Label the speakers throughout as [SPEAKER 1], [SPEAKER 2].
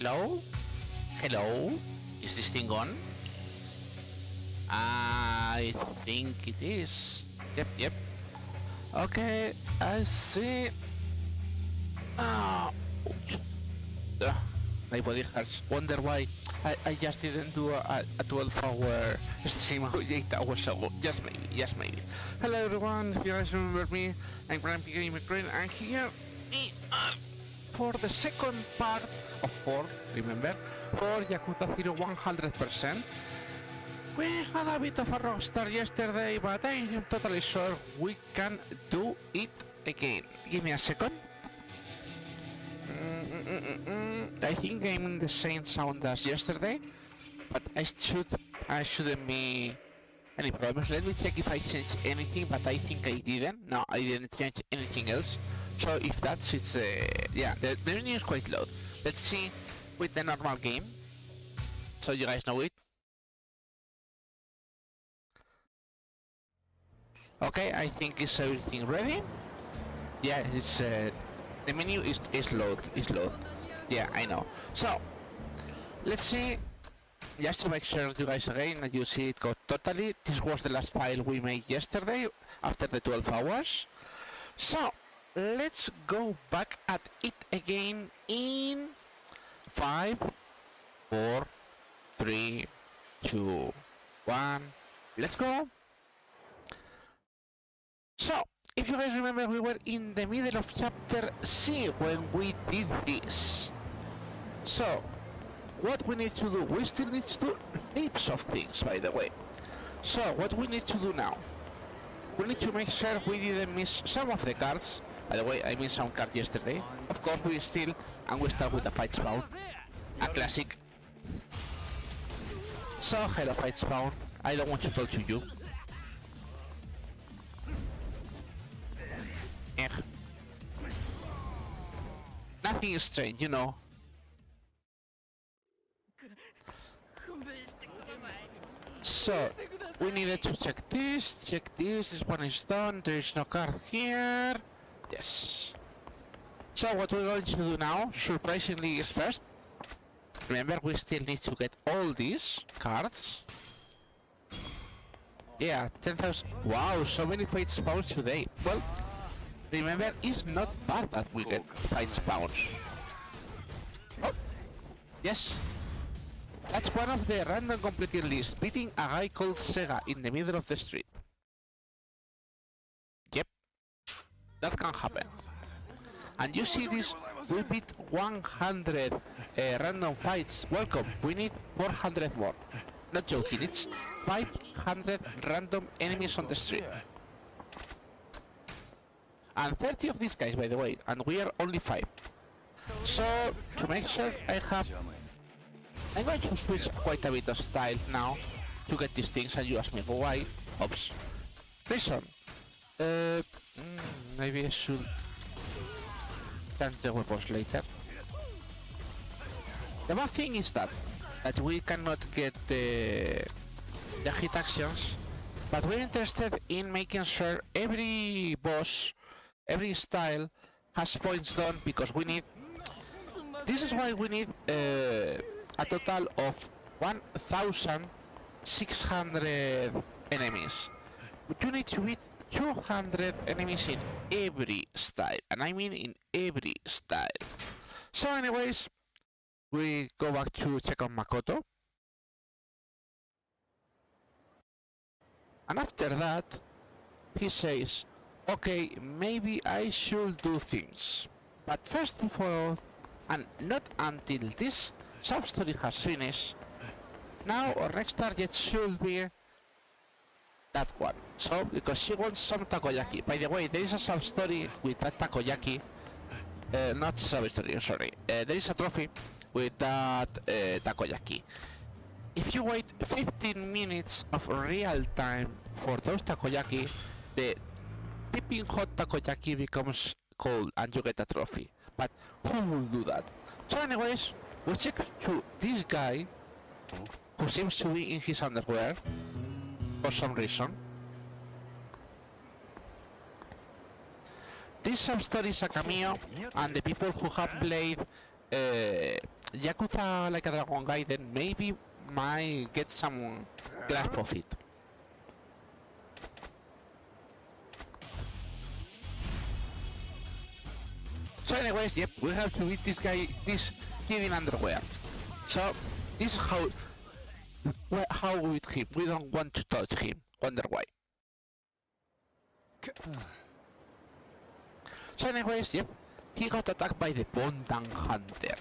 [SPEAKER 1] Hello? Hello? Is this thing on? I think it is. Yep. Okay, I see. Ah, my body hurts. Wonder why I just didn't do a 12-hour stream 8 hours ago. Just maybe. Hello everyone, if you guys remember me, I'm Grumpygamergray, and here we are for the second part of 4, remember? For Yakuza 0 100%. We had a bit of a rockstar yesterday, but I'm totally sure we can do it again. Give me a second. I think I'm in the same sound as yesterday, but I shouldn't be any problems. Let me check if I changed anything, but I think I didn't. No, I didn't change anything else. So if that's it's yeah, the menu is quite low. Let's see with the normal game, so you guys know it. Okay, I think is everything ready. Yeah, it's the menu is load. Yeah, I know. So let's see. Just to make sure you guys again that you see it go totally. This was the last file we made yesterday after the 12 hours. So let's go back at it again in 5, 4, 3, 2, 1. Let's go. So if you guys remember, we were in the middle of chapter C when we did this. So what we need to do, we still need to do heaps of things, by the way. So what we need to do now, we need to make sure we didn't miss some of the cards. By the way, I missed some cards yesterday. Of course we still, and we start with the fight spawn, a classic. So hello fight spawn, I don't want to talk to you. Nothing is strange, you know. So we needed to check this, this one is done, there is no card here. Yes. So what we're going to do now, surprisingly, is first, remember we still need to get all these cards. Yeah, 10,000. Wow, so many fight spawns today. Well, remember, it's not bad that we get fight spawns. Oh, yes. That's one of the random completed lists, beating a guy called Sega in the middle of the street. Yep, that can happen. And you see this, we beat 100 random fights. Welcome, we need 400 more. Not joking, it's 500 random enemies on the street. And 30 of these guys, by the way, and we are only 5. So, to make sure I'm going to switch quite a bit of style now to get these things, and you ask me why. Oops. Reason. Maybe I should change the weapons later. The bad thing is that we cannot get the hit actions, but we're interested in making sure every boss, every style has points done, because we need. This is why we need a total of 1,600 enemies. You need to beat 200 enemies in every style, and I mean in every style. So anyways, we go back to check on Makoto. And after that, he says, okay, maybe I should do things. But first of all, and not until this sub-story has finished, now our next target should be that one. So, because she wants some takoyaki. By the way, there is a sub-story with that takoyaki. Not sub-story, sorry. There is a trophy with that takoyaki. If you wait 15 minutes of real time for those takoyaki, the piping hot takoyaki becomes cold and you get a trophy. But who will do that? So anyways, we check to this guy who seems to be in his underwear for some reason. This sub-story is a cameo, and the people who have played Yakuza Like a Dragon Gaiden maybe might get some glass profit. So anyways, yep, we have to beat this guy, this kid in underwear. So this is how we beat him. We don't want to touch him. Wonder why. So anyways, yep, he got attacked by the Bondan Hunter.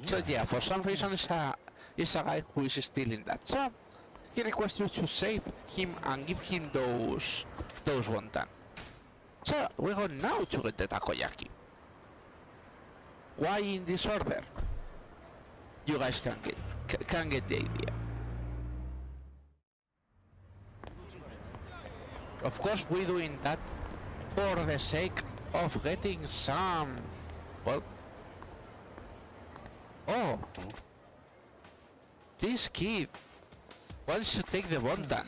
[SPEAKER 1] So yeah, for some reason it's a guy who is stealing that. So he requests you to save him and give him those Bondan. So we go now to get the takoyaki. Why in this order? You guys can get the idea. Of course, we're doing that for the sake of getting some. Well. Oh. This kid wants to take the Bondan.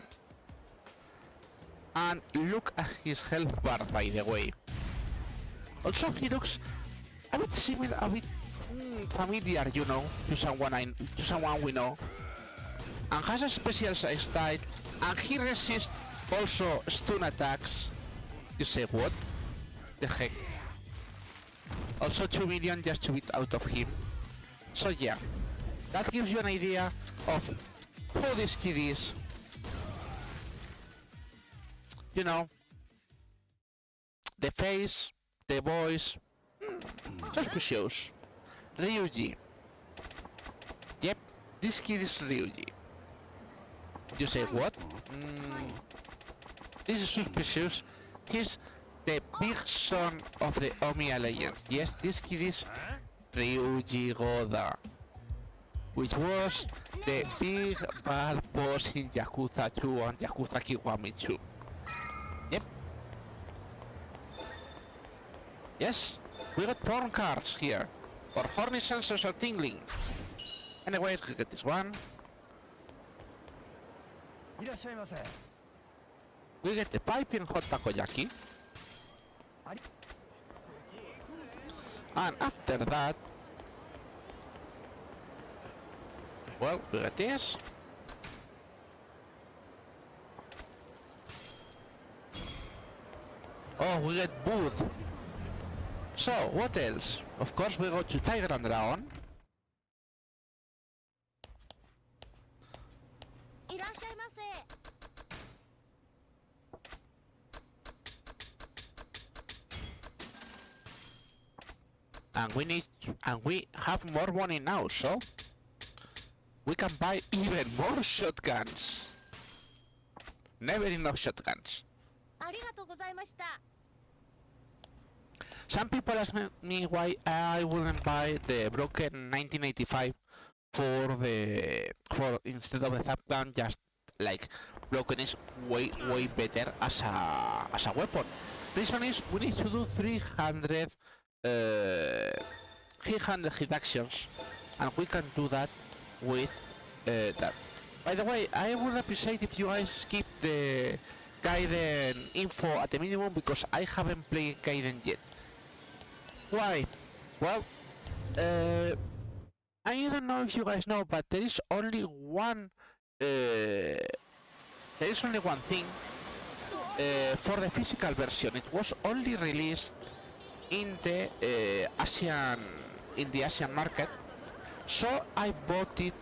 [SPEAKER 1] And look at his health bar, by the way. Also, he looks a bit similar, a bit familiar, you know, to someone we know. And has a special style, and he resists also stun attacks. You say what? The heck? Also 2 million just to beat out of him. So yeah, that gives you an idea of who this kid is. You know, the face, the voice, suspicious. Ryuji. Yep, this kid is Ryuji. You say what? This is suspicious. He's the big son of the Omiya legend. Yes, this kid is Ryuji Goda, which was the big bad boss in Yakuza 2 and Yakuza Kiwami 2. Yep. Yes, we got porn cards here. Our horny sensors are tingling. Anyways, we get this one. We get the piping hot takoyaki. And after that, well, we got this. Oh, we get booth. So, what else? Of course, we go to Tiger and Dragon. And we have more money now, so we can buy even more shotguns. Never enough shotguns. Some people ask me why I wouldn't buy the broken 1985 for instead of the thumb gun. Just like broken is way better as a weapon. Reason is we need to do 300 hit actions, and we can do that with that. By the way, I would appreciate if you guys keep the Gaiden info at the minimum, because I haven't played Gaiden yet. Why? Well, I don't know if you guys know, but there is only one thing for the physical version. It was only released in the Asian market, so I bought it,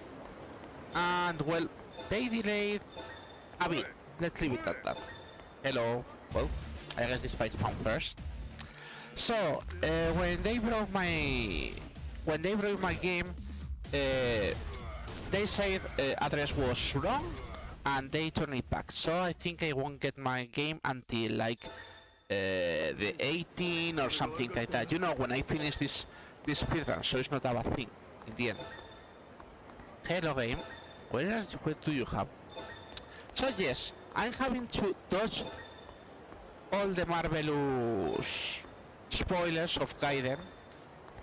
[SPEAKER 1] and well, they delayed a bit. Let's leave it at that. Hello. Well, I guess this fight's found first. So when they broke my game, they said address was wrong, and they turned it back. So I think I won't get my game until like the 18 or something like that. You know, when I finish this speedrun, so it's not a bad thing in the end. Hello game, what do you have? So yes, I'm having to dodge all the marvelous spoilers of Gaiden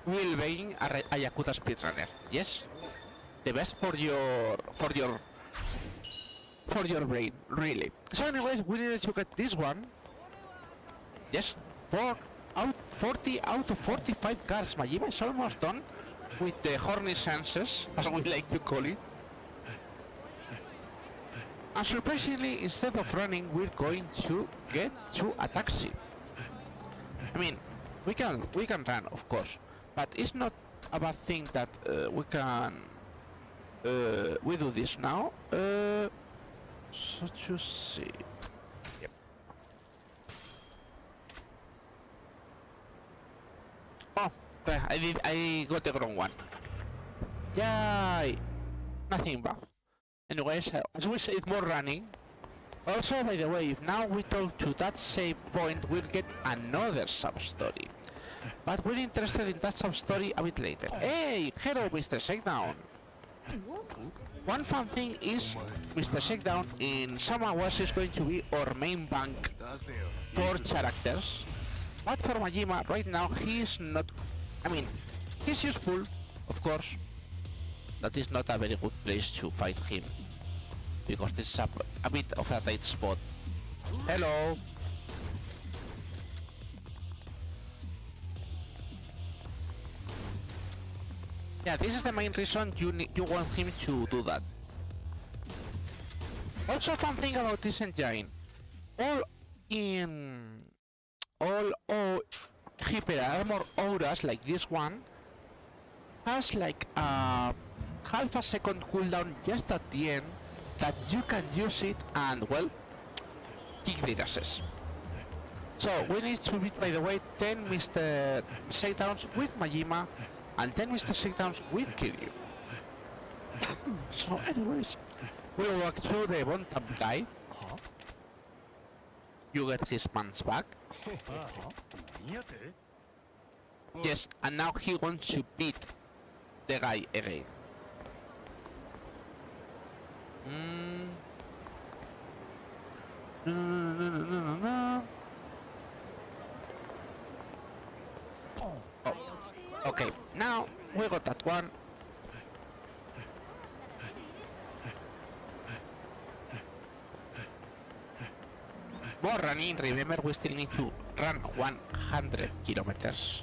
[SPEAKER 1] while being a Yakuza speedrunner. Yes, the best for your brain, really. So anyways, we needed to get this one. Yes, 40 out of 45 cards. Majima is almost done with the horny senses, as we like to call it. And surprisingly, instead of running, we're going to get to a taxi. I mean, we can run, of course, but it's not a bad thing that we do this now. So to see. Yep. Oh, I got the wrong one. Yay! Nothing bad. Anyways, as we said, more running. Also, by the way, if now we talk to that same point, we'll get another sub-story. But we're interested in that sub-story a bit later. Hey! Hello, Mr. Shakedown! One fun thing is, Mr. Shakedown in some hours is going to be our main bank for characters. But for Majima, right now, he is not... I mean, he's useful, of course. That is not a very good place to fight him, because this is a bit of a tight spot. Hello! Yeah, this is the main reason you want him to do that. Also, fun thing about this engine, all hyper armor auras like this one has like a half a second cooldown just at the end that you can use it and, well, kick the asses. So we need to beat, by the way, 10 Mr. Shakedowns with Majima and 10 Mr. Shakedowns with Kiryu. So anyways, we'll walk through the Bontam guy. You get his man's back. Yes, and now he wants to beat the guy again. No. Oh, okay, now we got that one. More running, remember we still need to run 100 kilometers.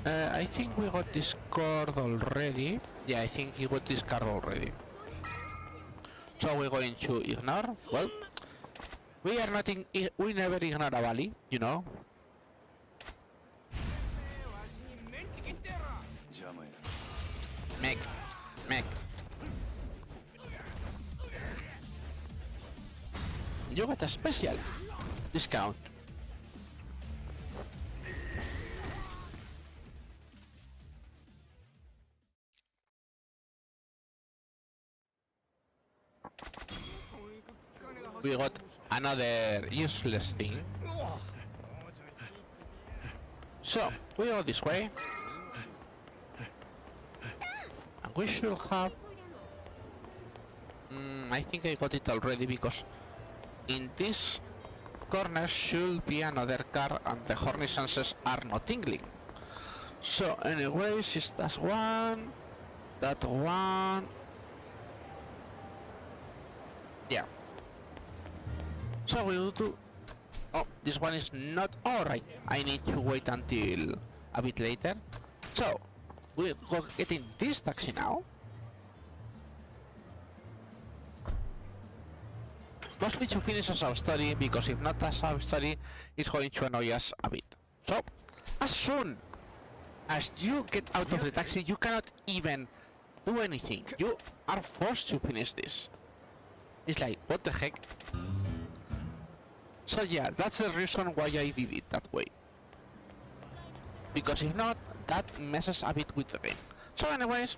[SPEAKER 1] I think we got this card already. Yeah, I think he got this card already. So we're going to ignore. Well, we never ignore a valley, you know. Meg. You got a special discount. We got another useless thing. So, we go this way. And we should have... I think I got it already because in this corner should be another car and the horny senses are not tingling. So anyways, it's that one. Yeah. So we will do... Oh, this one is not... Alright, I need to wait until a bit later. So, we're getting this taxi now. Mostly to finish a sub-story, because if not a sub-story, it's going to annoy us a bit. So, as soon as you get out of the taxi, you cannot even do anything. You are forced to finish this. It's like, what the heck? So yeah, that's the reason why I did it that way. Because if not, that messes a bit with the game. So anyways...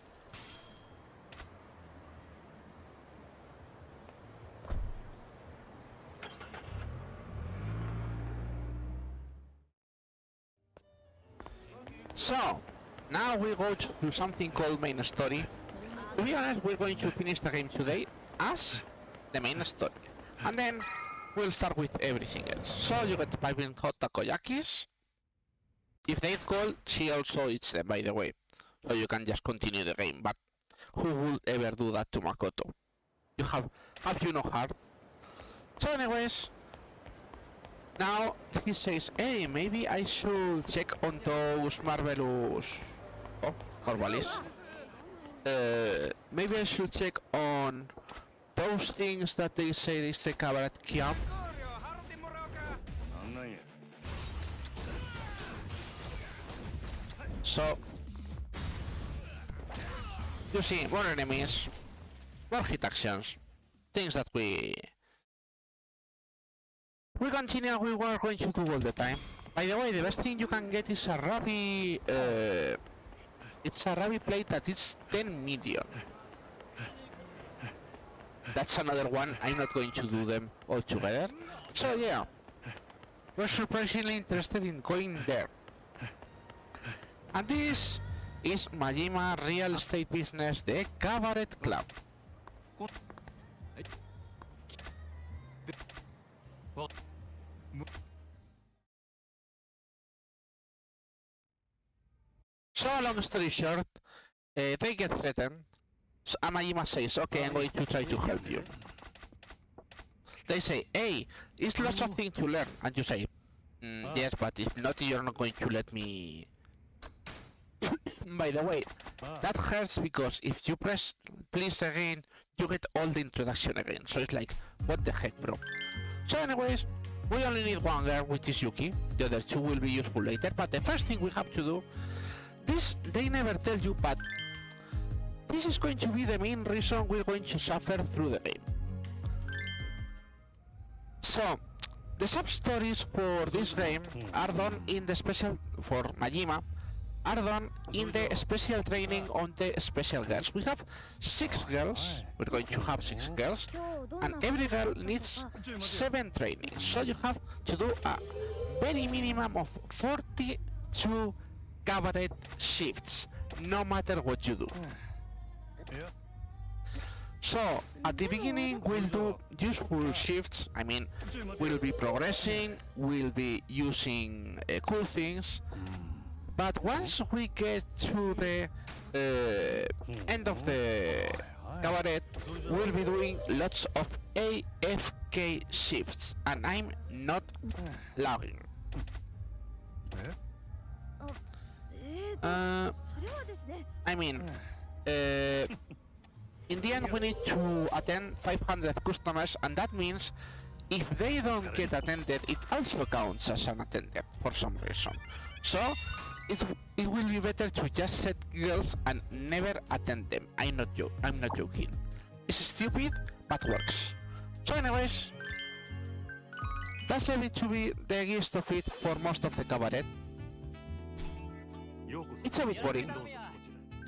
[SPEAKER 1] So, now we go to something called main story. To be honest, we're going to finish the game today as the main story. And then we'll start with everything else. So you get piping hot takoyakis. If they call, she also eats them, by the way. So you can just continue the game, but who would ever do that to Makoto? You have you no heart? So anyways, Now he says, hey, maybe I should check on those marvelous... Oh, Marvalis. Maybe I should check on those things that they say is the cabaret camp. So, you see, more enemies, more hit actions, things that we continue we were going to do all the time. By the way, the best thing you can get is a Ravi, it's a Ravi plate that is 10 million. That's another one, I'm not going to do them all together. So yeah, we're surprisingly interested in going there. And this is Majima Real Estate Business, the Cabaret Club. So long story short, they get threatened, so Majima says, okay, I'm going to try to help you. They say, hey, it's lots of things to learn, and you say, yes, but if not, you're not going to let me... By the way, that hurts because if you press please again, you get all the introduction again, so it's like, what the heck, bro? So anyways, we only need one girl, which is Yuki, the other two will be useful later, but the first thing we have to do, this they never tell you, but this is going to be the main reason we're going to suffer through the game. So, the sub-stories for this game are done in the special, for Majima, are done in the special training on the special girls. We have 6 girls, we're going to have 6 girls, and every girl needs 7 trainings. So you have to do a very minimum of 42 cabaret shifts, no matter what you do. So, at the beginning we'll do useful shifts, I mean, we'll be progressing, we'll be using cool things. But once we get to the end of the cabaret, we'll be doing lots of AFK shifts, and I'm not lagging. I mean, in the end we need to attend 500 customers, and that means if they don't get attended, it also counts as an attended for some reason. So, it will be better to just set girls and never attend them. I'm not joking. It's stupid, but works. So anyways, that's going to be the gist of it for most of the cabaret. It's a bit boring.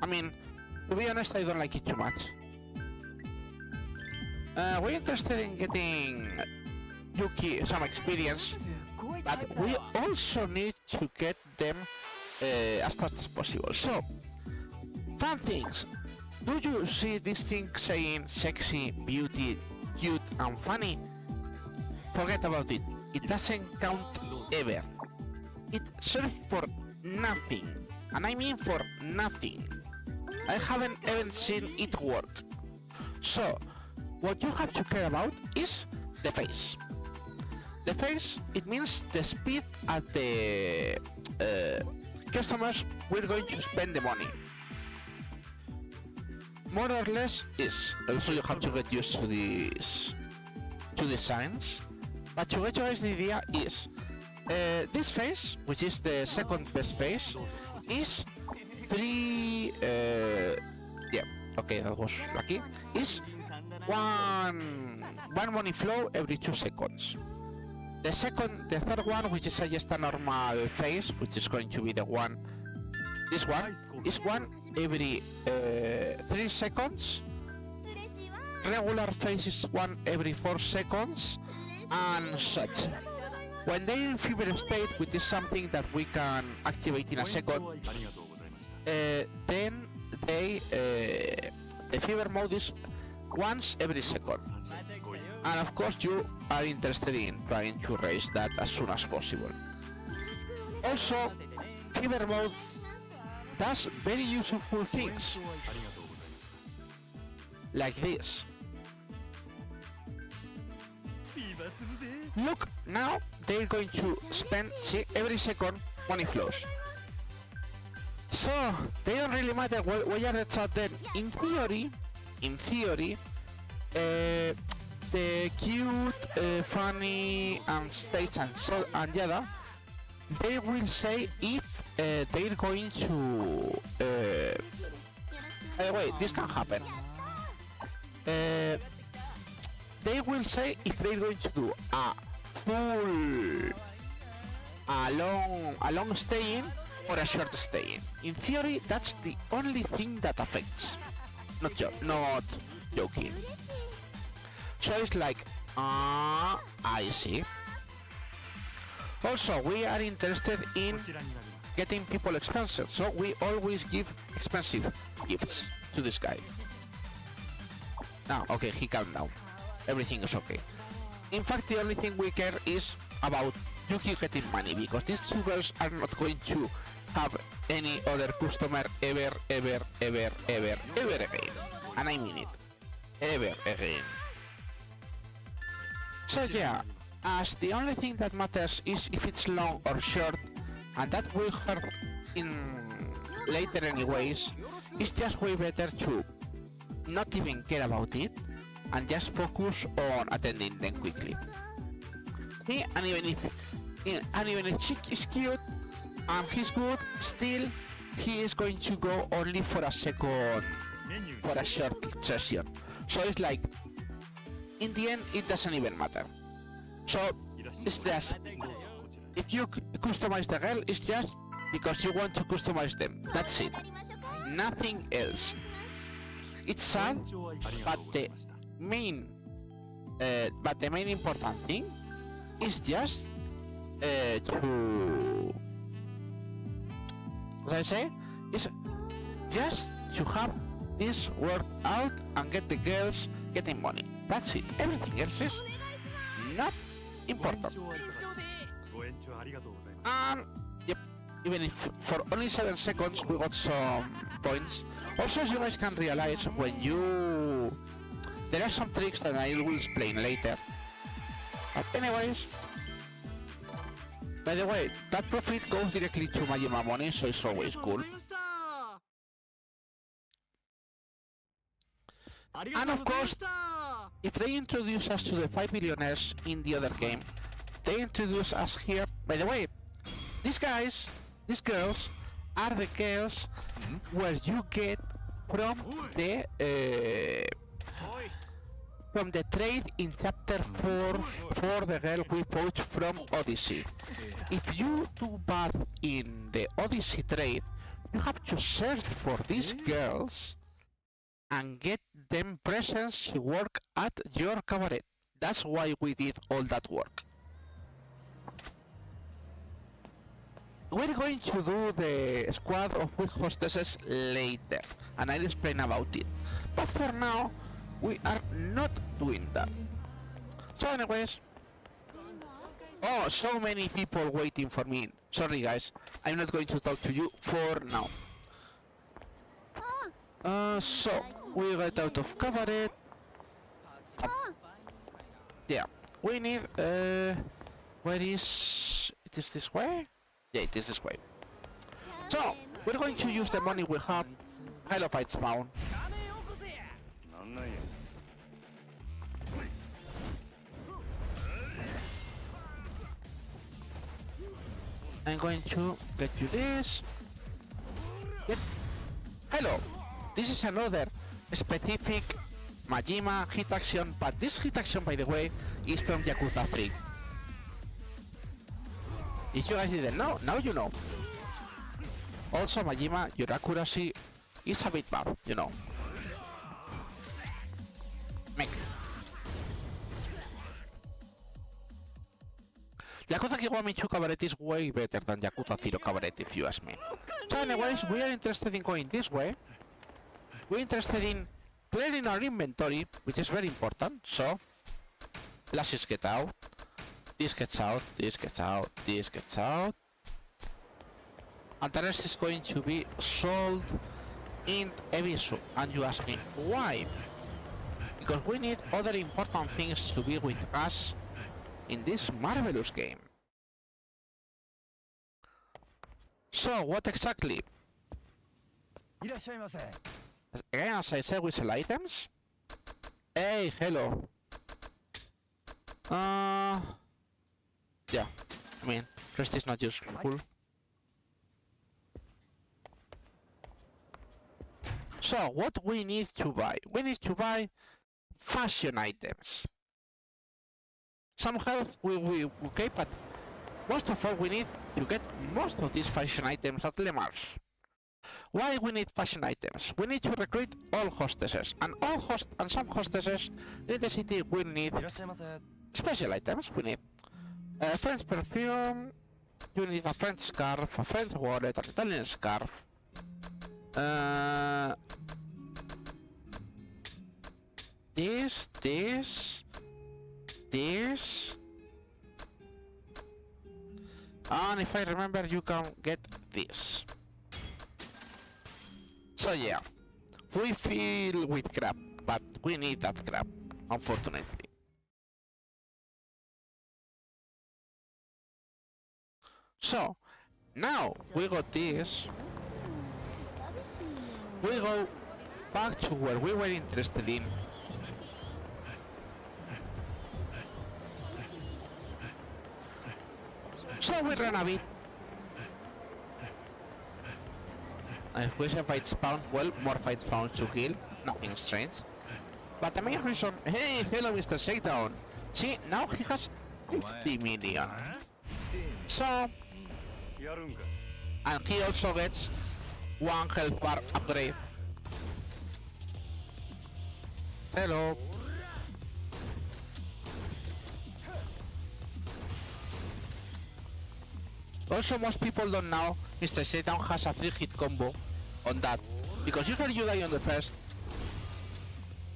[SPEAKER 1] I mean, to be honest, I don't like it too much. We're interested in getting Yuki some experience, but we also need to get them as fast as possible. So, fun things. Do you see this thing saying sexy, beauty, cute and funny? Forget about it. It doesn't count ever. It serves for nothing. And I mean for nothing. I haven't even seen it work. So, what you have to care about is the face. The face, it means the speed at the customers we're going to spend the money. More or less is, also you have to get used to these signs, but to get you guys the idea is, this phase, which is the second best phase, is 3, yeah, okay, that was lucky, is one money flow every 2 seconds. The third one, which is just a normal phase, which is going to be the one, this one, is one every 3 seconds. Regular phase is one every 4 seconds, and such. When they're in fever state, which is something that we can activate in a second, then the fever mode is once every second. And of course you are interested in trying to raise that as soon as possible. Also, fever mode does very useful things, like this. Look, now they're going to spend every second money flows. So they don't really matter where are the chat then. In theory, the cute, funny, and stage and so and yada, they will say if they're going to. By the way, this can happen. They will say if they're going to do a long staying or a short staying. In theory, that's the only thing that affects. Not joking. So it's like, I see. Also, we are interested in getting people expensive, so we always give expensive gifts to this guy. Now, okay, he calmed down. Everything is okay. In fact, the only thing we care is about Yuki getting money, because these two girls are not going to have any other customer ever again. And I mean it. Ever again. So yeah, as the only thing that matters is if it's long or short, and that will hurt in later anyways, it's just way better to not even care about it and just focus on attending them quickly. And even if Chick is cute and he's good, still he is going to go only for a second, for a short session. So it's like, in the end, it doesn't even matter. So it's just, if you customize the girl, it's just because you want to customize them. That's it. Nothing else. It's sad, but the main important thing is just to, as I say, is just to have this worked out and get the girls getting money. That's it. Everything else is not important. And yep, even if for only 7 seconds we got some points. Also, as you guys can realize, when there are some tricks that I will explain later. But anyways, by the way, that profit goes directly to Majima money, so it's always cool. And of course, if they introduce us to the 5 billionaires in the other game, they introduce us here. By the way, these girls are the girls where you get from the trade in chapter 4 for the girl we poached from Odyssey. If you do bad in the Odyssey trade, you have to search for these girls and get them presents to work at your cabaret. That's why we did all that work. We're going to do the squad of weak hostesses later, and I'll explain about it. But for now, we are not doing that. So anyways, oh, so many people waiting for me. Sorry guys, I'm not going to talk to you for now. So we got out of cabaret. Yeah, we need where is it? Is this way? Yeah, it is this way. So we're going to use the money we have. Hello, fight spawn. I'm going to get you this. Yep. Hello. This is another specific Majima hit action, but this hit action, by the way, is from Yakuza 3. If you guys didn't know, now you know. Also, Majima, your accuracy is a bit bad, you know. Mech. Yakuza Kiwami 2 cabaret is way better than Yakuza 0 cabaret, if you ask me. So anyways, we are interested in going this way. We're interested in clearing our inventory, which is very important. So, lashes get out. This gets out, this gets out, this gets out. And the rest is going to be sold in Ebisu. And you ask me, why? because we need other important things to be with us in this marvelous game. So, what exactly? Again, as I said, we sell items. Hey, hello. Yeah, I mean, rest is not useful. So, what we need to buy? We need to buy fashion items. Some health will be okay, but most of all, we need to get most of these fashion items at Le Mars. Why we need fashion items? We need to recruit all hostesses, and some hostesses in the city will need special items. We need a French perfume, you need a French scarf, a French wallet, an Italian scarf. This. And if I remember, you can get this. So yeah, we fill with crap, but we need that crap, unfortunately. So, now we got this. We go back to where we were interested in. So we ran a bit. If we have fight spawn, well, more fight spawns to kill, nothing strange. But the main reason, hey, hello Mr. Shakedown. See, now he has 50 million. So, and he also gets 1 health bar upgrade. Hello. Also, most people don't know Mr. Shakedown has a 3-hit combo on that, because usually you die on the first.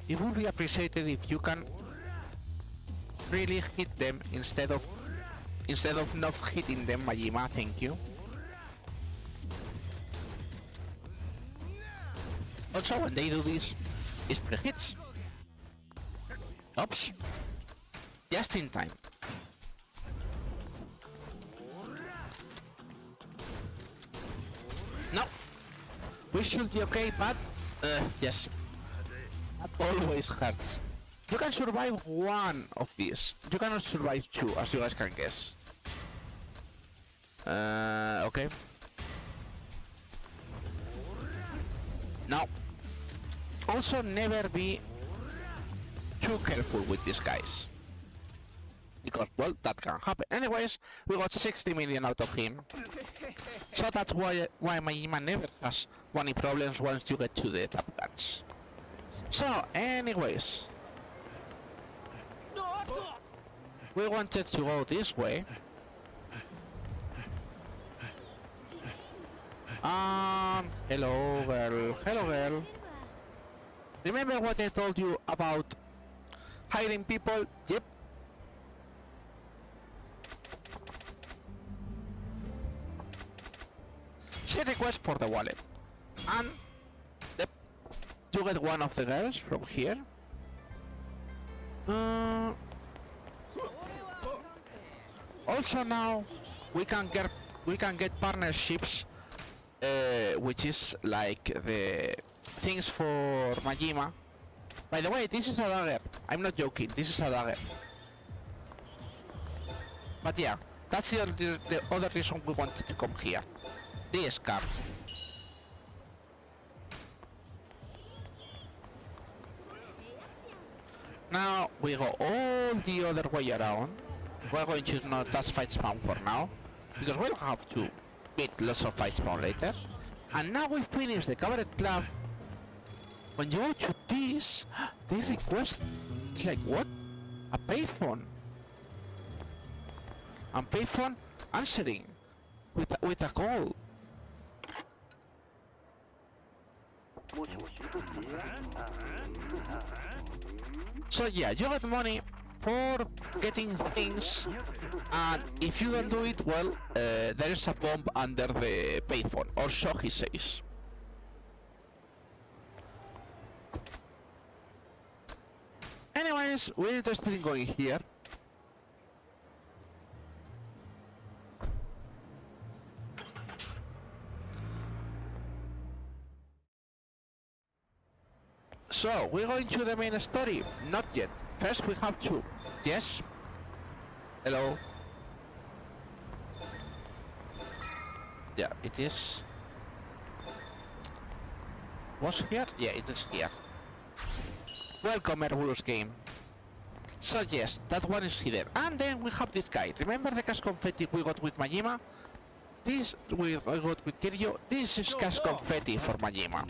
[SPEAKER 1] It would be appreciated if you can really hit them instead of not hitting them, Majima. Thank you. Also, when they do this, it's pre-hits. Oops. Just in time. No, we should be okay, but yes, that always hurts. You can survive 1 of these. You cannot survive 2, as you guys can guess. Okay. Now, also never be too careful with these guys, because, well, that can happen. Anyways, we got 60 million out of him. So that's why Majima never has any problems once you get to the top guns. So, anyways, we wanted to go this way. Hello girl. Remember what I told you about hiring people? Yep. She requests for the wallet, and yep, you get 1 of the girls from here. Also now we can get partnerships, which is like the things for Majima. By the way, this is a dagger. I'm not joking. This is a dagger. But yeah, that's the other reason we wanted to come here. This car. Now we go all the other way around. We're going to not touch fight spawn for now, because we'll have to beat lots of fight spawn later. And now we finish the covered club. When you go to this, they request, it's like, what? A payphone. And payphone answering with a call. So yeah, you get money for getting things, and if you don't do it, well, there is a bomb under the payphone, or so he says. Anyways, we're interested in going here. So, we're going to the main story. Not yet. First we have to... Yes? Hello? Yeah, it is. Was here? Yeah, it is here. Welcome, RRLAT game. So yes, that one is hidden. And then we have this guy. Remember the gas confetti we got with Majima? This we got with Kiryu. This is gas confetti for Majima.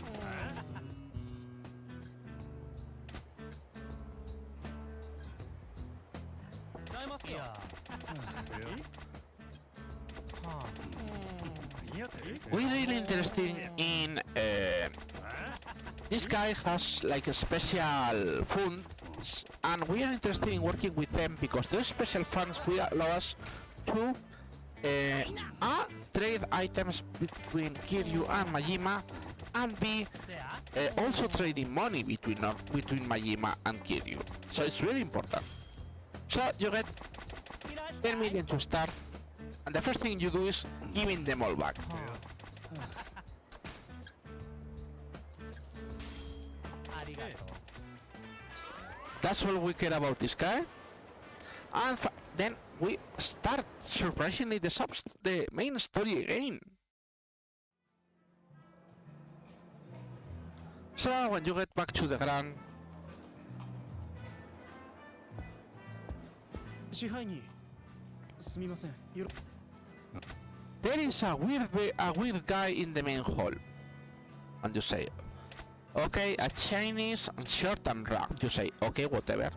[SPEAKER 1] We're really interested in this guy has like a special funds, and we are interested in working with them because those special funds will allow us to trade items between Kiryu and Majima, and be also trading money between Majima and Kiryu. So it's really important. So you get 10 million to start, and the first thing you do is giving them all back. That's all we care about this guy. And then we start surprisingly the main story again. So when you get back to the ground, there is a weird guy in the main hall, and you say, okay, a Chinese and short and rough. You say, okay, whatever.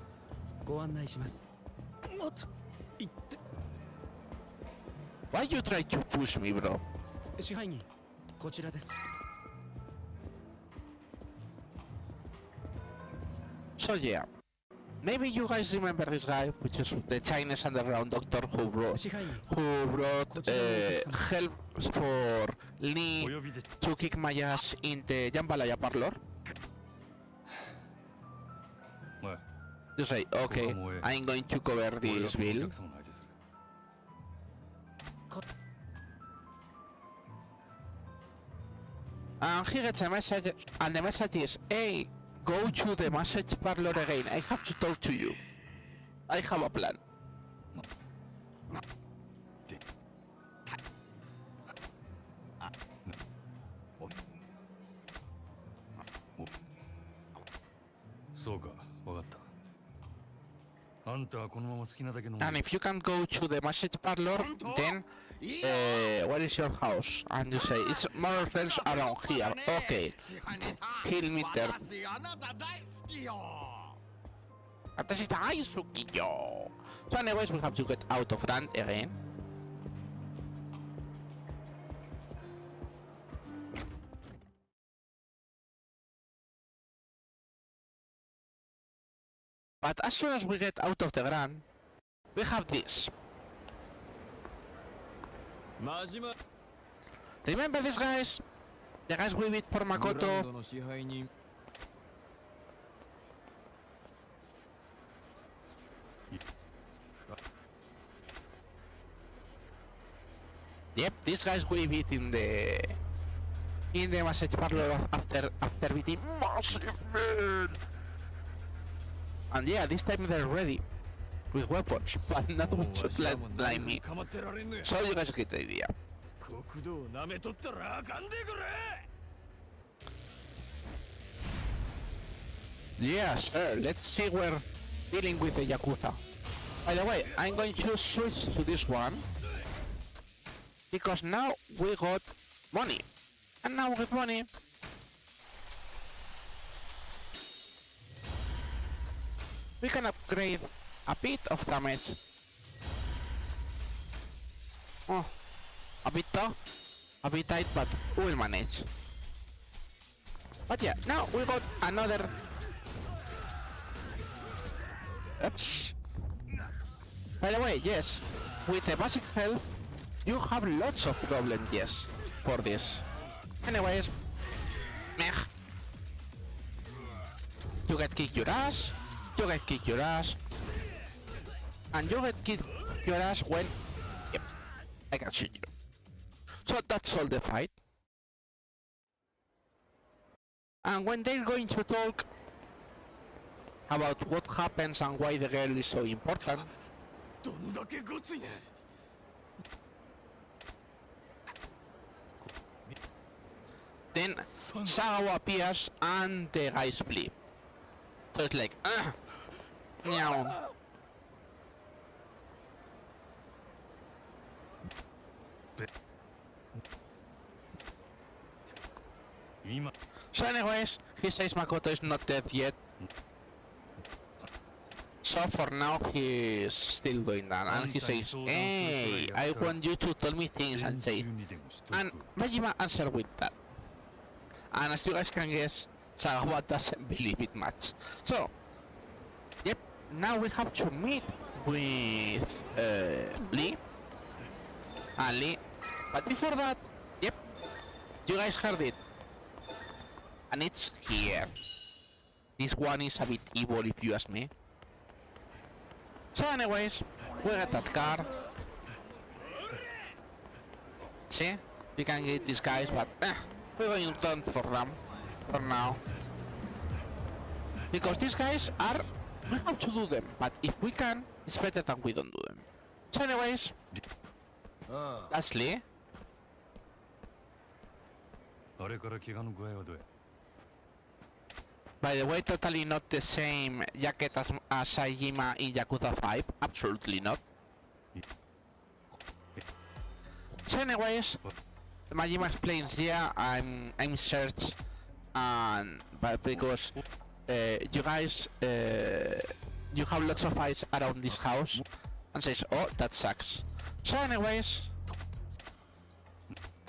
[SPEAKER 1] Why you try to push me, bro? So yeah, maybe you guys remember this guy, which is the Chinese underground doctor who brought help for Lee to kick my ass in the Jambalaya parlor. You say, okay, I'm going to cover this bill. And he gets a message, and the message is, hey, go to the massage parlor again. I have to talk to you. I have a plan. And if you can go to the massage parlor, then where is your house? And you say, it's more or less around here. Okay, he'll meet there. So anyways, we have to get out of Rand again. But as soon as we get out of the ground, we have this. Remember these guys? The guys we beat for Makoto? Yep, these guys we beat in the massage parlor after beating Massive Man. And yeah, this time they're ready with weapons, but not with like me. So you guys get the idea. Yeah, sure. Let's see we're dealing with the Yakuza. By the way, I'm going to switch to this one because now we got money, and now with money we can upgrade a bit of damage. Oh, a bit tough, a bit tight, but we'll manage. But yeah, now we got another... Oops. By the way, yes, with the basic health, you have lots of problems, yes, for this. Anyways, meh. You get kick your ass, you get kick your ass, and you get kick your ass when, yep, I can shoot you. So that's all the fight. And when they're going to talk about what happens and why the girl is so important, then Sagao appears and the guys flee. So it's like, meow. So anyways, he says Makoto is not dead yet. So for now he's still doing that, and he says, hey, I want you to tell me things and say, and Majima answered with that. And as you guys can guess, Sagawa doesn't believe it much. So, yep, now we have to meet with Lee. And Lee, but before that, yep, you guys heard it. And it's here. This one is a bit evil if you ask me. So anyways, we got that car. See? We can get these guys, but we're going to turn for them for now. Because these guys are, we have to do them, but if we can, it's better than we don't do them. So anyways, that's Lee. By the way, totally not the same jacket as Saejima in Yakuza 5, absolutely not. So anyways, Majima explains, yeah, I'm searched, and but because you guys you have lots of eyes around this house, and says, oh, that sucks. So anyways,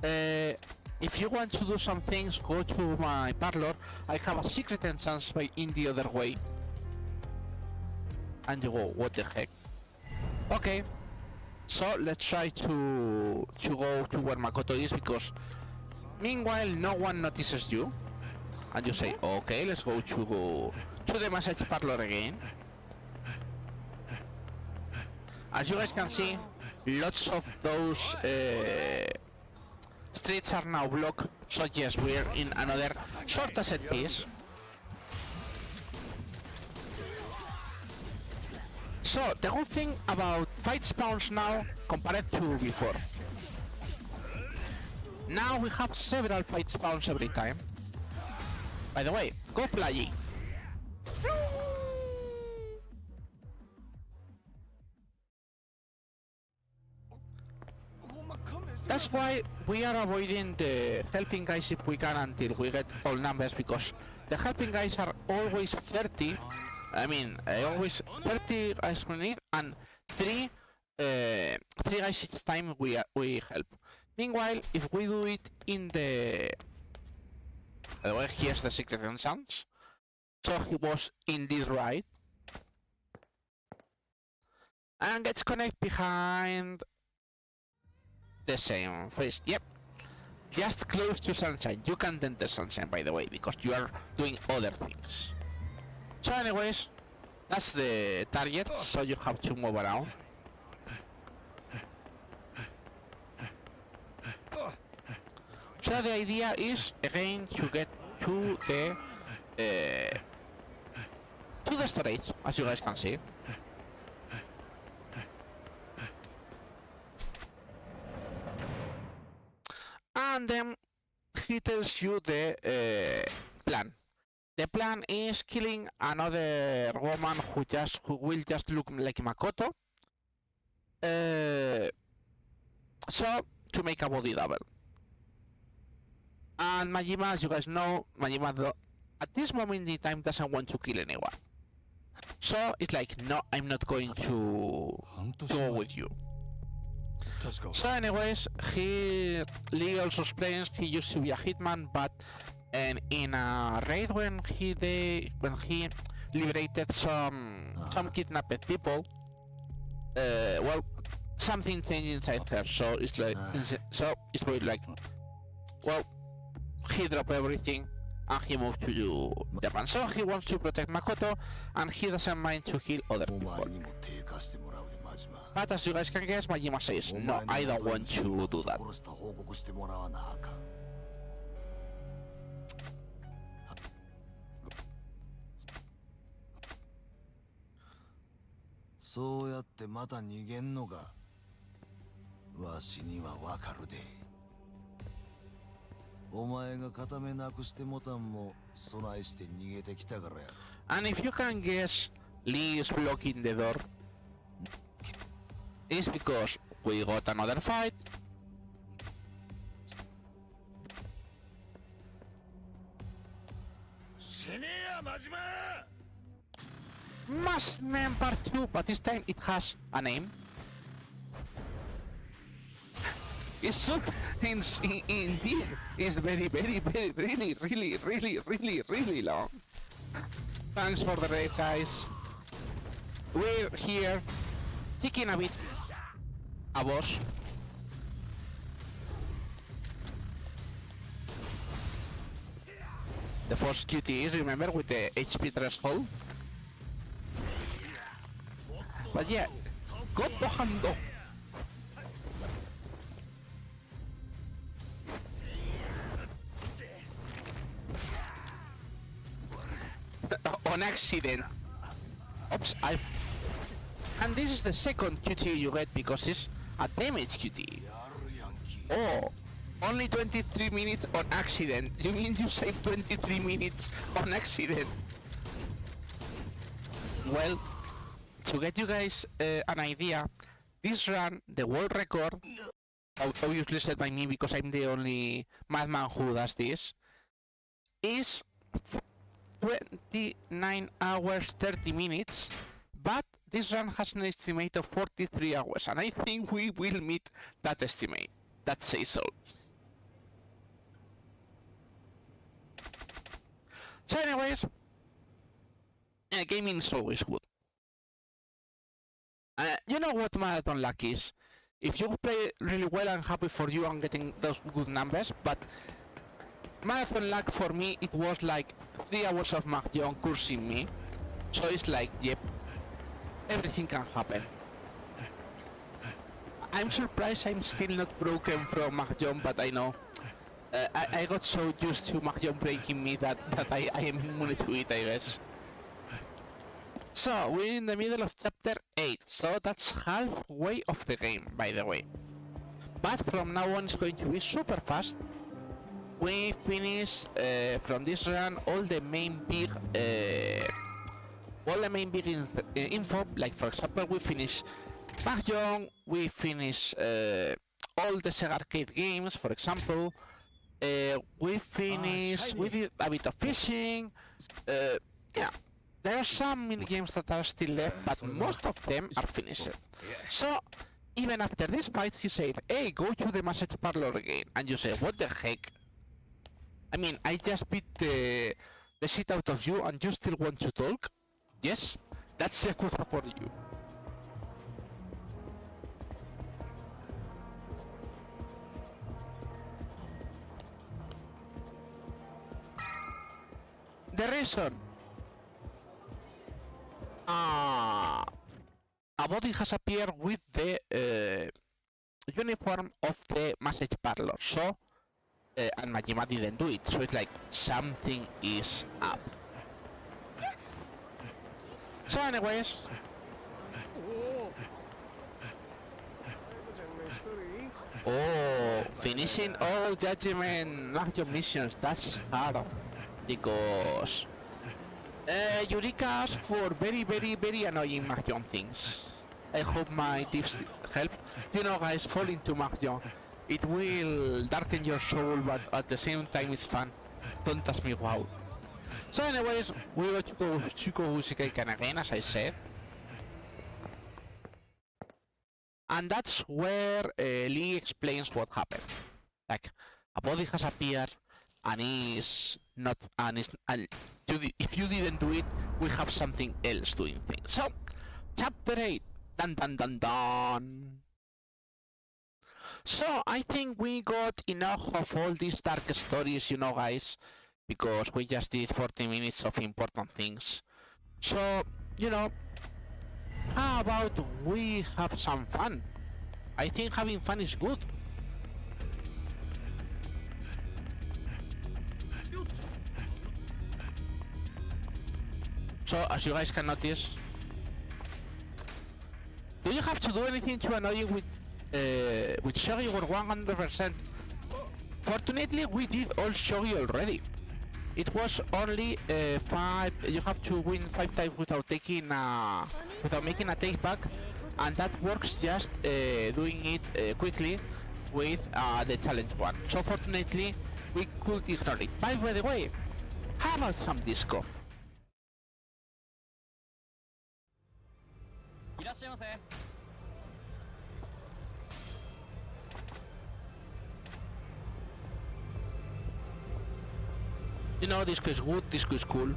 [SPEAKER 1] if you want to do some things, go to my parlor. I have a secret entrance by in the other way. And you go, what the heck? Okay, so let's try to go to where Makoto is, because meanwhile no one notices you. And you say, okay, let's go to the massage parlor again. As you guys can see, lots of those streets are now blocked, so yes, we're in another sort of set piece. So, the good thing about fight spawns now, compared to before. Now we have several fight spawns every time. By the way, go flying! That's why we are avoiding the helping guys if we can until we get all numbers, because the helping guys are always 30. I mean, always 30 guys we need, and 3 guys each time we help. Meanwhile, if we do it in the... By the way, here's the secret entrance. So he was in this right. And gets connected behind the same face. Yep. Just close to Sunshine. You can't enter Sunshine, by the way, because you are doing other things. So anyways, that's the target, so you have to move around. So the idea is, again, to get to the storage, as you guys can see. And then he tells you the plan. The plan is killing another woman who will just look like Makoto. So to make a body double. And Majima, as you guys know, Majima at this moment in time doesn't want to kill anyone. So it's like, no, I'm not going to go with you. So anyways, Lee also explains he used to be a hitman, but in a raid when he liberated some kidnapped people, well, something changed inside her. So it's like, really like, well, he dropped everything and he moved to Japan. So he wants to protect Makoto, and he doesn't mind to heal other people. But as you guys can guess, Majima says, no, I don't want to do that. And if you can guess, Lee is blocking the door. It's because we got another fight. Masked Man Part 2, but this time it has a name. It's so indeed. It's very, really long. Thanks for the raid, guys. We're here, taking a bit a boss. The first QTEs, remember, with the HP threshold? But yeah, go bajando. On accident. Oops, and this is the second QTE you get because it's a damage QTE. Oh, only 23 minutes on accident. You mean you saved 23 minutes on accident? Well, to get you guys an idea, this run, the world record, obviously set by me because I'm the only madman who does this, is 29 hours 30 minutes, but this run has an estimate of 43 hours, and I think we will meet that estimate. That says so. So anyways, gaming is always good. You know what marathon luck is? If you play really well, I'm happy for you on getting those good numbers, but marathon luck for me, it was like 3 hours of Mahjong cursing me. So it's like, yep, everything can happen. I'm surprised I'm still not broken from Mahjong, but I know. I got so used to Mahjong breaking me that I am immune to it, I guess. So, we're in the middle of chapter 8, so that's halfway of the game, by the way. But from now on it's going to be super fast. We finish from this run all the main big info, like for example we finish Mahjong, we finish all the Sega arcade games, for example. We did a bit of fishing. Yeah, there are some mini games that are still left, but most of them are finished. So even after this fight, he said, "Hey, go to the message parlor again," and you say, "What the heck? I mean, I just beat the shit out of you, and you still want to talk?" Yes, that's Yakuza for you. The reason a body has appeared with the uniform of the message parlor, so and Majima didn't do it, so it's like something is up. So anyways, finishing all judgment Mahjong missions, that's hard, because Eureka asked for very annoying Mahjong things. I hope my tips help. You know guys, fall into Mahjong. It will darken your soul, but at the same time it's fun. Don't ask me wow. So anyways, we go to Chuko Usikaikan again, as I said. And that's where Lee explains what happened. Like, a body has appeared, and is not, if you didn't do it, we have something else doing things. So, chapter 8, dun. So, I think we got enough of all these dark stories, you know guys. because we just did 40 minutes of important things. So, you know, how about we have some fun? I think having fun is good. So, as you guys can notice, do you have to do anything to annoy you with Shogi or 100%? Fortunately, we did all Shogi already. It was only 5. You have to win 5 times without making a take back, and that works just doing it quickly with the challenge one. So fortunately, we could ignore it. By the way, how about some disco? You know, disco is good, disco is cool.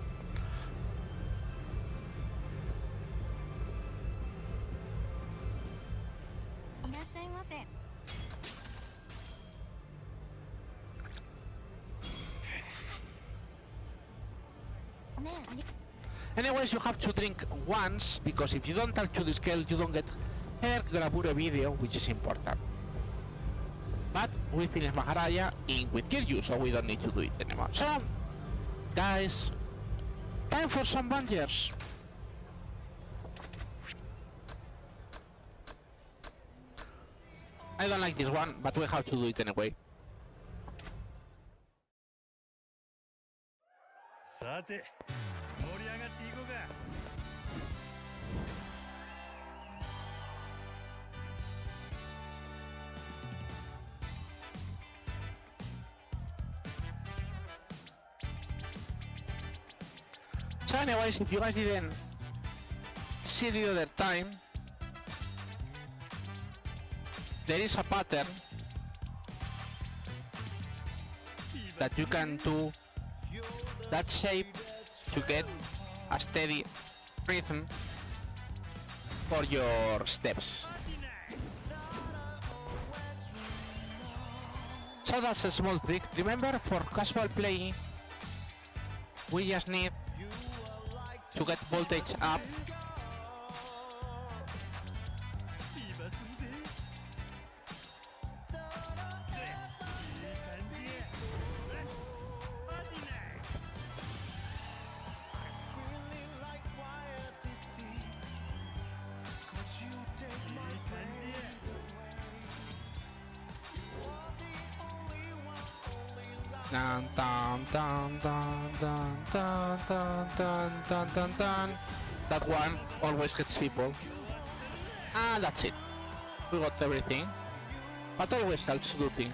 [SPEAKER 1] Anyways, you have to drink once, because if you don't talk to the scale, you don't get her Grabure video, which is important. But we finished Maharaya in with Kiryu, so we don't need to do it anymore. So, guys, time for some bangers. I don't like this one, but we have to do it anyway. So anyways, if you guys didn't see the other time, there is a pattern that you can do that shape to get a steady rhythm for your steps. So that's a small trick. Remember, for casual playing, we just need to get voltage up . Dun dun dun dun dun dun dun dun dun dun dun. That one always hits people. And that's it. We got everything. But always helps to do things.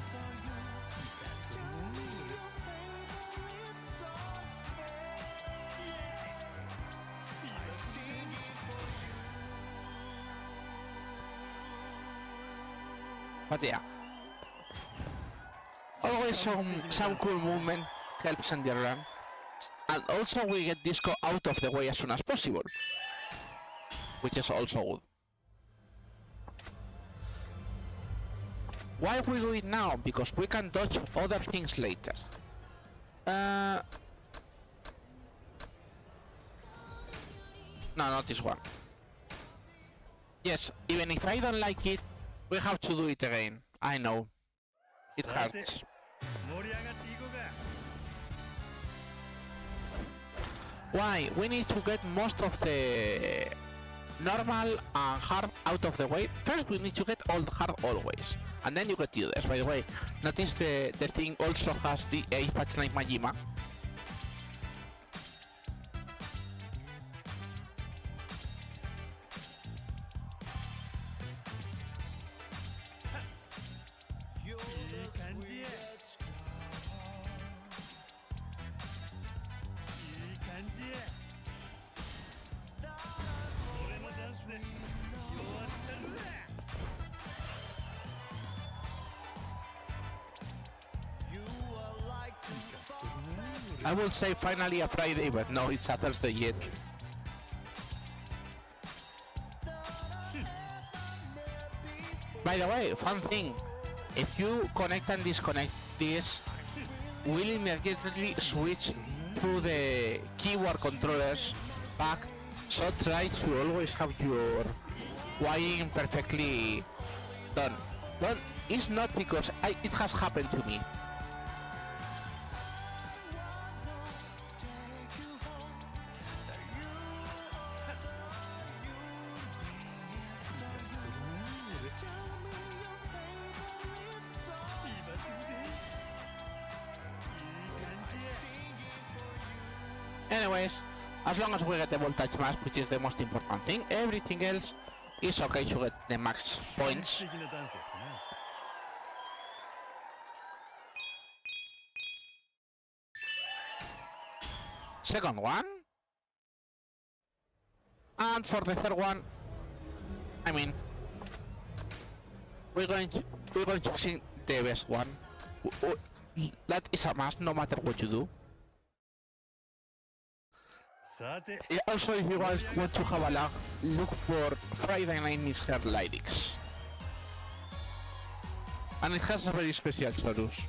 [SPEAKER 1] But yeah. Always some cool movement helps in the run. And also we get disco out of the way as soon as possible, which is also good. Why we do it now? Because we can dodge other things later. No, not this one. Yes, even if I don't like it, we have to do it again. I know. It hurts. Why? We need to get most of the normal and hard out of the way. First we need to get all hard always, and then you get the others. By the way, notice the thing also has the A patch like Majima. I would say finally a Friday, but no, it's a Thursday yet. By the way, fun thing, if you connect and disconnect this, will immediately switch to the keyboard controllers back, so try to always have your wiring perfectly done. It's not because it has happened to me. Anyways, as long as we get the voltage max, which is the most important thing, everything else is okay to get the max points. Second one. And for the third one, I mean, we're going to see the best one. That is a must, no matter what you do. Also, if you guys want to have a laugh, look for Friday Night Miss Her lyrics. And it has a very special chorus.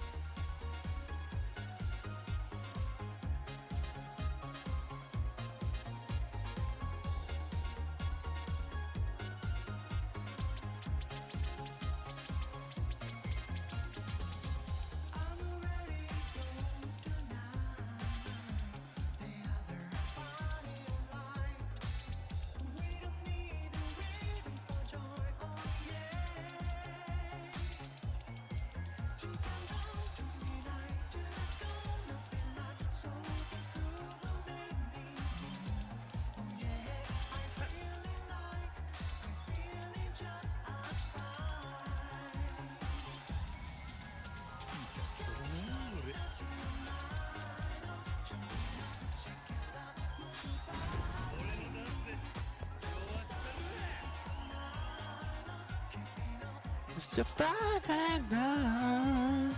[SPEAKER 1] It's your Friday night.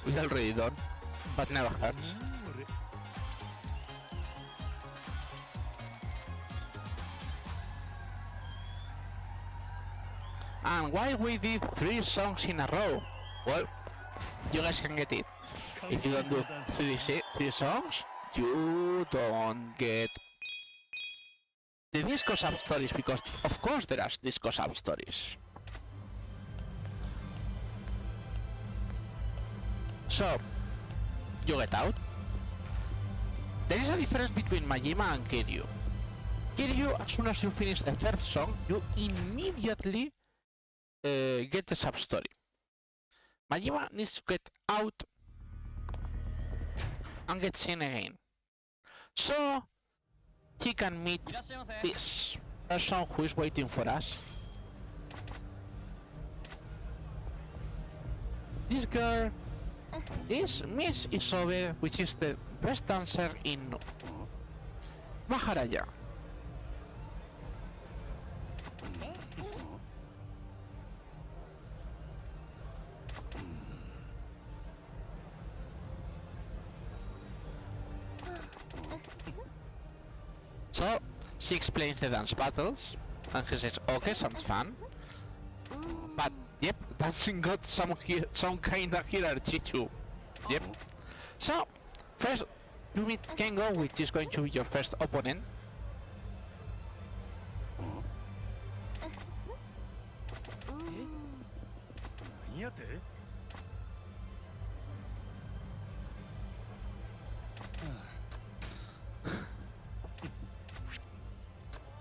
[SPEAKER 1] We already done, but never hurts. And why we did 3 songs in a row? Well, you guys can get it. If you don't do 3 songs, you don't get the disco sub stories, because of course there are disco sub stories. So, you get out. There is a difference between Majima and Kiryu. Kiryu, as soon as you finish the first song, you immediately get the sub story. Majima needs to get out and get seen again, so he can meet this person who is waiting for us. This girl is Miss Isobe, which is the best dancer in Maharaja. So she explains the dance battles, and he says, "Okay, sounds fun, but yep, dancing got some kind of hierarchy too." Yep. So first you meet Kengo, which is going to be your first opponent.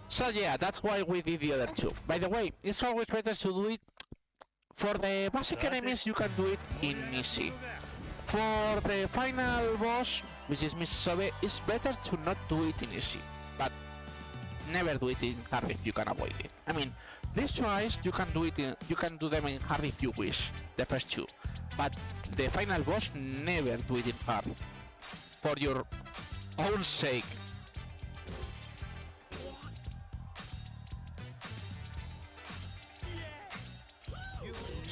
[SPEAKER 1] So yeah, that's why we did the other 2. By the way, it's always better to do it for the basic enemies. You can do it in easy. For the final boss, which is Miss Sobe, it's better to not do it in easy, but never do it in hard if you can avoid it. I mean, these 2 eyes you can do them in hard if you wish, the first 2, but the final boss, never do it in hard, for your own sake.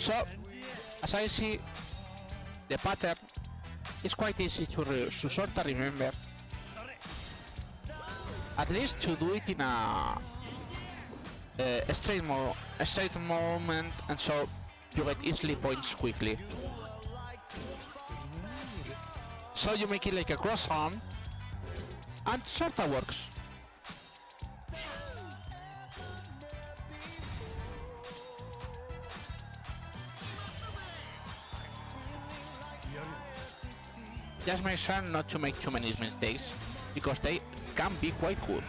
[SPEAKER 1] So, as I see, the pattern is quite easy to sort of remember. At least to do it in a straight movement, and so you get easily points quickly. So you make it like a cross arm, and sorta works. Just make sure not to make too many mistakes, because they can be quite good.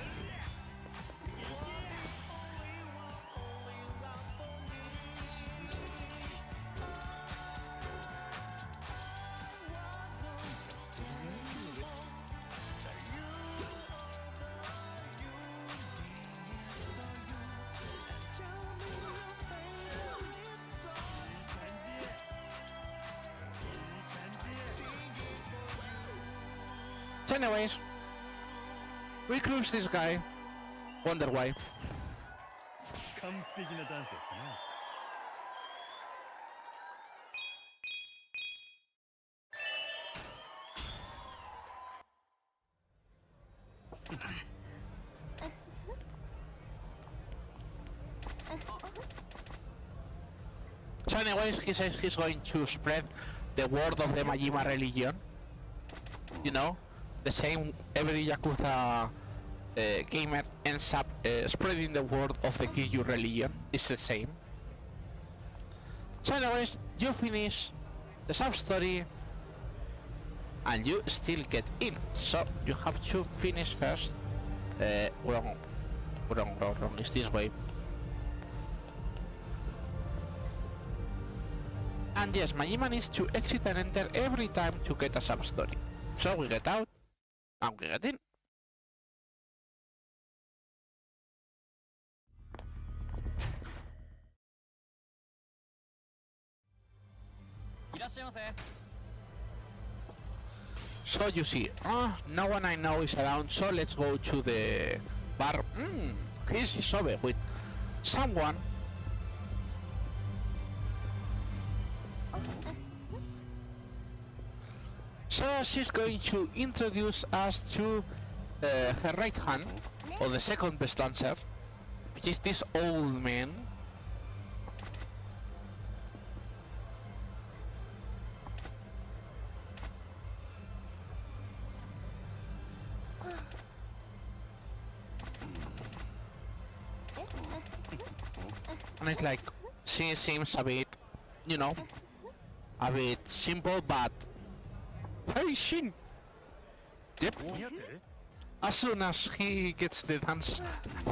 [SPEAKER 1] So anyways, we cruise this guy, wonder why. So anyways, he says he's going to spread the word of the Majima religion. You know, the same every Yakuza gamer ends up spreading the word of the Kiryu religion. It's the same. So anyways, you finish the sub-story and you still get in. So you have to finish first. Wrong, it's this way. And yes, Majima needs to exit and enter every time to get a sub-story. So we get out, and we get in. So you see, no one I know is around, so let's go to the bar. Here's Isobe with someone. So she's going to introduce us to her right hand, or the second best dancer, which is this old man. And it's like, she seems a bit, you know, a bit simple, but very Shin. Yep. As soon as he gets the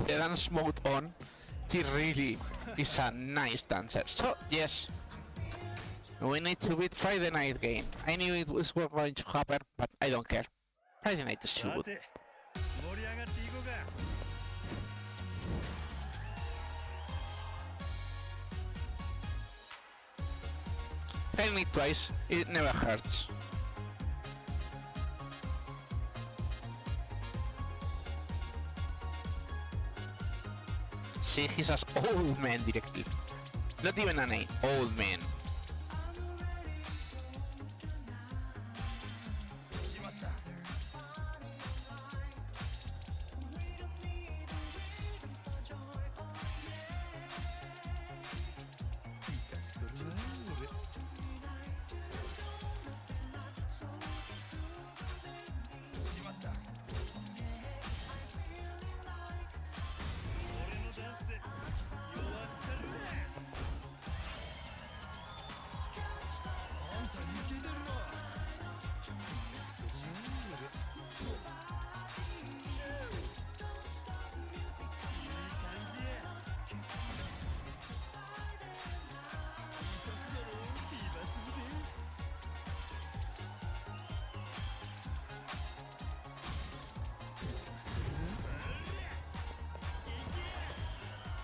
[SPEAKER 1] dance mode on, he really is a nice dancer. So yes, we need to beat Friday Night game. I knew it was going to happen, but I don't care. Friday Night is too good. Failing it twice, it never hurts. See, he says old man directly. Not even a name, old man.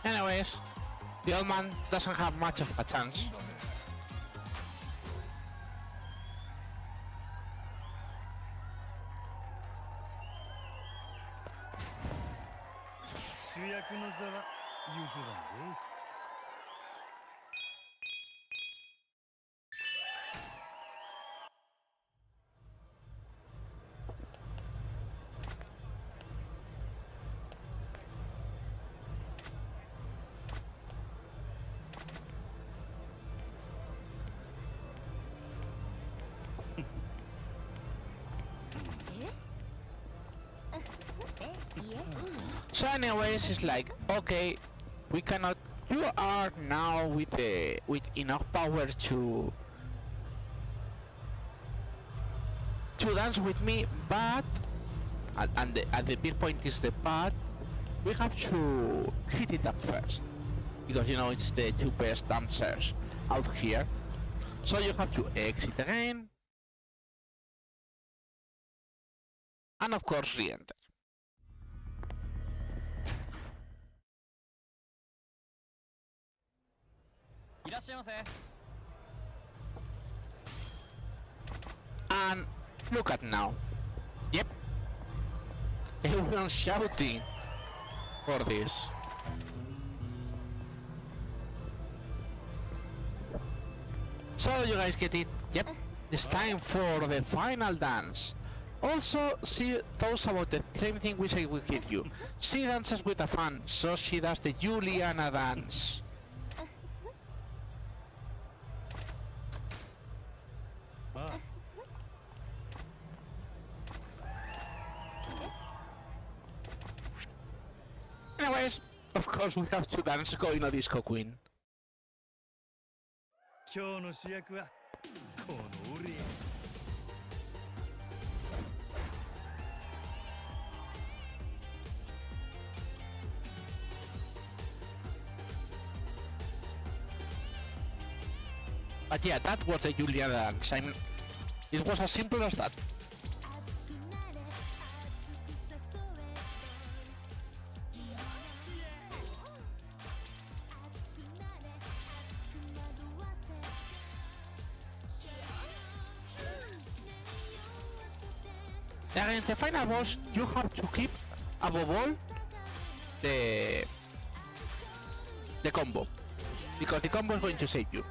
[SPEAKER 1] Anyways, the old man doesn't have much of a chance. So anyways, it's like, okay, we cannot. You are now with enough power to dance with me, but and the big point is the but we have to hit it up first because you know it's the two best dancers out here. So you have to exit again, and of course re-enter. And look at now. Yep. Everyone's shouting for this. So you guys get it? Yep. It's time for the final dance. Also, she talks about the same thing we say we hit you. She dances with a fan, so she does the Juliana dance. Anyways, of course we have to dance going a disco queen. But yeah, that was the Juliana dance. I mean, it was as simple as that. Against the final boss, you have to keep above all the combo, because the combo is going to save you.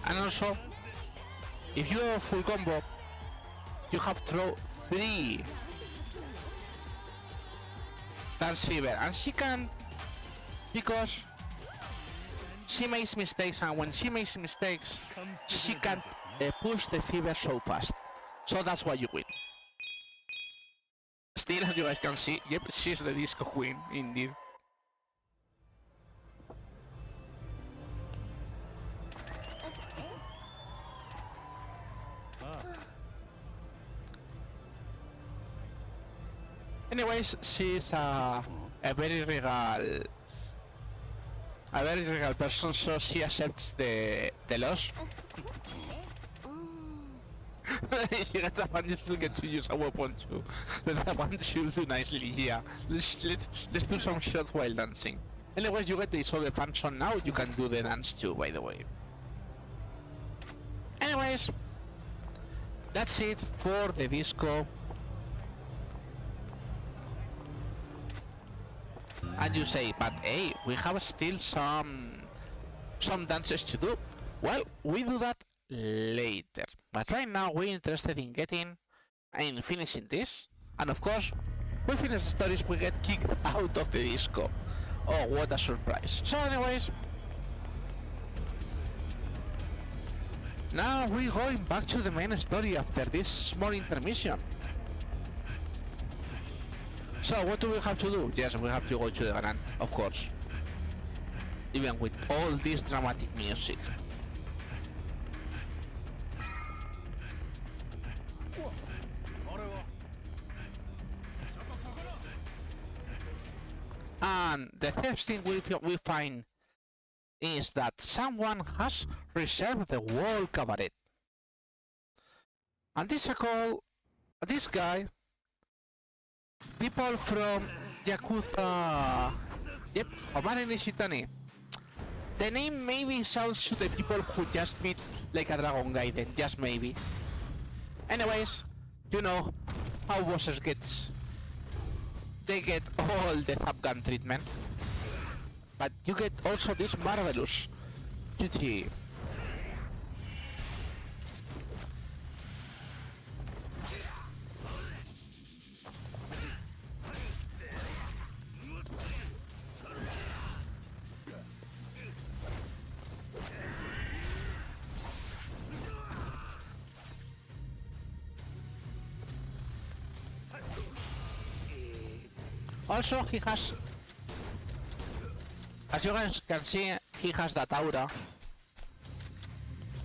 [SPEAKER 1] And also, if you have a full combo, you have to throw 3 Dance Fever, and she can, because she makes mistakes, and when she makes mistakes, she can push the fever so fast. So that's why you win. Still, as you guys can see, yep, she's the disco queen, indeed. Anyways, she's a very regal person, so she accepts the loss. She gets a fan, you still get to use a weapon too. That one she'll do nicely here. Let's do some shots while dancing. Anyways, you get this other function now, you can do the dance too, by the way. Anyways, that's it for the disco. And you say, but hey, we have still some dances to do. Well, we do that later. But right now we're interested in finishing this. And of course, we finish the stories, we get kicked out of the disco. Oh, what a surprise. So anyways, now we're going back to the main story after this small intermission. So what do we have to do? Yes, we have to go to the Gran, of course. Even with all this dramatic music. And the first thing we find is that someone has reserved the whole cabaret. And this guy, people from Yakuza, yep, Omari Nishitani. The name maybe sounds to the people who just meet like a Dragon Gaiden, just maybe. Anyways, you know how bosses gets. They get all the Top Gun treatment. But you get also this marvelous GT. Also, he has, as you guys can see, he has that aura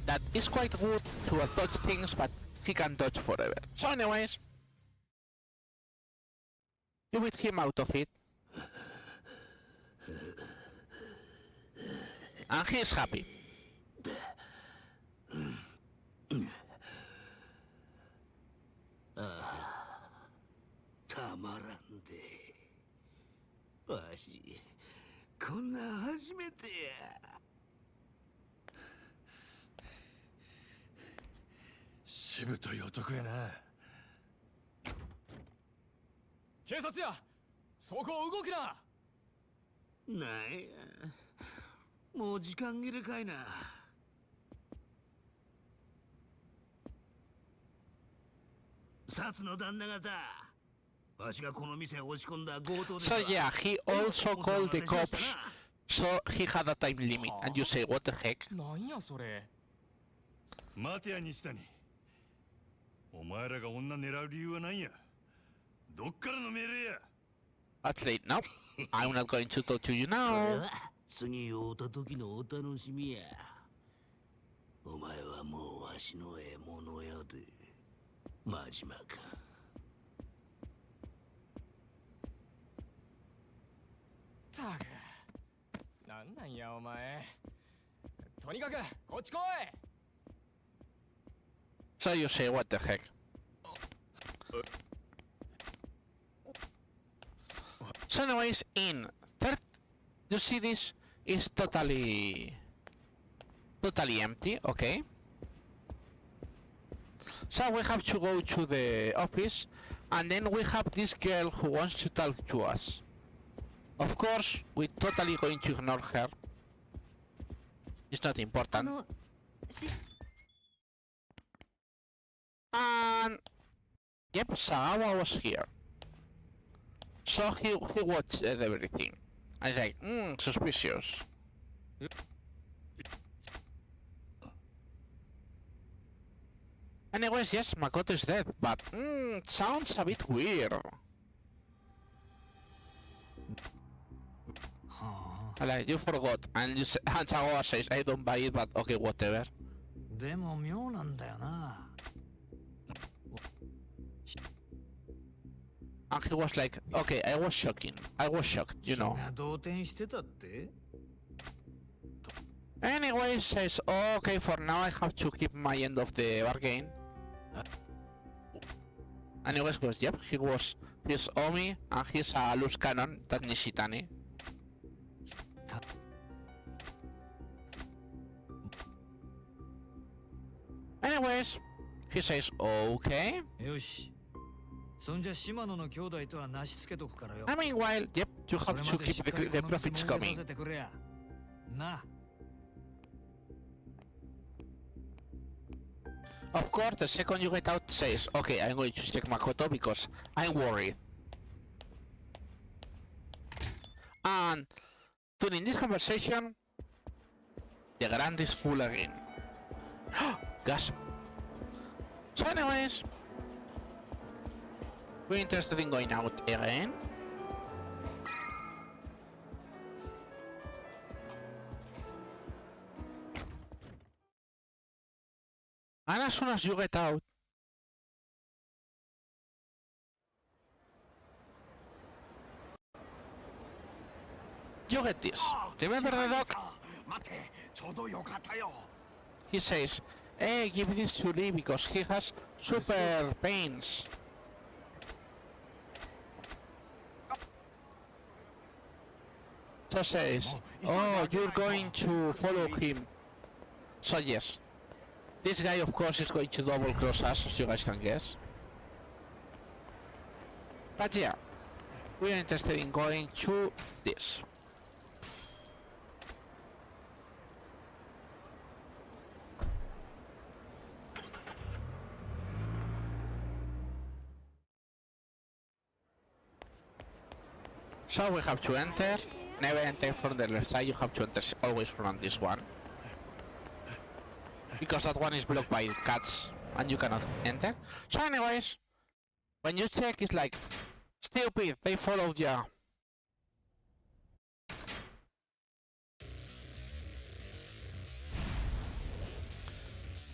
[SPEAKER 1] that is quite good to dodge things, but he can dodge forever. So anyways, you with him out of it. And he is happy. So yeah, he also called the cops, so he had a time limit, and you say, what the heck? That's late now. I'm not going to talk to you now. So you say, what the heck? So anyways, in third, you see this is totally empty, okay? So we have to go to the office, and then we have this girl who wants to talk to us. Of course, we're totally going to ignore her. It's not important. And yep, Sagawa was here. So he watched everything. I was like, suspicious. Anyways, yes, Makoto is dead, but it sounds a bit weird. Like, you forgot, and Sagawa says, I don't buy it, but okay, whatever. And he was like, okay, I was shocked, you know. Anyway, says, oh, okay, for now I have to keep my end of the bargain. Anyways, was, yep, he's Omi, and he's a loose cannon, that Nishitani. Anyways, he says, okay. I mean, while, yep, you have to keep the profits coming. Of course, the second you get out says, okay, I'm going to check Makoto because I'm worried. And during this conversation, the ground is full again. Gasp. So anyways, we're interested in going out again. And as soon as you get out, You get this. Remember the dog? He says, hey, give this to Lee because he has super pains. So says, oh, you're going to follow him. So yes, this guy of course is going to double cross us, as you guys can guess. But yeah, we are interested in going to this. So we have to enter. Never enter from the left side, you have to enter always from this one. Because that one is blocked by cats and you cannot enter. So anyways, when you check it's like, stupid, they followed ya.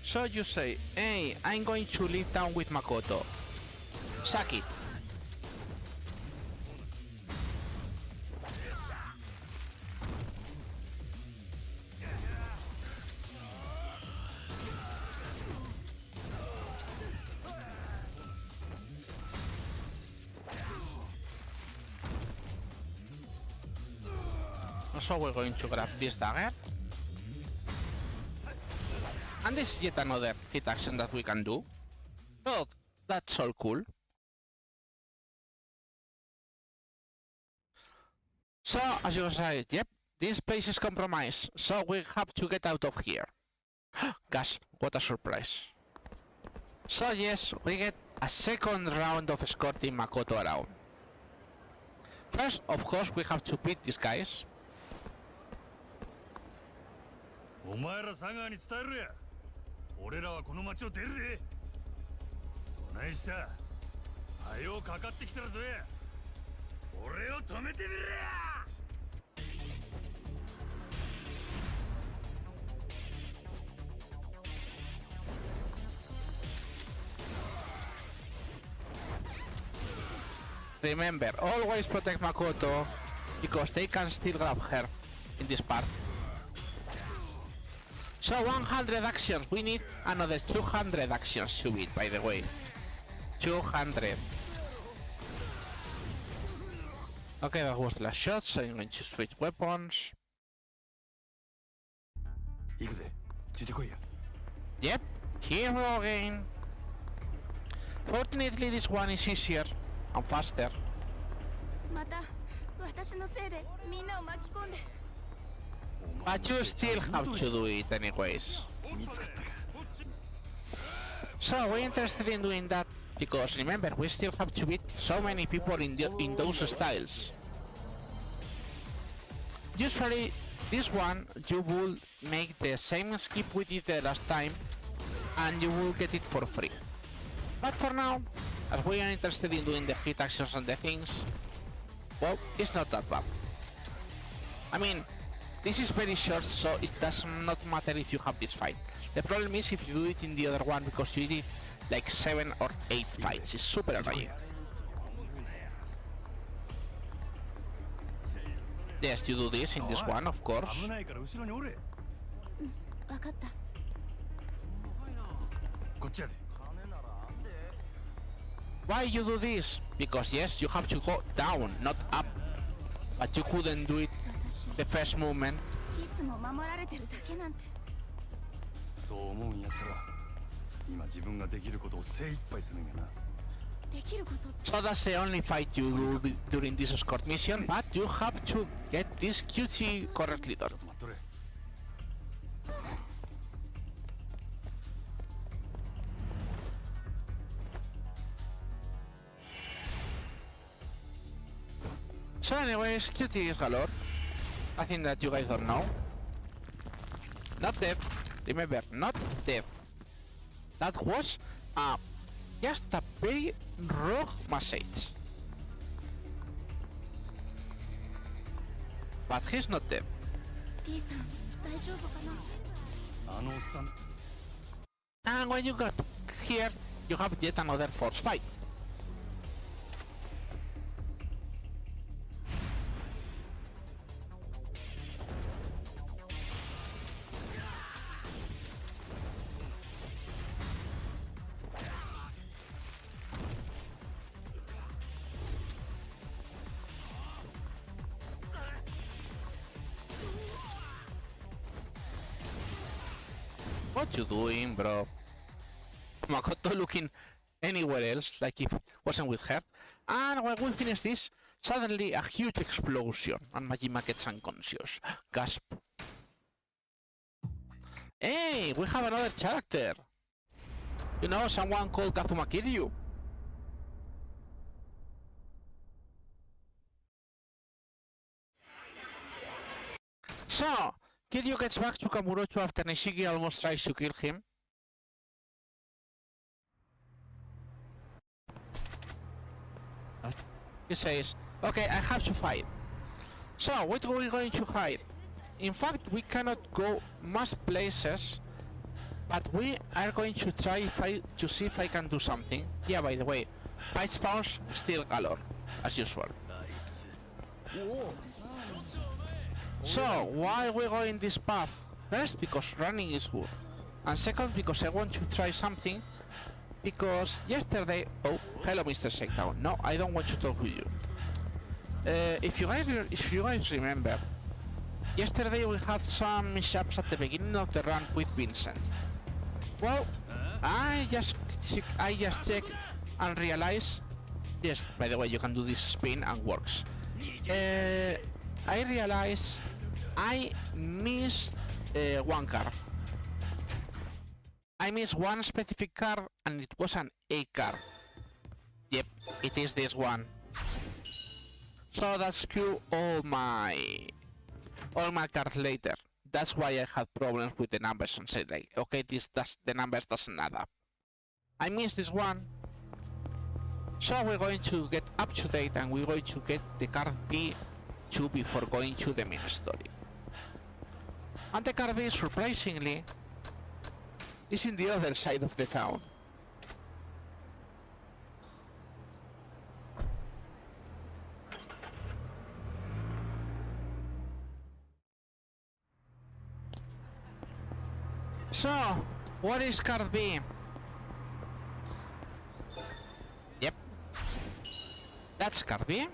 [SPEAKER 1] So you say, hey, I'm going to leave town with Makoto. Suck it. So we're going to grab this dagger. And this is yet another hit action that we can do. Well, that's all cool. So, as you say, yep, this place is compromised. So we have to get out of here. Gosh, what a surprise. So yes, we get a second round of escorting Makoto around. First, of course, we have to beat these guys.
[SPEAKER 2] お前ら佐川に伝えるや。俺らはこの町を出るぜ。どないした。はよかかってきたらどうや。俺を止めてみろや。
[SPEAKER 1] Remember, always protect Makoto because they can still grab her in this part. So 100 actions, we need another 200 actions to beat, by the way. 200. Okay, that was the last shot, so I'm going to switch weapons. Yep, here we go again. Fortunately, this one is easier and faster. But you still have to do it anyways. So we're interested in doing that because remember, we still have to beat so many people in those styles. Usually, this one you will make the same skip we did the last time and you will get it for free. But for now, as we are interested in doing the hit actions and the things, well, it's not that bad. I mean, this is very short, so it does not matter if you have this fight. The problem is if you do it in the other one because you did like 7 or 8 fights. It's super annoying. Yes, you do this in this one, of course. Why you do this? Because yes, you have to go down, not up. But you couldn't do it the first movement. So that's the only fight you do during this escort mission, but you have to get this cutie correctly done. So anyways, cutie is galore. I think that you guys don't know. Not dead. Remember, not dead. That was just a very rogue message. But he's not dead. And when you got here, you have yet another force fight. What you doing, bro? Makoto looking anywhere else, like if it wasn't with her. And when we finish this, suddenly a huge explosion, and Majima gets unconscious. Gasp. Hey, we have another character. You know, someone called Kazuma Kiryu. So, Kiryu gets back to Kamurocho after Nishiki almost tries to kill him. He says, okay, I have to fight. So, what are we going to hide? In fact, we cannot go much places, but we are going to try to see if I can do something. Yeah, by the way, fight spawns still galore, as usual. So, why are we going this path? First, because running is good. And second, because I want to try something. Because yesterday... Oh, hello Mr. Shakedown. No, I don't want to talk with you. If you guys remember, yesterday we had some mishaps at the beginning of the run with Vincent. Well, I just checked and realized... Yes, by the way, you can do this spin and works. I realized I missed one car. I missed one specific car, and it was an A car. Yep, it is this one. So that screwed all my cars later. That's why I had problems with the numbers and said like, okay, the numbers doesn't add up. I missed this one. So we're going to get up to date and we're going to get the card B2 before going to the main story. And the card B, surprisingly, is in the other side of the town. So, what is card B? Yep. That's card B.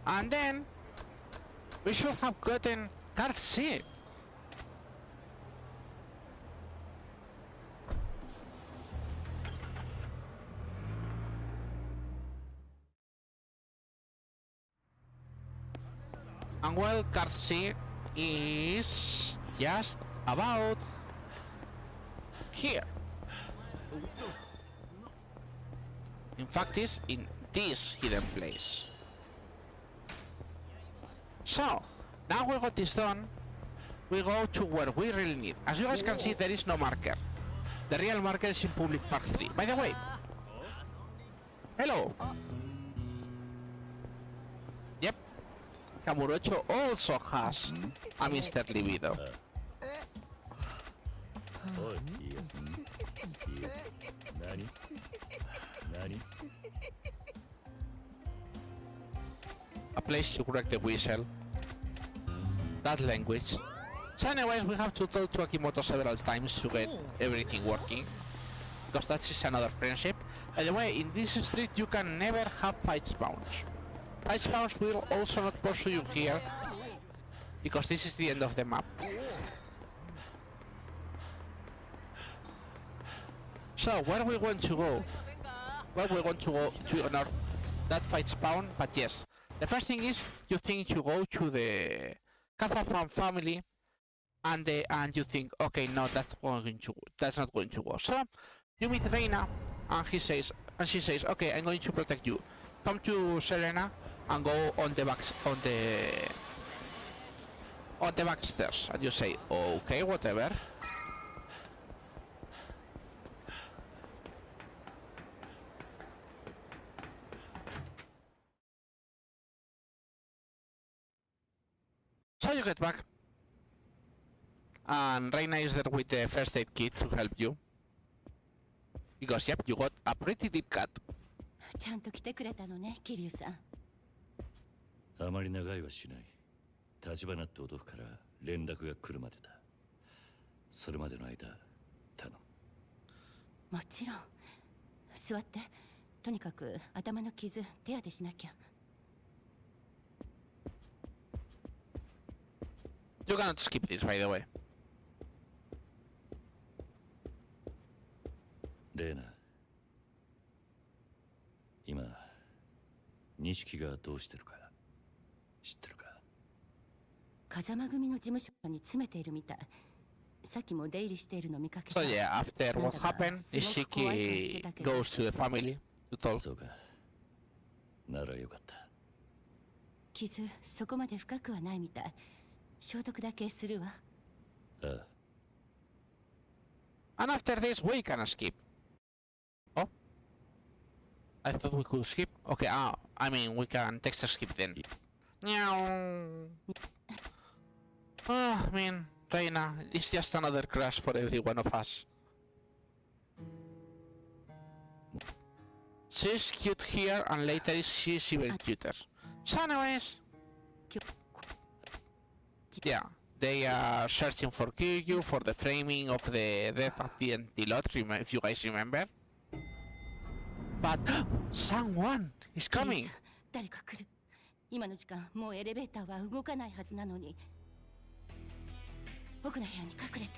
[SPEAKER 1] And then, we should have gotten card C. And well, card C is just about here. In fact, it's in this hidden place. So, now we got this done, we go to where we really need. As you guys can see, there is no marker. The real marker is in Public Park 3. By the way, hello. Yep, Kamurocho also has a Mr. Libido. A place to correct the whistle. That language. So anyways, we have to talk to Akimoto several times to get everything working. Because that is another friendship. By the way, in this street you can never have fight spawns. Fight spawns will also not pursue you here. Because this is the end of the map. So, where are we going to go? Well, we're going to go to honor that fight spawn, but yes. The first thing is, you think you go to the Kazafan family, and you think, okay, no, that's not going to work. So, you meet Reina, and she says, okay, I'm going to protect you. Come to Serena, and go on the back stairs, and you say, okay, whatever. So you get back, and Reina is there with the first aid kit to help you. Because yep, you got a pretty deep cut.
[SPEAKER 3] ちゃんと来てくれたのね、桐生さん。
[SPEAKER 2] あまり長いはしない。橘って男から連絡が来るまでだ。それまでの間、頼む。
[SPEAKER 3] もちろん。座って。とにかく頭の傷手当てしなきゃ。
[SPEAKER 1] You cannot skip this, by the way.
[SPEAKER 2] レーナ、今錦がどうしてるか知ってるか？
[SPEAKER 3] 風間組の事務所に詰めているみたい。さっきも出入りしているの見かけた。
[SPEAKER 1] So yeah, after what happened, Ishiki goes to the family to talk.
[SPEAKER 2] そうか。ならよかった。
[SPEAKER 3] 傷そこまで深くはないみたい。消毒だけするわ。
[SPEAKER 2] ああ。
[SPEAKER 1] And after this, we can skip. Oh, I thought we could skip. Okay, I mean we can text skip then. Meow. I mean, Reina, it's just another crash for every one of us. She's cute here, and later she's even cuter. So anyways, yeah, they are searching for Kiryu for the framing of the death at the anti-lot, if you guys remember. But someone is coming.
[SPEAKER 3] 誰か来る。今の時間もうエレベーターは動かないはずなのに。僕の部屋に隠れて。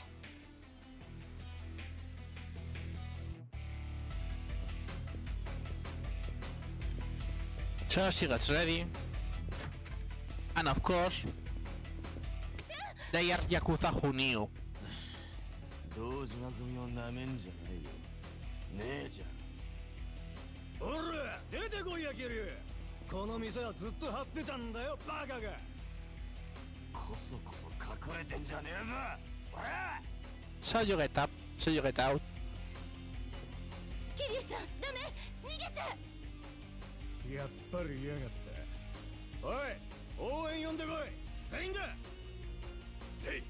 [SPEAKER 1] So she gets ready, and of course, they are Yakuza who knew.
[SPEAKER 4] 堂島組をなめんじゃないよ。姉ちゃん。
[SPEAKER 5] おら、出てこいやキリ。この店はずっと張ってたんだよ、バカが。
[SPEAKER 4] こそこそ隠れてんじゃねえぞ。おら。
[SPEAKER 1] So you get up, so you get out.
[SPEAKER 3] キリュウさん、ダメ、逃げて。
[SPEAKER 5] やっぱり嫌がった。おい、応援呼んでこい。全員だ。
[SPEAKER 4] へい。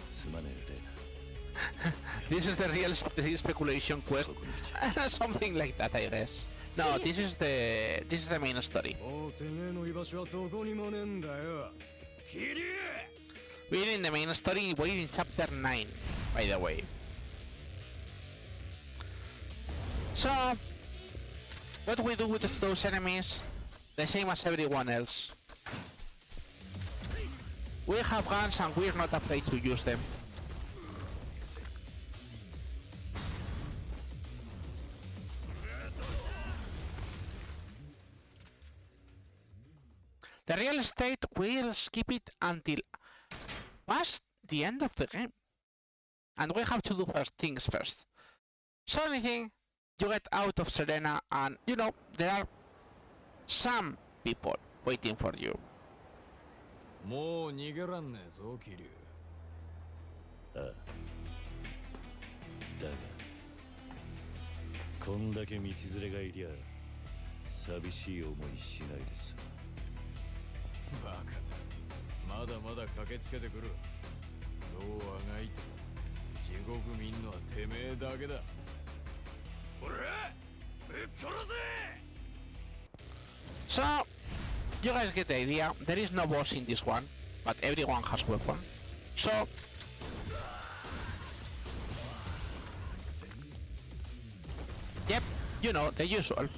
[SPEAKER 2] すまねえ、レーナ。
[SPEAKER 1] This is the real speculation quest. Something like that, I guess. No, this is the main story.
[SPEAKER 5] もうてめえの居場所はどこにもねえんだよ。キリュウ。
[SPEAKER 1] We're in the main story, we're in chapter 9, by the way. So, what we do with those enemies, the same as everyone else. We have guns and we're not afraid to use them. The real estate will skip it until past the end of the game. And we have to do first things first. So anything, you get out of Serena and, you know, there are some people waiting for you.
[SPEAKER 5] もう逃げらんねえぞ、キリュウ。
[SPEAKER 2] ああ。だが、こんだけ道連れがいりゃ、寂しい思いしないです。
[SPEAKER 5] バカな。まだまだ駆けつけてくる。どうあがいても地獄見んのはてめえだけだ。おら、ぶっ殺せ。
[SPEAKER 1] So, you guys get the idea. There is no boss in this one, but everyone has weapon. So, yep, you know, the usual.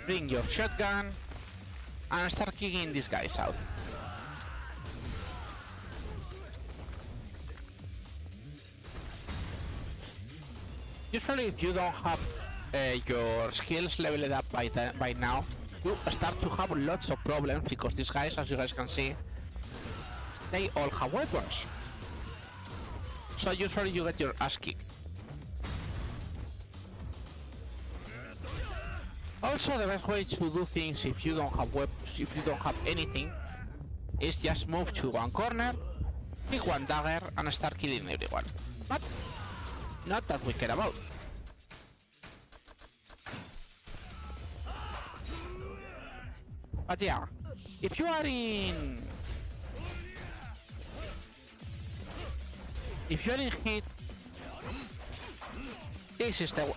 [SPEAKER 1] Bring your shotgun and start kicking these guys out. Usually, if you don't have your skills leveled up by now, you start to have lots of problems because these guys, as you guys can see, they all have weapons. So usually you get your ass kicked. Also, the best way to do things if you don't have weapons, if you don't have anything, is just move to one corner, pick one dagger, and start killing everyone. But not that we care about. But yeah, if you are in hit, this is the.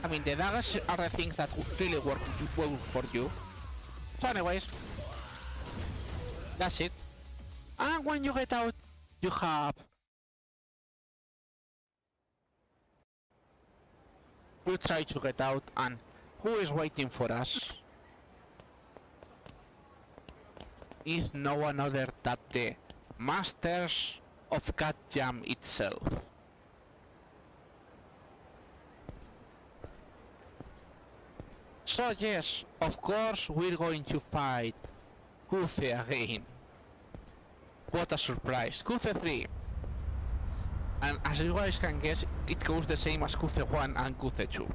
[SPEAKER 1] I mean, the daggers are the things that really work well for you. So, anyways, that's it. And when you get out, you have. We try to get out, and who is waiting for us? Is no one other than the masters of Cat Jam itself. So yes, of course we're going to fight Kuze again. What a surprise, Kuze 3. And as you guys can guess, it goes the same as Kuze 1 and Kuze 2.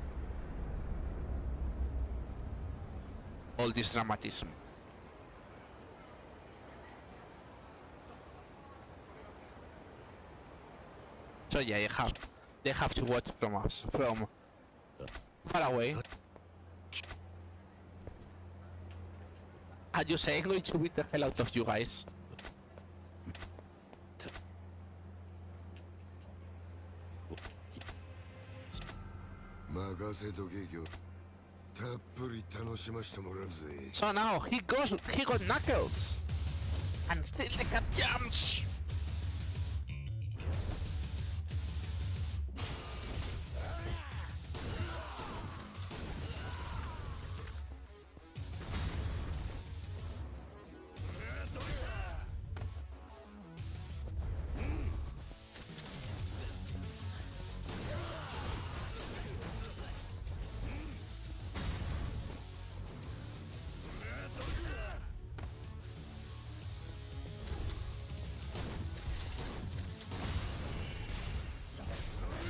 [SPEAKER 1] All this dramatism. So yeah, they have to watch from us, from far away. As you say, I'm going to beat the hell out of you guys.
[SPEAKER 6] 任せとけよ。たっぷり楽しましてもらうぜ。
[SPEAKER 1] So now he got Knuckles! And still the cat jumps!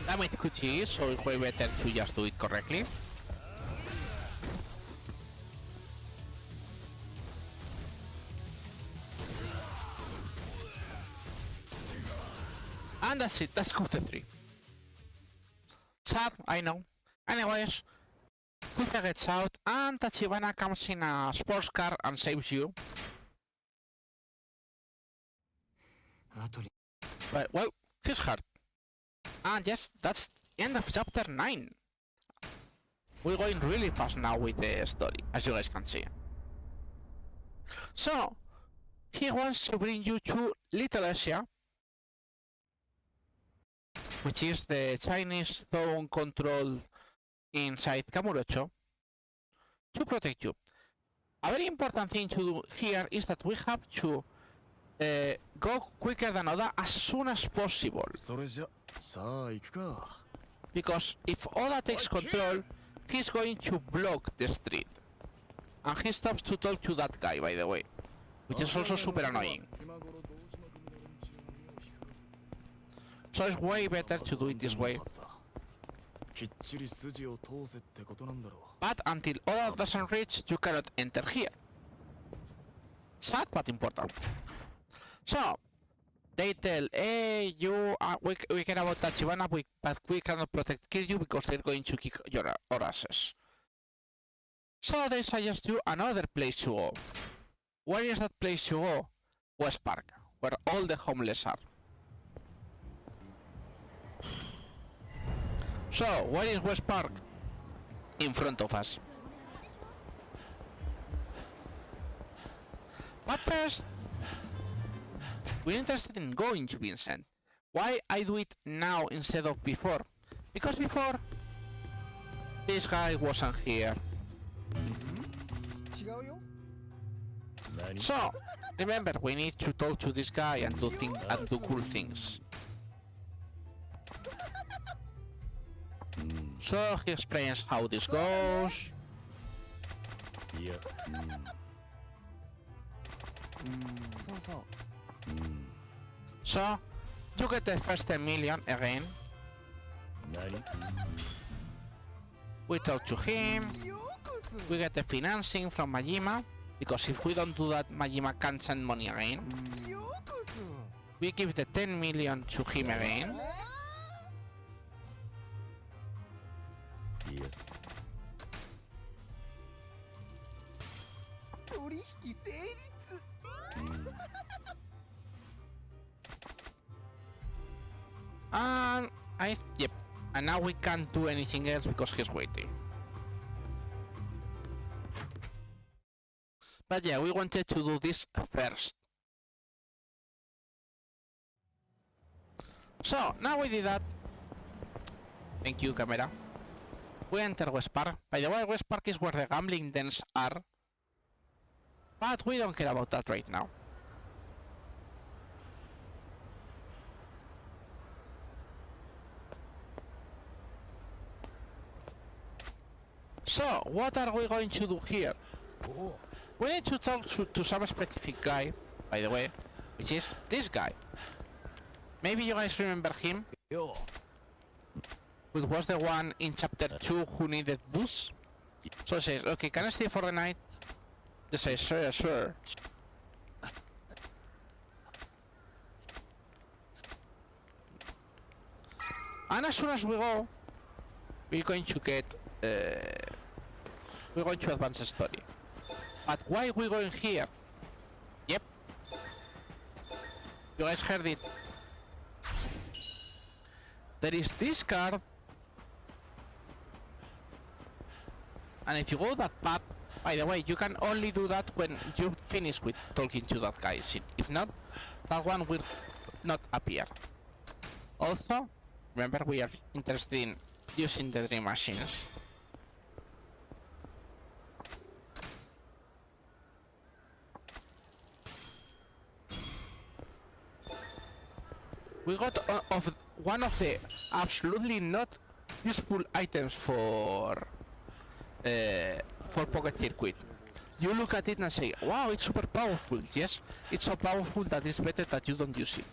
[SPEAKER 1] Damage QT, so it's way better to just do it correctly. And that's it, that's Kuze 3. Sad, I know. Anyways, Kuze gets out and Tachibana comes in a sports car and saves you. But, well, he's hurt. And yes, that's the end of chapter 9. We're going really fast now with the story, as you guys can see. So, he wants to bring you to Little Asia, which is the Chinese zone controlled inside Kamurocho, to protect you. A very important thing to do here is that we have to go quicker than Oda as soon as possible. Because if Oda takes control, he's going to block the street. And he stops to talk to that guy, by the way, which is also super annoying. So it's way better to do it this way. But until Oda doesn't reach, you cannot enter here. Sad but important. So, they tell, hey, we care about Tachibana, but we cannot kill you because they're going to kick our asses. So they suggest you another place to go. Where is that place to go? West Park, where all the homeless are. So, where is West Park? In front of us. But first, we're interested in going to Vincent. Why I do it now instead of before? Because before, this guy wasn't here. So, remember, we need to talk to this guy and do cool things. So he explains how this goes. So, you get the first 10 million again. We talk to him. We get the financing from Majima, because if we don't do that, Majima can't send money again. We give the 10 million to him again. And yep, and now we can't do anything else because he's waiting. But yeah, we wanted to do this first. So, now we did that. Thank you, camera. We enter West Park. By the way, West Park is where the gambling dens are. But we don't care about that right now. So, what are we going to do here? We need to talk to some specific guy, by the way, which is this guy. Maybe you guys remember him?
[SPEAKER 5] Yo.
[SPEAKER 1] Who was the one in chapter 2 who needed booze? So he says, okay, can I stay for the night? They say, sure, sure. And as soon as we go, we're going to get, we're going to advance the story. But why are we going here? Yep. You guys heard it. There is this card. And if you go that path, by the way, you can only do that when you finish with talking to that guy. If not, that one will not appear. Also, remember we are interested in using the dream machines. We got one of the absolutely not useful items for Pocket Circuit. You look at it and say, wow, it's super powerful. Yes, it's so powerful that it's better that you don't use it.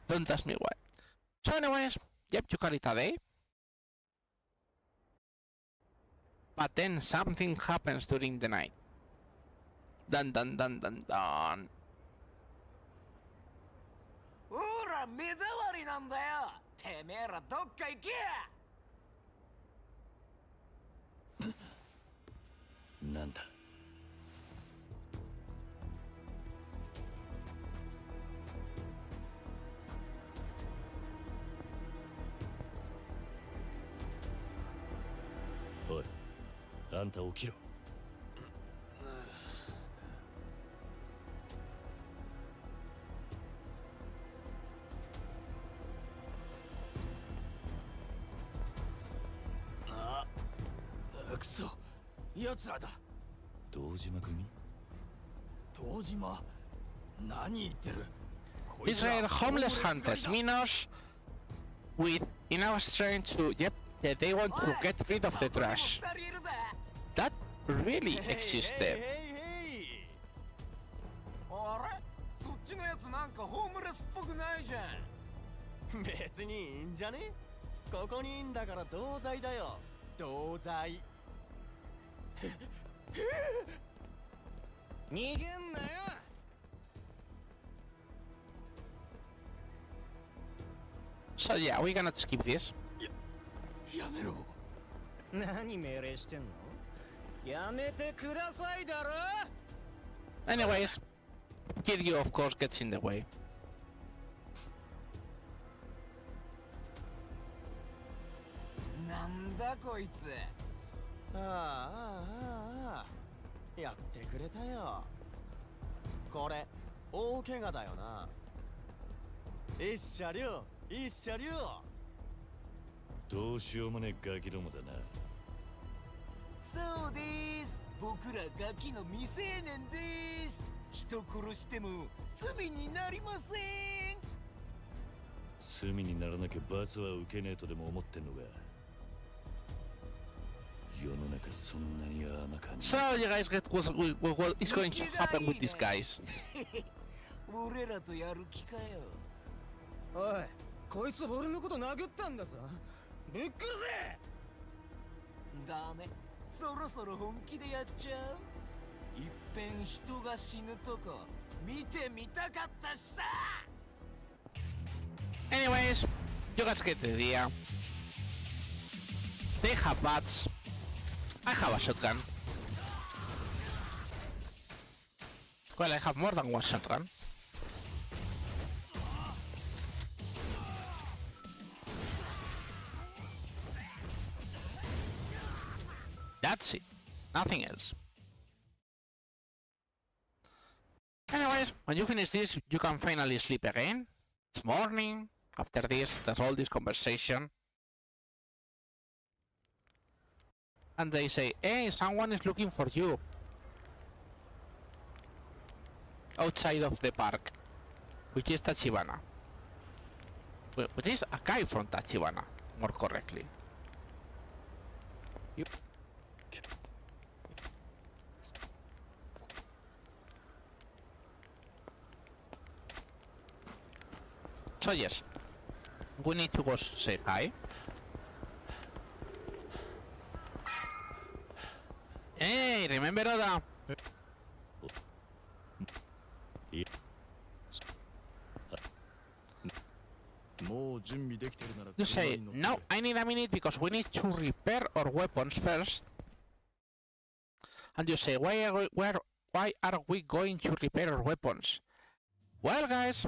[SPEAKER 1] Don't ask me why. So anyways, yep, you call it a day. But then something happens during the night. Dun dun dun dun dun.
[SPEAKER 7] ほら目障りなんだよ。てめえらどっか行け。
[SPEAKER 5] なんだ。
[SPEAKER 2] おい、あんた起きろ。
[SPEAKER 5] くそ、奴らだ。
[SPEAKER 2] 堂島組？
[SPEAKER 5] 堂島、何言ってる。
[SPEAKER 1] These are homeless hunters, minors, with enough strength to, yep, they want to get rid of the trash. That really existed.
[SPEAKER 7] あれ？そっちのやつなんかホームレスっぽくないじゃん。
[SPEAKER 4] 別にいいんじゃね？ここにいんだから同罪だよ。同罪。
[SPEAKER 7] 逃げんなよ。
[SPEAKER 1] So yeah, we cannot skip this.
[SPEAKER 5] やめろ。
[SPEAKER 7] 何命令してんの？やめてくださいだろ。
[SPEAKER 1] Anyways, Kiryu of course gets in the way.
[SPEAKER 7] なんだこいつ。
[SPEAKER 4] やってくれたよ。これ大怪我だよな。一車両一車両。
[SPEAKER 2] どうしようもねえガキどもだな。
[SPEAKER 7] そうです。僕らガキの未成年です。人殺しても罪になりません。
[SPEAKER 2] 罪にならなきゃ罰は受けねえとでも思ってんのか。
[SPEAKER 1] So you guys get what is going to happen with these guys.
[SPEAKER 7] 俺らとやる気かよ。おい、こいつ俺のこと殴ったんだぞ。ぶっ殺せ。ダメ。そろそろ本気でやっちゃう。いっぺん人が死ぬとこ見てみたかったしさ。
[SPEAKER 1] Anyways, you guys get the idea. They have bats. I have a shotgun. Well, I have more than one shotgun. That's it. Nothing else. Anyways, when you finish this, you can finally sleep again. It's morning. After this, there's all this conversation. And they say, hey, someone is looking for you. Outside of the park. Which is Tachibana. Which is a guy from Tachibana, more correctly. So yes, we need to go say hi. Hey, remember Oda? You say, no, I need a minute because we need to repair our weapons first. And you say, why are we going to repair our weapons? Well, guys,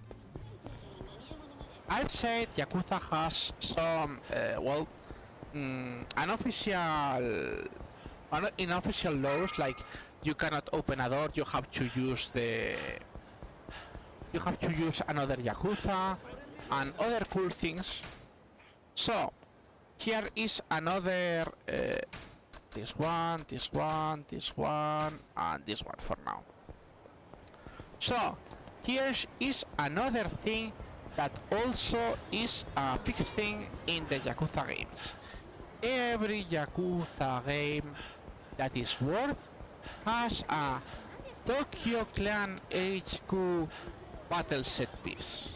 [SPEAKER 1] I've said Yakuza has some, unofficial laws, like you cannot open a door, you have to use another Yakuza and other cool things. So here is another this one, and this one for now. So here is another thing that also is a fixed thing in the Yakuza games. Every Yakuza game that is worth has a Tokyo Clan HQ battle set piece.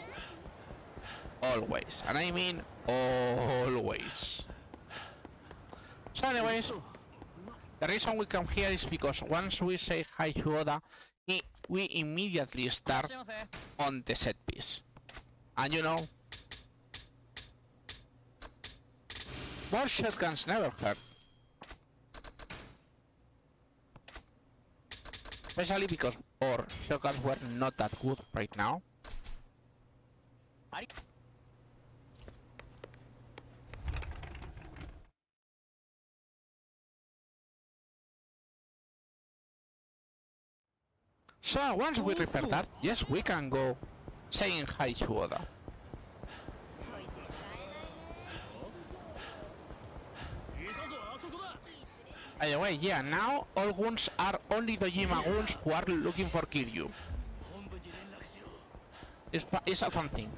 [SPEAKER 1] Always, and I mean always. So anyways, the reason we come here is because once we say hi to Oda, we immediately start on the set piece. And you know, more shotguns never hurt. Especially because our shotguns were not that good right now. So once we repair that, yes, we can go saying hi to Oda. By the way, yeah, now all goons are only Dojima goons who are looking for Kiryu. It's a fun thing.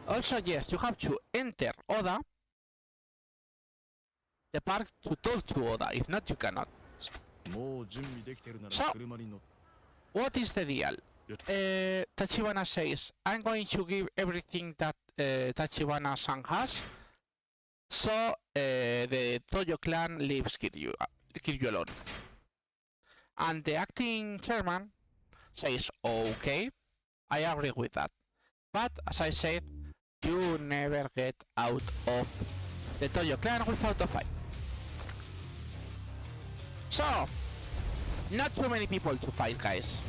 [SPEAKER 1] Also, yes, you have to enter Oda, the park to talk to Oda, if not you cannot. So, what is the deal? Tachibana says, I'm going to give everything that Tachibana-san has, so the Toyo clan leaves Kiryu alone. And the acting chairman says, okay, I agree with that. But as I said, you never get out of the Toyo clan without a fight. So, not too many people to fight, guys.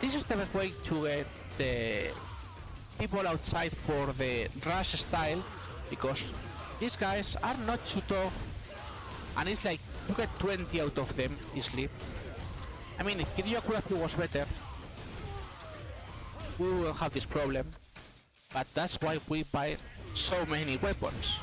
[SPEAKER 1] This is the best way to get the people outside for the rush style, because these guys are not too tough, and it's like you get 20 out of them easily. I mean, if Kiryu accuracy was better, we will have this problem, but that's why we buy so many weapons.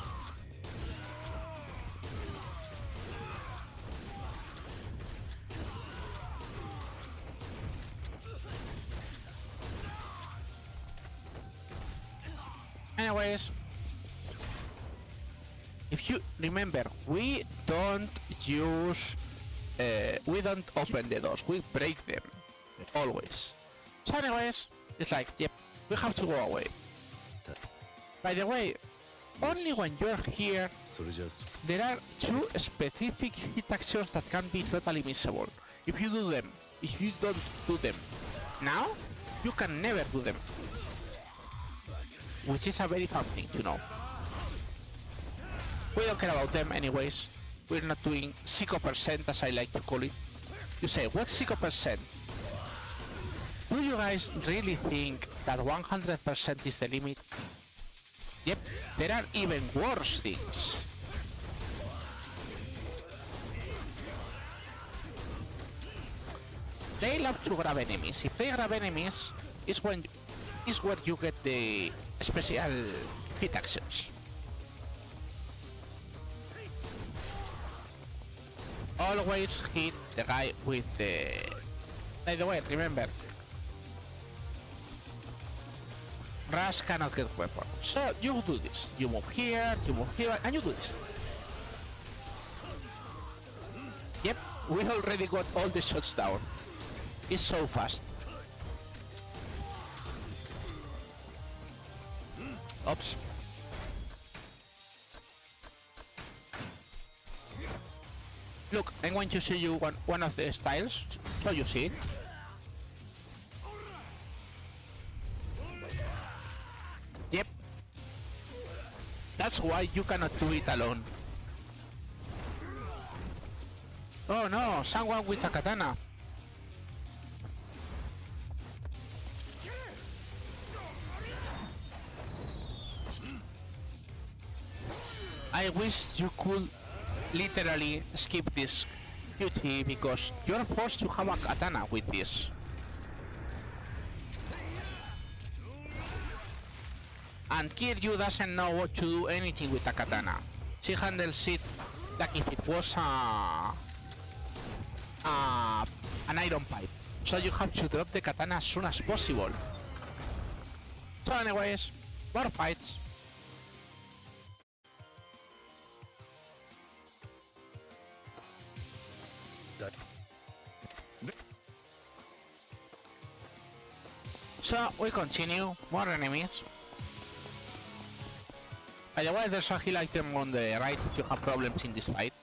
[SPEAKER 1] Anyways, if you remember, we don't open the doors, we break them, always. So anyways, it's like, yep, we have to go away. By the way, only when you're here, there are two specific hit actions that can be totally missable. If you do them, if you don't do them now, you can never do them. Which is a very fun thing to know. We don't care about them anyways. We're not doing psycho% as I like to call it. You say, what's psycho%? Do you guys really think that 100% is the limit? Yep, there are even worse things. They love to grab enemies. If they grab enemies, is where you get the special hit actions. Always hit the guy with the... By the way, remember, Rush cannot get weapon. So you do this. You move here, and you do this. Yep, we already got all the shots down. is so fast. Oops. Look, I'm going to show you one of the styles, so you see it. Yep. That's why you cannot do it alone. Oh no, someone with a katana. I wish you could literally skip this duty because you're forced to have a katana with this. And Kiryu doesn't know what to do anything with a katana. She handles it like if it was an iron pipe. So you have to drop the katana as soon as possible. So anyways, more fights. So we continue, more enemies. By the way, there's a heal item on the right if you have problems in this fight.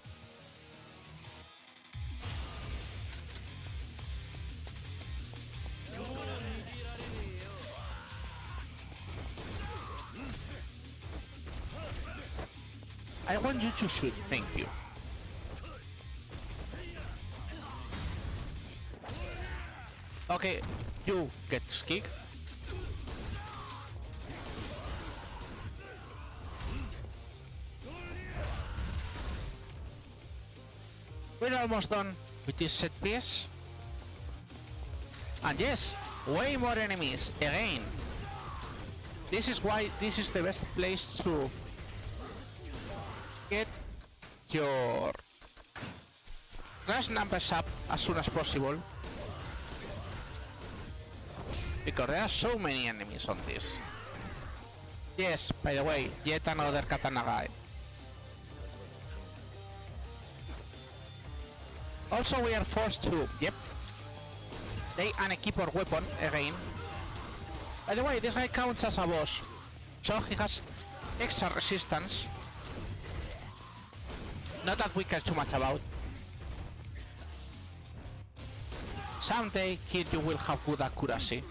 [SPEAKER 1] I want you to shoot, thank you. Okay, you get kicked. We're almost done with this set piece. And yes, way more enemies again. This is why this is the best place to get your class numbers up as soon as possible. Because there are so many enemies on this. Yes, by the way, yet another katana guy. Also we are forced to, yep, they unequip our weapon again. By the way, this guy counts as a boss, so he has extra resistance. Not that we care too much about. Someday, kid, you will have good accuracy.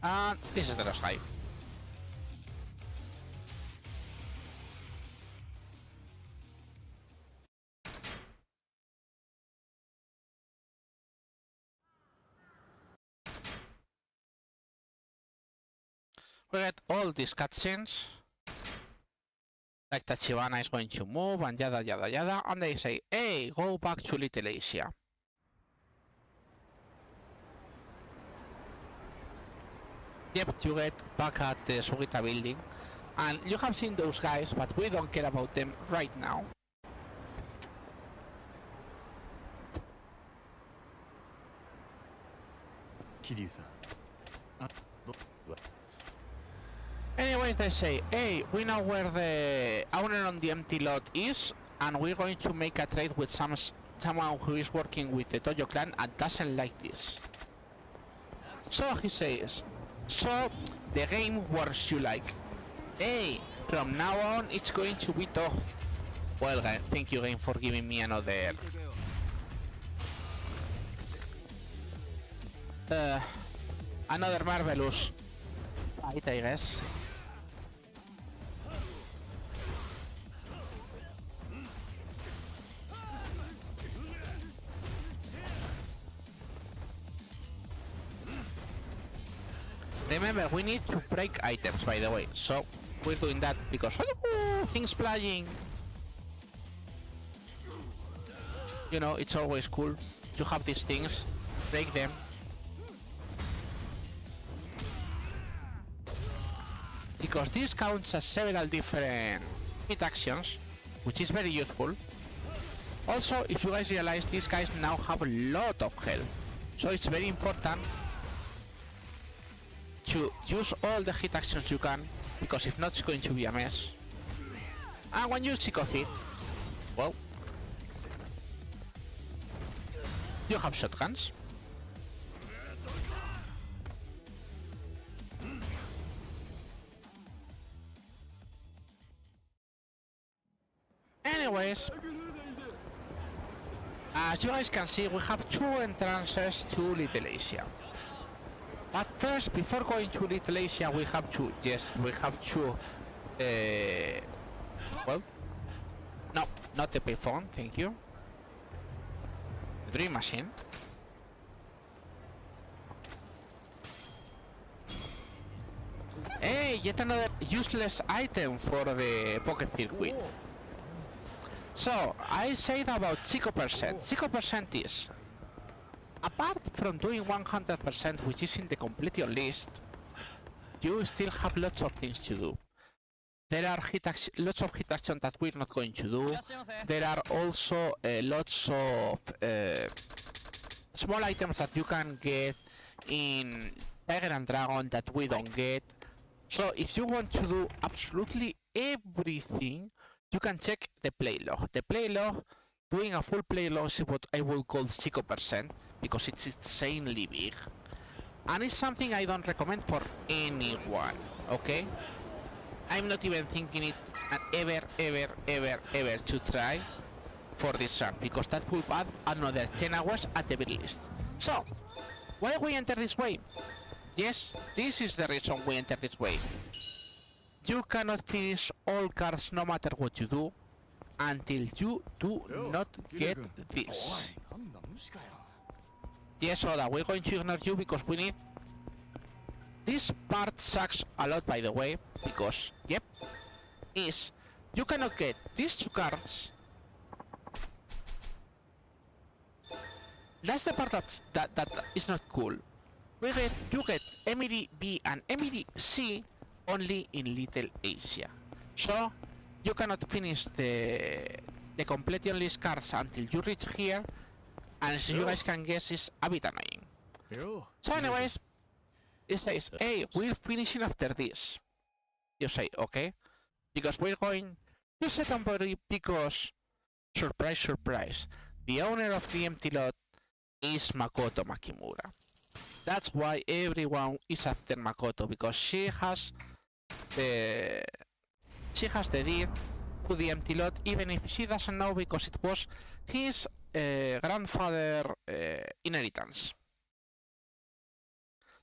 [SPEAKER 1] And this is the last guy. We get all these cutscenes. Like Tachibana is going to move and yada yada yada, and they say, hey, go back to Little Asia. Yep, you get back at the Sugita building, and you have seen those guys, but we don't care about them right now.
[SPEAKER 2] Kiryu-san.
[SPEAKER 1] Anyways, they say, hey, we know where the owner on the empty lot is, and we're going to make a trade with someone who is working with the Toyo clan and doesn't like this. So he says, so the game warns you like, hey, from now on it's going to be tough. Well, thank you game for giving me another marvelous fight, I guess. Remember, we need to break items, by the way, so we're doing that because things flying. You know, it's always cool to have these things, break them. Because this counts as several different hit actions, which is very useful. Also, if you guys realize, these guys now have a lot of health, so it's very important to use all the hit actions you can because if not, it's going to be a mess. And when you're sick of it, well, you have shotguns. Anyways, as you guys can see, we have two entrances to Little Asia. But first, before going to Little Asia, we have to, well, no, not the payphone, thank you. The Dream Machine. Hey, yet another useless item for the Pocket Circuit. So, I said about 0%. 0% is, apart from doing 100%, which is in the completion list, you still have lots of things to do. There are lots of hit action that we're not going to do. There are also lots of small items that you can get in Tiger and Dragon that we don't get. So if you want to do absolutely everything, you can check the play log. The play log, doing a full play log is what I will call 0%, because it's insanely big. And it's something I don't recommend for anyone, okay? I'm not even thinking it ever to try for this run, because that will add another 10 hours at the very least. So, why we enter this way? Yes, this is the reason we enter this way. You cannot finish all cards no matter what you do until you do not get this. Yes, Oda, we're going to ignore you because we need... This part sucks a lot, by the way, because, yep, is you cannot get these two cards. That's the part that is not cool. You get MED B and MED C only in Little Asia. So you cannot finish the completion list cards until you reach here, and as you guys can guess, is a bit annoying. So anyways, it says, hey, we're finishing after this. You say, okay, because we're going to set on body because, surprise, surprise, the owner of the empty lot is Makoto Makimura. That's why everyone is after Makoto, because she has the deed to the empty lot, even if she doesn't know, because it was his grandfather inheritance.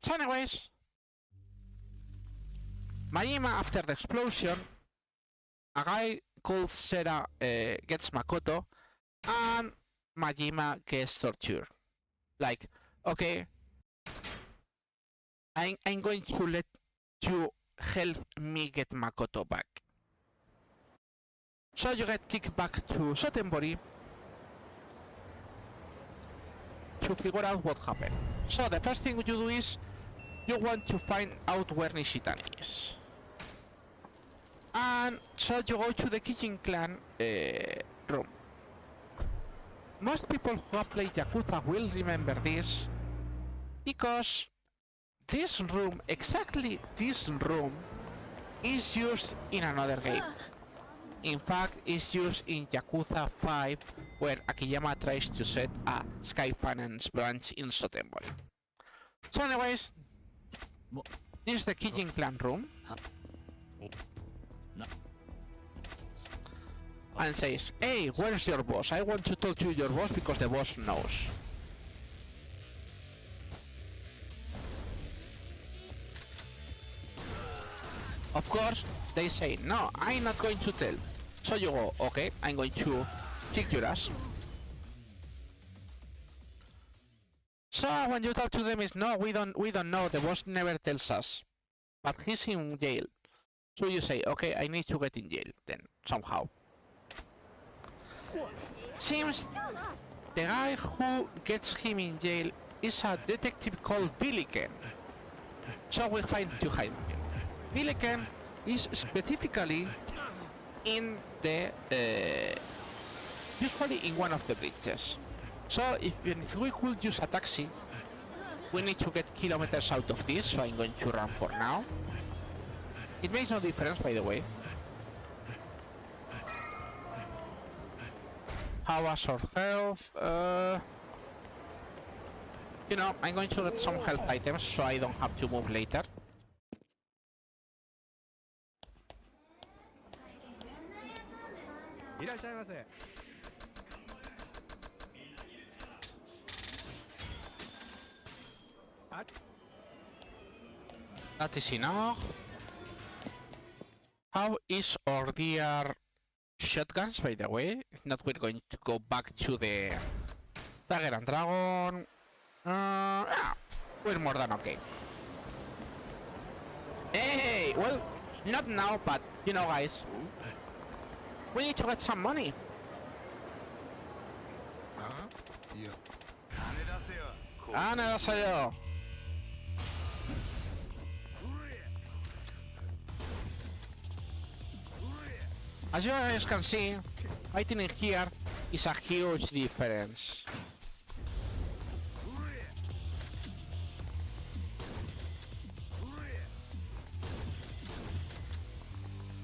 [SPEAKER 1] So anyways, Majima, after the explosion, a guy called Sera gets Makoto, and Majima gets tortured. Like, okay, I'm going to let you help me get Makoto back. So you get kicked back to Sotenbori to figure out what happened. So the first thing you do is you want to find out where Nishitani is. And so you go to the Kitchen Clan room. Most people who have played Yakuza will remember this, because this room, exactly this room, is used in another game. In fact, it's used in Yakuza 5, where Akiyama tries to set a Sky Finance branch in Sotenbori. So anyways, this is the Kijin Clan room. And says, hey, where's your boss? I want to talk to your boss because the boss knows. Of course, they say, no, I'm not going to tell. So you go, okay, I'm going to kick your ass. So when you talk to them, is no, we don't know, the boss never tells us. But he's in jail. So you say, okay, I need to get in jail then, somehow. Seems the guy who gets him in jail is a detective called Billiken. So we find to hide him. Billiken is specifically in the usually in one of the bridges. So if we could use a taxi, we need to get kilometers out of this, so I'm going to run for now. It makes no difference, by the way. How was our health? You know, I'm going to get some health items so I don't have to move later. That is enough. How is our dear shotguns, by the way? If not, we're going to go back to the Dagger and Dragon. Yeah, we're more than okay. Hey, well, not now, but you know, guys, we need to get some money.
[SPEAKER 6] いや金出せよ
[SPEAKER 1] Ana, yo. As you guys can see, fighting in here is a huge difference.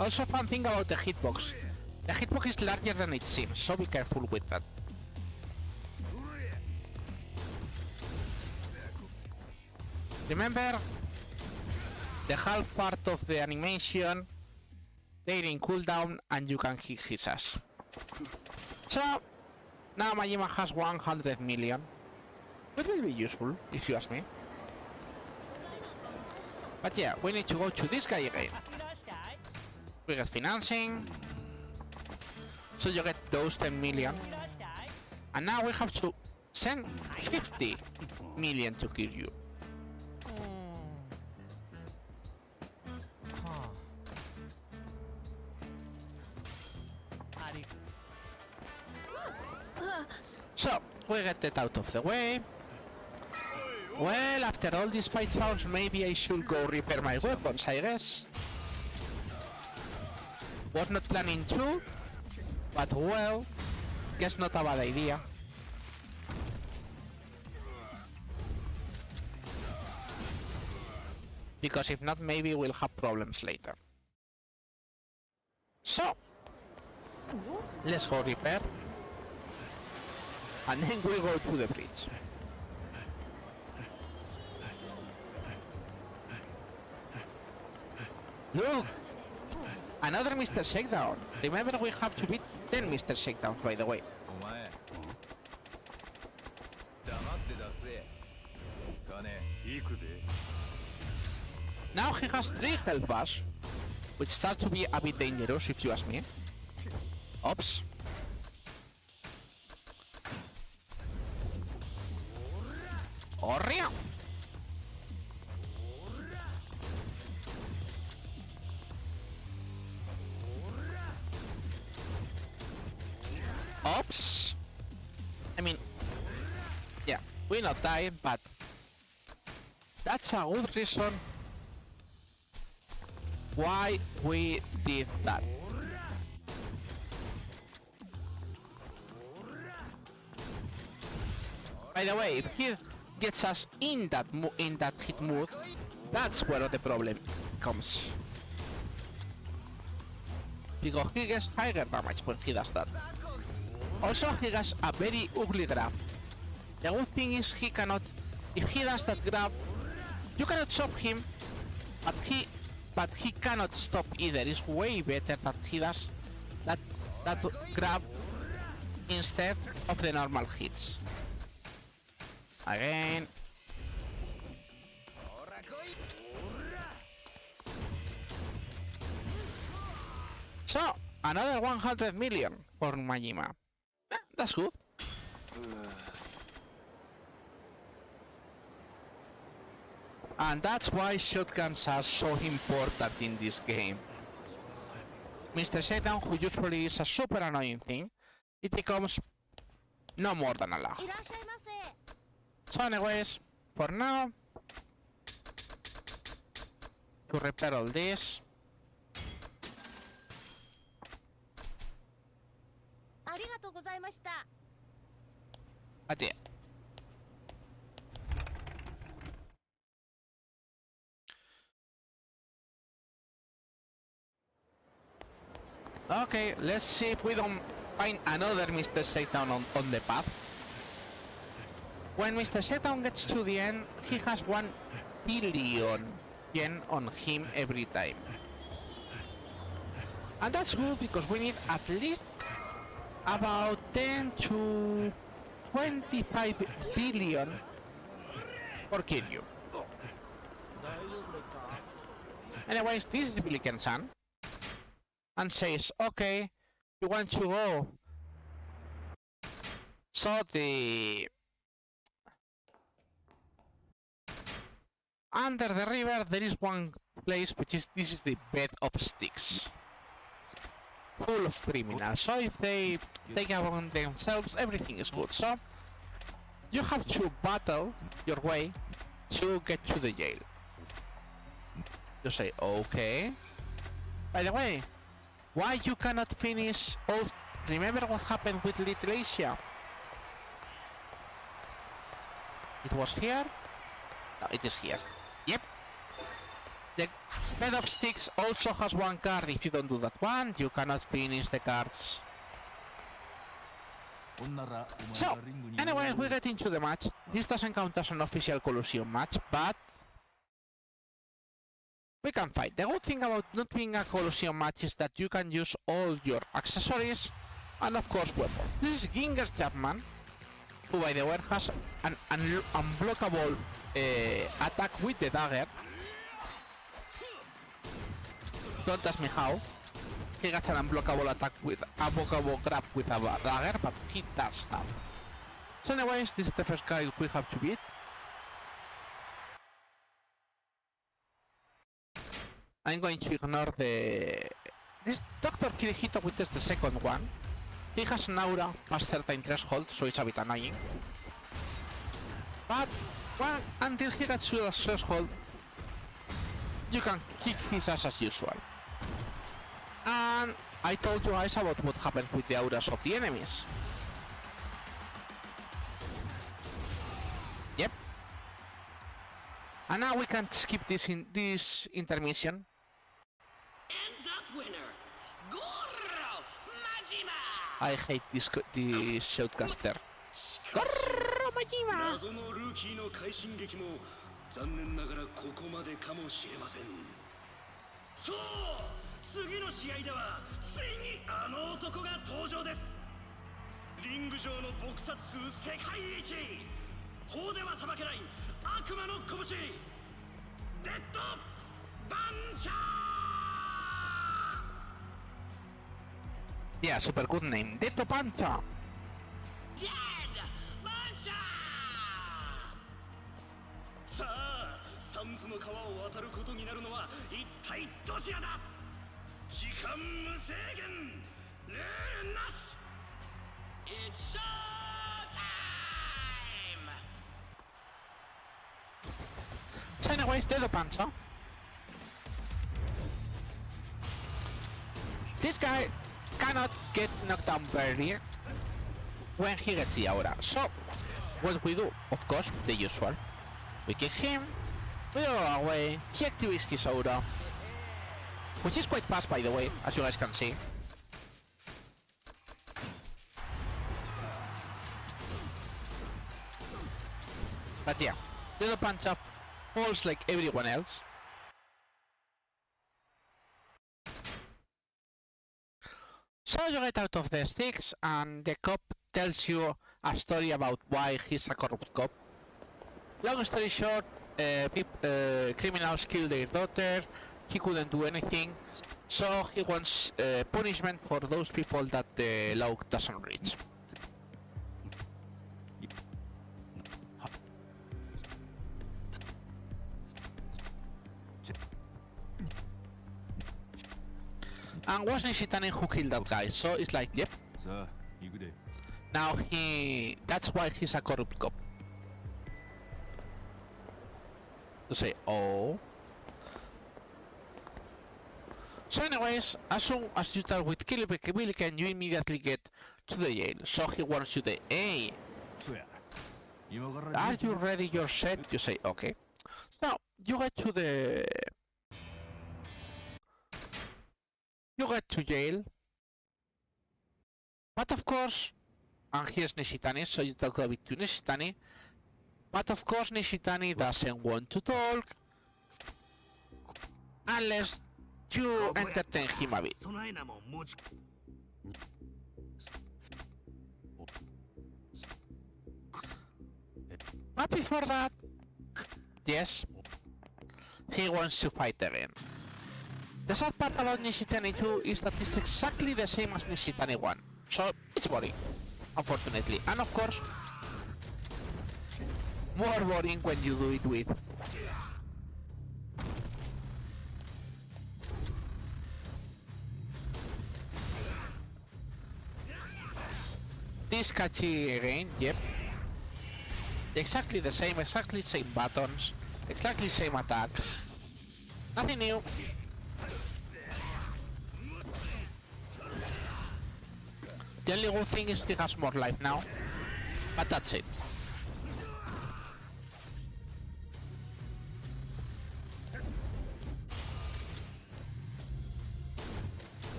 [SPEAKER 1] Also, fun thing about the hitbox. The hitbox is larger than it seems, so be careful with that. Remember, the half part of the animation, they're in cooldown and you can hit his ass. So, now Majima has 100 million. Which will be useful, if you ask me. But yeah, we need to go to this guy again. We get financing. So you get those 10 million. And now we have to send 50 million to kill you. So, we get that out of the way. Well, after all these fight sounds, maybe I should go repair my weapons, I guess. Was not planning to, but well, guess not a bad idea. Because if not, maybe we'll have problems later. So, let's go repair. And then we go to the bridge. Look! Another Mr. Shakedown. Remember, we have to beat 10 Mr. Shakedowns, by the way.
[SPEAKER 5] お前黙って出せ金
[SPEAKER 2] 行くで
[SPEAKER 1] Now he has 3 health bars, which start to be a bit dangerous if you ask me. Oops. Orria! Oops. I mean, yeah, we not die, but that's a good reason why we did that. By the way, if he gets us in that hit mood, that's where the problem comes. Because he gets higher damage when he does that. Also, he has a very ugly grab. The good thing is he cannot, if he does that grab, you cannot stop him, but he cannot stop either. It's way better that he does that grab instead of the normal hits. Again. So, another 100 million for Majima. That's good. And that's why shotguns are so important in this game. Mr. Shakedown, who usually is a super annoying thing, it becomes no more than a laugh. So anyways, for now, to repair all this. But yeah. Okay, let's see if we don't find another Mr. Shakedown on the path. When Mr. Shakedown gets to the end, he has 1 billion yen on him every time. And that's good because we need at least about 10 to 25 billion for Kiryu. Anyways, this is Billiken-san and says, okay, you want to go. So under the river there is one place which is this is the bed of sticks. Full of criminals, so if they take upon themselves, everything is good. So you have to battle your way to get to the jail. You say, okay. By the way, why you cannot finish all... Remember what happened with Little Asia? It was here? No, it is here. Yep. The bed of sticks also has 1 card. If you don't do that one, you cannot finish the cards. So, anyway, we get into the match. This doesn't count as an official Colosseum match, but we can fight. The good thing about not being a Colosseum match is that you can use all your accessories and of course weapons. This is Ginger Chapman, who by the way has an unblockable attack with the dagger. Don't ask me how. He got an unblockable attack with a unblockable grab with a dagger, but he does have. So anyways, this is the first guy we have to beat. I'm going to ignore this Dr. Kirihito, which is the second one. He has an aura past certain threshold, so it's a bit annoying. But well, until he gets to the threshold, you can kick his ass as usual. And I told you guys about what happens with the auras of the enemies. Yep. And now we can skip this intermission.
[SPEAKER 8] Ends up winner, Goro Majima.
[SPEAKER 1] I hate this shoutcaster. Goro Majima.
[SPEAKER 2] 謎のルーキーの快進撃も残念ながらここまでかもしれません。そう、次の試合ではついにあの男が登場です。リング上の撲殺数世界一、法では裁けない悪魔の拳、デッドバンチャー。
[SPEAKER 1] Yeah, super good name. Dead Pancha.
[SPEAKER 8] Dead Mancha.
[SPEAKER 2] さあ、サンズの川を渡ることになるのは一体どちらだ。時間無制限、ルールなし。
[SPEAKER 8] It's showtime.
[SPEAKER 1] So anyways, Dead Pancha. This guy cannot get knocked down barely when he gets the aura. So, what we do, of course, the usual. We kick him, we go away, he activates his aura, which is quite fast by the way, as you guys can see. But yeah, Little Pancha falls like everyone else. So you get out of the sticks and the cop tells you a story about why he's a corrupt cop. Long story short, criminals killed their daughter, he couldn't do anything, so he wants punishment for those people that the law doesn't reach. And was Nishitani who killed that guy, so it's like, yep. Now that's why he's a corrupt cop. To say, oh. So anyways, as soon as you start with Billiken, you immediately get to the jail. So he warns you the, hey, are you ready, you're set? You say, okay. Now, you get to the... You get to jail, But of course, and here's Nishitani, so you talk a bit to Nishitani. But of course Nishitani doesn't want to talk unless you entertain him a bit.
[SPEAKER 2] そないなもん持ち
[SPEAKER 1] But before that, yes, he wants to fight again. The sad part about Nishitani 2 is that it's exactly the same as Nishitani 1, so it's boring, unfortunately. And of course, more boring when you do it with this catchy again, yep. Exactly the same buttons, exactly same attacks. Nothing new. The only good thing is he has more life now, but that's it.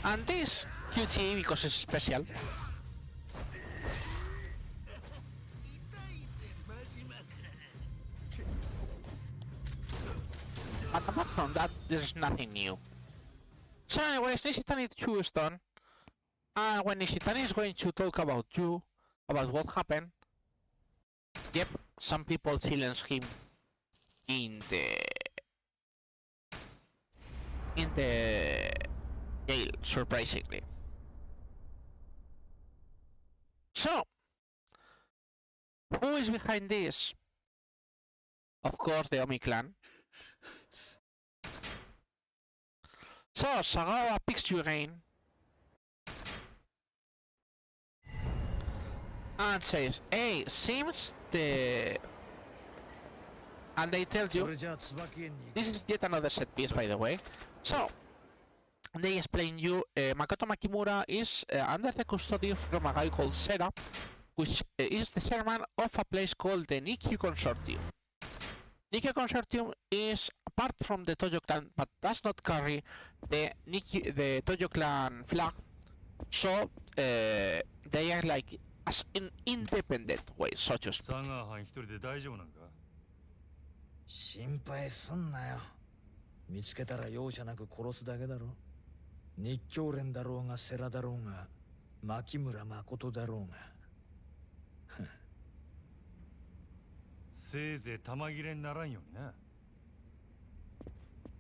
[SPEAKER 1] And this QT because it's special. But apart from that, there's nothing new. So anyways, Nishitani 2 is done. And when Nishitani is going to talk about you, about what happened, yep, some people silence him in the jail, surprisingly. So, who is behind this? Of course, the Omi clan. So, Sagawa picks you again and says, hey, seems the... And they tell you, this is yet another set piece, by the way. So, they explain you, Makoto Makimura is under the custody from a guy called Sera, which is the chairman of a place called the Nikkyu Consortium. Nikkyu Consortium is apart from the Tojo clan, but does not carry the Tojo clan flag, so they are like as an independent way, so to speak.
[SPEAKER 2] サガー班一人で大丈夫なんか
[SPEAKER 5] 心配すんなよ。見つけたら容赦なく殺すだけだろ。日教連だろうが世良だろうが牧村誠だろうが。
[SPEAKER 2] せいぜい玉切れにならんようにな。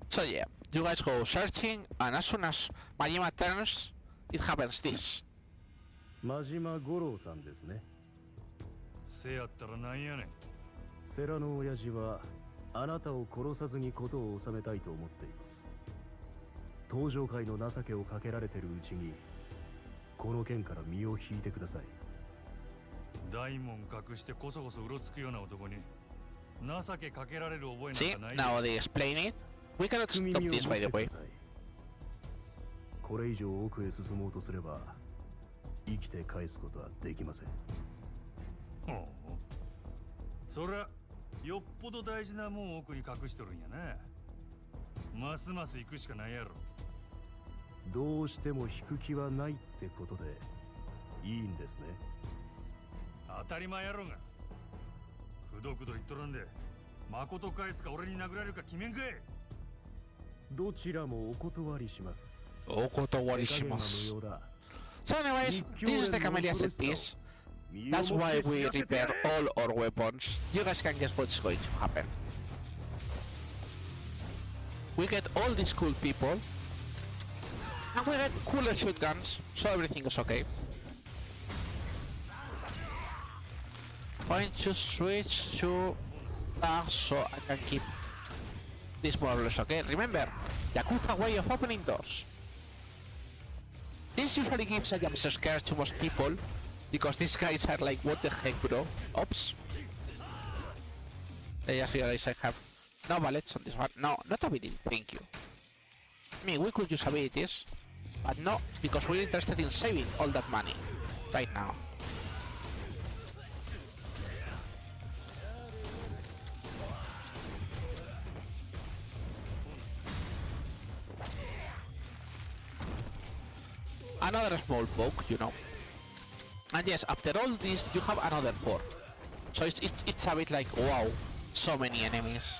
[SPEAKER 1] So yeah, you guys go searching, and as soon as Majima turns, it happens this.
[SPEAKER 9] 真島五郎さんですね。
[SPEAKER 2] せやったらなんやねん。
[SPEAKER 9] 世良の親父はあなたを殺さずに事を収めたいと思っています。登場界の情けをかけられてるうちにこの件から身を引いてください。
[SPEAKER 2] 大門隠してこそこそうろつくような男に情けかけられる覚え
[SPEAKER 1] See,
[SPEAKER 2] なんかない
[SPEAKER 1] now they explain it. We cannot stop this, by the way.
[SPEAKER 9] これ以上奥へ進もうとすれば生きて返すことはできません。
[SPEAKER 2] ほうそりゃよっぽど大事なもん奥に隠しとるんやな。ますます行くしかないやろ。
[SPEAKER 9] どうしても引く気はないってことでいいんですね。
[SPEAKER 2] 当たり前やろが。くどくど言っとるんで誠返すか俺に殴られるか決めんかい。
[SPEAKER 9] どちらもお断りします。
[SPEAKER 1] お断りします。So anyways, this is the Camellia set piece. That's why we repair all our weapons. You guys can guess what's going to happen. We get all these cool people. And we get cooler shotguns, so everything is okay. Going to switch to that so I can keep this more or less okay. Remember, Yakuza way of opening doors. This usually gives a jump scare to most people, because these guys are like, what the heck bro? Oops. I just realized I have no bullets on this one. No, not ability, thank you. I mean, we could use abilities, but no, because we're interested in saving all that money right now. another small poke, you know. And yes, after all this, you have another 4. So it's a bit like, wow, so many enemies.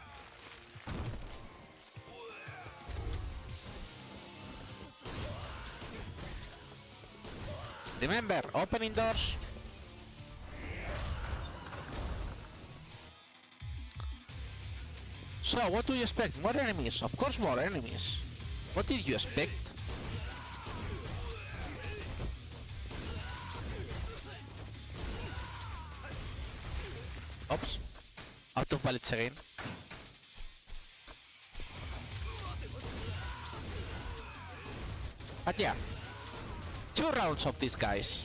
[SPEAKER 1] Remember, opening doors. So, what do you expect? More enemies? Of course more enemies. What did you expect? Oops. Out of bullets again. But yeah. 2 rounds of these guys.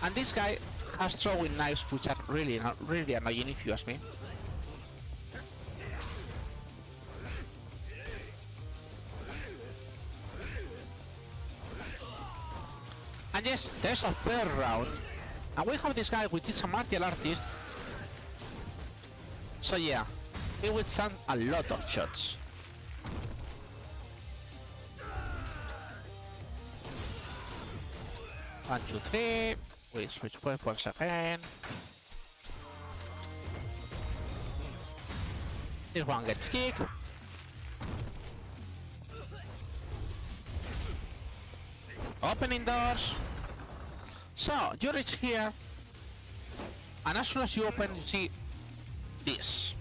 [SPEAKER 1] And this guy has throwing knives which are really annoying if you ask me. And yes, there's a 3rd round. And we have this guy which is a martial artist. So yeah, he will stand a lot of shots. One, two, three. We switch weapons again. This one gets kicked. Opening doors. So, you reach here. And as soon as you open, you see this.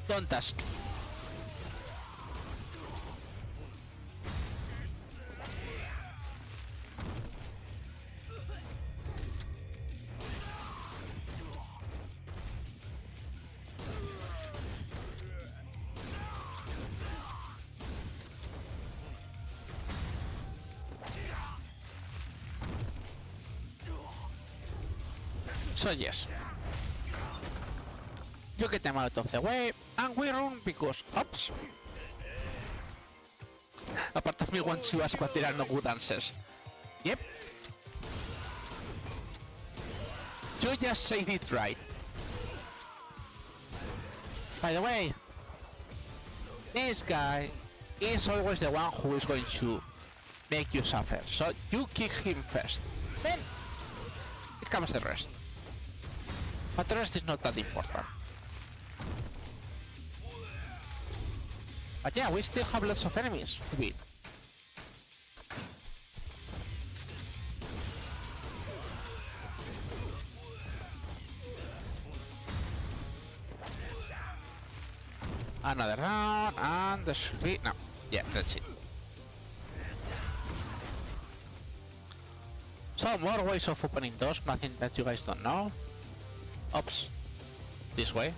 [SPEAKER 1] Don't ask. So yes, you get them out of the way, and we run because, oops. A part of me wants to ask but there are no good answers. Yep. You just said it right. By the way, this guy is always the one who is going to make you suffer, so you kick him first. Then it comes the rest. But the rest is not that important. But yeah, we still have lots of enemies to beat. Another round, and there should be... no. Yeah, that's it. So, more ways of opening doors, nothing that you guys don't know. Oops. This way.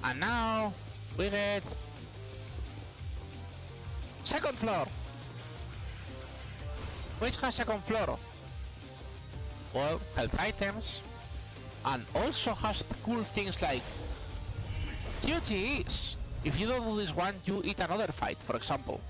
[SPEAKER 1] And now, we get... second floor! Which has second floor? Well, health items. And also has cool things like... QTEs! If you don't do this one, you eat another fight, for example.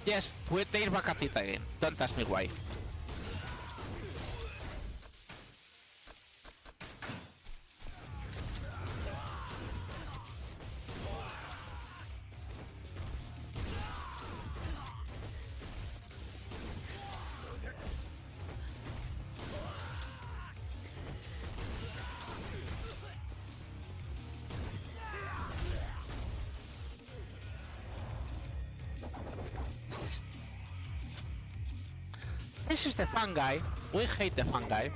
[SPEAKER 1] Yes, they're back at it again. Don't ask me why. This is the fun guy. We hate the fun guy.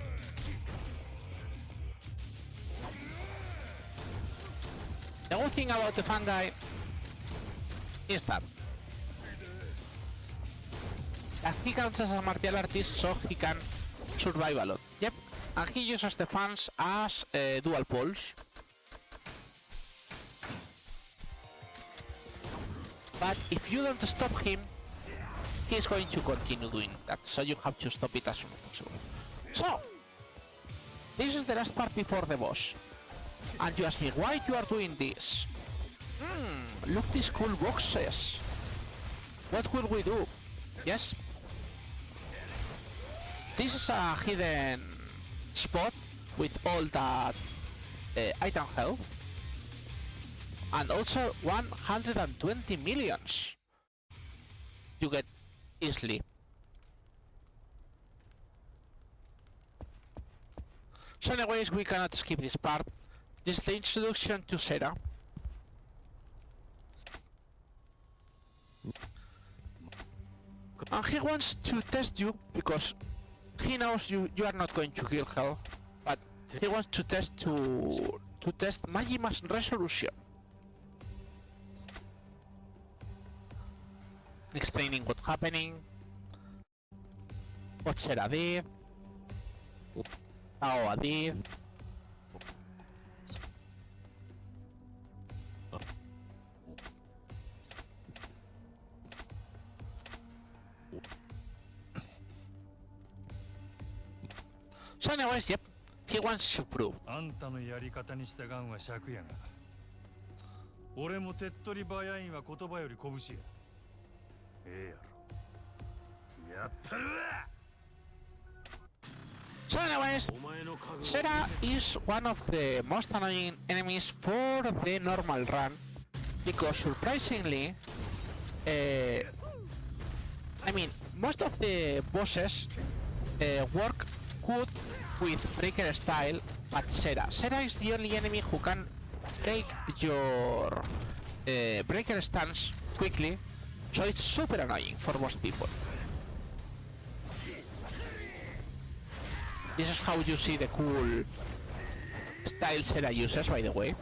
[SPEAKER 1] The good thing about the fun guy is that he counts as a martial artist, so he can survive a lot. Yep, and he uses the fans as dual poles. But if you don't stop him, he's going to continue doing that, so you have to stop it as soon as possible. So, this is the last part before the boss. And you ask me, why you are doing this? Look these cool boxes. What will we do? Yes? This is a hidden spot with all that item health. And also 120 millions you get easily. So anyways, we cannot skip this part. This is the introduction to Sera. And he wants to test you because he knows you are not going to kill her, but he wants to test Majima's resolution. Explaining what's happening, what Sera did, how I did. So anyways, yep, he wants to prove.
[SPEAKER 2] あんたのやり方に従うは借やが。俺も手っ取り早いんは言葉より拳や。ええやろ。やったるわ。
[SPEAKER 1] So anyways, Sera is one of the most annoying enemies for the normal run, because surprisingly, I mean, most of the bosses work good with Breaker style, but Sera is the only enemy who can break your Breaker stance quickly, so it's super annoying for most people. This is how you see the cool style Sera uses, by the way.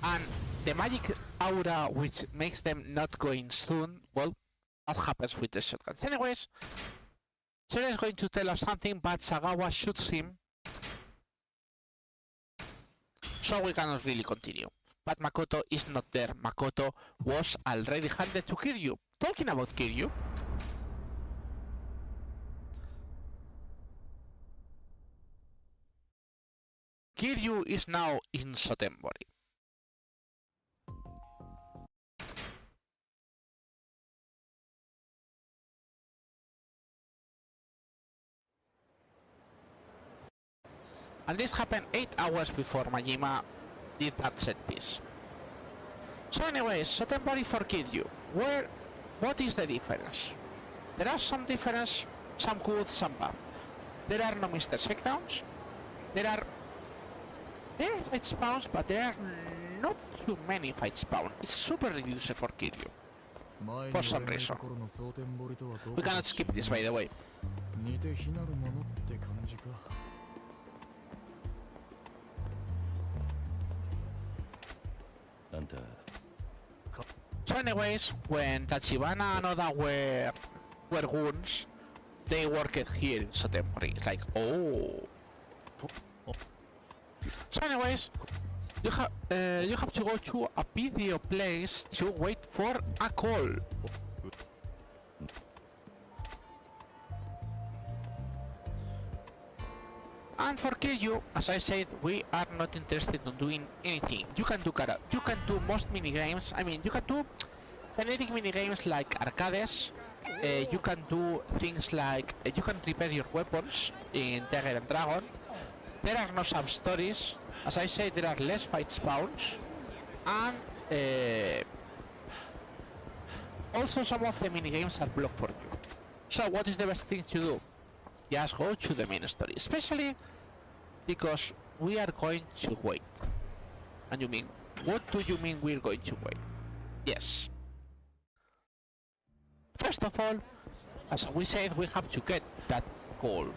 [SPEAKER 1] And the magic aura which makes them not going soon, well, that happens with the shotguns. Anyways, Sera is going to tell us something, but Sagawa shoots him, so we cannot really continue. But Makoto is not there. Makoto was already handed to Kiryu. Talking about Kiryu, Kiryu is now in Sotenbori. And this happened 8 hours before Majima did that set piece. So anyways, Sotenbori for Kiryu. What is the difference? There are some difference, some good, some bad. There are no Mr. Shakedowns. There are fight spawns, but there are not too many fight spawns. It's super reduced for Kiryu, for some reason. We cannot skip this, by the way. So anyways, when Tachibana and Oda were goons, they worked here in Sotenbori. It's like, oh. So anyways, you have to go to a video place to wait for a call. And for Kiryu, as I said, we are not interested in doing anything. You can do most minigames. I mean, you can do generic minigames like arcades. You can do things like you can repair your weapons in Tiger and Dragon. There are no sub-stories. As I said, there are less fight spawns. And also some of the minigames are blocked for you. So what is the best thing to do? Just go to the main story, especially because we are going to wait. And you mean, what do you mean we're going to wait? Yes. First of all, as we said, we have to get that call.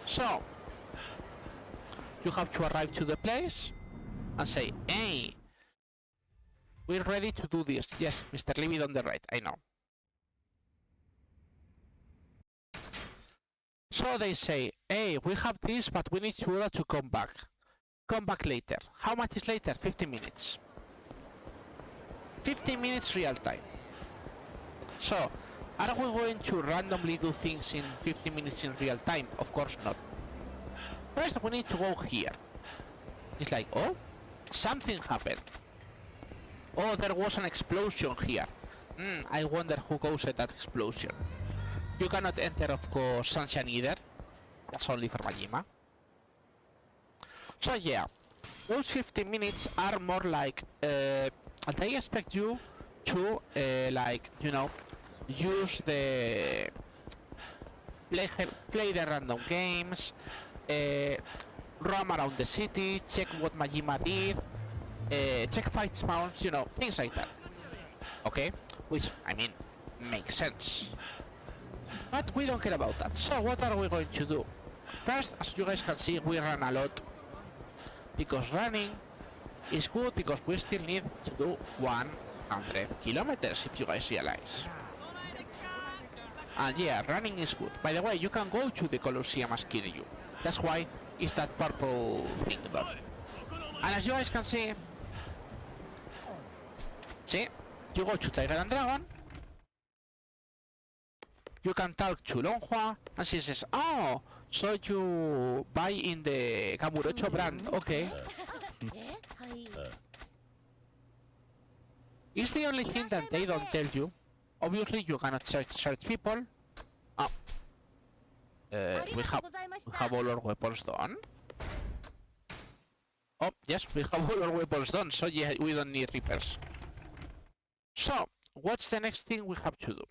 [SPEAKER 1] So, you have to arrive to the place and say, hey, we're ready to do this. Yes, Mr. Leave it on the right, I know. So they say, hey, we have this, but we need Oda to come back. come back later. How much is later? 15 minutes. 15 minutes real time. So, are we going to randomly do things in 15 minutes in real time? Of course not. First, we need to go here. It's like, oh, something happened. Oh, there was an explosion here. I wonder who caused that explosion. You cannot enter, of course, Sunshine either. That's only for Majima. So yeah, those 15 minutes are more like, they expect you to, like, you know, use the... play the random games, roam around the city, check what Majima did, check fight spawns, you know, things like that. Okay? Which, I mean, makes sense. But we don't care about that. So what are we going to do? First, as you guys can see, we run a lot. Because running is good, because we still need to do 100 kilometers, if you guys realize. And yeah, running is good. By the way, you can go to the Colosseum as Kiryu. That's why it's that purple thing there. And as you guys can see, you go to Tiger and Dragon, you can talk to Longhua, and she says, oh, so you buy in the Kamurocho brand, okay. It's the only thing that they don't tell you. Obviously, you cannot search people. Oh. We have all our weapons done. Oh, yes, we have all our weapons done, so yeah, we don't need repairs. So, what's the next thing we have to do?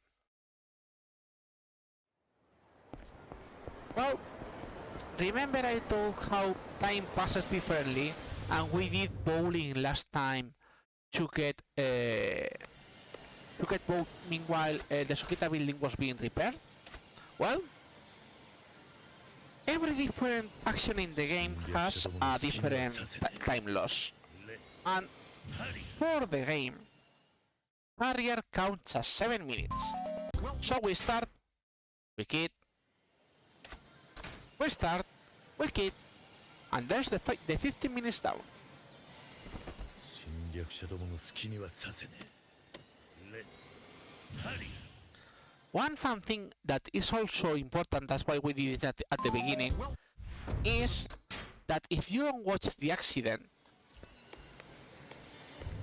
[SPEAKER 1] Well, remember I told how time passes differently, and we did bowling last time to get both. Meanwhile, the Sukita building was being repaired. Well, every different action in the game has a different time loss, and for the game, barrier counts as 7 minutes. So we start, we quit, we start, we quit, and there's the 15 minutes down. One fun thing that is also important, that's why we did it at the beginning, is that if you don't watch the accident,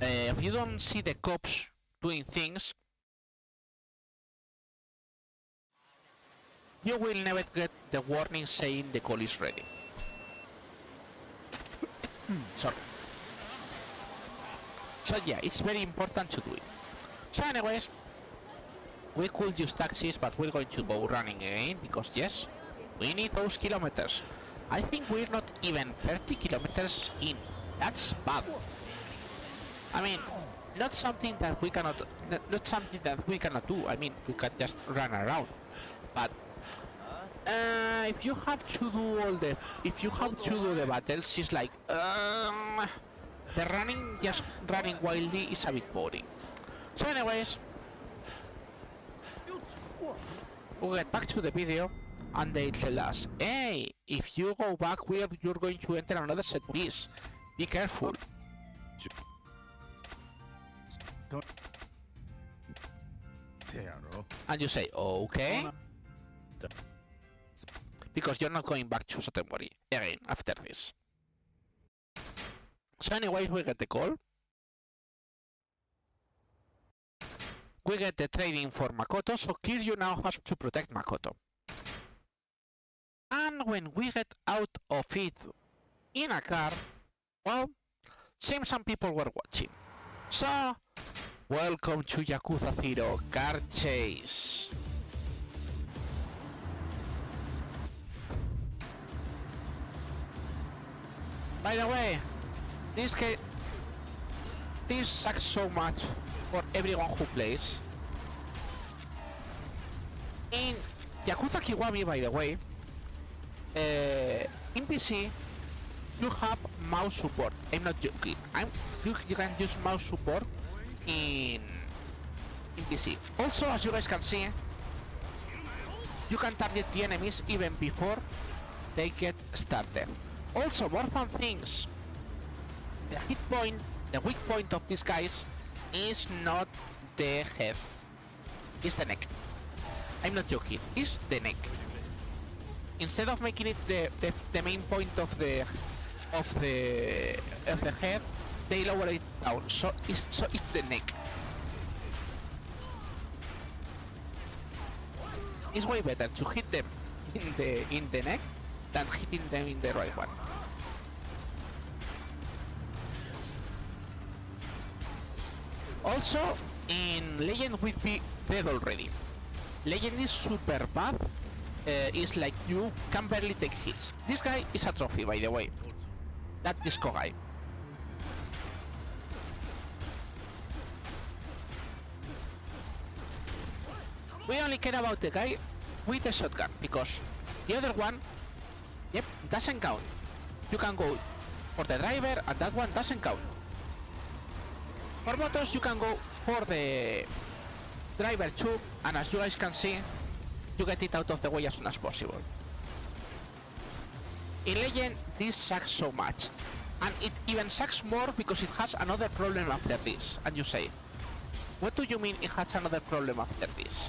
[SPEAKER 1] if you don't see the cops doing things, you will never get the warning saying the call is ready. Sorry. So yeah, it's very important to do it. So anyways, we could use taxis, but we're going to go running again, because yes, we need those kilometers. I think we're not even 30 kilometers in. That's bad. I mean, not something that we cannot do. I mean, we can just run around. But if you have to do the battles, it's like the running wildly is a bit boring. So anyways, we'll get back to the video, and they tell us, hey, if you go back, you're going to enter another set piece. Be careful. And you say, okay, because you're not going back to Sotemori again after this. So anyways, we get the call. We get the trading for Makoto, so Kiryu now has to protect Makoto. And when we get out of it in a car, well, seems some people were watching. So, welcome to Yakuza 0 Car Chase. By the way, this sucks so much for everyone who plays. In Yakuza Kiwami, by the way, in PC, you have mouse support. I'm not joking. You can use mouse support in PC. Also, as you guys can see, you can target the enemies even before they get started. Also, more fun things. the hit point, the weak point of these guys is not the head, it's the neck. I'm not joking, it's the neck. Instead of making it the main point of the head, they lower it down, so it's the neck. It's way better to hit them in the neck than hitting them in the right one. Also, in Legend we'd be dead already. Legend is super bad. It's like you can barely take hits. This guy is a trophy, by the way. That disco guy. We only care about the guy with the shotgun, because the other one, yep, doesn't count. You can go for the driver, and that one doesn't count. For motos, you can go for the driver too, and as you guys can see, you get it out of the way as soon as possible. In Legend, this sucks so much, and it even sucks more because it has another problem after this. And you say, what do you mean it has another problem after this?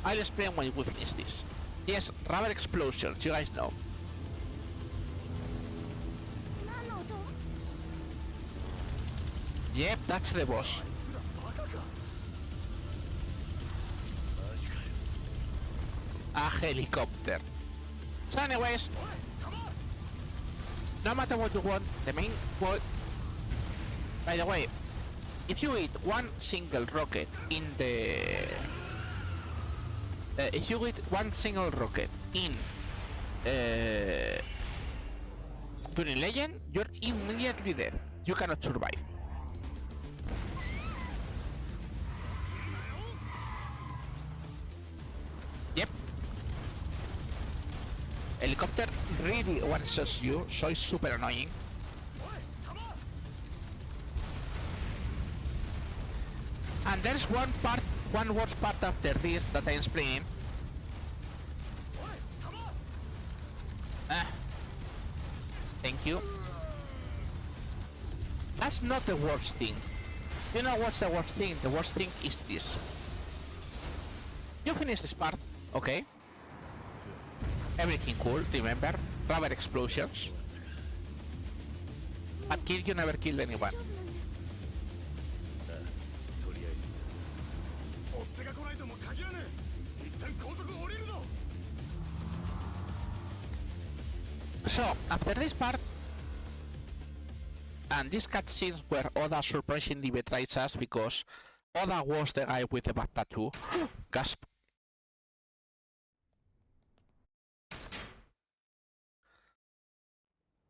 [SPEAKER 1] I'll explain when we finish this. Yes, rubber explosions, you guys know. Yep, that's the boss. A helicopter. So anyways, no matter what you want, the main point... By the way, if you hit one single rocket in the... if you hit one single rocket in... during Legend, you're immediately dead. You cannot survive. Yep. Helicopter really one-shots you, so it's super annoying. And there's one worst part after this that I'm explaining. Thank you. That's not the worst thing. You know what's the worst thing? The worst thing is this. You finish this part, okay? Everything cool, remember? Rubber explosions. But Kid, you never killed anyone. So, after this part, and these cutscenes where Oda surprisingly betrays us because Oda was the guy with the bad tattoo. Gasp.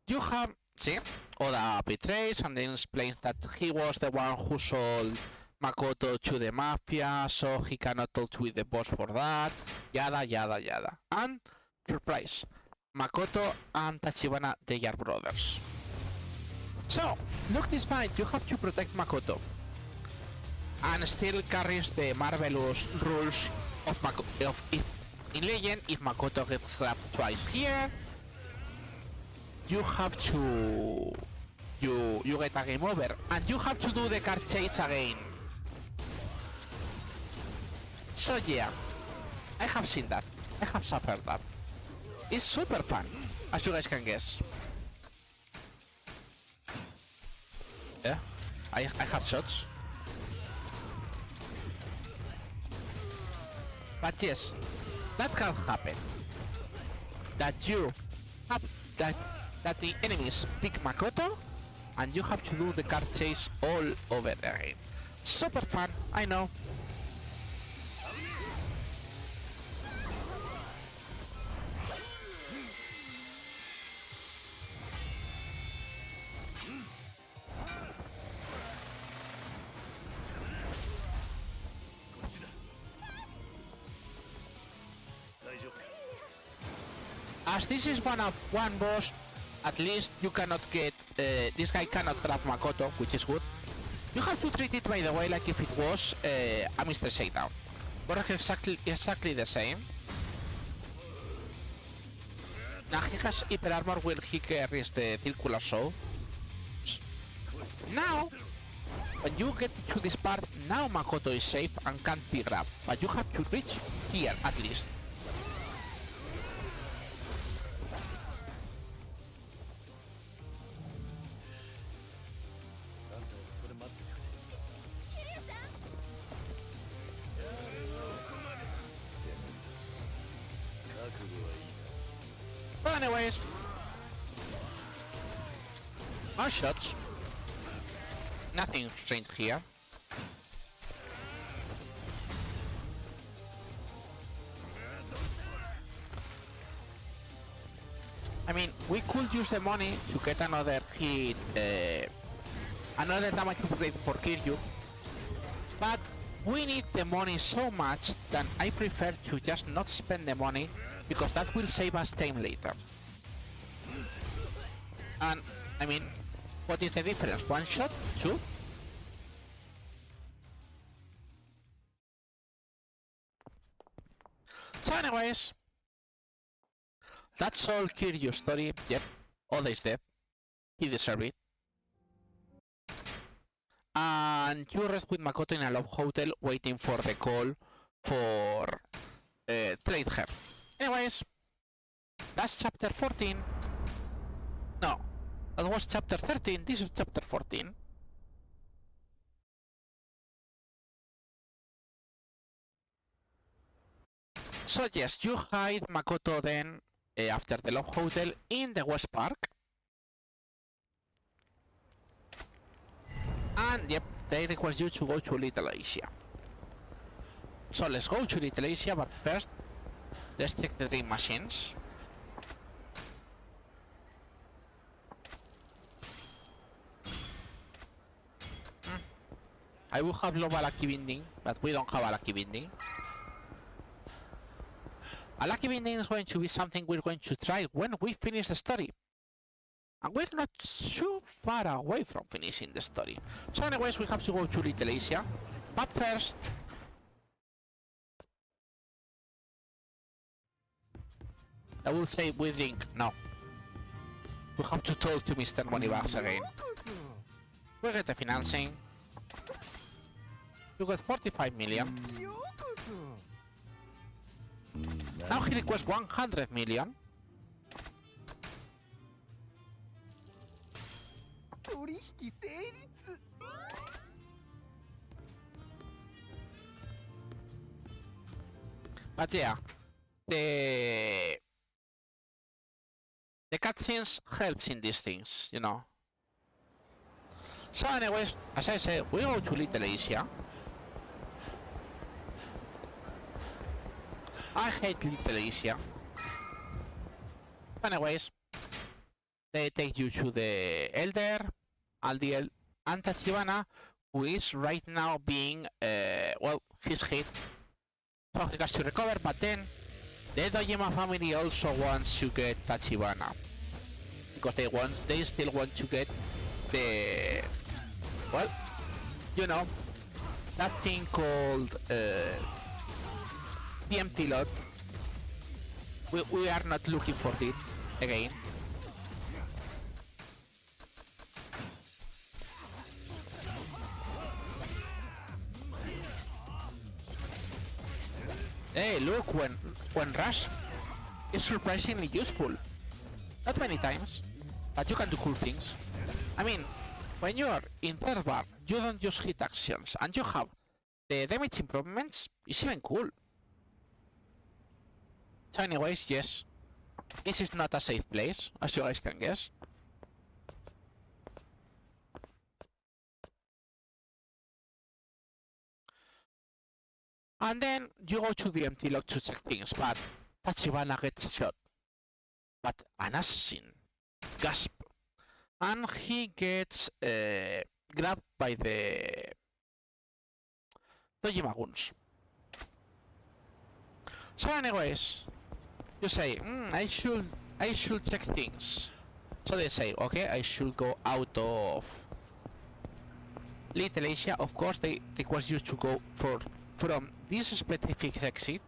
[SPEAKER 1] You have, see, Oda betrays and then explains that he was the one who sold Makoto to the Mafia, so he cannot talk with the boss for that, yada yada yada. And, surprise, Makoto and Tachibana, they are brothers. So, look this fight, you have to protect Makoto. And still carries the marvelous rules of Makoto. In Legend, if Makoto gets grabbed twice here, you have to... You get a game over. And you have to do the car chase again. So yeah, I have seen that. I have suffered that. It's super fun, as you guys can guess. Yeah, I have shots. But yes, that can happen. That you have that the enemies pick Makoto and you have to do the car chase all over again. Super fun, I know. As this is one boss, at least you cannot get, this guy cannot grab Makoto, which is good. You have to treat it, by the way, like if it was a Mr. Shakedown. Works exactly the same. Now he has hyper armor when he carries the circular soul. Now, when you get to this part, now Makoto is safe and can't be grabbed, but you have to reach here at least. But anyways, more shots. Nothing strange here. I mean, we could use the money to get another hit, another damage upgrade for Kiryu, but we need the money so much that I prefer to just not spend the money, because that will save us time later. And, I mean, what is the difference? One shot? Two? So anyways, that's all Kiryu's story. Yep, Oda is dead. He deserved it. And you rest with Makoto in a love hotel waiting for the call for trade her. Anyways, that's chapter 14. No, that was chapter 13. This is chapter 14. So yes, you hide Makoto then after the love hotel in the West Park. And yep, they request you to go to Little Asia. So let's go to Little Asia, but first, let's check the dream machines. I will have love a lucky binding, but we don't have a lucky binding. A lucky binding is going to be something we're going to try when we finish the story. And we're not too far away from finishing the story. So anyways, we have to go to Little Asia. But first... I will say we drink. No. We have to talk to Mr. Moneybags again. We get the financing. You got 45 million. Now he requests 100 million. But yeah, the cutscenes helps in these things, you know. So anyways, as I said, we go to Little Asia. I hate Little Asia. Anyways, they take you to the Elder, Aldiel, and Tachibana, who is right now being, well, he's hit. So he has to recover, but then the Dojima family also wants to get Tachibana. Because they still want to get the, well, you know, that thing called the empty lot. We are not looking for it again. Hey, look, when Rush is surprisingly useful. Not many times, but you can do cool things. I mean, when you are in third bar, you don't use hit actions, and you have the damage improvements, it's even cool. So anyways, yes, this is not a safe place, as you guys can guess. And then you go to the empty lot to check things, but Tachibana gets shot. But an assassin. Gasp. And he gets grabbed by the Dojima goons. So anyways, you say, I should check things. So they say, okay, I should go out of Little Asia. Of course, they request you to go from this specific exit.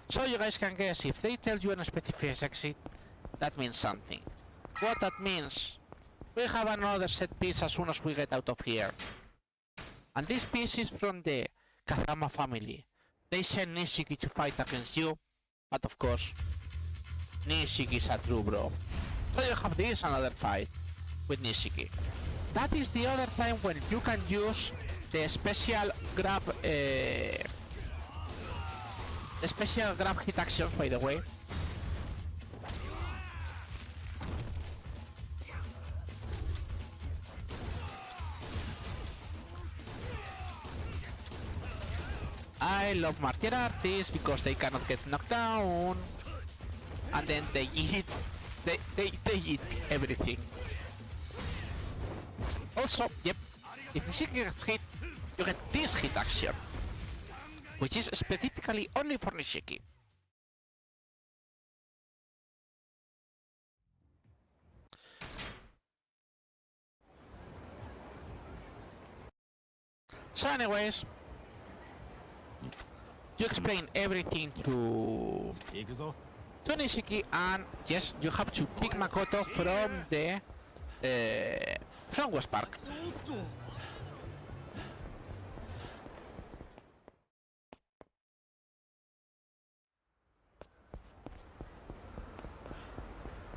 [SPEAKER 1] So you guys can guess, if they tell you a specific exit, that means something. What that means, We have another set piece as soon as we get out of here. And this piece is from the Kazama family. They sent Nishiki to fight against you, but of course, Nishiki is a true bro. So you have this another fight with Nishiki. That is the other time when you can use the special grab hit actions, by the way. I love martial artists because they cannot get knocked down, and then they eat everything. Also, yep, if Nishiki gets hit, you get this hit action, which is specifically only for Nishiki. So anyways, you explain everything to Nishiki, and yes, you have to pick Makoto from the from West Park.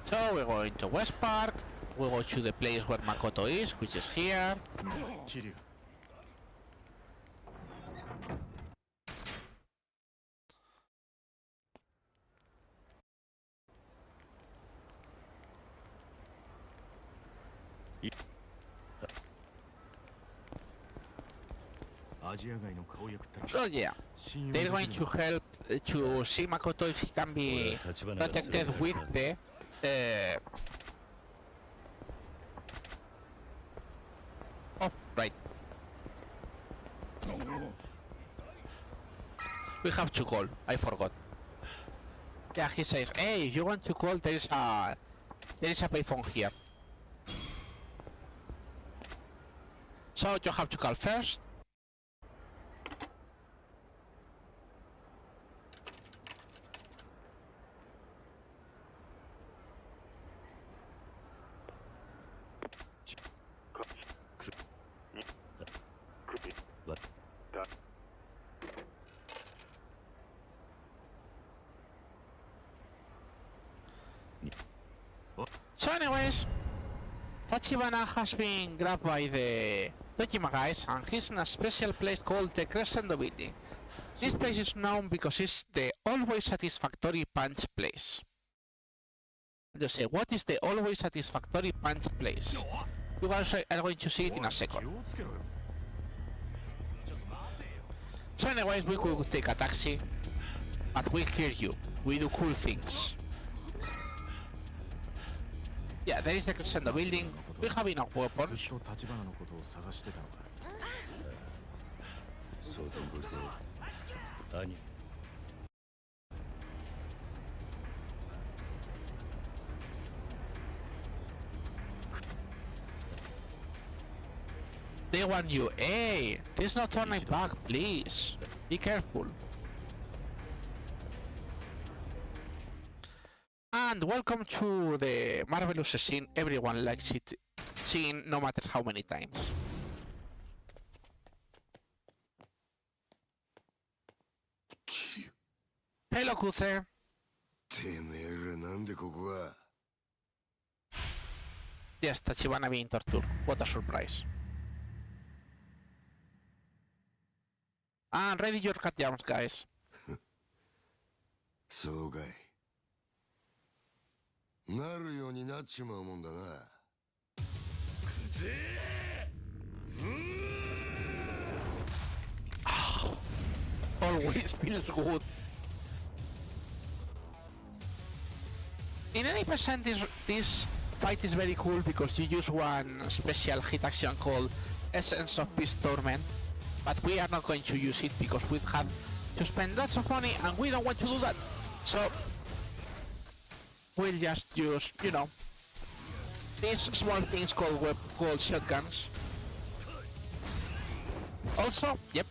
[SPEAKER 1] So we're going to West Park, we go to the place where Makoto is, which is here. So yeah, they're going to help to see Makoto if he can be protected with the oh, right. We have to call, I forgot. Yeah, he says, hey, if you want to call, there is a payphone here. So you have to call first. So anyways, Tachibana has been grabbed by the Dojima guys, and he's in a special place called the Crescendo Building. This place is known because it's the always satisfactory punch place. Just say, what is the always satisfactory punch place? You guys are going to see it in a second. So anyways, we could take a taxi, but we clear you. We do cool things. Yeah, there is the Crescendo Building. We have enough weapons. They want you. Hey, please not turn my back, please. Be careful. And welcome to the marvelous scene everyone likes it seen no matter how many times. Hello, Kuze. Yes, Tachibana being tortured. What a surprise. And ready your cut jumps, guys.
[SPEAKER 6] So, guy. なるようになっちまうもんだな。くぜ
[SPEAKER 1] え。Always feels good. In any percent, this fight is very cool because you use one special hit action called Essence of Peace Torment, but we are not going to use it because we have to spend lots of money and we don't want to do that. So we'll just use, you know, these small things called shotguns. Also, yep.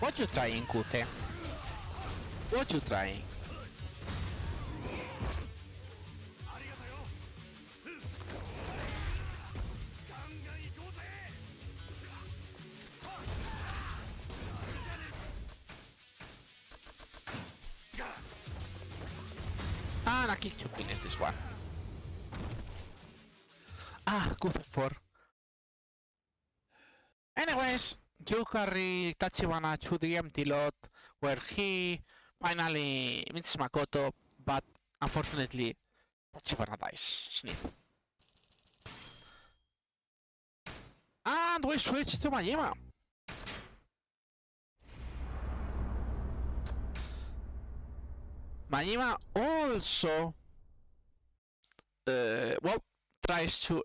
[SPEAKER 1] What you trying, Kute? What you trying? And a kick to finish this one. Good 4. Anyways, you carry Tachibana to the empty lot where he finally meets Makoto, but unfortunately Tachibana dies. Sniff. And we switch to Majima. Majima also tries to.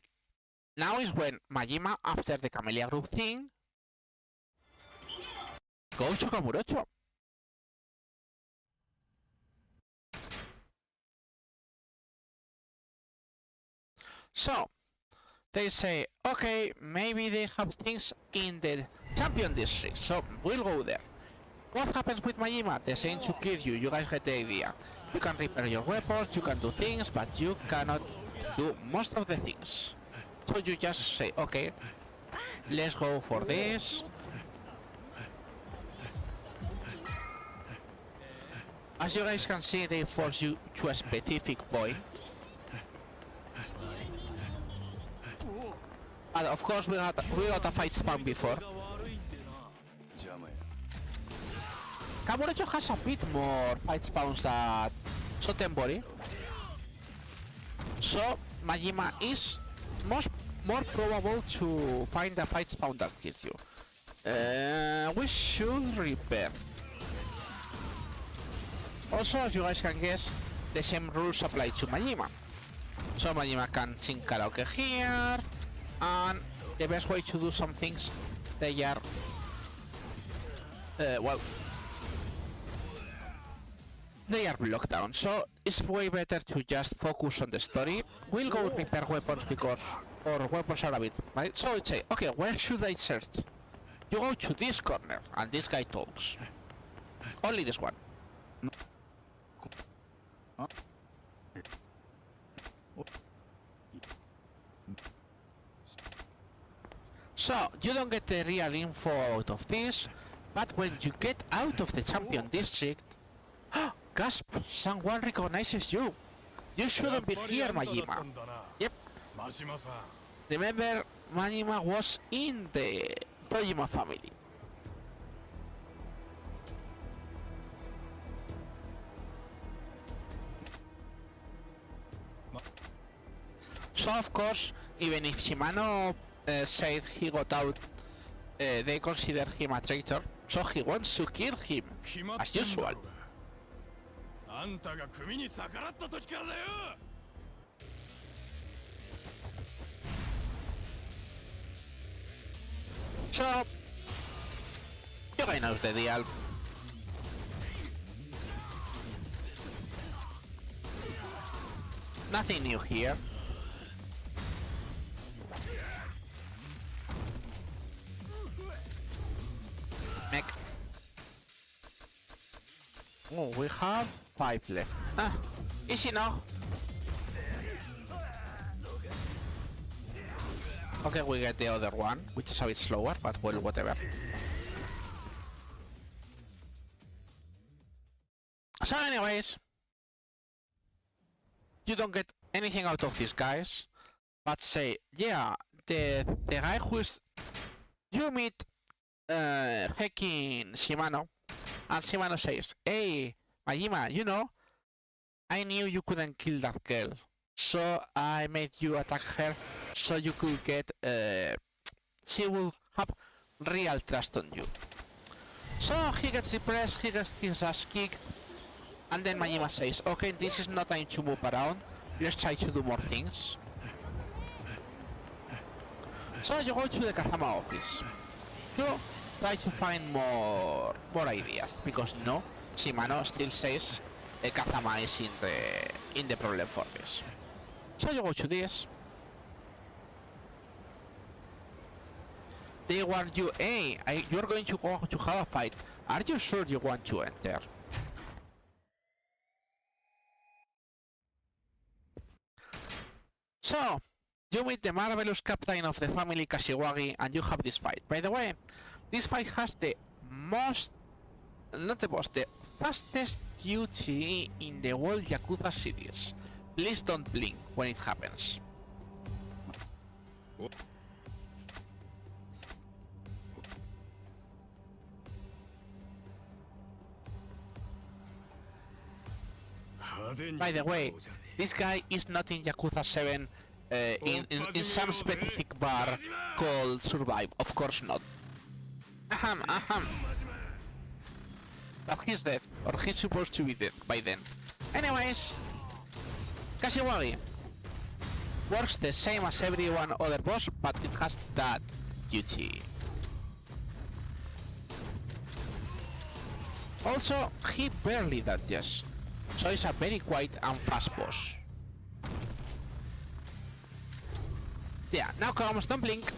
[SPEAKER 1] Now is when Majima, after the Camellia Group thing, goes to Kamurocho. So they say, okay, maybe they have things in the champion district, so we'll go there. What happens with Majima? The Saints who kill you, you guys get the idea. You can repair your weapons, you can do things, but you cannot do most of the things. So you just say, okay, let's go for this. As you guys can see, they force you to a specific point. But of course we got a fight spam before. Kamurocho has a bit more fight spawns than Sotenbori. So Majima is more probable to find a fight spawn that kills you. We should repair. Also, as you guys can guess, the same rules apply to Majima. So Majima can sing karaoke here, and the best way to do some things, they are they are blocked down, so it's way better to just focus on the story. We'll go repair weapons because our weapons are a bit... So it's say, okay, where should I search? You go to this corner, and this guy talks. Only this one. So, you don't get the real info out of this, but when you get out of the champion district... Gasp! Someone recognizes you! You shouldn't be here, Majima! Yep. Remember, Majima was in the Dojima family. So of course, even if Shimano said he got out, they consider him a traitor, so he wants to kill him, as usual. So, you guys know the deal. Nothing new here. Mech. Oh, we have 5 left. Easy now. Okay, we get the other one, which is a bit slower, but well, whatever. So anyways, you don't get anything out of these guys, but say, yeah, the guy who is... You meet hacking Shimano, and Shimano says, hey, Majima, you know, I knew you couldn't kill that girl, so I made you attack her, so you could get, she will have real trust on you. So he gets depressed, he gets his ass kicked, and then Majima says, okay, this is not time to move around, let's try to do more things. So you go to the Kazama office. You try to find more ideas, because no, Shimano still says Kazama is in the problem for this. So you go to this. They warn you, hey, you're going to go to have a fight. Are you sure you want to enter? So, you meet the marvelous captain of the family Kashiwagi and you have this fight. By the way, this fight has the the fastest QTE in the whole Yakuza series. Please don't blink when it happens. By the way, this guy is not in Yakuza 7 in some specific bar called Survive. Of course not. Ahem. But he's dead, or he's supposed to be dead by then. Anyways, Kashiwagi works the same as everyone other boss, but it has that duty. Also, he barely dodges, so it's a very quiet and fast boss. Yeah, now comes, don't blink.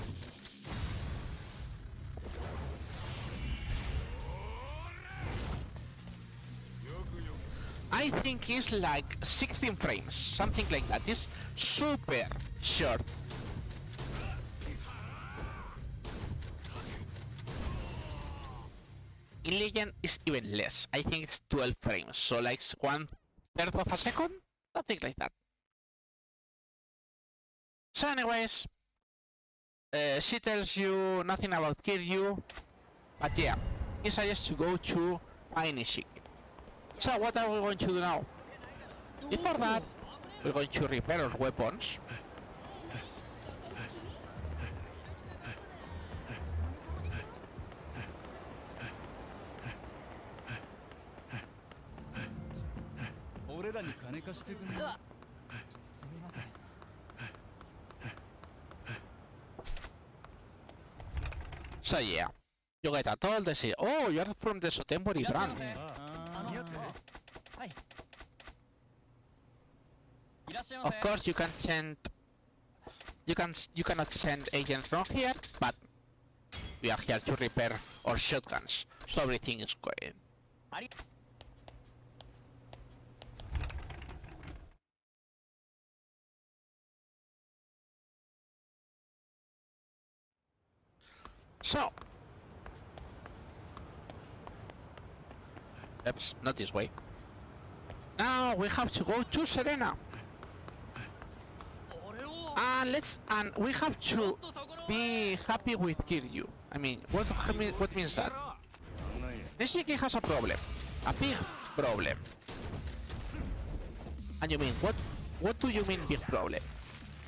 [SPEAKER 1] I think it's like 16 frames, something like that. It's super short. In Legend it's even less. I think it's 12 frames, so like 1/3 of a second? Something like that. So anyways, she tells you nothing about Kiryu, but yeah, he suggests to go to find Ishiki. So what are we going to do now? Before that, we're going to repair our weapons. So yeah, you get a toll, they say, oh, you're from the Sotenbori brand. Of course, you cannot send agents from here, but we are here to repair our shotguns, so everything is great. So, oops, not this way. Now we have to go to Serena. And we have to be happy with Kiryu. I mean, what means that? Nishiki has a problem, a big problem. And you mean, what do you mean big problem?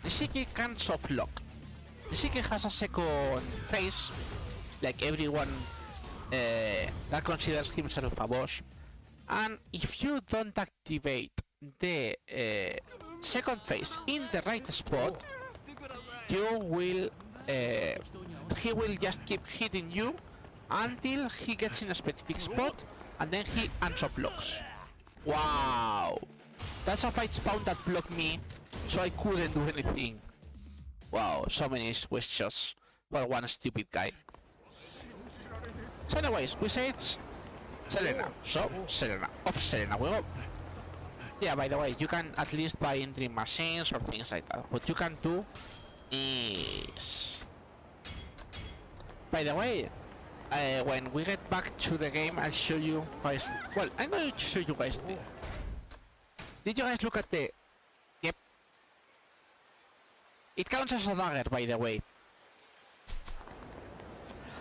[SPEAKER 1] Nishiki can soft lock. Nishiki has a second phase, like everyone that considers himself a boss. And if you don't activate the second phase in the right spot, you will he will just keep hitting you until he gets in a specific spot, and then he unsoft-locks. Wow, that's a fight spawn that blocked me, so I couldn't do anything. Wow, so many swiss shots for one stupid guy. So anyways, we said Selena, so Selena, off Selena we go. Yeah, by the way, you can at least buy in dream machines or things like that. What you can do is... By the way, when we get back to the game, I'll show you guys... Well, I'm going to show you guys the... Did you guys look at the... Yep. It counts as a dagger, by the way.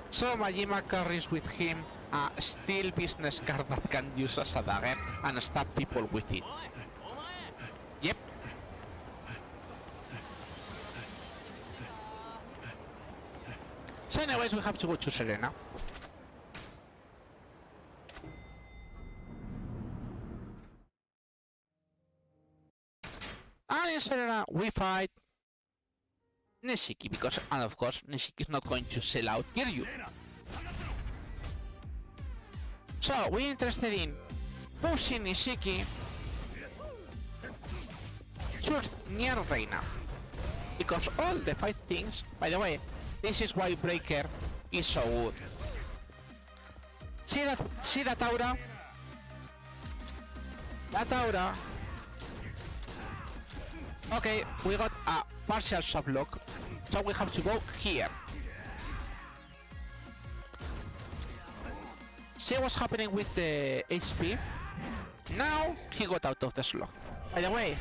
[SPEAKER 1] So Majima carries with him a steel business card that can use as a dagger and stab people with it. Yep. So anyways, we have to go to Serena. And in Serena, we fight Nishiki, because, and of course, Nishiki is not going to sell out Kiryu. So, we're interested in pushing Nishiki just near Reina, because all the fight things, by the way, this is why Breaker is so good. See that aura? That aura. Okay, we got a partial soft lock, so we have to go here. See what's happening with the HP? Now he got out of the slot. By the way,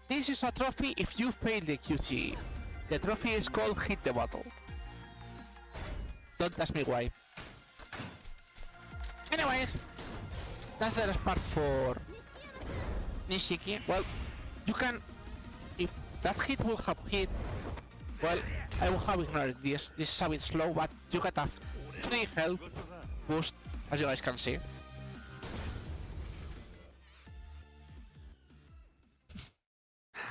[SPEAKER 1] this is a trophy if you fail the QTE. The trophy is called Hit the Bottle. Don't ask me why. Anyways, that's the last part for Nishiki. Well, you can, if that hit will have hit, well, I will have ignored this. This is a bit slow, but you get a free health boost, as you guys can see.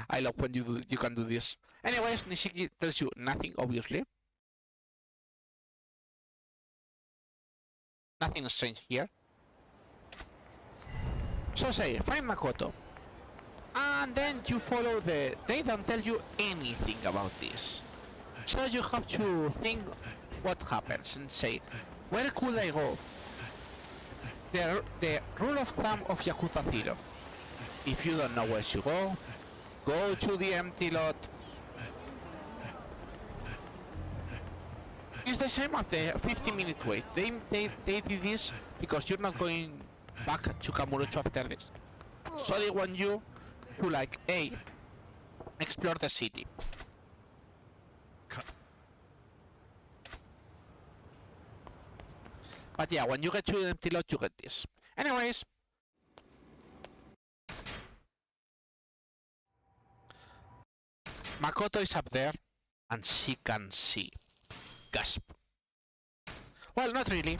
[SPEAKER 1] I love when you can do this. Anyways, Nishiki tells you nothing, obviously. Nothing strange here. So say, find Makoto. And then you follow they don't tell you anything about this. So you have to think what happens and say, where could I go? The rule of thumb of Yakuza 0. If you don't know where to go to the empty lot. It's the same as the 15-minute wait. They did this because you're not going back to Kamurocho after this. So they want you to like explore the city. But yeah, when you get to the empty lot, you get this. Anyways, Makoto is up there, and she can see. Gasp. Well, not really.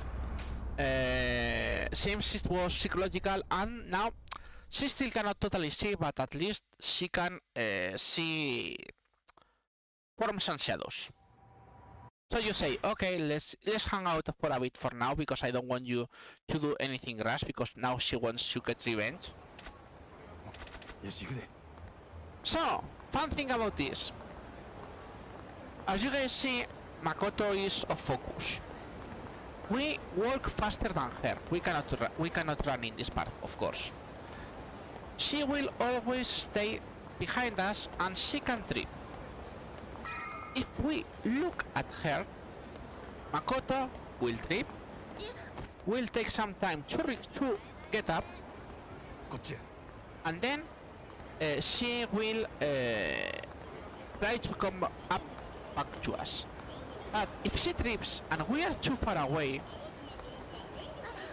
[SPEAKER 1] Seems it was psychological, and now she still cannot totally see, but at least she can see forms and shadows. So you say, okay, let's hang out for a bit for now, because I don't want you to do anything rash, because now she wants to get revenge. So, fun thing about this. As you guys see, Makoto is off focus. We walk faster than her. We cannot run in this part, of course. She will always stay behind us, and she can trip. If we look at her, Makoto will trip, will take some time to get up, and then she will try to come up back to us. But if she trips and we are too far away,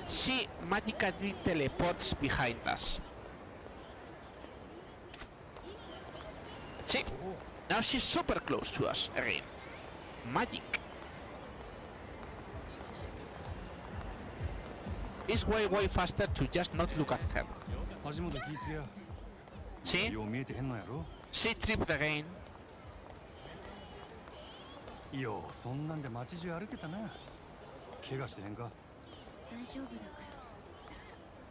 [SPEAKER 1] she magically teleports behind us. See? Now she's super close to us again. Magic. It's way faster to just not look at her. See? She tripped again.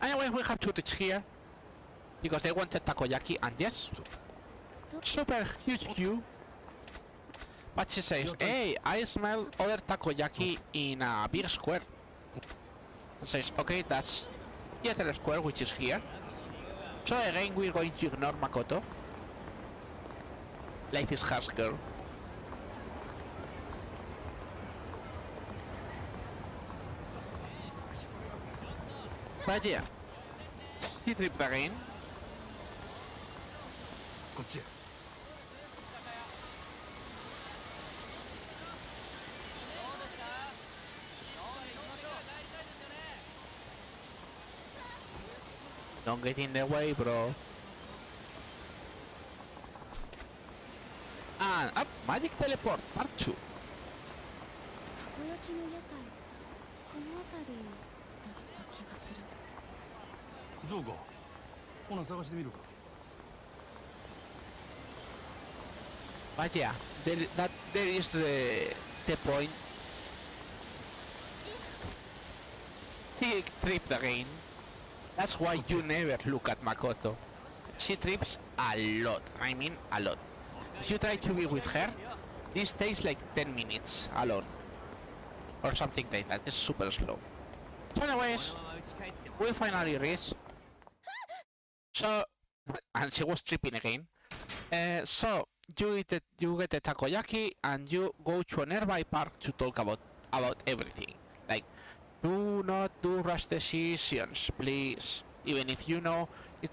[SPEAKER 1] Anyway, we have to reach here because they wanted takoyaki, and yes, super huge queue. But she says, hey, I smell other takoyaki in a big square. And says, okay, that's the other square, which is here. So again, we're going to ignore Makoto. Life is harsh, girl. But yeah, he tripped again. Don't get in the way, bro. And up, magic teleport, part 2. But yeah, there is the point. He tripped again. That's why you never look at Makoto. She trips a lot, I mean a lot. If you try to be with her, this takes like 10 minutes alone. Or something like that, it's super slow. So anyways, we finally reached. So, and she was tripping again. So you get the takoyaki and you go to a nearby park to talk about everything. Like, do not do rash decisions, please. Even if you know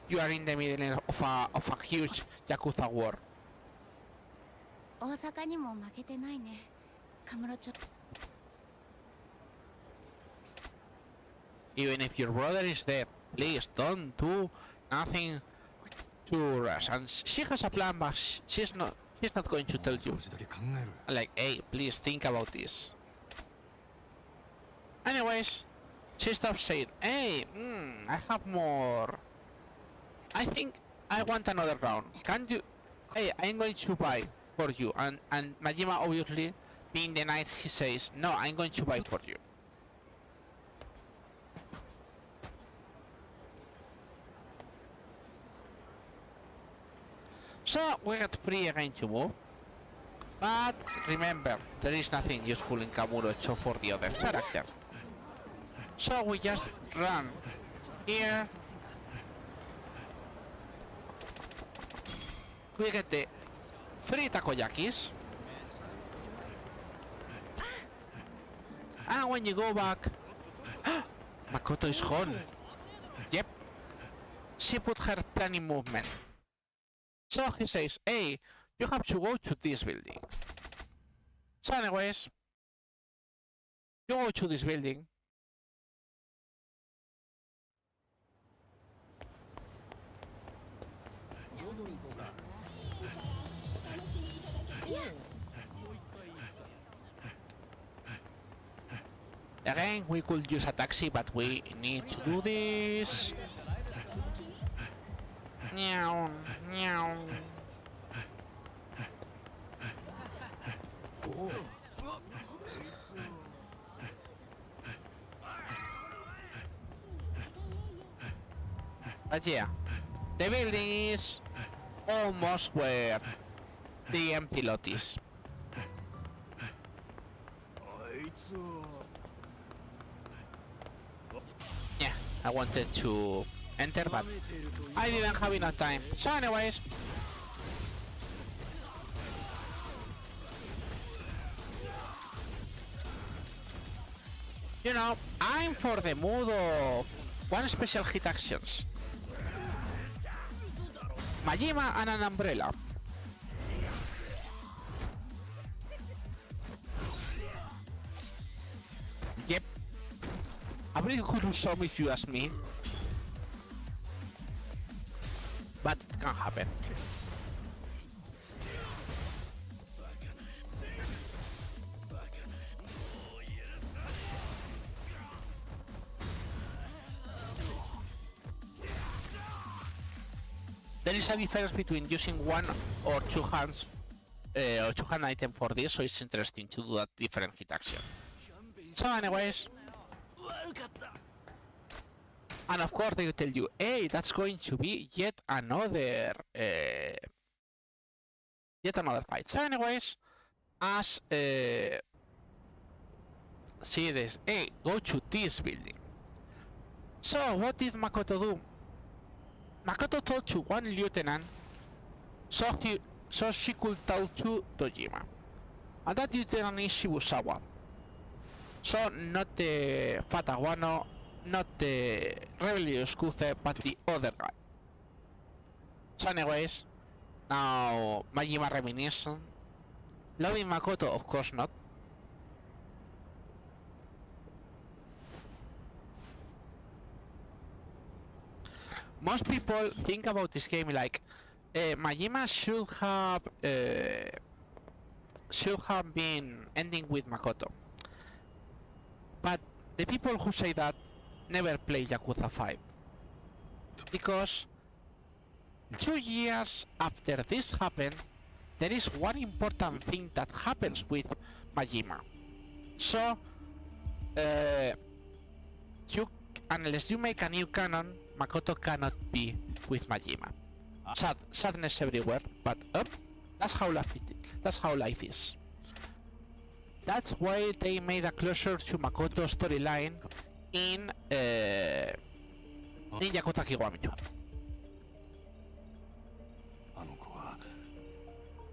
[SPEAKER 1] you are in the middle of a huge Yakuza war.
[SPEAKER 3] 大阪にも負けてないね。カムロ町。
[SPEAKER 1] Even if your brother is dead, please don't do nothing to rush. And she has a plan, but she's not going to tell you. Like, hey, please think about this. Anyways, she stops saying, hey, I have more. I think I want another round. Can you? Hey, I'm going to buy for you. And Majima, obviously, being the knight, he says, no, I'm going to buy for you. So we get free again to move. But remember, there is nothing useful in Kamurocho for the other character. So we just run here. We get the free takoyakis. And when you go back, Makoto is gone. Yep. She put her plan in movement. So he says, hey, you have to go to this building. So anyways, you go to this building. Again, we could use a taxi, but we need to do this. Meow, meow. But yeah, the building is almost where the empty lot is. Yeah, I wanted to enter, but I didn't have enough time. So anyways, you know, I'm for the mood of one special hit actions. Majima and an umbrella. Yep. A very good sum if you ask me. But it can happen. There is a difference between using one or two hands or two-hand item for this, so it's interesting to do that different hit action. So anyways, and of course they will tell you, hey, that's going to be yet another fight. So anyways, as see this, hey, go to this building. So what did Makoto do? Makoto told to one lieutenant so she could talk to Dojima. And that lieutenant is Shibusawa. So not the Fataguano, not the rebellious Kuze, but the other guy. So anyways, now Majima reminiscent. Loving Makoto, of course not. Most people think about this game like Majima should have been ending with Makoto. But the people who say that never play Yakuza 5. Because 2 years after this happened, there is one important thing that happens with Majima. So, unless you make a new canon, Makoto cannot be with Majima. Sadness everywhere, but that's how life is. That's why they made a closure to Makoto's storyline in Yakuza Kiwamichu.
[SPEAKER 2] あの子は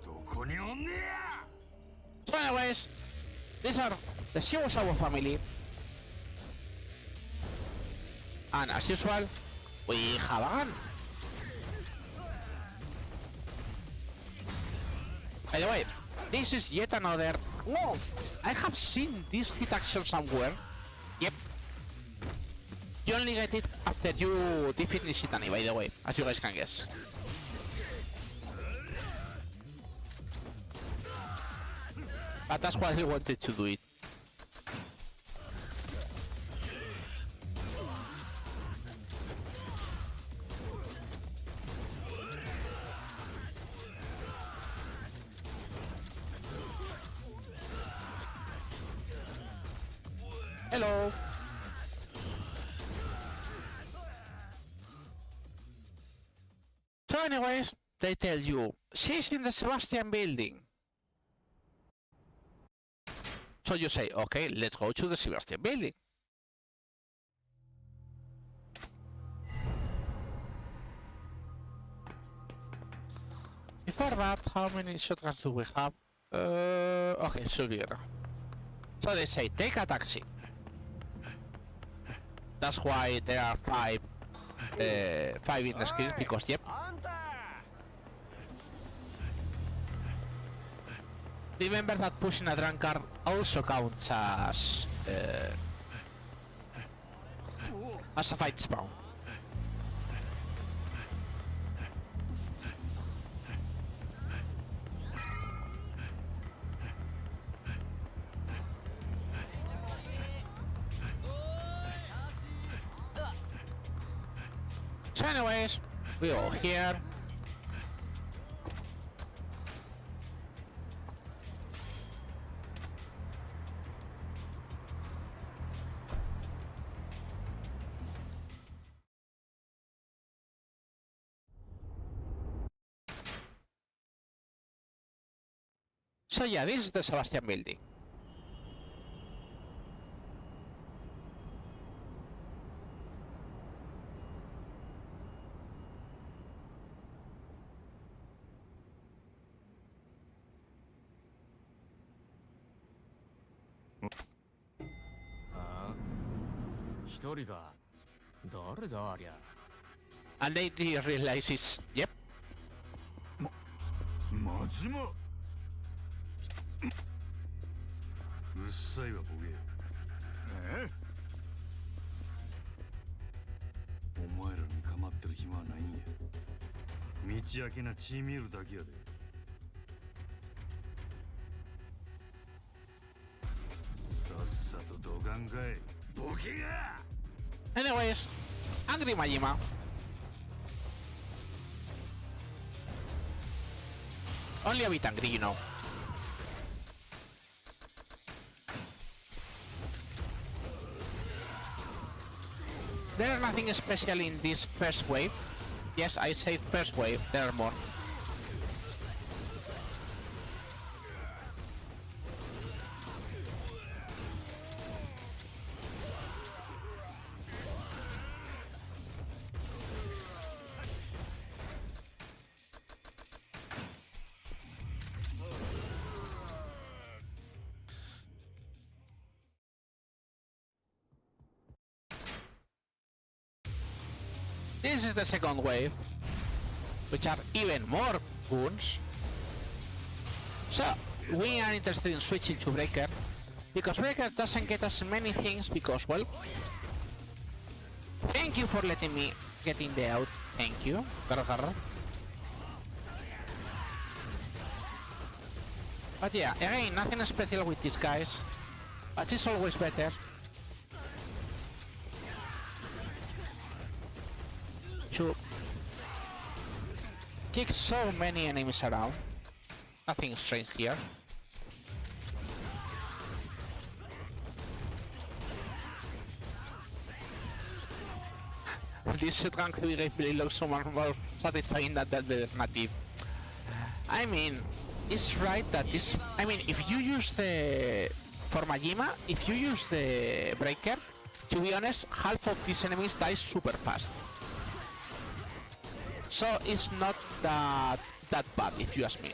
[SPEAKER 2] どこにおんねや。
[SPEAKER 1] So anyways, these are the Shibusawa family. And as usual, we have a gun. By the way, this is yet another... Whoa! I have seen this hit action somewhere. Yep. You only get it after you defeat Nishitani, by the way, as you guys can guess. But that's why I wanted to do it. Hello. So anyways, they tell you, she's in the Sebastian building. So you say, okay, let's go to the Sebastian building. Before that, how many shotguns do we have? Okay, severe. So they say, take a taxi. That's why there are five in the screen, because yep. Remember that pushing a drunkard also counts as a fight spawn. So anyways, we go here. So yeah, this is the Sebastian building. And they realizes, yep.
[SPEAKER 2] マジマ。うっさいわボケ。え？お前らに構ってる暇はないんや。道明けな血見るだけやで。さっさとどがんかい、ボケが。
[SPEAKER 1] Anyways, Angry Majima. Only a bit angry, you know. There's nothing special in this first wave. Yes, I say first wave, there are more. This is the second wave, which are even more goons. So, we are interested in switching to Breaker, because Breaker doesn't get as many things because, well... Thank you for letting me get in the out, thank you. Gargar. But yeah, again, nothing special with these guys, but it's always better to kick so many enemies around. Nothing strange here. This Grumpygamergray gameplay looks so much more satisfying than the alternative. I mean, it's right that this... I mean, if you use the... For Majima, if you use the Breaker, to be honest, half of these enemies die super fast. So it's not that bad if you ask me.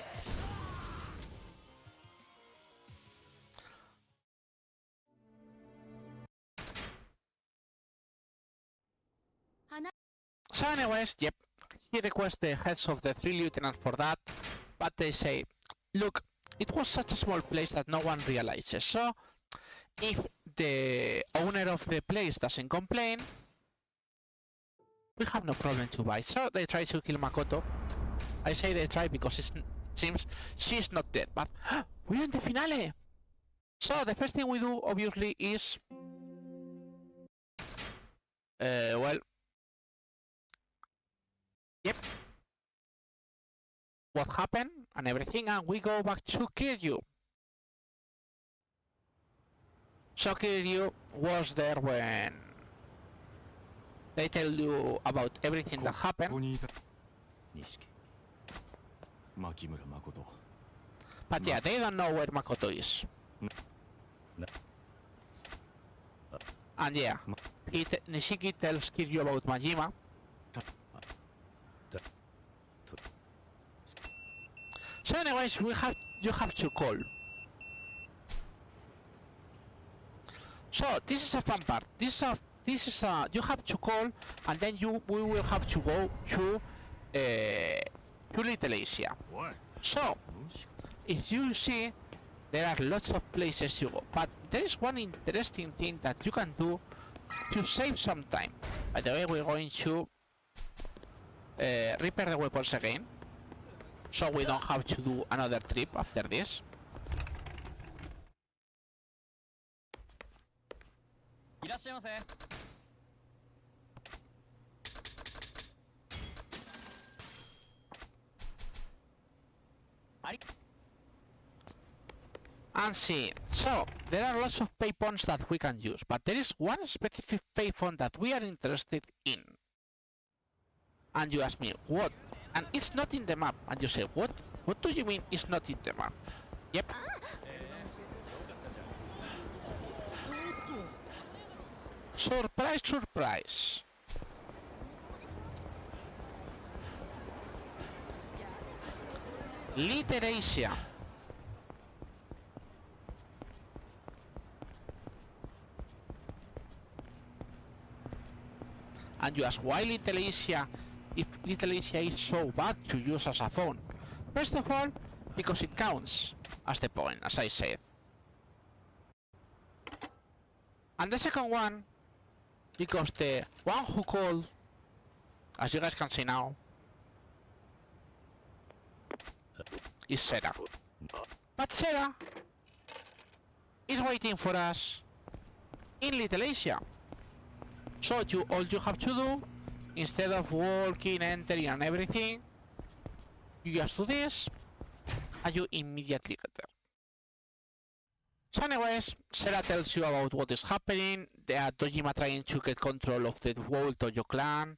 [SPEAKER 1] So anyways, yep, he requests the heads of the 3 lieutenants for that, but they say, look, it was such a small place that no one realizes, so if the owner of the place doesn't complain, we have no problem to buy. So they try to kill Makoto. I say they try because it seems she's not dead, but we're in the finale! So the first thing we do, obviously, is... well... Yep. What happened and everything, and we go back to Kiryu. So Kiryu was there when they tell you about everything that happened. But yeah, they don't know where Makoto is. And yeah, Nishiki tells Kiryu about Majima. So anyways, you have to call. So this is a fun part. This is you have to call, and then we will have to go to Little Asia. So if you see, there are lots of places to go, but there is one interesting thing that you can do to save some time. By the way, we're going to repair the weapons again, so we don't have to do another trip after this. And see, so there are lots of payphones that we can use, but there is one specific payphone that we are interested in. And you ask me, what? And it's not in the map. And you say, what? What do you mean it's not in the map? Yep. Surprise, surprise. Little Asia. And you ask, why Little Asia? If Little Asia is so bad to use as a phone? First of all, because it counts as the point, as I said. And the second one, because the one who called, as you guys can see now, is Sarah. But Sarah is waiting for us in Little Asia. So all you have to do, instead of walking, entering and everything, you just do this, and you immediately get there. So anyways, Sarah tells you about what is happening, Dojima trying to get control of the whole Tojo clan,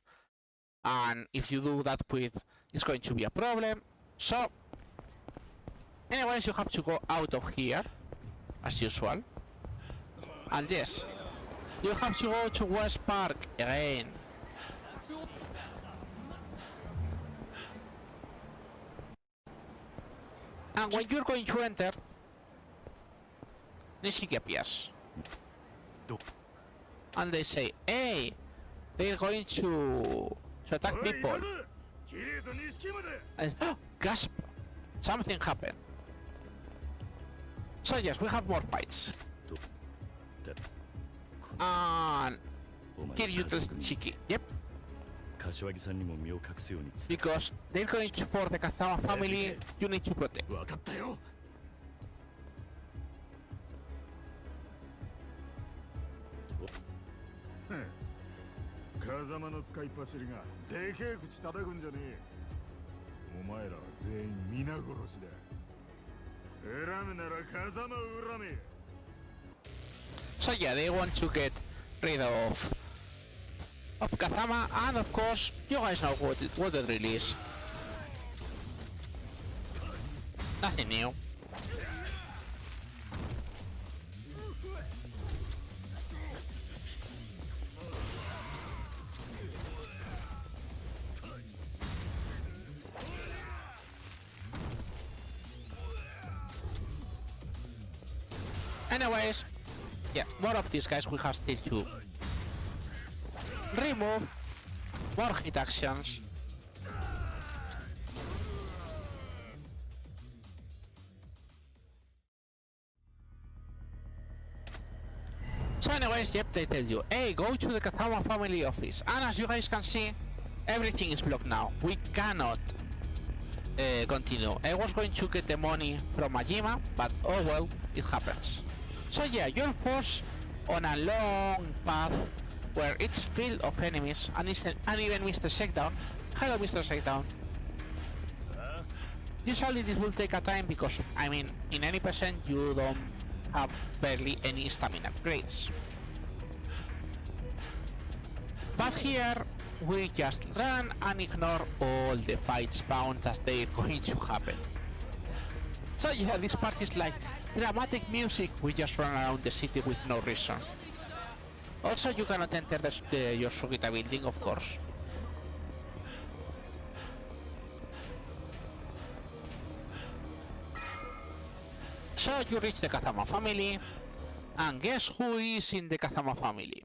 [SPEAKER 1] and if you do that it's going to be a problem. So, anyways, you have to go out of here, as usual. And yes, you have to go to West Park again. And when you're going to enter, Nishiki appears. And they say, hey, they're going to attack people. And gasp, something happened. So yes, we have more fights. And Kiryu tells Nishiki, yep. Because they're going to for the Kazama family, you need to protect.
[SPEAKER 2] 風間の使いっ走りがでけえ口叩くんじゃねえ。お前らは全員皆殺しだ。恨むなら風間を恨め。
[SPEAKER 1] So yeah, they want to get rid of Kazama, and of course, you guys know what the drill is. Nothing new. Anyways, yeah, more of these guys we have still to remove. More hit actions. So anyways, yep, they tell you, hey, go to the Kazama family office. And as you guys can see, everything is blocked now. We cannot continue. I was going to get the money from Majima, but oh well, it happens. So yeah, you're forced on a long path where it's filled of enemies, and even Mr. Shakedown. Hello, Mr. Shakedown. Usually this will take a time because, I mean, in any percent you don't have barely any stamina upgrades. But here we just run and ignore all the fight spawns as they're going to happen. So yeah, this part is like dramatic music. We just run around the city with no reason. Also, you cannot enter the Yoshugita building, of course. So you reach the Kazama family, and guess who is in the Kazama family?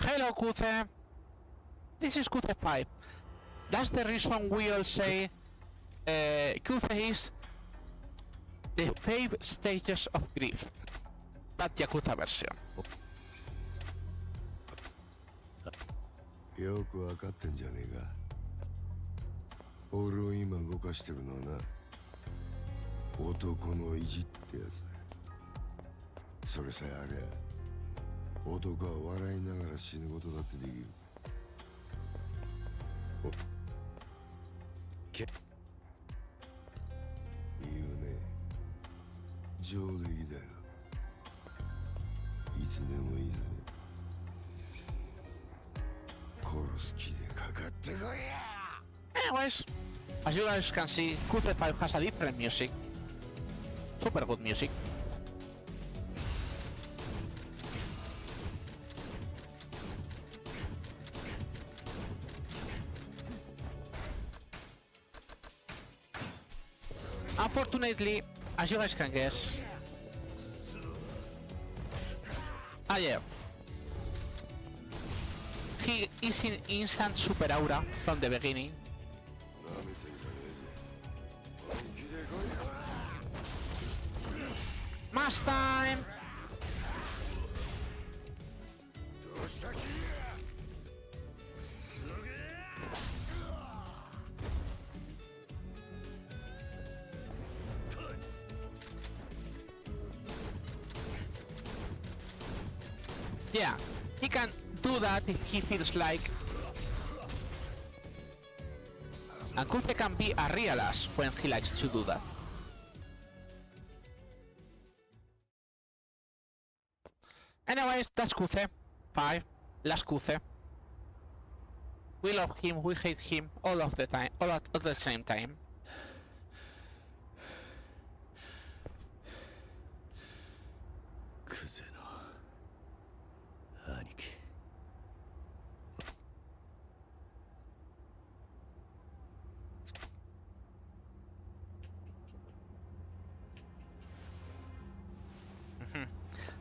[SPEAKER 1] Hello, Kuze. This is Kuze 5. That's the reason we all say Kuze is the 5 stages of grief. That Yakuza version.
[SPEAKER 6] よくわかってんじゃねえか。俺を今動かしてるのはな、男の意地ってやつだ。それさえありゃ、男は笑いながら死ぬことだってできる。おけいいよね。上出来だよ。いつでもいいぜ。
[SPEAKER 1] Anyways, as you guys can see, QC5 has a different music. Super good music. Unfortunately, as you guys can guess... Ah yeah. He is in instant super aura from the beginning. Mass time! Yeah, he can do that if he feels like. And Kuze can be a real ass when he likes to do that. Anyways, that's Kuze 5, last Kuze. We love him, we hate him, all of the time, all at the same time.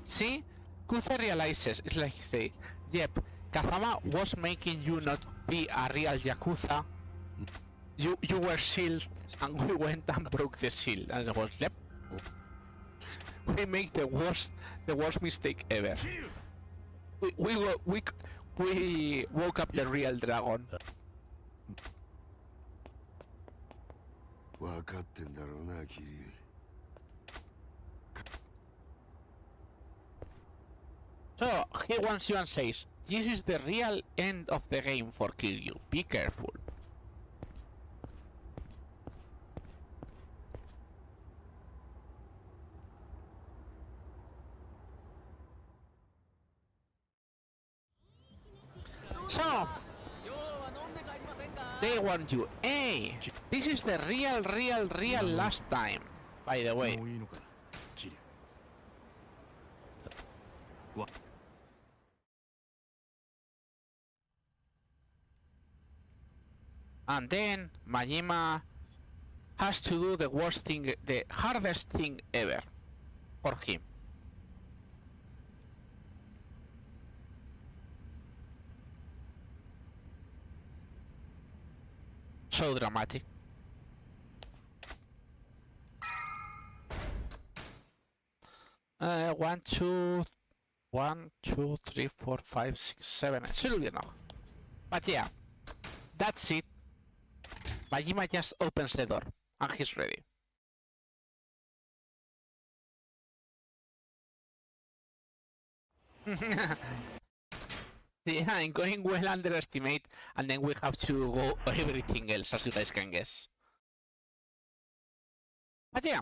[SPEAKER 1] See? Kuze realizes, it's like he say, yep, Kazama was making you not be a real Yakuza. You were shield, and we went and broke the shield, and it was, yep. We make the worst mistake ever. We woke up the real dragon. So, he wants you and says, this is the real end of the game for Kiryu, be careful. So, they warned you, hey, this is the real last time, by the way. And then Majima has to do the worst thing, the hardest thing ever for him. So dramatic. One, two, 3, 4, 5, 6, 7. Should be enough. But yeah, that's it. Majima just opens the door and he's ready. Yeah, I'm going well underestimate, and then we have to go everything else, as you guys can guess. But yeah,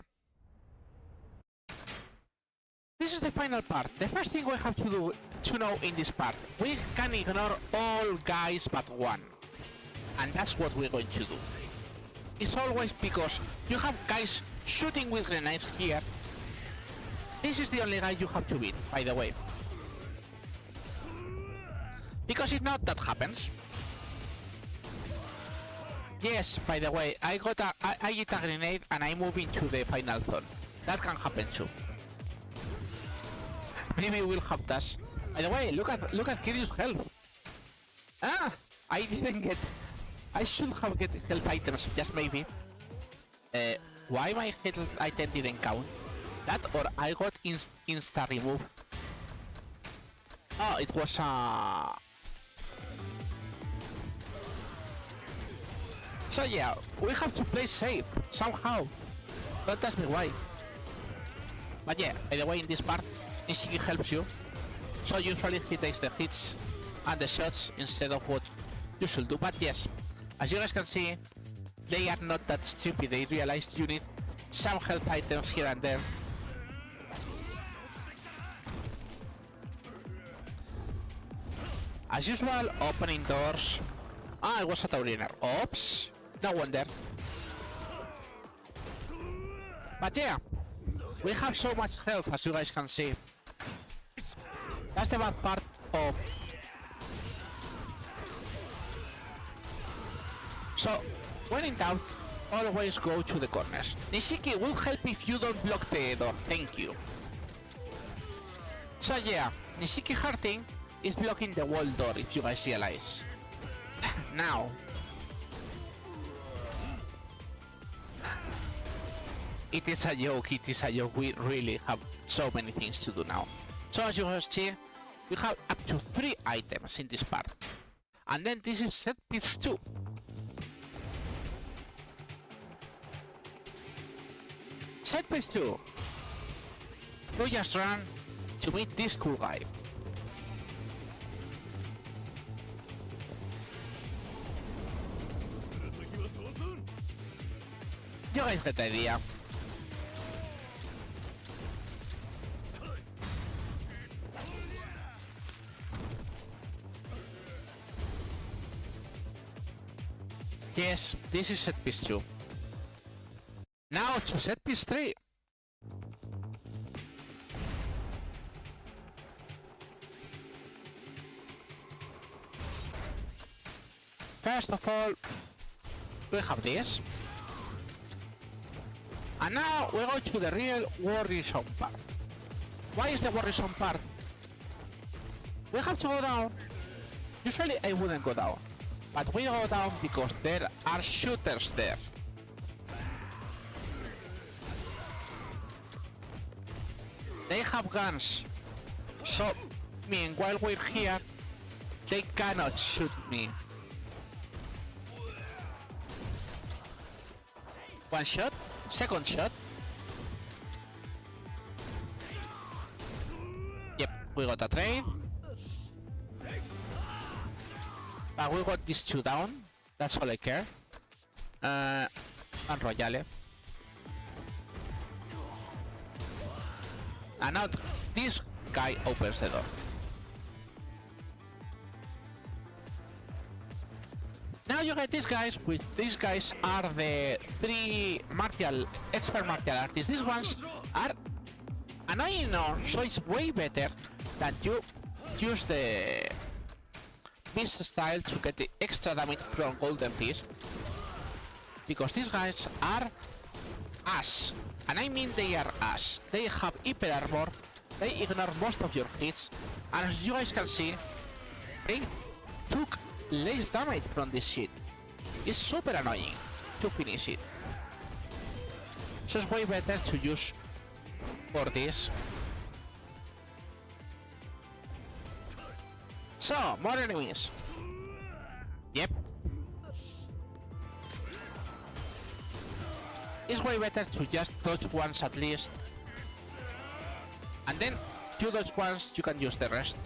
[SPEAKER 1] this is the final part. The first thing we have to know in this part, we can ignore all guys but one, and that's what we're going to do. It's always because you have guys shooting with grenades here. This is the only guy you have to beat, by the way. Because if not, that happens. Yes, by the way, I get a grenade and I move into the final zone. That can happen too. Maybe we'll have that. By the way, look at Kiryu's health. Ah, I didn't get. I should have get health items, just maybe. Why my health item didn't count? That or I got insta remove. Oh, it was So yeah, we have to play safe, somehow. Don't ask me why. But yeah, by the way, in this part, Nishiki helps you. So usually he takes the hits and the shots instead of what you should do. But yes, as you guys can see, they are not that stupid. They realized you need some health items here and there. As usual, opening doors. Ah, it was a Tauriner. Oops. No wonder. But yeah, we have so much health, as you guys can see. That's the bad part of... So, when in doubt, always go to the corners. Nishiki will help if you don't block the door, thank you. So yeah, Nishiki hurting is blocking the wall door, if you guys realize. Now. It is a joke, we really have so many things to do now. So as you guys see, we have up to 3 items in this part. And then this is set piece 2. Set piece 2. You just run to meet this cool guy. You guys get the idea. Yes, this is set piece 2. Now to set piece 3. First of all, we have this. And now we go to the real worrisome part. Why is the worrisome part? We have to go down. Usually I wouldn't go down, but we go down because there are shooters there. They have guns, so meanwhile we're here, they cannot shoot me. One shot, second shot. Yep, we got a trade. But we got these 2 down, that's all I care. And Royale. And now this guy opens the door. Now you get these guys, which these guys are the 3 expert martial artists. These ones are annoying, so it's way better that you use the Beast style to get the extra damage from Golden Fist. Because these guys are ass. And I mean they are ass. They have hyper armor, they ignore most of your hits, and as you guys can see, they took less damage from this shit. It's super annoying to finish it. So it's way better to use for this. So, more enemies. Yep. It's way better to just dodge once at least. And then, you dodge once, you can use the rest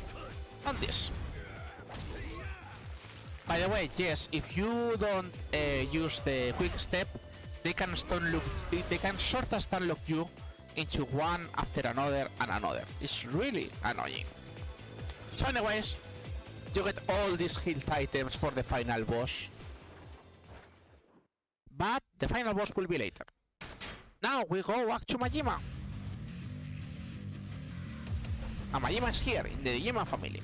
[SPEAKER 1] on this. By the way, yes, if you don't use the quick step, they can sort of stun lock you into one after another and another. It's really annoying. So anyways, you get all these health items for the final boss. But the final boss will be later. Now we go back to Majima. And Majima is here in the Majima family.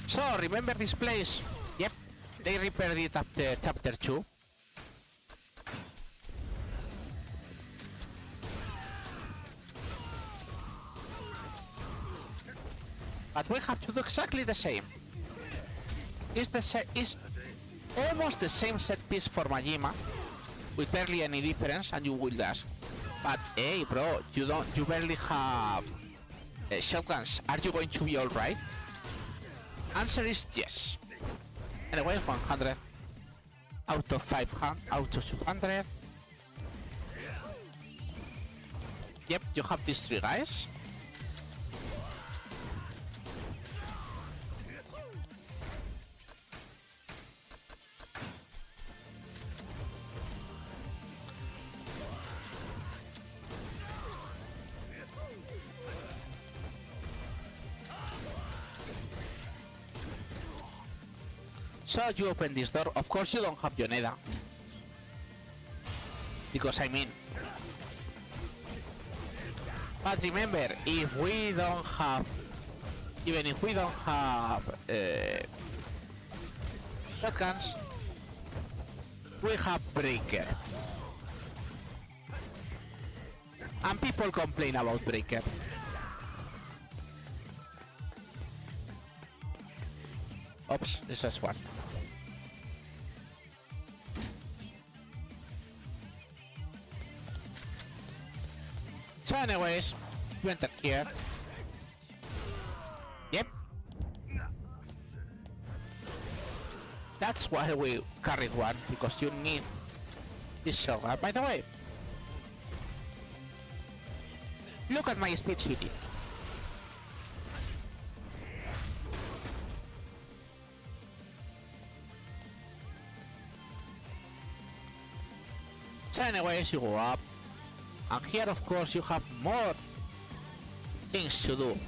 [SPEAKER 1] So remember this place? Yep, they repaired it after chapter 2. But we have to do exactly the same. It's almost the same set piece for Majima, with barely any difference, and you will ask, but hey bro, you barely have shotguns, are you going to be alright? Answer is yes. Anyway, 100 out of 500 out of 200. Yep, you have these three guys. So you open this door. Of course you don't have Yoneda. Because I mean. But remember, if we don't have... Even if we don't have... shotguns, we have Breaker. And people complain about Breaker. Oops, this is one. So anyways, we entered here. Yep. That's why we carried one, because you need this shotgun. By the way, look at my speed city. So anyways, you go up, and here of course you have more things to do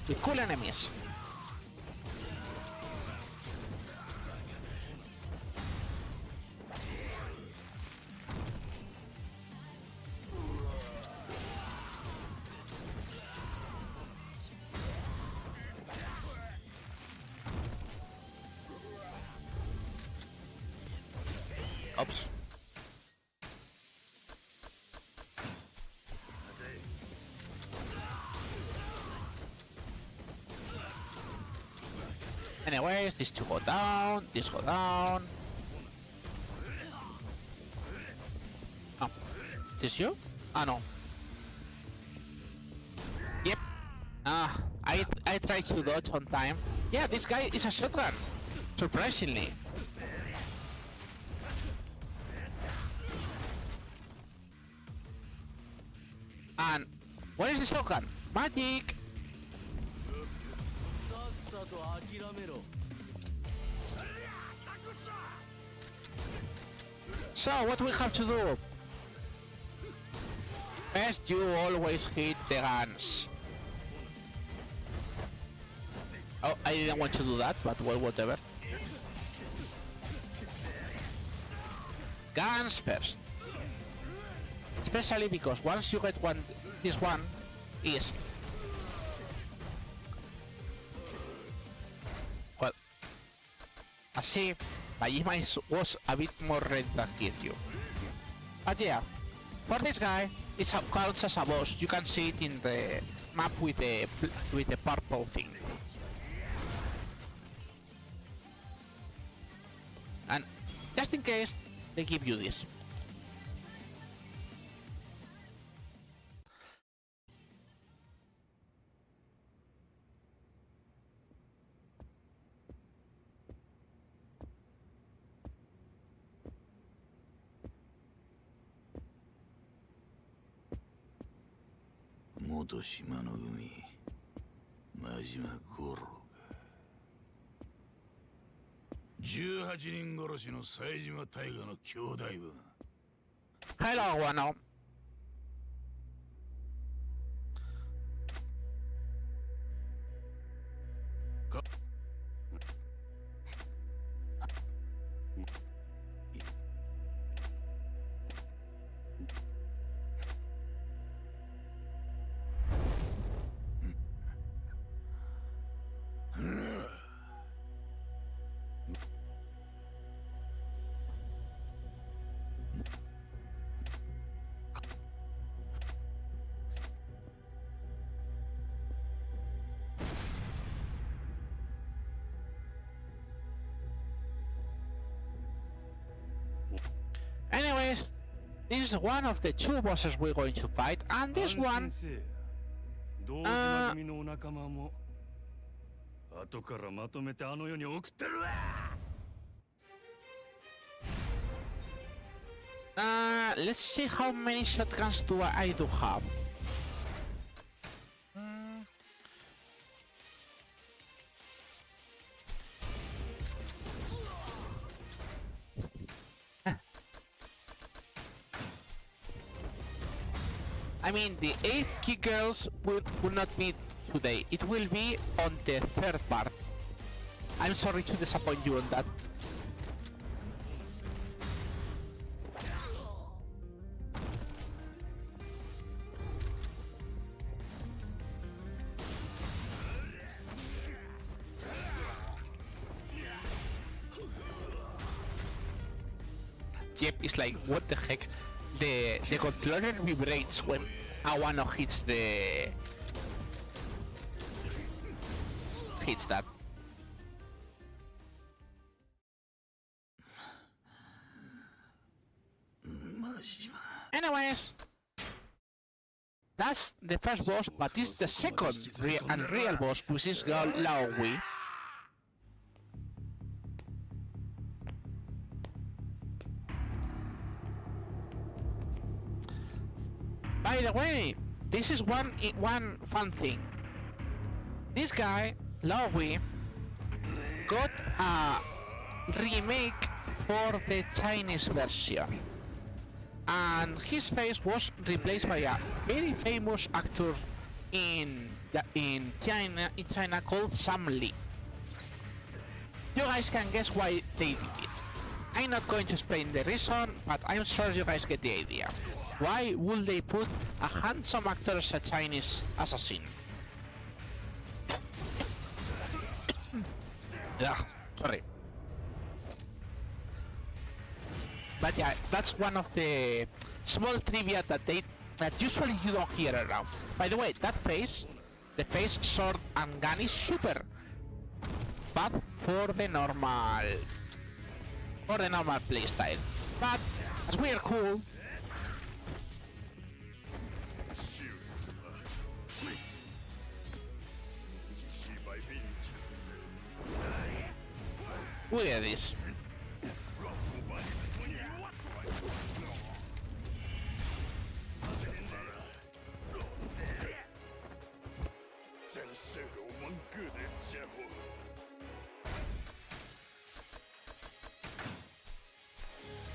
[SPEAKER 1] with cool enemies. Oops. Anyways, this to go down, this go down. Oh, this you? Ah no. Yep. I tried to dodge on time. Yeah, this guy is a shotgun. Surprisingly. And what is the shotgun? Magic! So what we have to do? First, you always hit the guns. Oh, I didn't want to do that, but well, whatever. Guns first. Especially because once you get one, this one is As if Majima was a bit more ready than Kiryu. But yeah, for this guy, it counts as a boss. You can see it in the map with the purple thing. And just in case, they give you this.
[SPEAKER 2] Moto Shimanogumi, Majima Goro. 18人殺しの冴島大河の兄弟分。
[SPEAKER 1] Hello, Wano. Anyways, this is one of the two bosses we're going to fight, and this one...
[SPEAKER 2] 同時の組のお仲間も後からまとめてあの世に送ってるわ。
[SPEAKER 1] Let's see how many shotguns do I do have. I mean, the 8 key girls will not be today. It will be on the third part. I'm sorry to disappoint you on that. Yep, it's like, what the heck? The controller vibrates when Awano hits that. Anyways, that's the first boss, but it's the second real boss, which is Lao Wei. By the way, this is one fun thing. This guy, Lao Wei, got a remake for the Chinese version, and his face was replaced by a very famous actor in China called Sam Lee. You guys can guess why they did it. I'm not going to explain the reason, but I'm sure you guys get the idea. Why would they put a handsome actor as a Chinese assassin? Yeah, sorry. But yeah, that's one of the small trivia that usually you don't hear around. By the way, that face, the face, sword and gun is super bad for the normal playstyle. But as we are cool. Look at this.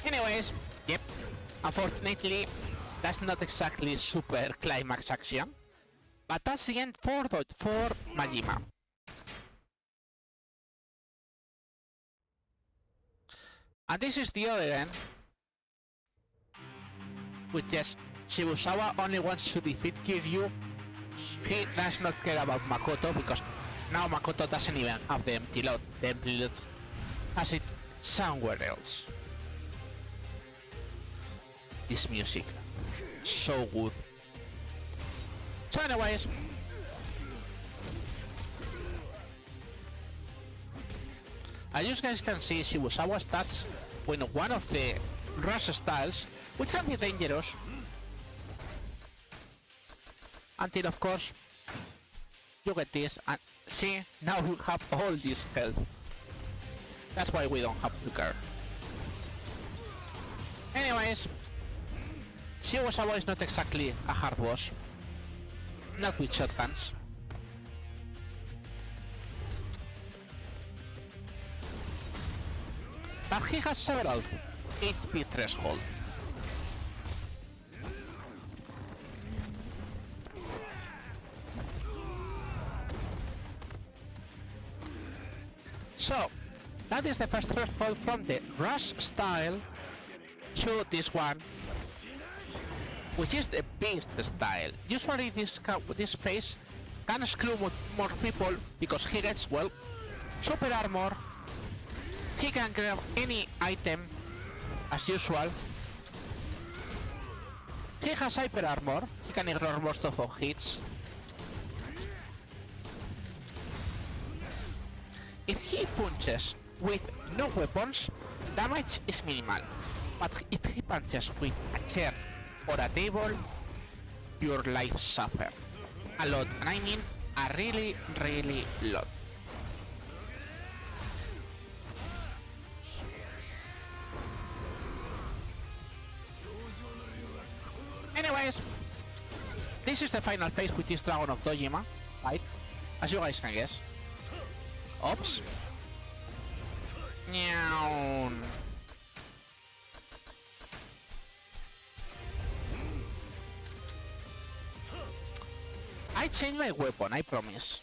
[SPEAKER 1] Anyways, yep, unfortunately, that's not exactly super climax action, but that's the end for Majima. And this is the other end, which is Shibusawa only wants to defeat Kiryu. He does not care about Makoto because now Makoto doesn't even have the empty load. The empty load has it somewhere else. This music, so good. So anyways, as you guys can see, Shibusawa starts with one of the rush styles, which can be dangerous, until of course you get this, and see, now you have all this health. That's why we don't have to care. Anyways, Shibusawa is not exactly a hard boss, not with shotguns. But he has several HP threshold. So, that is the first threshold from the rush style to this one, which is the beast style. Usually this phase can screw more people because he gets, well, super armor. He can grab any item as usual. He has hyper armor, he can ignore most of our hits. If he punches with no weapons, damage is minimal. But if he punches with a chair or a table, your life suffers a lot, and I mean a really lot. Anyways, this is the final phase, which is Dragon of Dojima, right? As you guys can guess. Oops. Meow. I changed my weapon, I promise.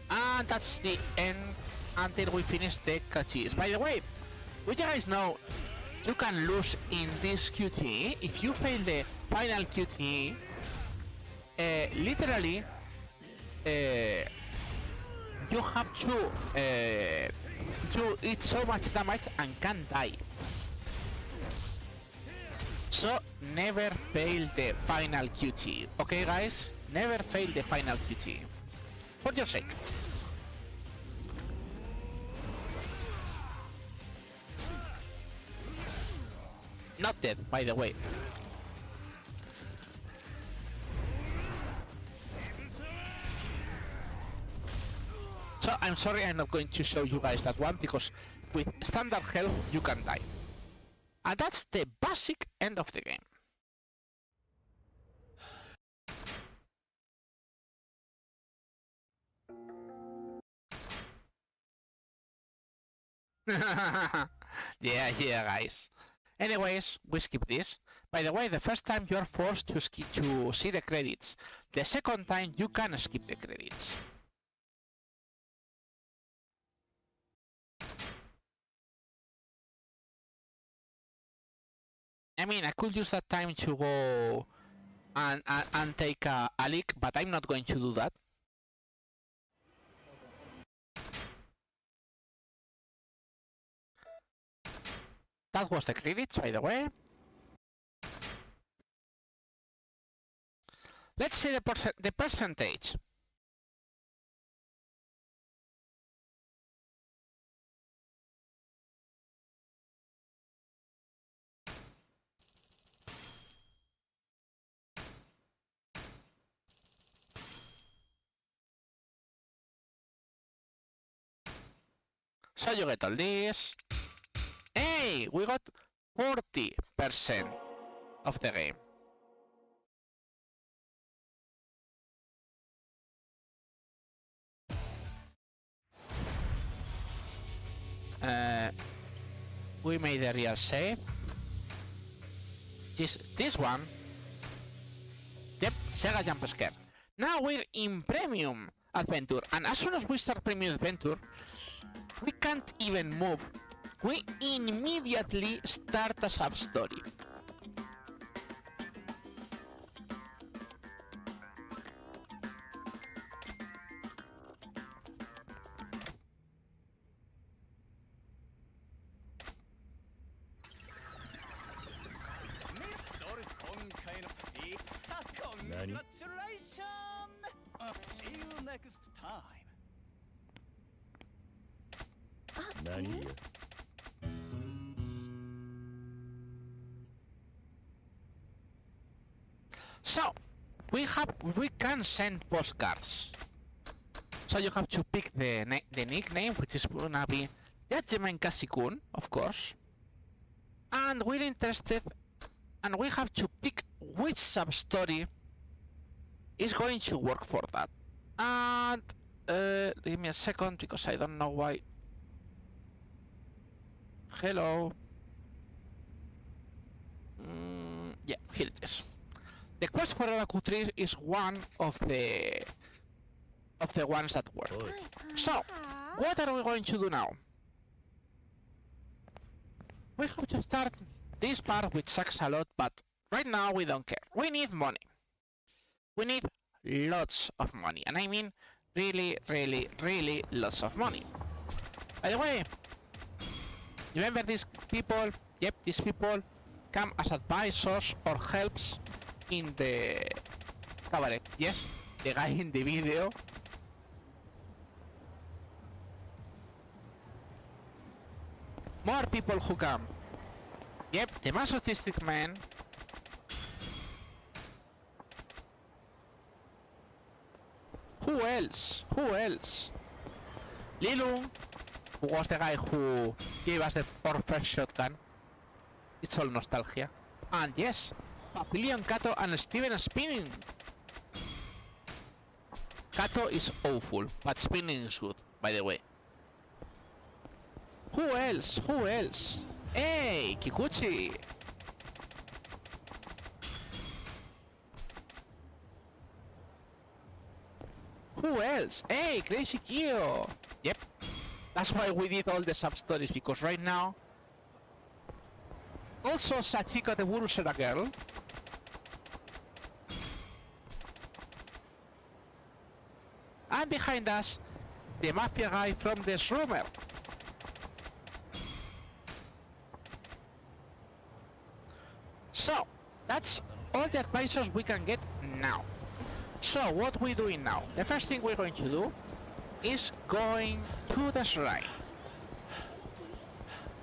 [SPEAKER 1] And that's the end until we finish the cutscenes. By the way, would you guys know you can lose in this QTE if you fail the final QTE? Literally, you have to eat so much damage and can die. So never fail the final QTE, okay guys? Never fail the final QTE. For your sake. Not dead, by the way. So I'm sorry, I'm not going to show you guys that one because with standard health you can die. And that's the basic end of the game. Yeah guys. Anyways, we skip this. By the way, the first time you are forced to see the credits. The second time you can skip the credits. I mean, I could use that time to go and take a leak, but I'm not going to do that. That was the credits, by the way. Let's see the percentage. So you get all this. Hey, we got 40% of the game. We made a real save. This one. Yep, Sega Jump Scare. Now we're in Premium Adventure, and as soon as we start Premium Adventure, we can't even move. We immediately start a sub-story. So, we can send postcards. So you have to pick the nickname, which is gonna be Yajimen Kasikun, of course. And we're interested, and we have to pick which sub-story is going to work for that. And give me a second because I don't know why. Hello. Yeah, here it is. The quest for RRLAT7 is one of the ones that work. So, what are we going to do now? We have to start this part, which sucks a lot, but right now we don't care. We need money. We need lots of money, and I mean really, really, really lots of money. By the way, remember these people? Yep, these people come as advisors or helps in the cabaret. Yes, the guy in the video. More people who come. Yep, the masochistic man. Who else? Who else? Lilung, who was the guy who gave us the first shotgun. It's all nostalgia. And yes, Papillion, Kato, and Steven spinning. Kato is awful, but spinning is good, by the way. Who else? Who else? Hey, Kikuchi! Who else? Hey, Crazy Kyo! Yep. That's why we did all the sub-stories, because right now... Also, Sachiko the Burusera girl. And behind us, the mafia guy from this rumor. So, that's all the advisors we can get now. So, what we doing now? The first thing we're going to do is going to the shrine.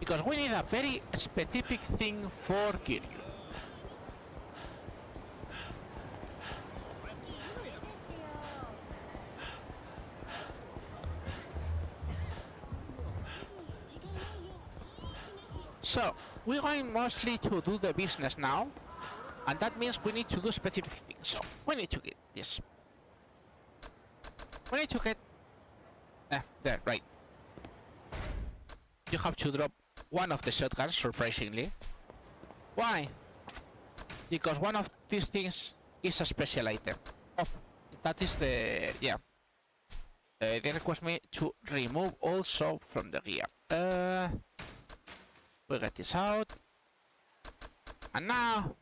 [SPEAKER 1] Because we need a very specific thing for Kiryu. So, we're going mostly to do the business now, and that means we need to do specific things. So, we need to get this. We need to get... there, right. You have to drop one of the shotguns, surprisingly. Why? Because one of these things is a special item. Oh, that is the... yeah. They request me to remove also from the gear. We get this out. And now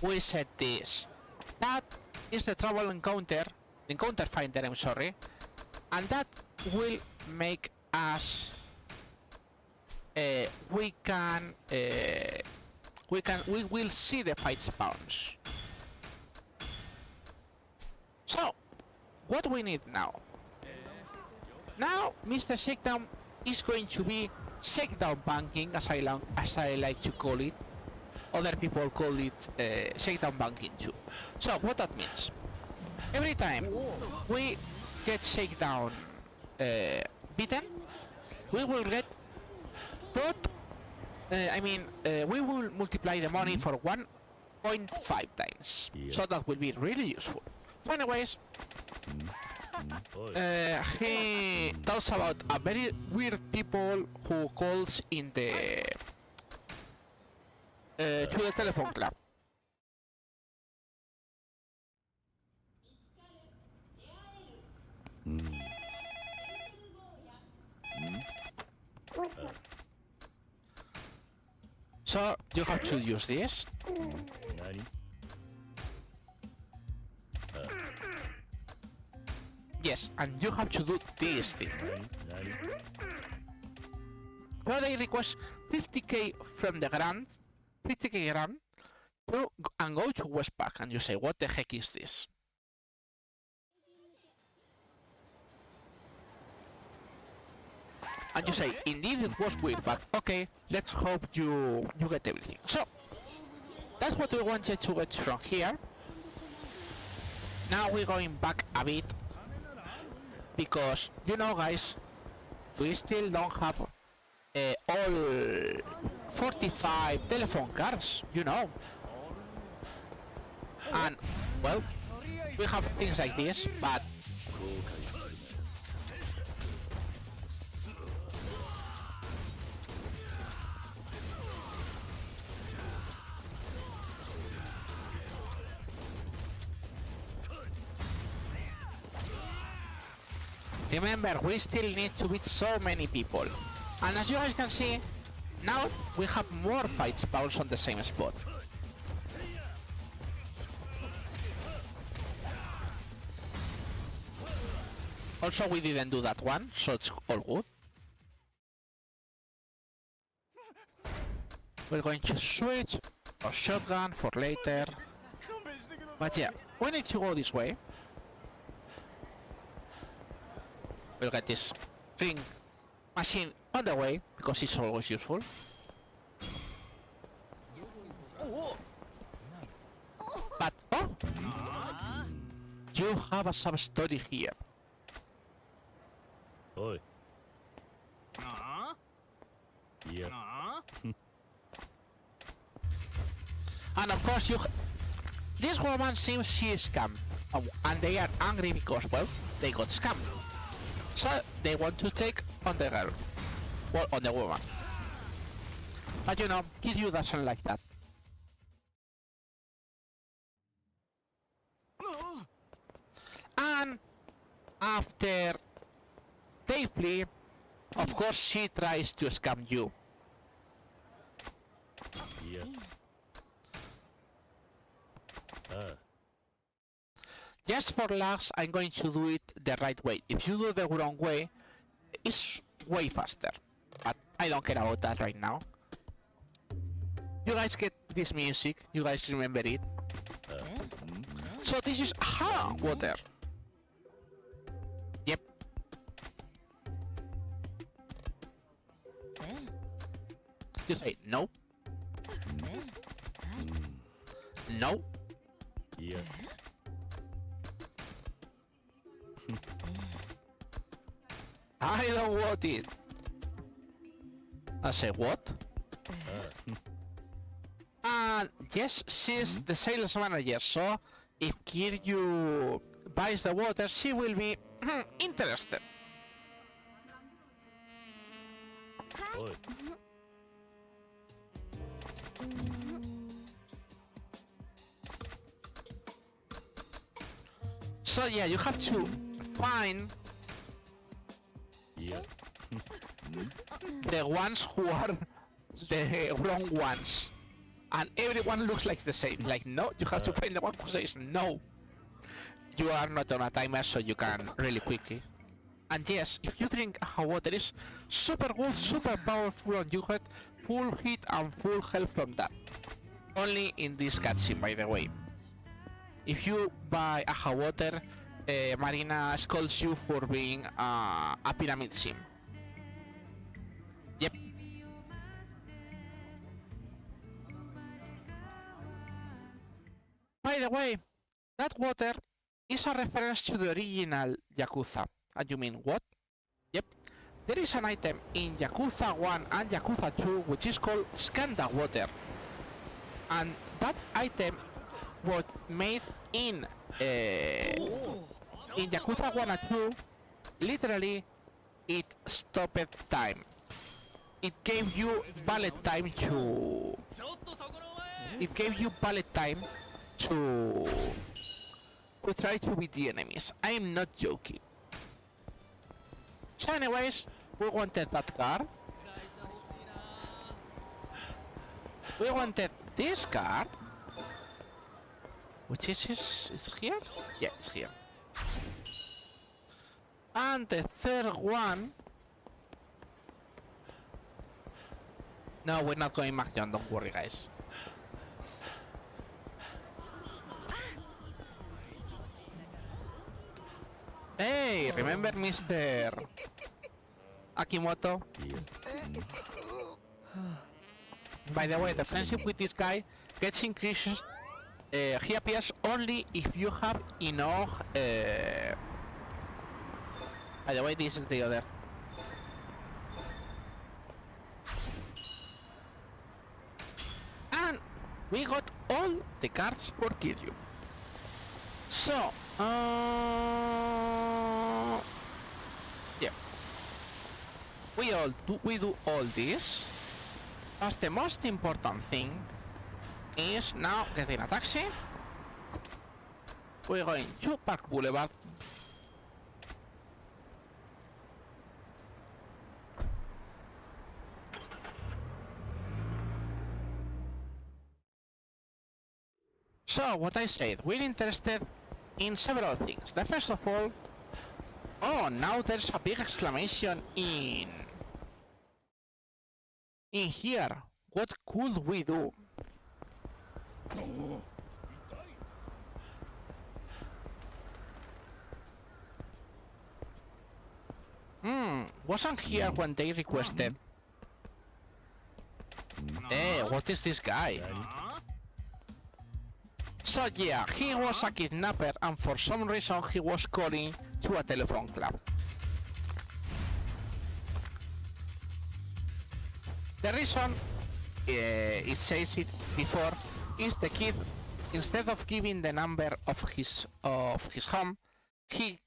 [SPEAKER 1] we set this. That is the trouble encounter finder, I'm sorry. And that will make us we will see the fight spawns. So what we need now? Now Mr. Shakedown is going to be shakedown banking, as I like to call it. Other people call it shakedown banking too. So what that means? Every time we get shakedown beaten, we will get we will multiply the money for 1.5 times. So that will be really useful. So anyways, he talks about a very weird people who calls in the to the telephone club. So you have to use this. Yes, and you have to do this thing. So they request 50k from the grant, 50k grant, and go to West Park, and you say, what the heck is this? and you say, indeed it was weird, but okay, let's hope you get everything. So, that's what we wanted to get from here. Now we're going back a bit, because, you know guys, we still don't have all 45 telephone cards, you know. And, well, we have things like this, but remember, we still need to beat so many people. And as you guys can see, now we have more fight spawns on the same spot. Also, we didn't do that one, so it's all good. We're going to switch our shotgun for later. But yeah, we need to go this way. We'll get this ring machine on the way, because it's always useful. But, oh! You have a sub-story here.
[SPEAKER 2] Oi. Yeah.
[SPEAKER 1] And of course this woman seems she is scammed. And they are angry because, well, they got scammed. So they want to take on the girl. Well, on the woman. But you know, Kiryu doesn't like that. And after they flee, of course she tries to scam you.
[SPEAKER 2] Yeah.
[SPEAKER 1] Just for laughs, I'm going to do it the right way. If you do the wrong way, it's way faster. But I don't care about that right now. You guys get this music, you guys remember it. So this is water. Yep. You say no. No.
[SPEAKER 2] Yeah.
[SPEAKER 1] I don't want it. I say what? And yes, she's the sales manager, so if Kiryu buys the water, she will be interested.
[SPEAKER 2] Oi.
[SPEAKER 1] So yeah, you have to find
[SPEAKER 2] Yeah.
[SPEAKER 1] the ones who are the wrong ones. And everyone looks like the same. Like, no, you have to find the one who says no. You are not on a timer, so you can really quickly. And yes, if you drink water, it's super good, super powerful, and you get full hit and full health from that. Only in this cutscene, by the way. If you buy water, Marina scolds you for being a pyramid sim. Yep. By the way, that water is a reference to the original Yakuza. And you mean what? Yep. There is an item in Yakuza 1 and Yakuza 2 which is called Skanda water. And that item was made in Yakuza 1 and 2. Literally, it stopped time. It gave you bullet time to... It gave you bullet time to try to beat the enemies. I am not joking. So anyways, we wanted that card. We wanted this card. Which is here? Yeah, it's here. And the third one... No, we're not going back, John, don't worry guys. Hey, remember Mr. Akimoto. By the way, the friendship with this guy gets increased. He appears only if you have enough. By the way, this is the other. And we got all the cards for Kiryu. So, yeah, we do all this. But the most important thing is now getting a taxi. We're going to Park Boulevard. So, what I said, we're interested in several things. The first of all, oh, now there's a big exclamation in here. What could we do? Wasn't here when they requested. Hey, what is this guy? So yeah, he was a kidnapper and for some reason he was calling to a telephone club. The reason, it says it before, is the kid, instead of giving the number of his home, he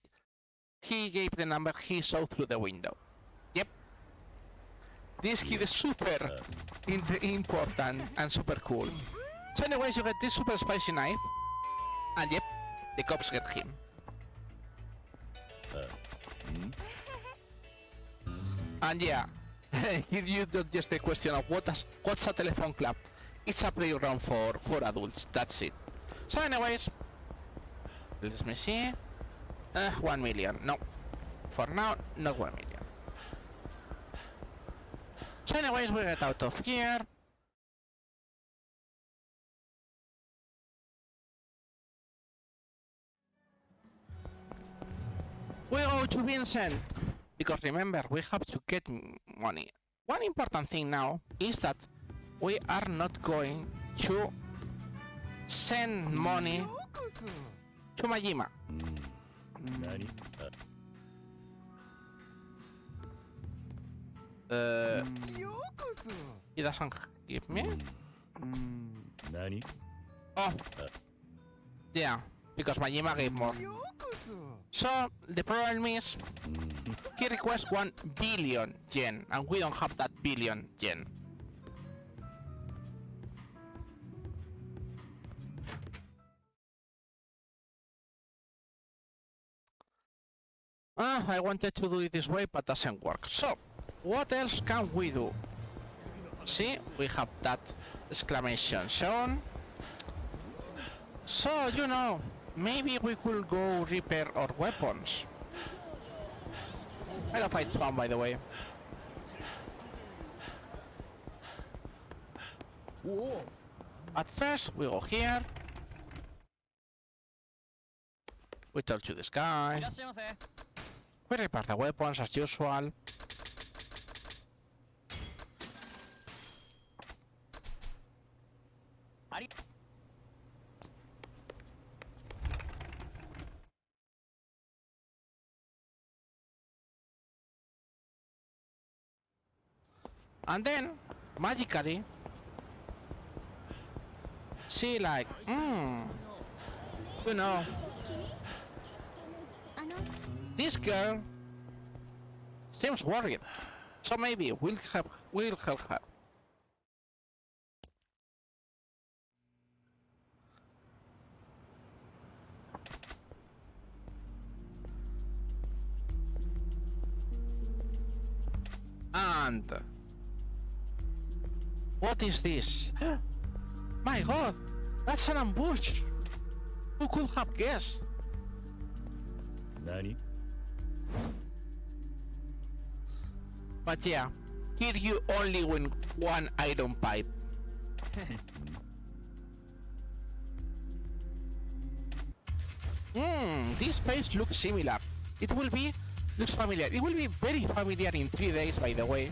[SPEAKER 1] gave the number he saw through the window. Yep. This kid is super important and super cool. So anyways, you get this super spicy knife, and yep, the cops get him. And yeah, here you don't just the question of what's a telephone club. It's a playground for adults, that's it. So anyways, let me see. 1 million, no. For now, not 1 million. So anyways, we get out of here. We go to Vincent, because remember, we have to get money. One important thing now is that we are not going to send money to Majima. He doesn't give me? Oh, yeah, because Majima gave more. So, the problem is, he requests 1 billion yen, and we don't have that billion yen. I wanted to do it this way, but doesn't work. So, what else can we do? See, we have that exclamation shown. So, you know, maybe we could go repair our weapons. I don't know if it's fun, by the way. At first, we go here. We talk to this guy. We repair the weapons as usual. And then, magically, she like, you know, this girl seems worried, so maybe we'll help her. And what is this? My god, that's an ambush! Who could have guessed?
[SPEAKER 2] Nani?
[SPEAKER 1] But yeah, here you only win 1 iron pipe. This face looks similar. It will be looks familiar. It will be very familiar in 3 days, by the way.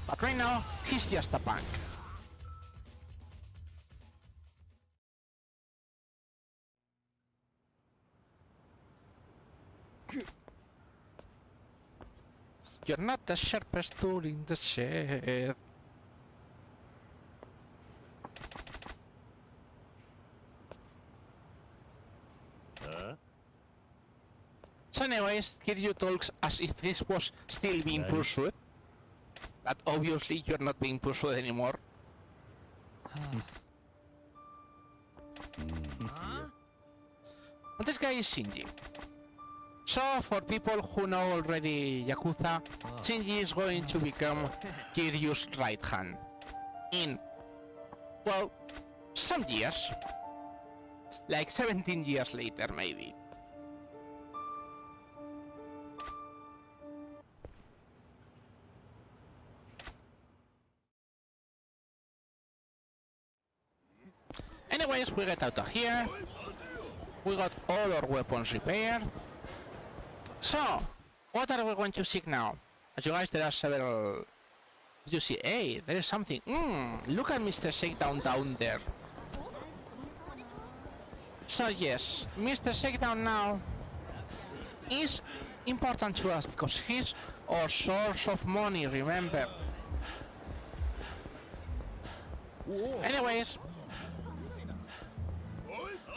[SPEAKER 1] But right now, he's just a punk. You're not the sharpest tool in the shed. So anyways, Kiryu talks as if this was still being pursued. But obviously you're not being pursued anymore. But this guy is Shinji. So for people who know already Yakuza, Shinji is going to become Kiryu's right hand. In, well, some years. Like 17 years later maybe. Anyways, we get out of here. We got all our weapons repaired. So, what are we going to seek now? As you guys, there are several... As you see, hey, there is something. Look at Mr. Shakedown down there. So yes, Mr. Shakedown now is important to us because he's our source of money, remember? Anyways,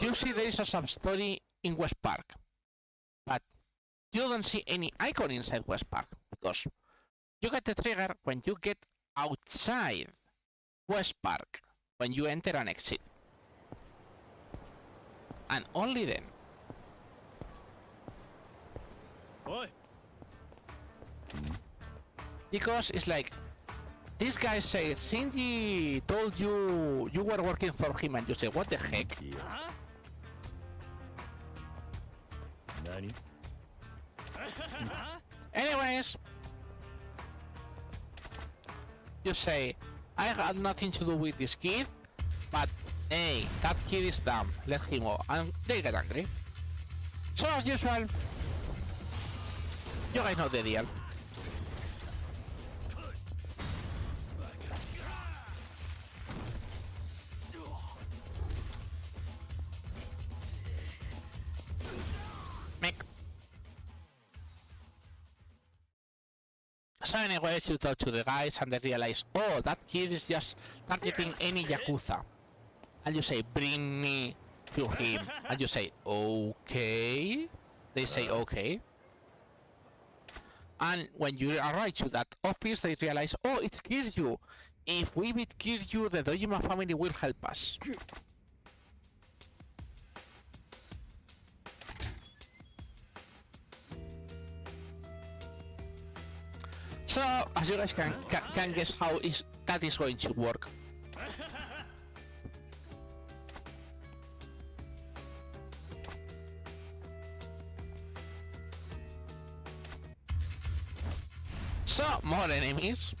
[SPEAKER 1] you see there is a sub-story in West Park, but you don't see any icon inside West Park because you get the trigger when you get outside West Park, when you enter and exit. And only then. Because it's like, this guy said, Shinji told you you were working for him, and you say, what the heck? Anyways, you say, I had nothing to do with this kid, but hey, that kid is dumb, let him go, and they get angry. So as usual, you guys know the deal. So anyways, you talk to the guys and they realize, oh, that kid is just targeting any Yakuza. And you say, bring me to him. And you say, okay. They say, okay. And when you arrive to that office, they realize, oh, it's Kiryu. If we beat Kiryu, the Dojima family will help us. So, as you guys can guess how that is going to work. So, more enemies.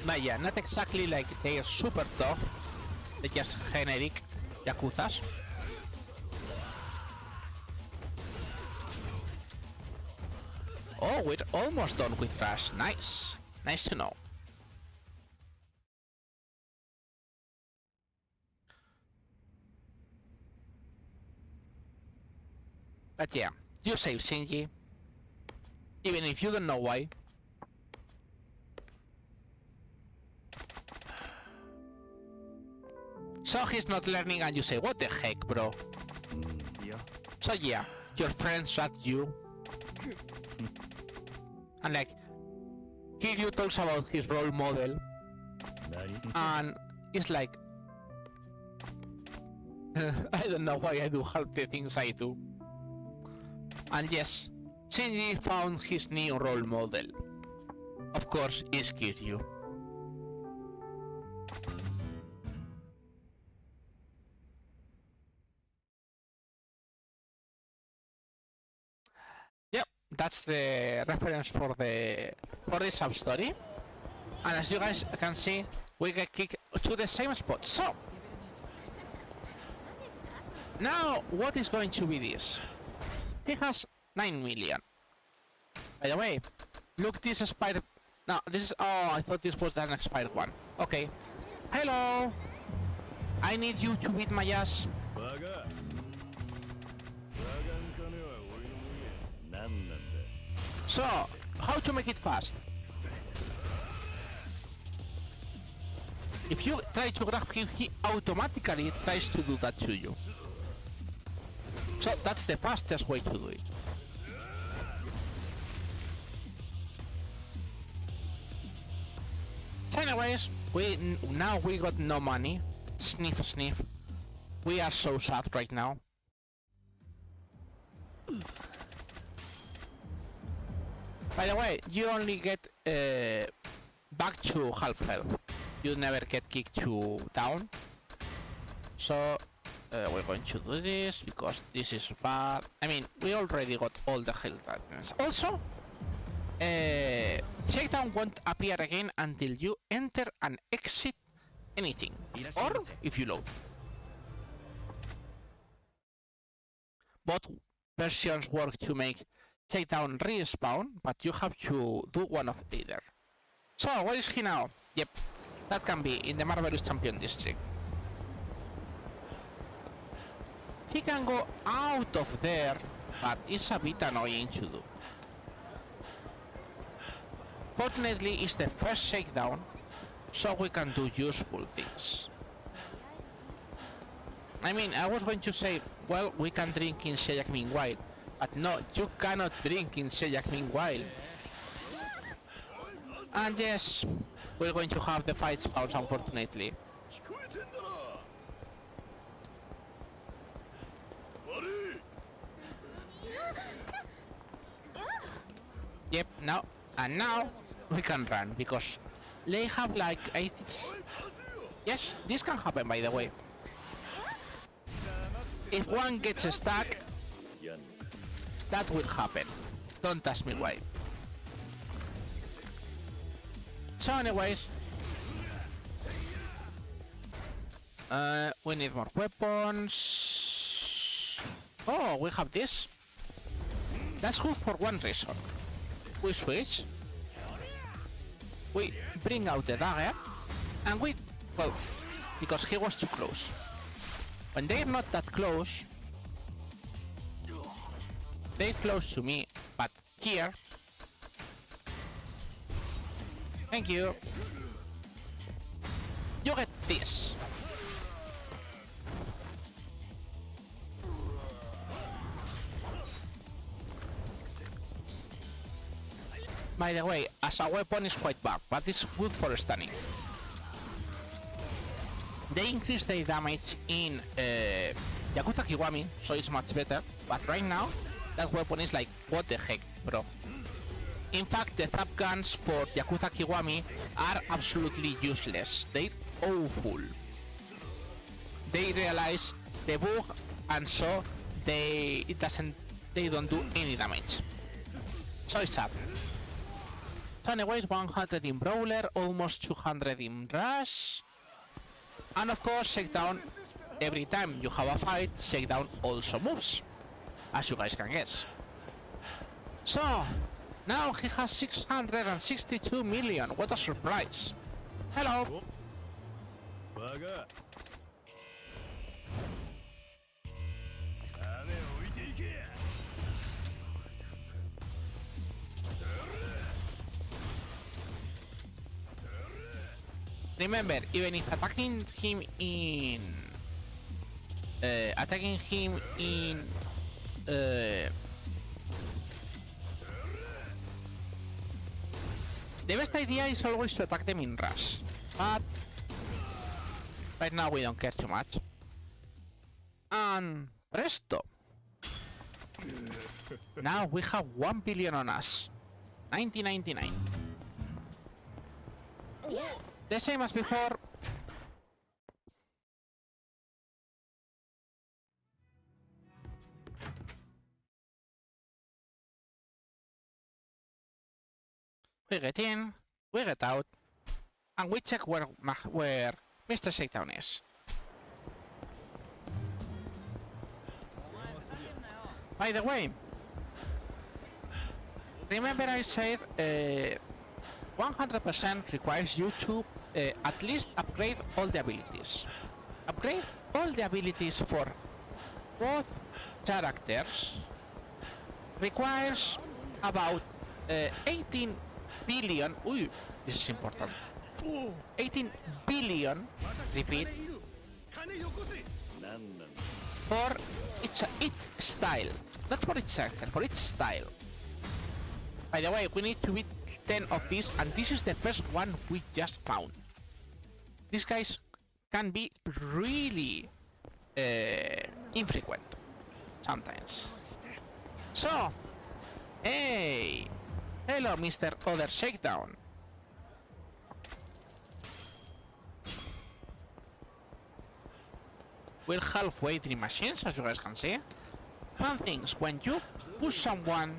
[SPEAKER 1] But yeah, not exactly like they're super tough. They're just generic Yakuzas. Oh, we're almost done with Rush. Nice. Nice to know. But yeah, you save Shinji. Even if you don't know why. So he's not learning and you say, what the heck, bro?
[SPEAKER 5] Yeah.
[SPEAKER 1] So yeah, your friend shot you. And like, Kiryu talks about his role model, and it's like, I don't know why I do half the things I do. And yes, Shinji found his new role model. Of course, is Kiryu. That's the reference for this sub story, and as you guys can see, we get kicked to the same spot. So Now, what is going to be this? He has 9 million. By the way, look, this expired. No, this is. Oh, I thought this was an expired one. Okay. Hello. I need you to beat my ass. So, how to make it fast? If you try to grab him, he automatically tries to do that to you. So that's the fastest way to do it. So anyways, now we got no money. Sniff, sniff. We are so sad right now. By the way, you only get back to half health. You never get kicked to down. So we're going to do this because this is bad. I mean, we already got all the health items. Also, shakedown won't appear again until you enter and exit anything, or if you load. Both versions work to make shakedown respawn, but you have to do one of either. So, where is he now? Yep, that can be in the Marvelous Champion District. He can go out of there, but it's a bit annoying to do. Fortunately, it's the first shakedown, so we can do useful things. I mean, I was going to say, well, we can drink in Sejak meanwhile, but no, you cannot drink in Sejak meanwhile. And yes, we're going to have the fight spawns, unfortunately. Yep, now, and now we can run, because they have like, yes, this can happen, by the way. If one gets stuck, that will happen. Don't ask me why. So anyways, we need more weapons. Oh, we have this. That's good for one reason. We switch. We bring out the dagger, and we, well, because he was too close. When they're not that close, they're close to me, but here, thank you, you get this. By the way, as a weapon is quite bad, but it's good for stunning. They increase their damage in Yakuza Kiwami, so it's much better, but right now, that weapon is like, what the heck, bro. In fact, the zap guns for Yakuza Kiwami are absolutely useless. They're awful. They realize the bug, and so they don't do any damage. So it's sad. So anyways, 100 in Brawler, almost 200 in Rush. And of course, Shakedown, every time you have a fight, Shakedown also moves, as you guys can guess. So, now he has 662 million, what a surprise. Hello! Remember, even if attacking him in the best idea is always to attack them in rush, but right now we don't care too much. And presto! Now we have 1 billion on us. 1999. The same as before. We get in, we get out, and we check where Mr. Shakedown is. By the way, remember I said 100% requires you to at least upgrade all the abilities. Upgrade all the abilities for both characters requires about 18 billion. Ooh, this is important. 18 billion, repeat, for its style. Not for its character, for its style. By the way, we need to beat 10 of these, and this is the first one we just found. These guys can be really infrequent sometimes. So, hey, hello, Mr. Other Shakedown. We're halfway through machines, as you guys can see. Fun things, when you push someone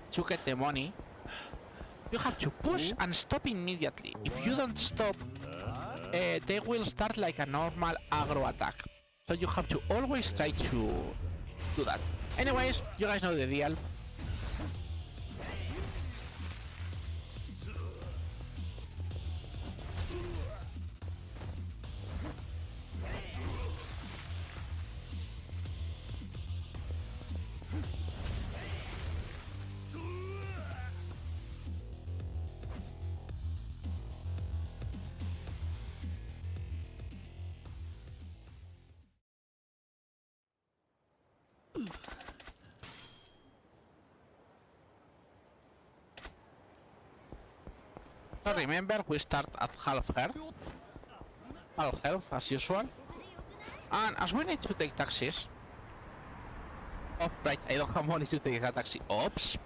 [SPEAKER 1] to get the money, you have to push and stop immediately. If you don't stop, they will start like a normal aggro attack. So you have to always try to do that. Anyways, you guys know the deal. So remember, we start at half health as usual, and as we need to take taxis. Oh, right, I don't have money to take a taxi. Oops.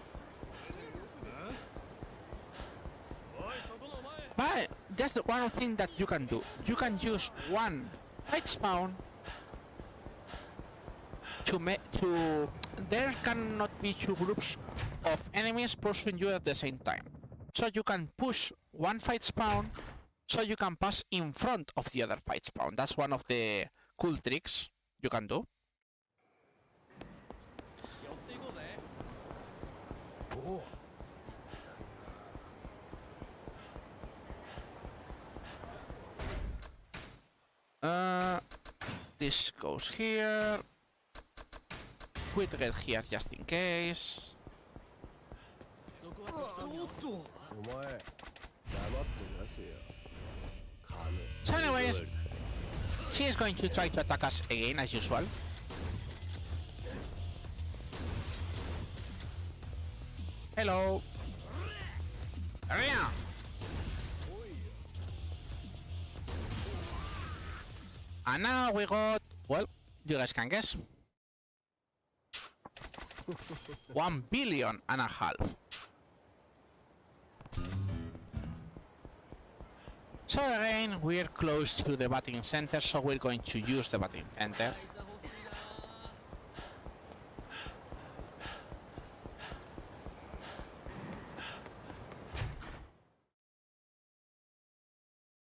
[SPEAKER 1] But that's the one thing that you can do. You can use one fight spawn to there cannot be two groups of enemies pursuing you at the same time. So you can push one fight spawn so you can pass in front of the other fight spawn. That's one of the cool tricks you can do. This goes here. We get here just in case. So anyways, she is going to try to attack us again as usual. Hello. Area. And now we got, well, you guys can guess. 1.5 billion. So again, we're close to the batting center, so we're going to use the batting center.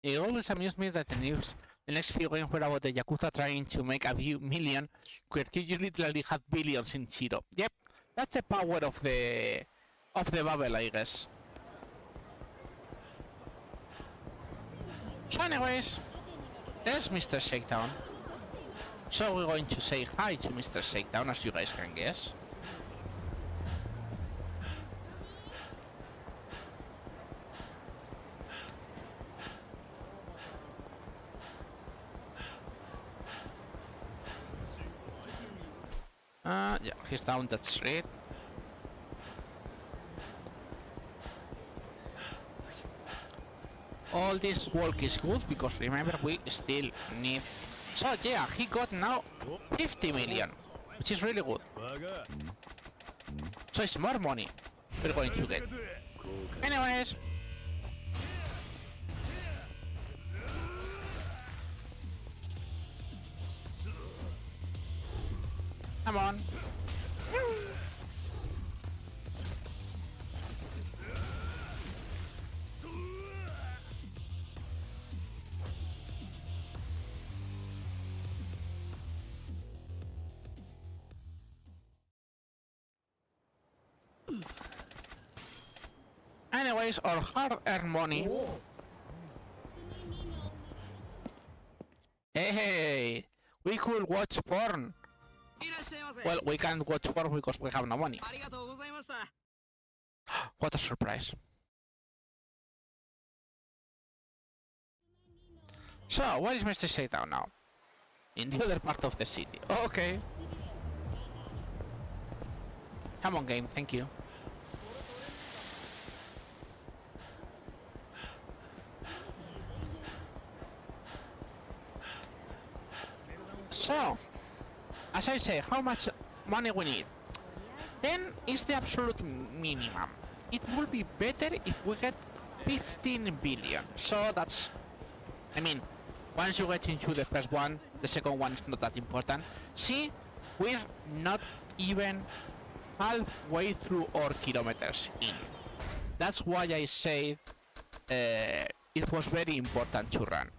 [SPEAKER 1] It always amused me that the next few games were about the Yakuza trying to make a few million, where you literally had billions in zero. Yep, that's the power of the bubble, I guess. So anyways, there's Mr. Shakedown. So we're going to say hi to Mr. Shakedown, as you guys can guess. Yeah, he's down that street. All this walk is good because remember we still need. So yeah, he got now 50 million, which is really good. So it's more money we're going to get. Anyways. Come on. Anyways, our hard-earned money. Hey, we could watch porn.
[SPEAKER 7] いらっしゃいませ。
[SPEAKER 1] Well, we can't watch porn because we have no money.
[SPEAKER 7] ありがとうございました。
[SPEAKER 1] What a surprise. So, where is Mr. Shakedown now? In the other part of the city. Okay. Come on, game, thank you. So, as I say, how much money we need? 10 is the absolute minimum. It would be better if we get 15 billion. So that's, I mean, once you get into the first one, the second one is not that important. See, we're not even halfway through our kilometers in. That's why I say it was very important to run.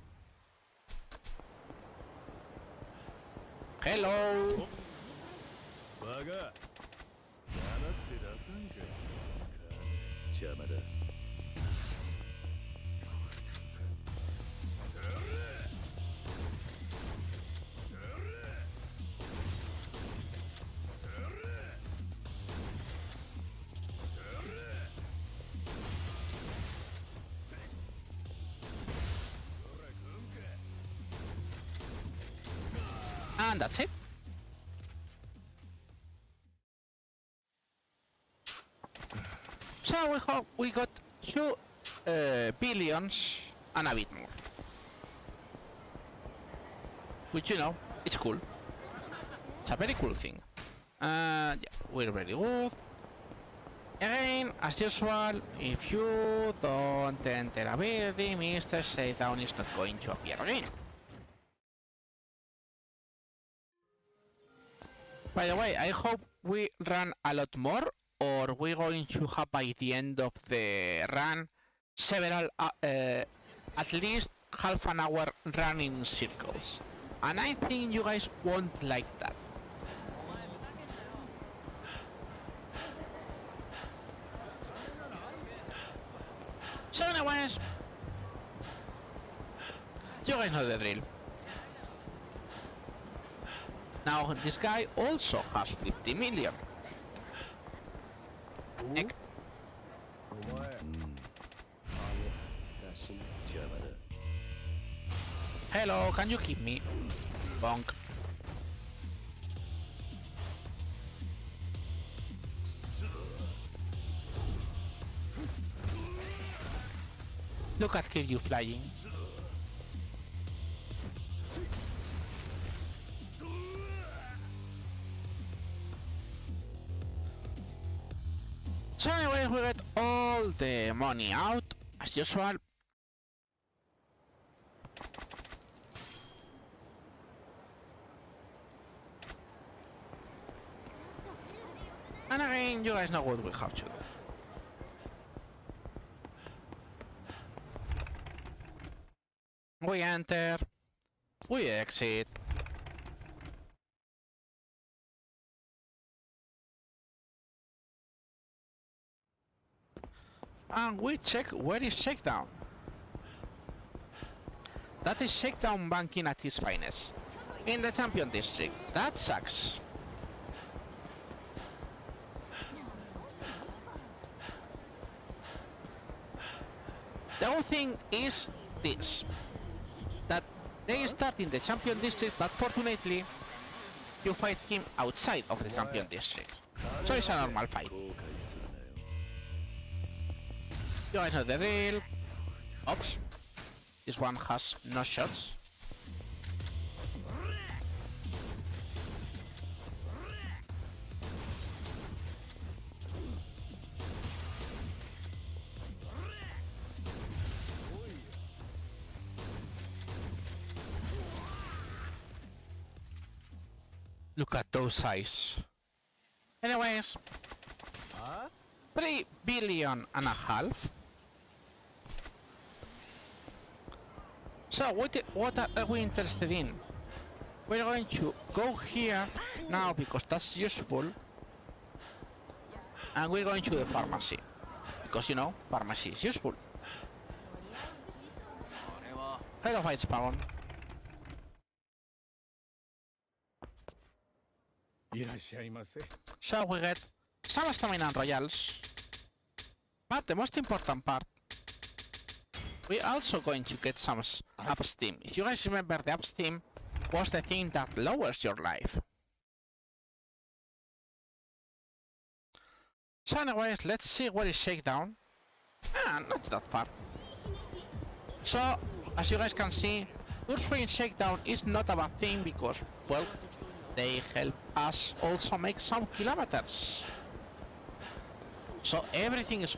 [SPEAKER 1] Hello!
[SPEAKER 5] バカ黙って出さんか邪魔だ
[SPEAKER 1] And that's it. So we got 2 billions and a bit more. Which, you know, it's cool. It's a very cool thing. Yeah, we're very good. Again, as usual, if you don't enter a building, Mr. Shakedown is not going to appear again. By the way, I hope we run a lot more, or we're going to have by the end of the run several, at least half an hour running in circles. And I think you guys won't like that. So anyways, you guys know the drill. Now this guy also has 50 million. Nick. Hello, can you keep me? Bonk. Look at Kiryu flying. So anyway, we get all the money out, as usual. And again, you guys know what we have to do. We enter, we exit. And we check where is Shakedown. That is Shakedown banking at his finest. In the Champion District. That sucks. The whole thing is this. That they start in the Champion District, but fortunately you fight him outside of the Champion District. So it's a normal fight. You guys know the drill. Oops. This one has no shots. Look at those eyes. Anyways, 3.5 billion. So what are we interested in? We're going to go here now because that's useful. And we're going to the pharmacy. Because you know, pharmacy is useful. Hello, Vice Baron.
[SPEAKER 5] いらっしゃいませ。
[SPEAKER 1] So we get some stamina and royals. But the most important part, we're also going to get some up steam. If you guys remember, the up steam was the thing that lowers your life. So anyways, let's see what is Shakedown. Ah, not that far. So, as you guys can see, Curse Range Shakedown is not a bad thing because, well, they help us also make some kilometers. So everything is...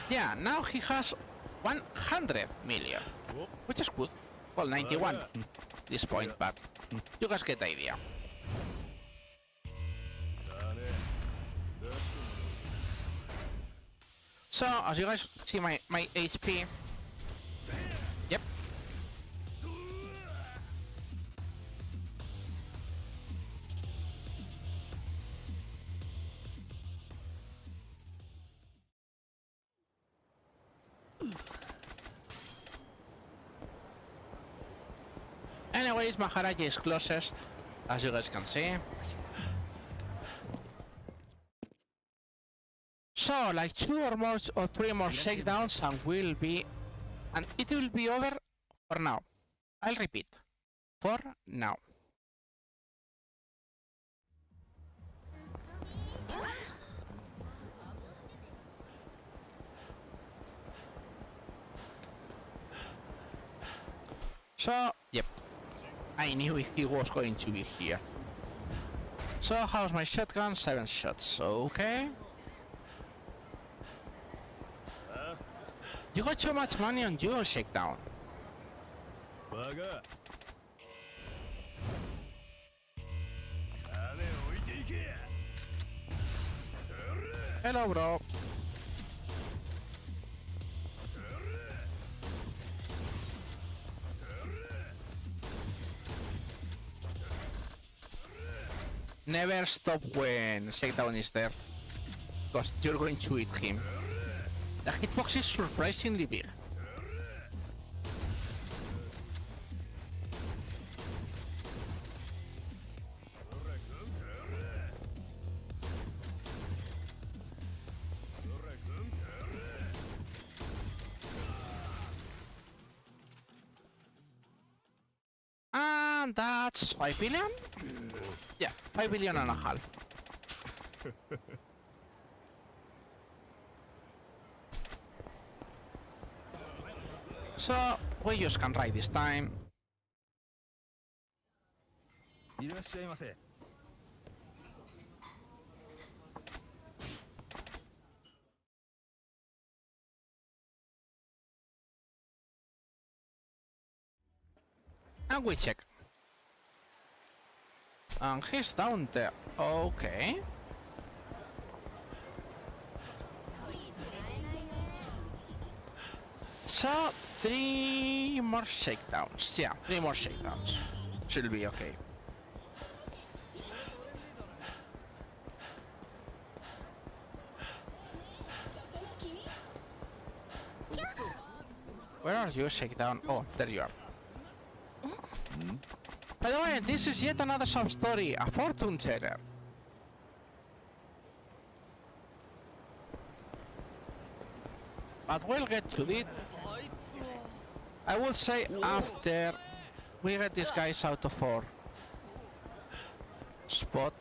[SPEAKER 1] Yeah, now he has 100 million, which is good. Well, 91 at this point, but you guys get the idea. So, as you guys see my HP, yep. Anyways, Maharaja is closest, as you guys can see. So, like 2 or more or 3 more shakedowns and it will be over for now. I'll repeat, for now. So, yep, I knew he was going to be here. So, how's my shotgun? 7 shots, okay. You got too much money on your shakedown. Hello, bro. Never stop when shakedown is there, because you're going to eat him. The hitbox is surprisingly big. And that's 5 billion? Yeah, 5 billion and a half. So, we just can ride this time. And we check. And he's down there. Okay. So, 3 more shakedowns. Yeah, 3 more shakedowns. Should be okay. Where are you, shakedown? Oh, there you are. By the way, this is yet another sub-story, a fortune teller. But we'll get to it. I would say after we get these guys out of our spot.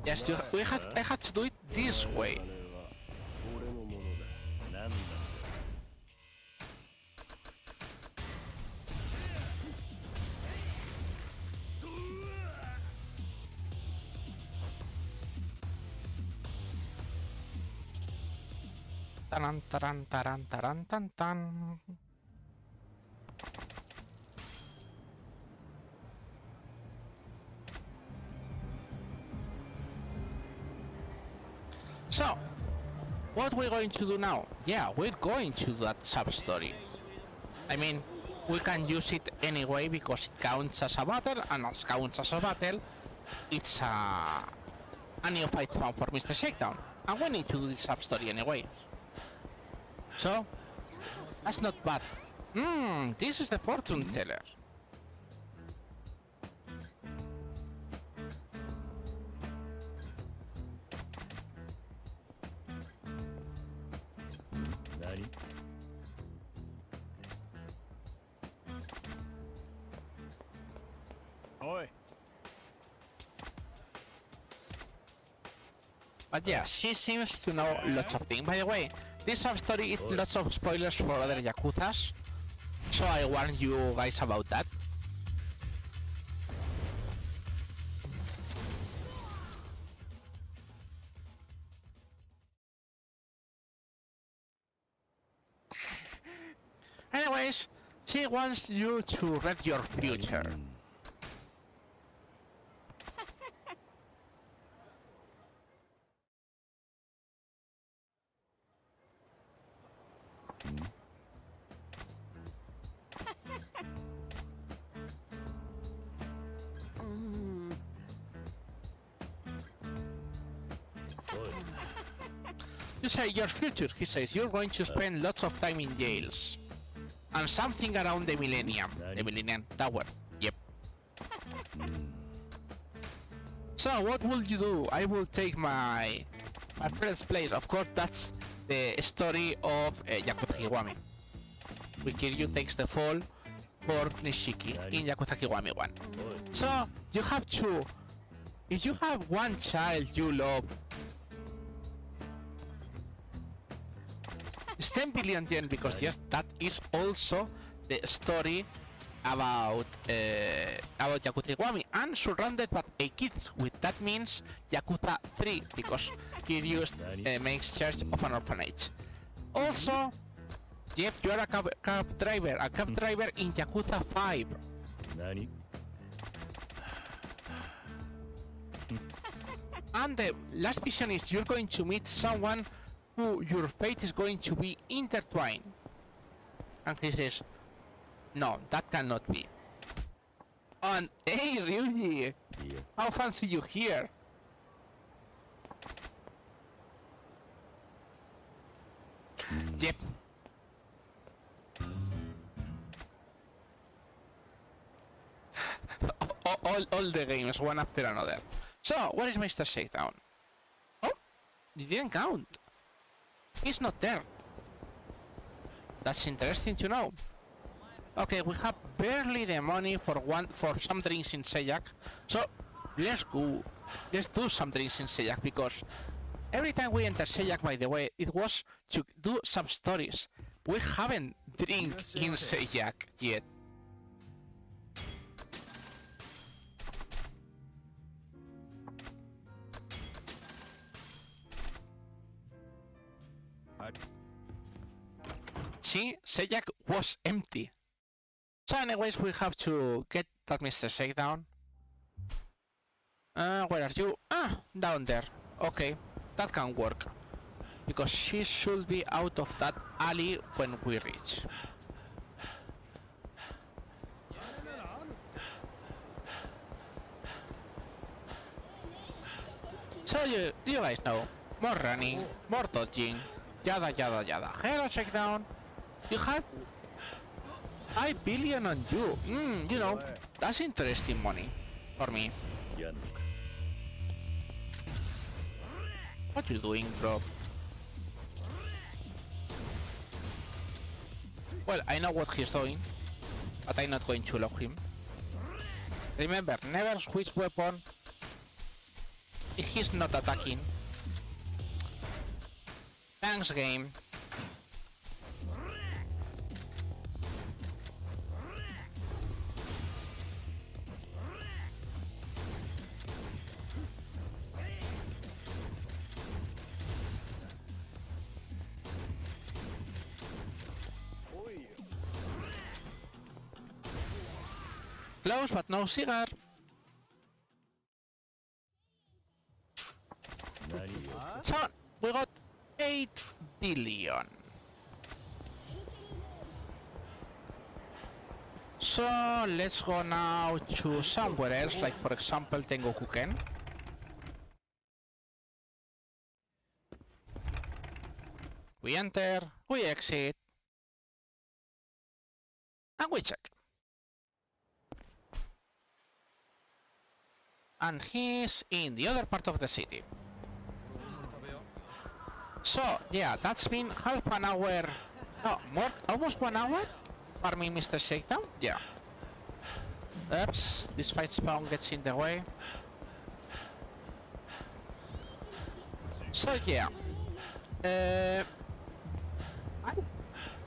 [SPEAKER 1] Yes, I had to do it this way. Taran taran taran taran tan tan. So, what we're going to do now? Yeah, we're going to do that sub-story. I mean, we can use it anyway because it counts as a battle, and as counts as a battle, it's a new fight found for Mr. Shakedown, and we need to do this sub-story anyway. So, that's not bad. This is the fortune teller. But yeah, she seems to know lots of things. By the way, this sub-story is lots of spoilers for other Yakuzas, so I warn you guys about that. Anyways, she wants you to read your future. You say your future, he says, you're going to spend lots of time in jails. And something around the Millennium. The Millennium Tower. Yep. So what will you do? I will take my friend's place. Of course, that's the story of Yakuza Kiwami. where Kiryu takes the fall for Nishiki in Yakuza Kiwami 1. So, you have to... If you have one child you love... It's 10 billion yen, because yes, that is also the story about Yakuza Kiwami, and surrounded by 8 kids, which that means Yakuza 3, because Kiryu makes charge of an orphanage. Also, Jeff, you are a cab driver in Yakuza 5. And the last mission is you're going to meet someone who your fate is going to be intertwined. And he says, no, that cannot be. And hey, Ryuji, how fancy you here? Yep. all the games, one after another. So, where is Mr. Shakedown? Oh, he didn't count. He's not there. That's interesting to know. Okay, we have barely the money for some drinks in Seiyak. So, let's go. Let's do some drinks in Seiyak, because every time we enter Seiyak, by the way, it was to do some stories. We haven't drink in Seiyak yet. See, Seiyak was empty. So anyways, we have to get that Mr. Shakedown. Where are you? Ah, down there. Okay, that can work. Because she should be out of that alley when we reach. So you guys know, more running, more dodging, yada yada yada. Hello, Shakedown. You have 5 billion on you. You know, that's interesting money for me. What you doing, bro? Well, I know what he's doing, but I'm not going to lock him. Remember, never switch weapon if he's not attacking. Thanks, game. Close, but no cigar. So, We got 8 billion. So let's go now to somewhere else, like for example Tengoku-ken. We enter, we exit, and we check. And he's in the other part of the city. So yeah, that's been half an hour, no, more, almost 1 hour farming Mr. Shakedown, yeah. Oops, this fight spawn gets in the way. So yeah, I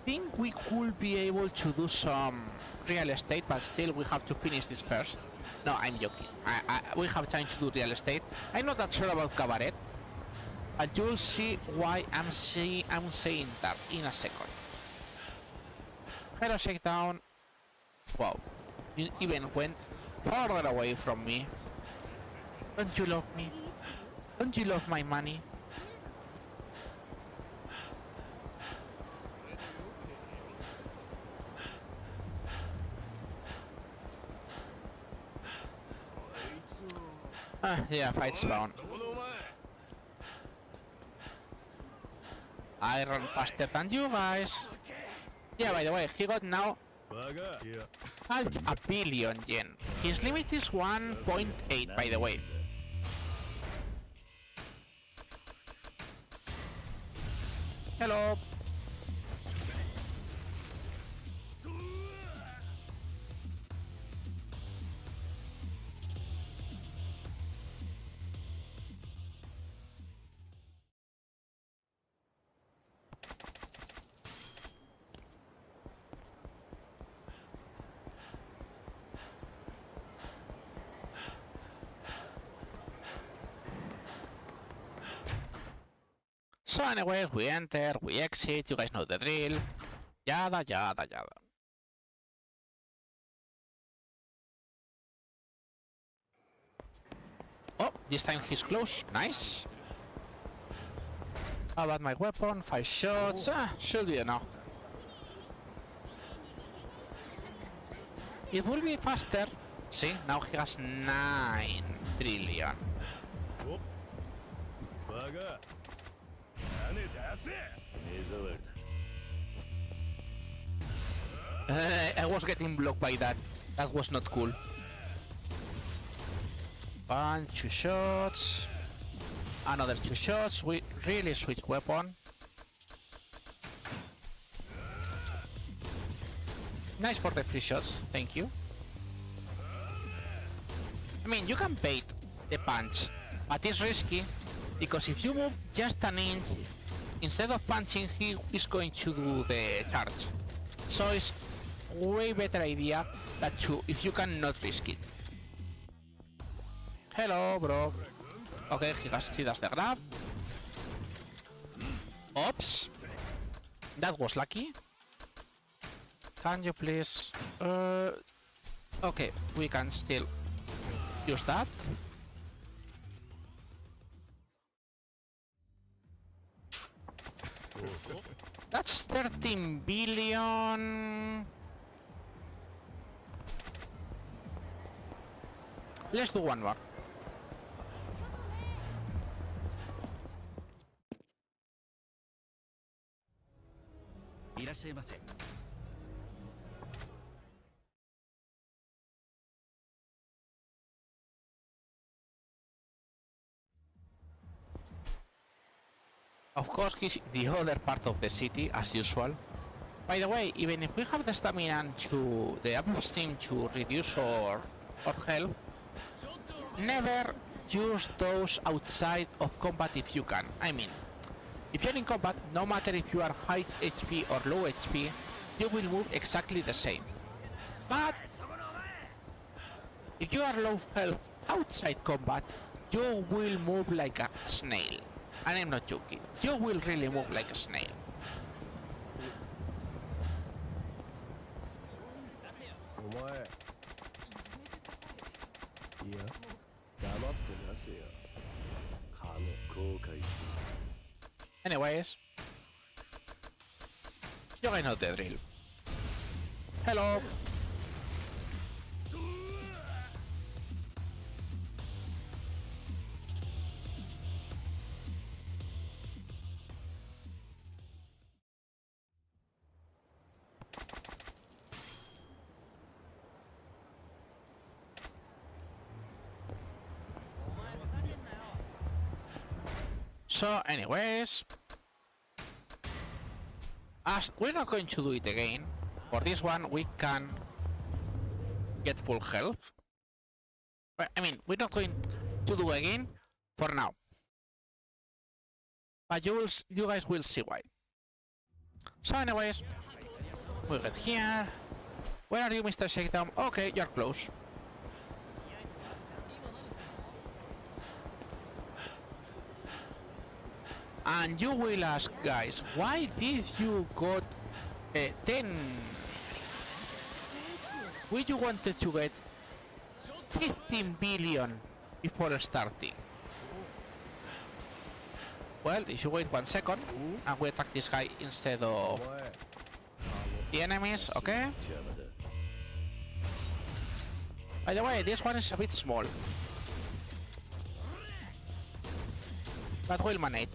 [SPEAKER 1] think we could be able to do some real estate, but still we have to finish this first. No, I'm joking. We have time to do real estate. I'm not that sure about Cabaret, but you'll see why I'm saying that in a second. Hero Shakedown. Wow, you even went farther away from me. Don't you love me? Don't you love my money? Yeah, fight spawn. I run faster than you guys. Yeah, by the way, he got now half a billion yen. His limit is 1.8, by the way. Hello. So anyways, we enter, we exit, you guys know the drill. Yada yada yada. Oh, this time he's close, nice. How about my weapon? 5 shots, should be enough. It will be faster. See, now he has 9 trillion. I was getting blocked by that. That was not cool. 1, 2 shots. Another 2 shots. We really switch weapon. Nice for the 3 shots. Thank you. I mean, you can bait the punch, but it's risky because if you move just an inch, instead of punching, he is going to do the charge. So it's way better idea that if you cannot risk it. Hello, bro. Okay, he does the grab. Oops. That was lucky. Can you please... Okay, we can still use that. That's 13 billion. Let's do one more. Of course, he's the other part of the city, as usual. By the way, even if we have the stamina to the upstream to reduce our health, never use those outside of combat if you can. I mean, if you're in combat, no matter if you are high HP or low HP, you will move exactly the same. But if you are low health outside combat, you will move like a snail. And I'm not joking. You will really move like a snail. Anyways, you guys know the drill. Hello. So anyways, as we're not going to do it again, for this one we can get full health. I mean, we're not going to do again for now. But you guys will see why. So anyways, we'll get here. Where are you, Mr. Shakedown? Okay, you're close. And you will ask, guys, why did you got 10? Would you wanted to get 15 billion before starting? Well, if you wait 1 second and we attack this guy instead of the enemies, okay? By the way, this one is a bit small, but we'll manage.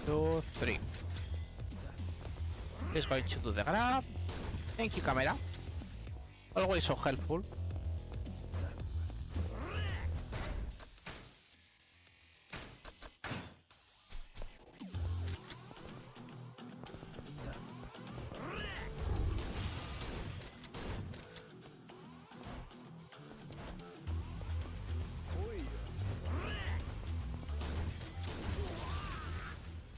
[SPEAKER 1] Two, three. He's going to do the grab. Thank you, camera. Always so helpful.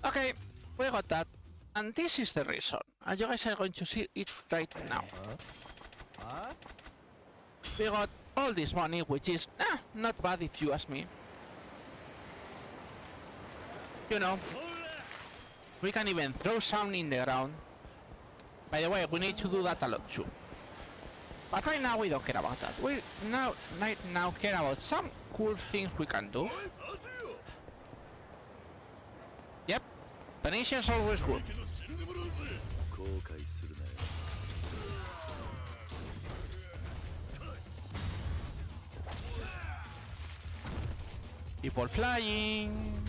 [SPEAKER 1] Okay, we got that. And this is the reason. And you guys are going to see it right now. We got all this money, which is not bad if you ask me. You know, we can even throw some in the ground. By the way, we need to do that a lot too. But right now we don't care about that. We right now care about some cool things we can do. Yep, punishing is always good. People flying.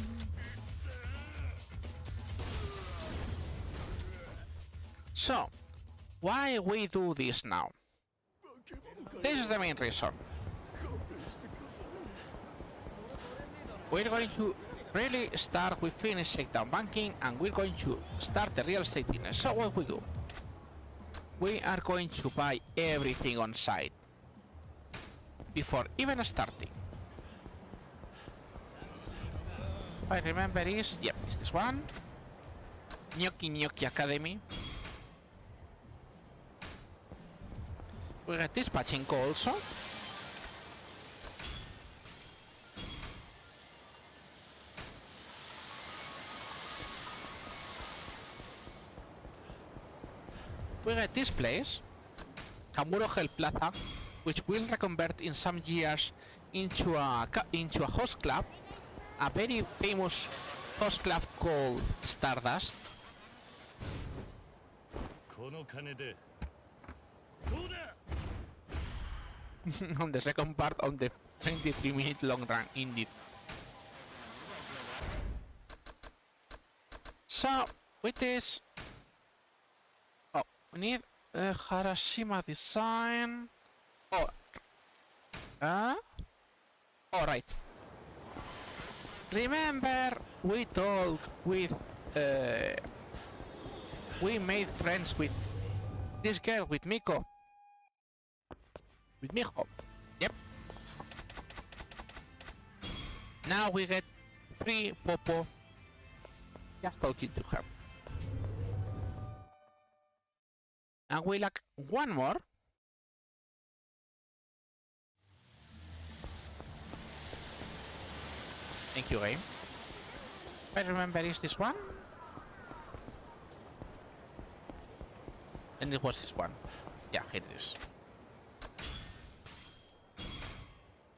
[SPEAKER 1] So, why we do this now? This is the main reason. We're going to really start with finish shakedown banking, and we're going to start the real estate business. So what we do? We are going to buy everything on site before even starting. If I remember is, yep, it's this one. Gnocchi Gnocchi Academy. We get this pachinko also. We get this place, Kamuro Hell Plaza, which will reconvert in some years into a host club, a very famous host club called Stardust. On the second part of the 23-minute long run, indeed. So, with this, we need Harashima design. Alright. Remember, we talked with, we made friends with this girl, with Miko. With Miho. Yep. Now we get free Popo. Just talking to her. And we lack one more. Thank you, game. I remember is this one. And it was this one. Yeah, here it is.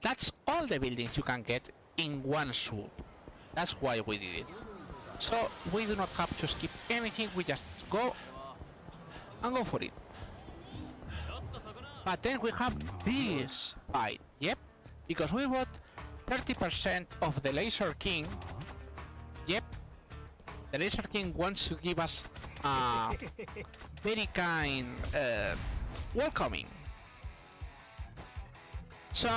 [SPEAKER 1] That's all the buildings you can get in one swoop. That's why we did it. So we do not have to skip anything, we just go and go for it. But then we have this fight, yep, because we bought 30% of the Laser King. Yep, the Laser King wants to give us a very kind welcoming. So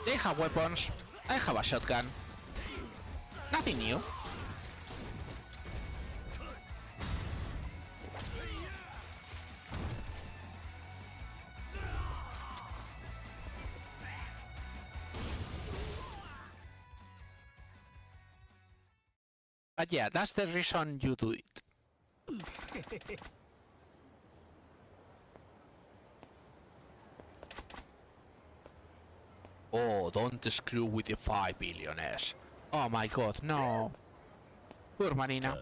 [SPEAKER 1] they have weapons, I have a shotgun. Nothing new. But yeah, that's the reason you do it. Oh, don't screw with the 5 billionaires. Oh my god, no. Poor Marina.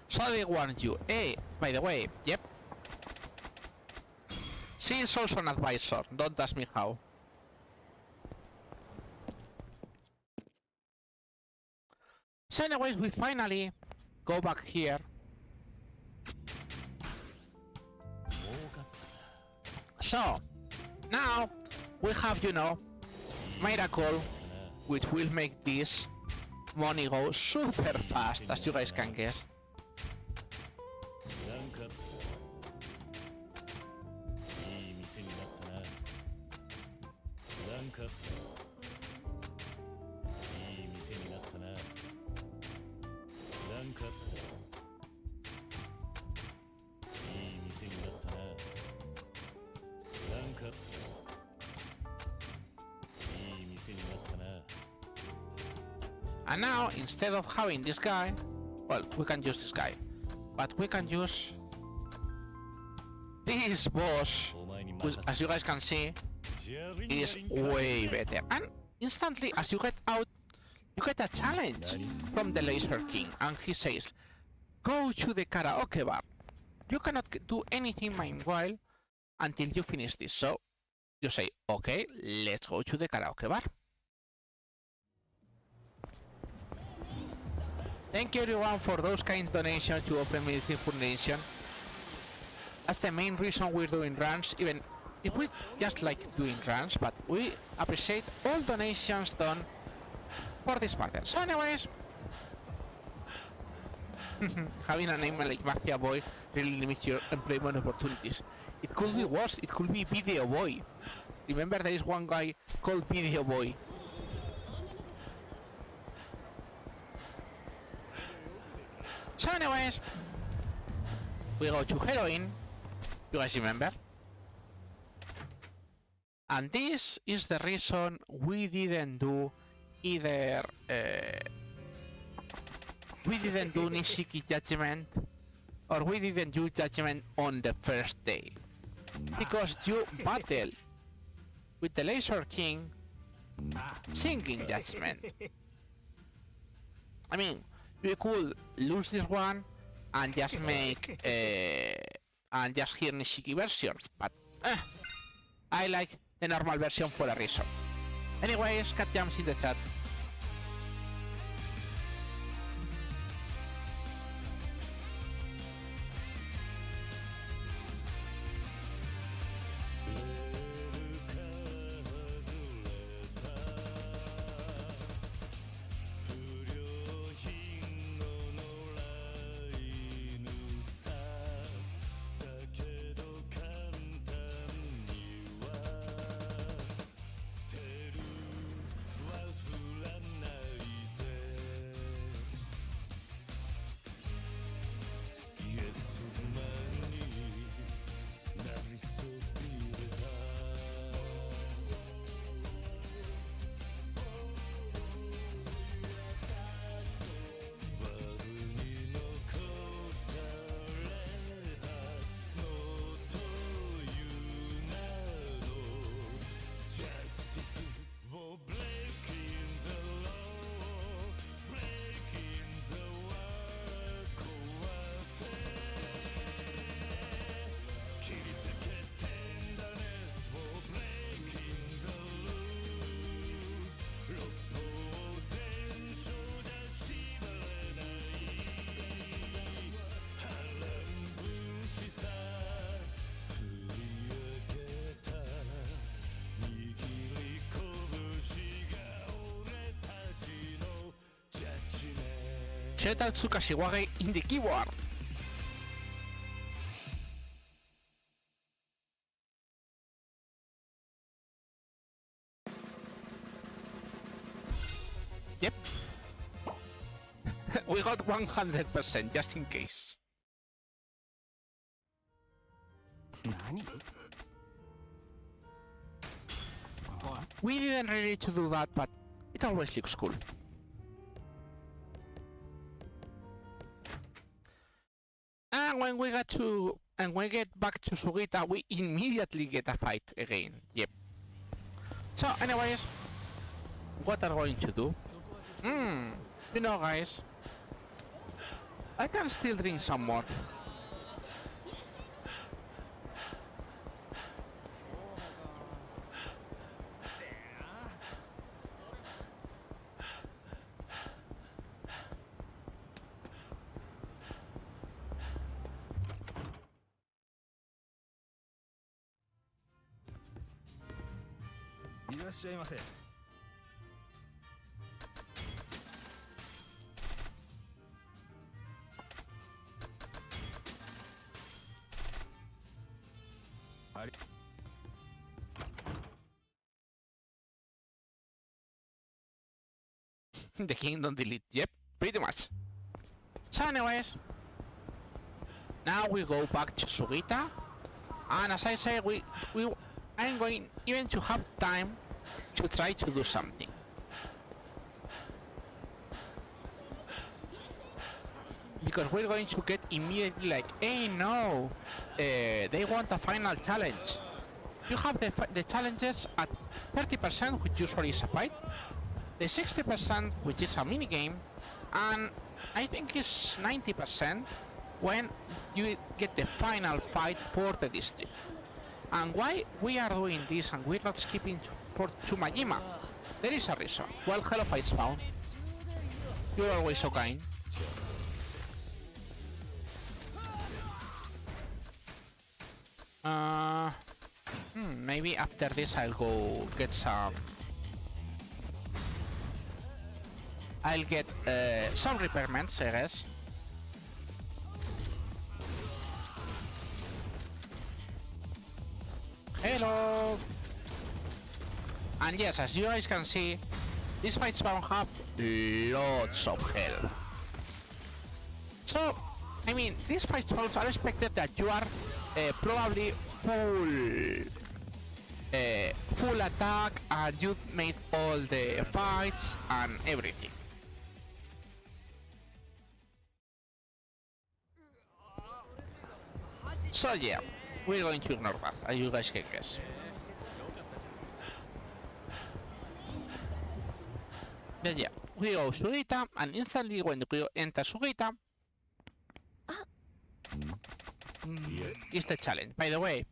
[SPEAKER 1] So they warned you. Hey, by the way, yep. She is also an advisor, don't ask me how. So anyways, we finally go back here. So, now we have, you know, Miracle, which will make this money go super fast, as you guys can guess. And now, instead of having this guy, well, we can use this guy, but we can use this boss, which, as you guys can see, is way better. And instantly, as you get out, you get a challenge from the Laser King, and he says, go to the karaoke bar. You cannot do anything meanwhile until you finish this. So you say, okay, let's go to the karaoke bar. Thank you everyone for those kind donations to Open Medicine Foundation. That's the main reason we're doing runs, even if we just like doing runs, but we appreciate all donations done for this matter. So anyways, having a name like Mafia Boy really limits your employment opportunities. It could be worse, it could be Video Boy. Remember there is one guy called Video Boy. So anyways, we go to Heroine, you guys remember? And this is the reason we didn't do either we didn't do Nishiki Judgment, or we didn't do Judgment on the first day. Because you battled with the Laser King singing Judgment. I mean, you could lose this one and just make and just hear Nishiki version, but I like the normal version for a reason. Anyways, cat jumps in the chat. Shout out to Kashiwage in the keyboard. Yep. We got 100% just in case.
[SPEAKER 7] 何
[SPEAKER 1] We didn't really need to do that, but it always looks cool. And when we get back to Sugita, we immediately get a fight again. Yep. So, anyways, what are we going to do? You know, guys, I can still drink some more. The kingdom delete, yep, pretty much. So anyways, now we go back to Sugita, and as I say, I'm going even to have time to try to do something. Because we're going to get immediately like, hey no, they want a final challenge. You have the challenges at 30%, which usually is a fight, the 60%, which is a minigame, and I think it's 90% when you get the final fight for the district. And why we are doing this and we're not skipping to Majima? There is a reason. Well, hello Facefound. You're always so kind. Maybe after this I'll go get some... I'll get some repairments, I guess. Hello! And yes, as you guys can see, these fights spawn have lots of health. So, I mean, these fight spawns are expected that you are probably full attack and you've made all the fights and everything. So yeah, we're going to ignore that, as you guys can guess. But yeah, we go Sugita, and instantly when we enter Sugita, is the challenge. By the way,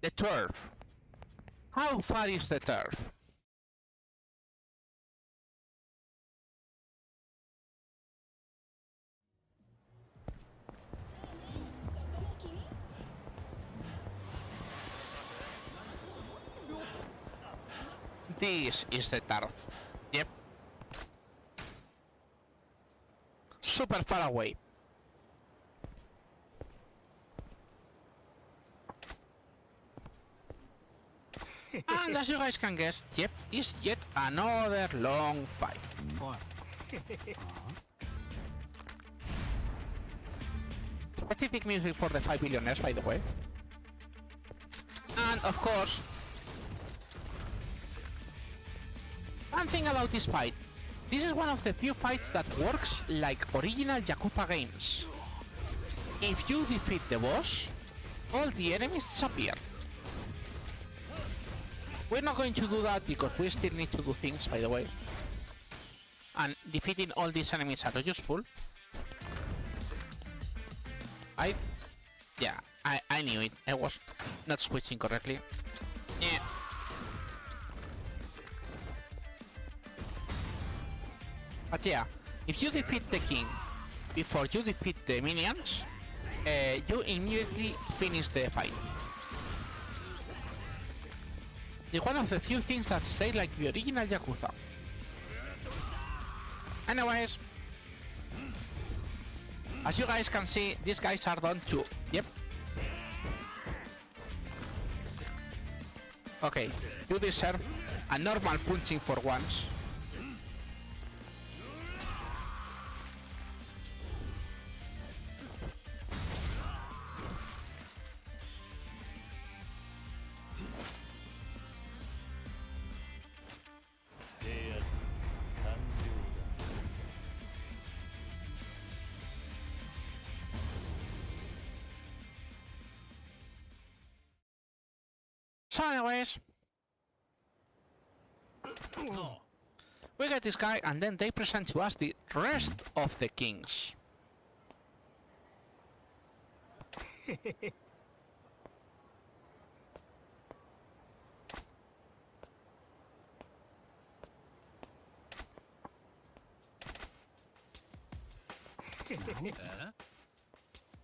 [SPEAKER 1] the turf. How far is the turf? This is the turf. Yep. Super far away. And as you guys can guess, yep, is yet another long fight. Specific music for the 5 billionaires, by the way. And of course, one thing about this fight, this is one of the few fights that works like original Yakuza games. If you defeat the boss, all the enemies disappear. We're not going to do that because we still need to do things, by the way. And defeating all these enemies are useful. I knew it. I was not switching correctly. Yeah. But yeah, if you defeat the king before you defeat the minions, you immediately finish the fight. It's one of the few things that stay like the original Yakuza. Anyways, As you guys can see, these guys are done too. Yep. Okay, you deserve a normal punching for once. So anyways, we get this guy and then they present to us the rest of the kings.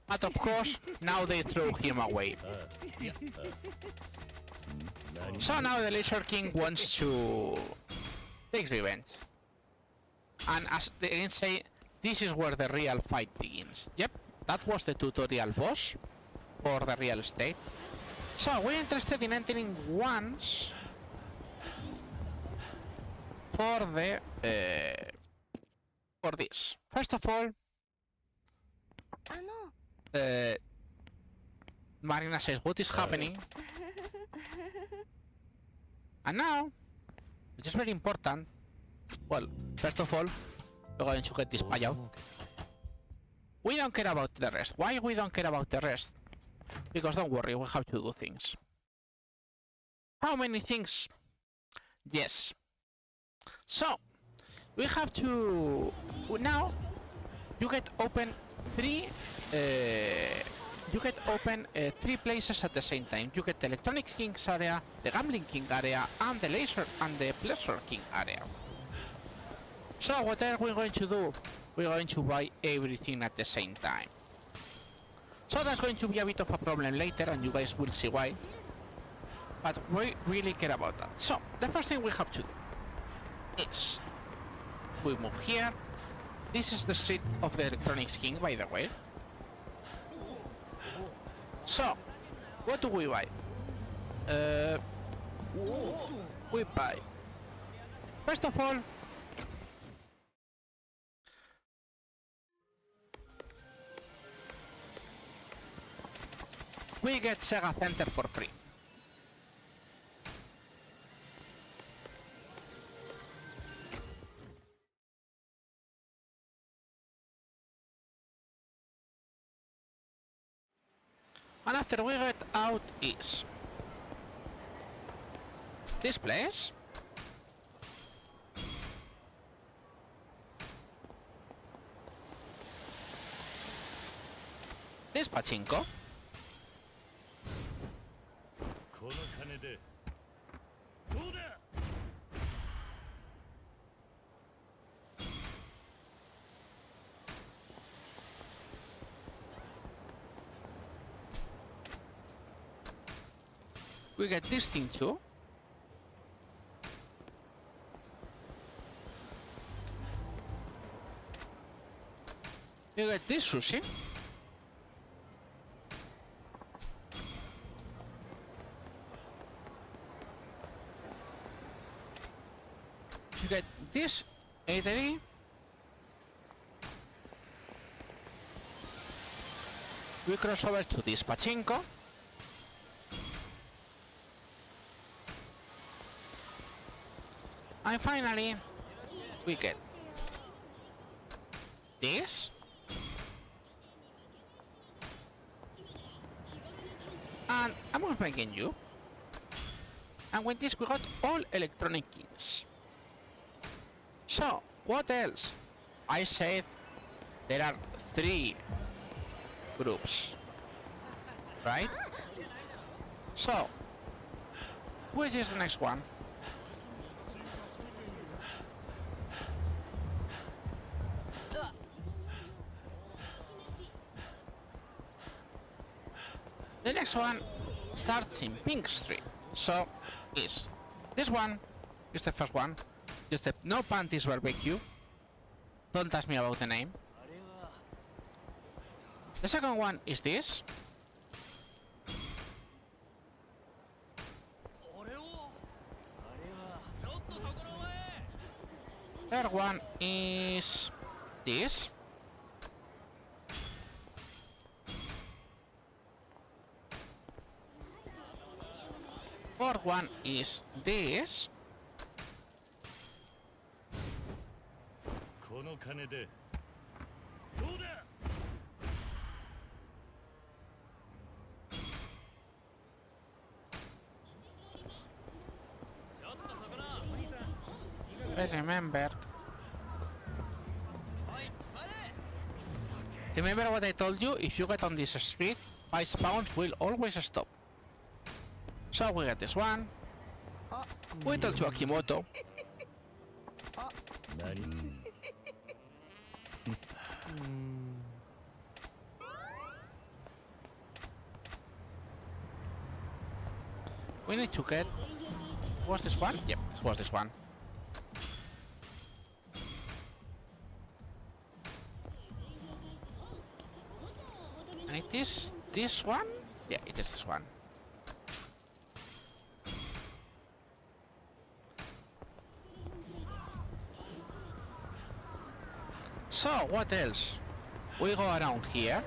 [SPEAKER 1] But of course, now they throw him away. So now the Lizard King wants to take revenge. And as they say, this is where the real fight begins. Yep, that was the tutorial boss for the real estate. So we're interested in entering once for the for this. First of all, Marina says, what is happening? And now, which is very important, well, first of all, we're going to get this pie out. We don't care about the rest. Why we don't care about the rest? Because don't worry, we have to do things. How many things? Yes. So, we have to... Now, you get open three places at the same time. You get the Electronic King's area, the Gambling King area, and the Laser and the Pleasure King area. So what are we going to do? We're going to buy everything at the same time. So that's going to be a bit of a problem later, and you guys will see why. But we really care about that. So the first thing we have to do is we move here. This is the street of the Electronics King, by the way. So, what do we buy? We buy. First of all, we get Sega Center for free. And after we get out is this place. This pachinko. We get this thing too. You get this sushi. You get this eatery. We cross over to this pachinko. And finally, we get this. And I'm not making you. And with this we got all Electronic Kings. So, what else? I said there are 3 groups, right? So, which is the next one? The next one starts in Pink Street, so is this one is the first one. Just the no panties barbecue. Don't ask me about the name. The second one is this. Third one is this. Fourth one is this.
[SPEAKER 2] この金でどうだ。
[SPEAKER 1] I remember. Remember what I told you? If you get on this street, 5 spawns will always stop. So we got this one. We told you Akimoto. We need to get... Was this one? Yep, it was this one. And it is this one? Yeah, it is this one. So, what else? We go around here.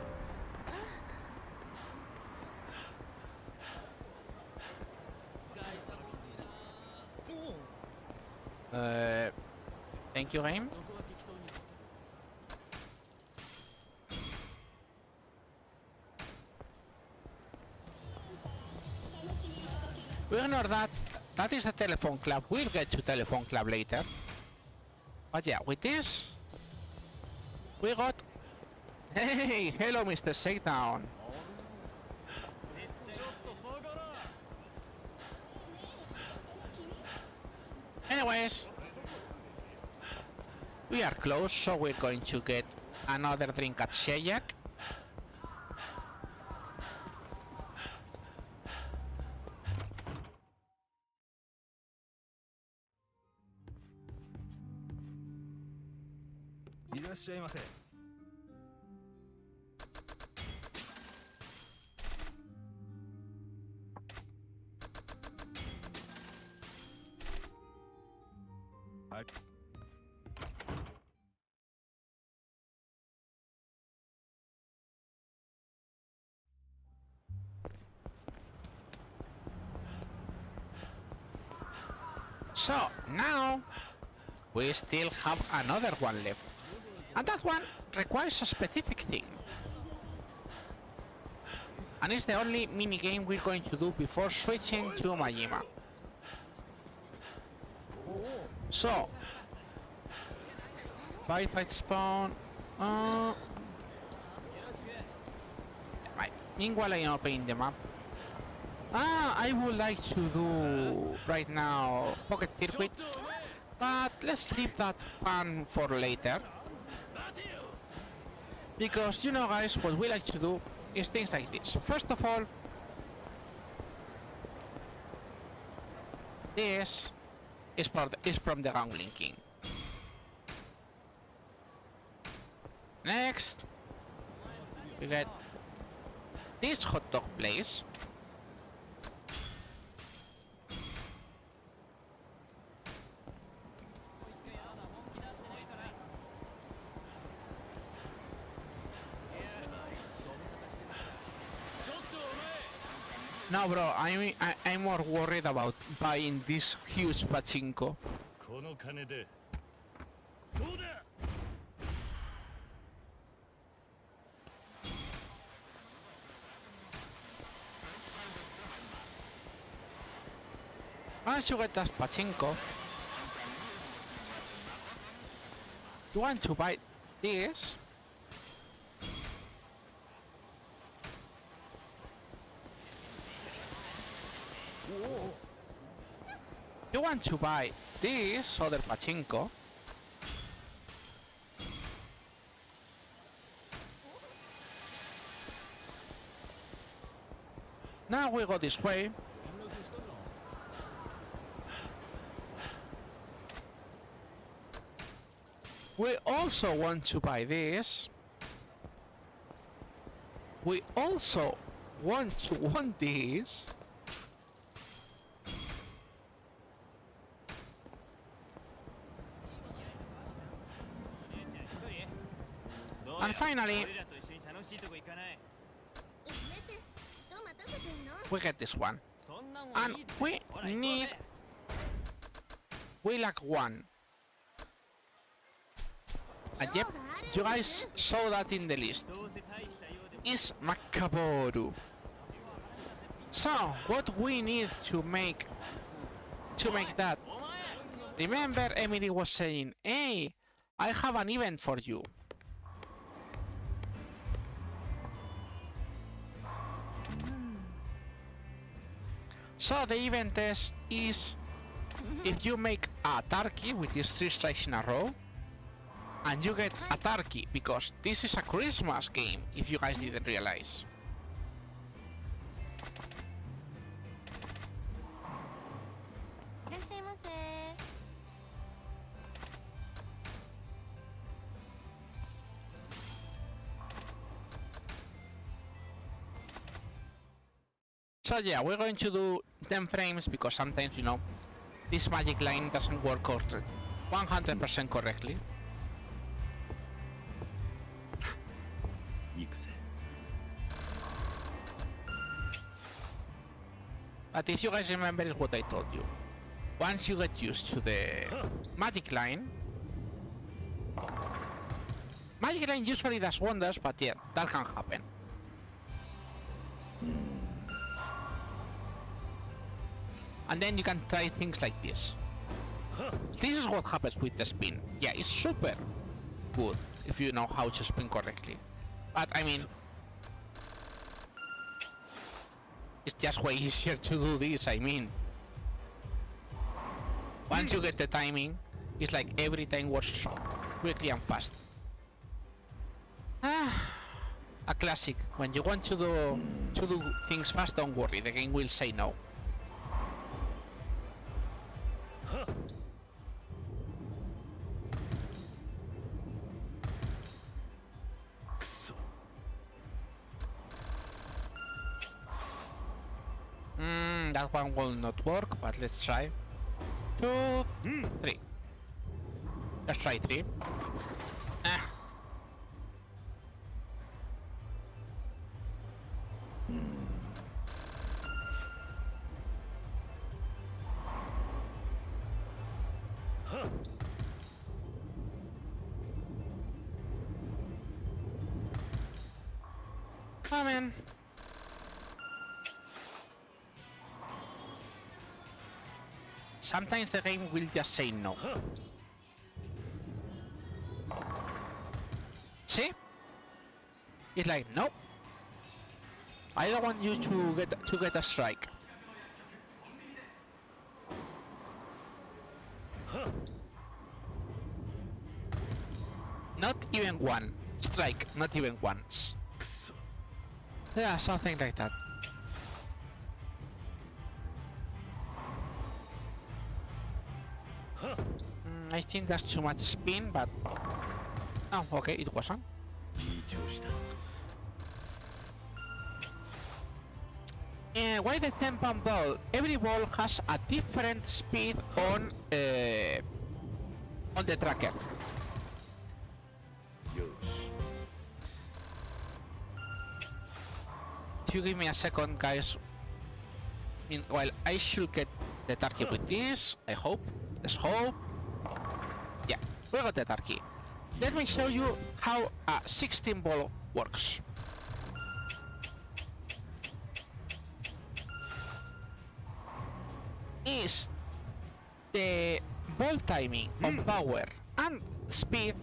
[SPEAKER 1] Thank you, game. We ignore that. That is the telephone club. We'll get to telephone club later. But yeah, with this, we got... Hey, hello, Mr. Shakedown. Anyways, we are close, so we're going to get another drink at Shayak. So now we still have another one left, and that one requires a specific thing, and it's the only mini game we're going to do before switching to Majima. So fight spawn. Right, meanwhile I'm opening the map. I would like to do right now Pocket Circuit, but let's leave that fun for later. Because you know guys, what we like to do is things like this. First of all, this is from the Gambling King. Next, we get this hot dog place. No, bro, I'm more worried about buying this huge pachinko.
[SPEAKER 2] この金でどうだ。
[SPEAKER 1] Once you get that pachinko, you want to buy this. You want to buy this other pachinko. Now we go this way. We also want to buy this. we also want to want this. And finally, we get this one. And we lack one. And yep, you guys saw that in the list. Is Makaboru. So, what we need to make that? Remember, Emily was saying, "Hey, I have an event for you." So the event is if you make a turkey, which is 3 strikes in a row, and you get a turkey, because this is a Christmas game, if you guys didn't realize. So yeah, we're going to do 10 frames because sometimes, you know, this magic line doesn't work 100% correctly. But if you guys remember, is what I told you. Once you get used to the magic line usually does wonders, but yeah, that can happen. And then you can try things like this. This is what happens with the spin. Yeah, it's super good if you know how to spin correctly. But I mean, it's just way easier to do this, I mean. Once you get the timing, it's like every time works quickly and fast. A classic. When you want to do things fast, don't worry, the game will say no. That one will not work, but let's try. 2, 3. Let's try 3. Come in. Sometimes the game will just say no. See? It's like, nope. I don't want you to get a strike. Not even one strike, not even once. Yeah, something like that. I think that's too much spin, but... Oh, okay, it wasn't. Why the 10-pound ball? Every ball has a different speed on the tracker. If you give me a second, guys. Well, I should get the turkey with this. I hope. Let's hope. Yeah, we got the turkey. Let me show you how a 16 ball works. Is the ball timing on power and speed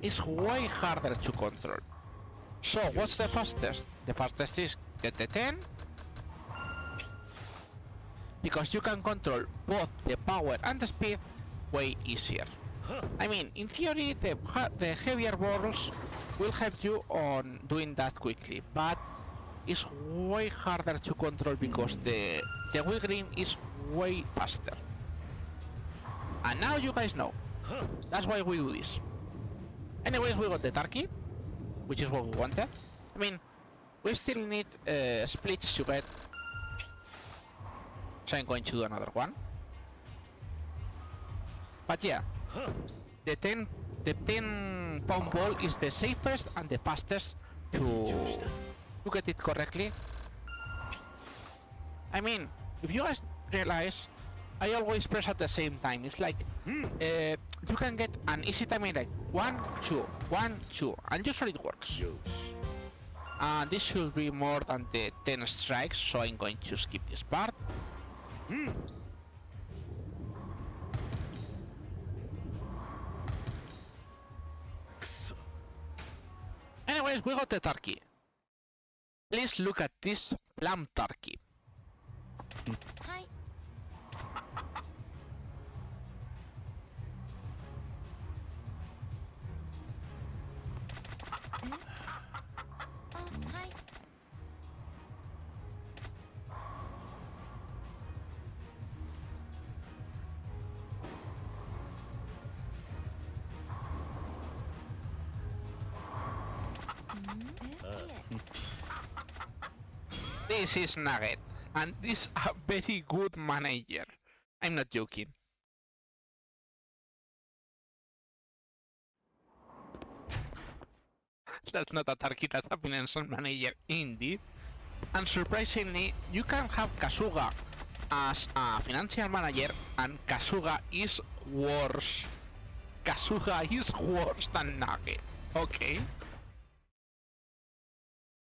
[SPEAKER 1] is way harder to control. So what's the fastest? The fastest is get the 10, because you can control both the power and the speed way easier. I mean, in theory, the heavier balls will help you on doing that quickly, but it's way harder to control because the wiggling is way faster. And now you guys know. That's why we do this. Anyways, we got the turkey, which is what we wanted. I mean, We still need splits to get. So I'm going to do another one. But yeah, the 10 pound ball is the safest and the fastest to get it correctly. I mean, if you guys realize, I always press at the same time. It's like you can get an easy timing like 1, 2, 1, 2, and usually it works. This should be more than the 10 strikes, so I'm going to skip this part. Anyways, we got the turkey. Please look at this plum turkey.
[SPEAKER 3] はい あ、はい
[SPEAKER 1] This is Nugget, and this a very good manager. I'm not joking. That's not a turkey, that's a financial manager indeed. And surprisingly, you can have Kasuga as a financial manager, and Kasuga is worse. Kasuga is worse than Nugget, okay?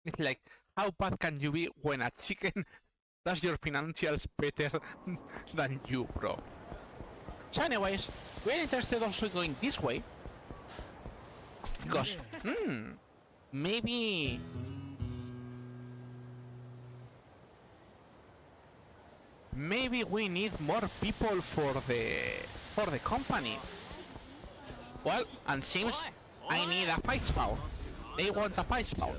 [SPEAKER 1] It's like, how bad can you be when a chicken does your financials better than you, bro? So anyways, we're interested also in going this way. Because, maybe... Maybe we need more people for the company. Well, and seems I need a fight spawn. They want a fight spawn.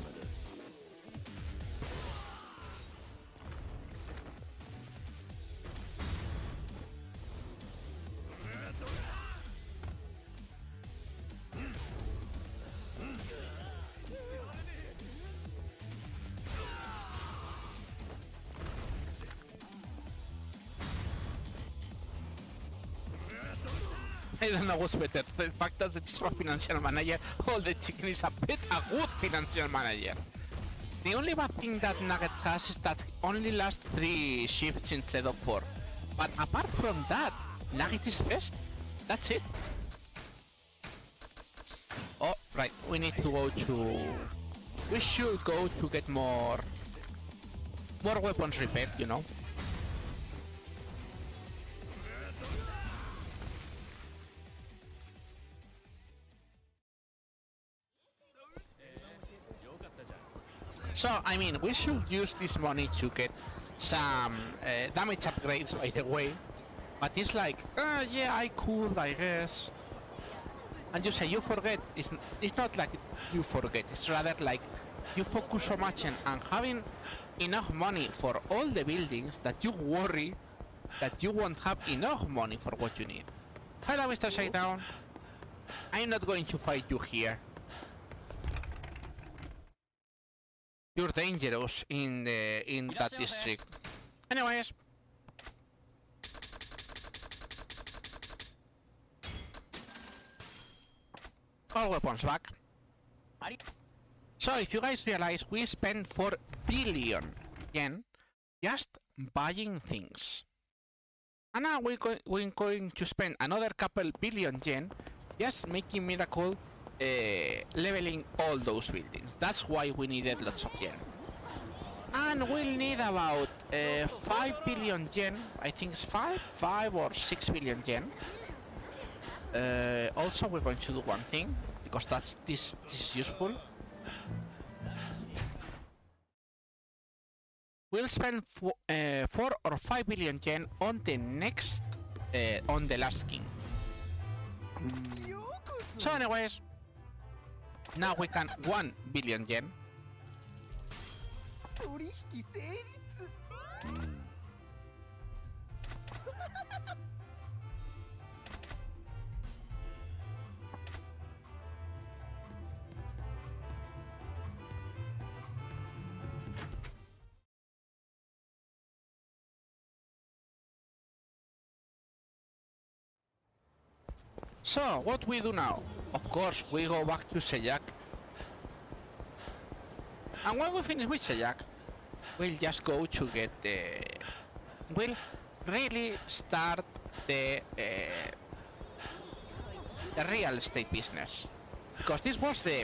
[SPEAKER 1] I don't know what's better, the fact that it's a financial manager or the chicken is a good financial manager. The only bad thing that Nugget has is that it only lasts 3 shifts instead of 4. But apart from that, Nugget is best. That's it. Oh, right, we need to go to... We should go to get more weapons repaired, you know. So, I mean, we should use this money to get some damage upgrades, by the way. But it's like, yeah, I could, I guess. And you say you forget. It's not like you forget. It's rather like you focus so much on having enough money for all the buildings that you worry that you won't have enough money for what you need. Hello, Mr. Shakedown. I'm not going to fight you here. You're dangerous in that district. Anyways. All weapons back. So if you guys realize, we spent 4 billion yen just buying things. And now we're going to spend another couple billion yen just making miracle leveling all those buildings. That's why we needed lots of yen. And we'll need about 5 billion yen. I think it's 5 or 6 billion yen. Also, we're going to do one thing because this is useful. We'll spend 4 or 5 billion yen on the next, on the last king. So, anyways, now we can 1 billion yen. So, what we do now? Of course, we go back to Sejak. And when we finish with Sejak, we'll just go to get the... We'll really start the real estate business. Because this was the,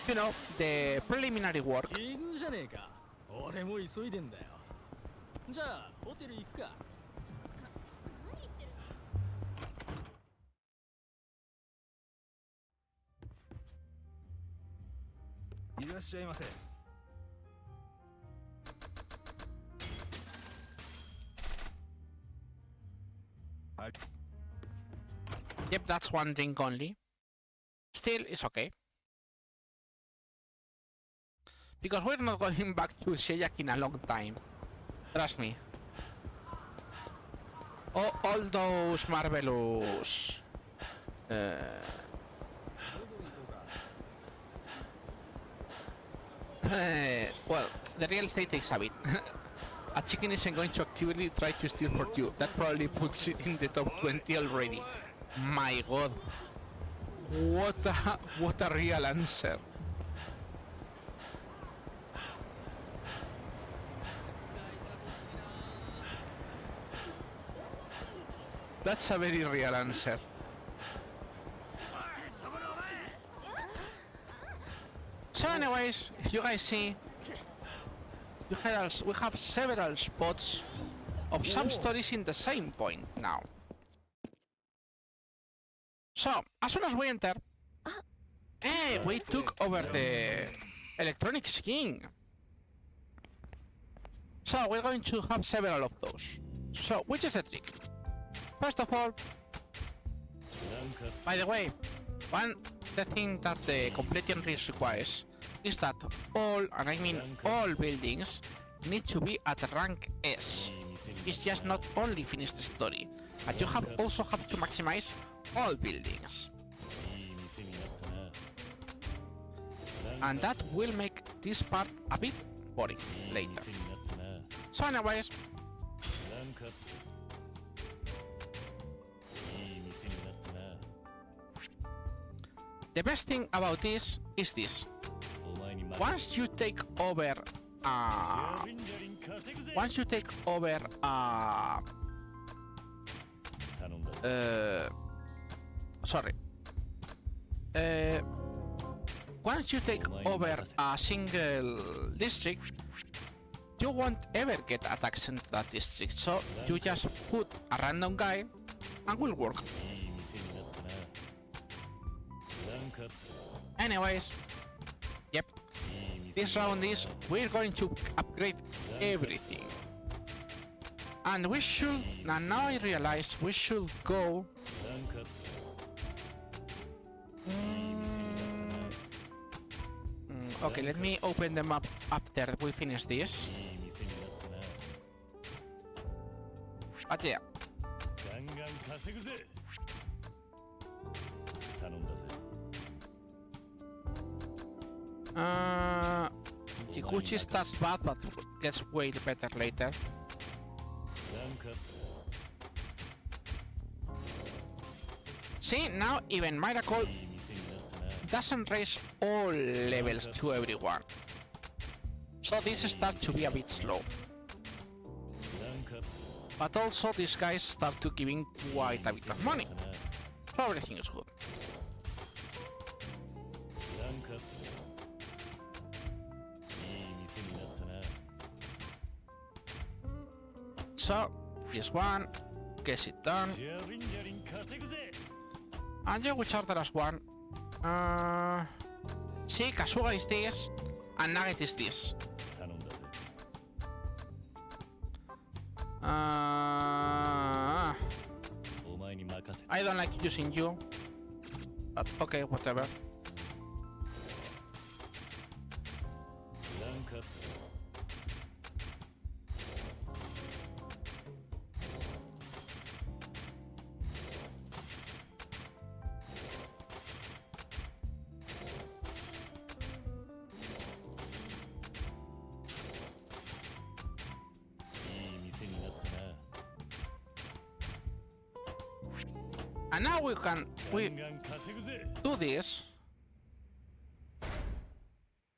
[SPEAKER 1] you know, the preliminary work.
[SPEAKER 7] 奇遇じゃねえか。俺も急いでんだよ。じゃあホテル行くか。
[SPEAKER 2] いらっしゃいませ。
[SPEAKER 1] Yep, that's one drink only. Still, it's okay. Because we're not going back to Sejak in a long time. Trust me. Oh, all those marvelous... well, the real estate takes a bit. A chicken isn't going to actively try to steal for you. That probably puts it in the top 20 already. My god. What a real answer. That's a very real answer. So anyways, if you guys see, we have several spots of some stories in the same point now. So, as soon as we enter, hey, we took over the electronic king. So, we're going to have several of those. So, which is the trick? First of all, by the way, the thing that the completion risk requires is that all, and I mean all buildings, need to be at rank S. It's just not only finish the story, but you also have to maximize all buildings. And that will make this part a bit boring later. So anyways, the best thing about this is this. Once you take over once you take over a single district, you won't ever get attacks into that district, so you just put a random guy and will work. Anyways, yep, this round is we're going to upgrade everything. And we should, and now I realize we should go... okay, let me open them up after we finish this. But yeah. Kikuchi starts bad but gets way better later. See, now even Miracle doesn't raise all levels to everyone. So this starts to be a bit slow. But also these guys start to giving quite a bit of money. So everything is good. So, this one gets it done. And yeah, which are the last one? See, Kasuga is this, and Nugget is this. I don't like using you, but okay, whatever. And now we can we do this.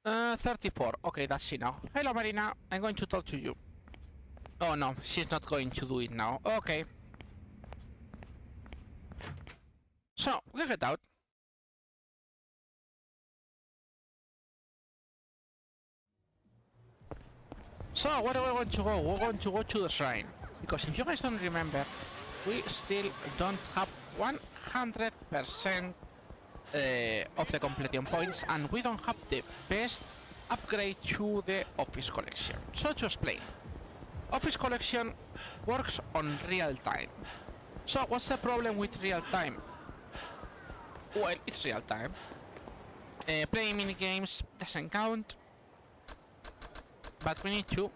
[SPEAKER 1] 34. Okay, that's enough. Hello, Marina. I'm going to talk to you. Oh no, she's not going to do it now. Okay. So, we get out. So, where are we going to go? We're going to go to the shrine. Because if you guys don't remember, we still don't have 100% of the completion points, and we don't have the best upgrade to the office collection. So to explain, office collection works on real time. So what's the problem with real time? Well, it's real time. Playing mini games doesn't count, but we need to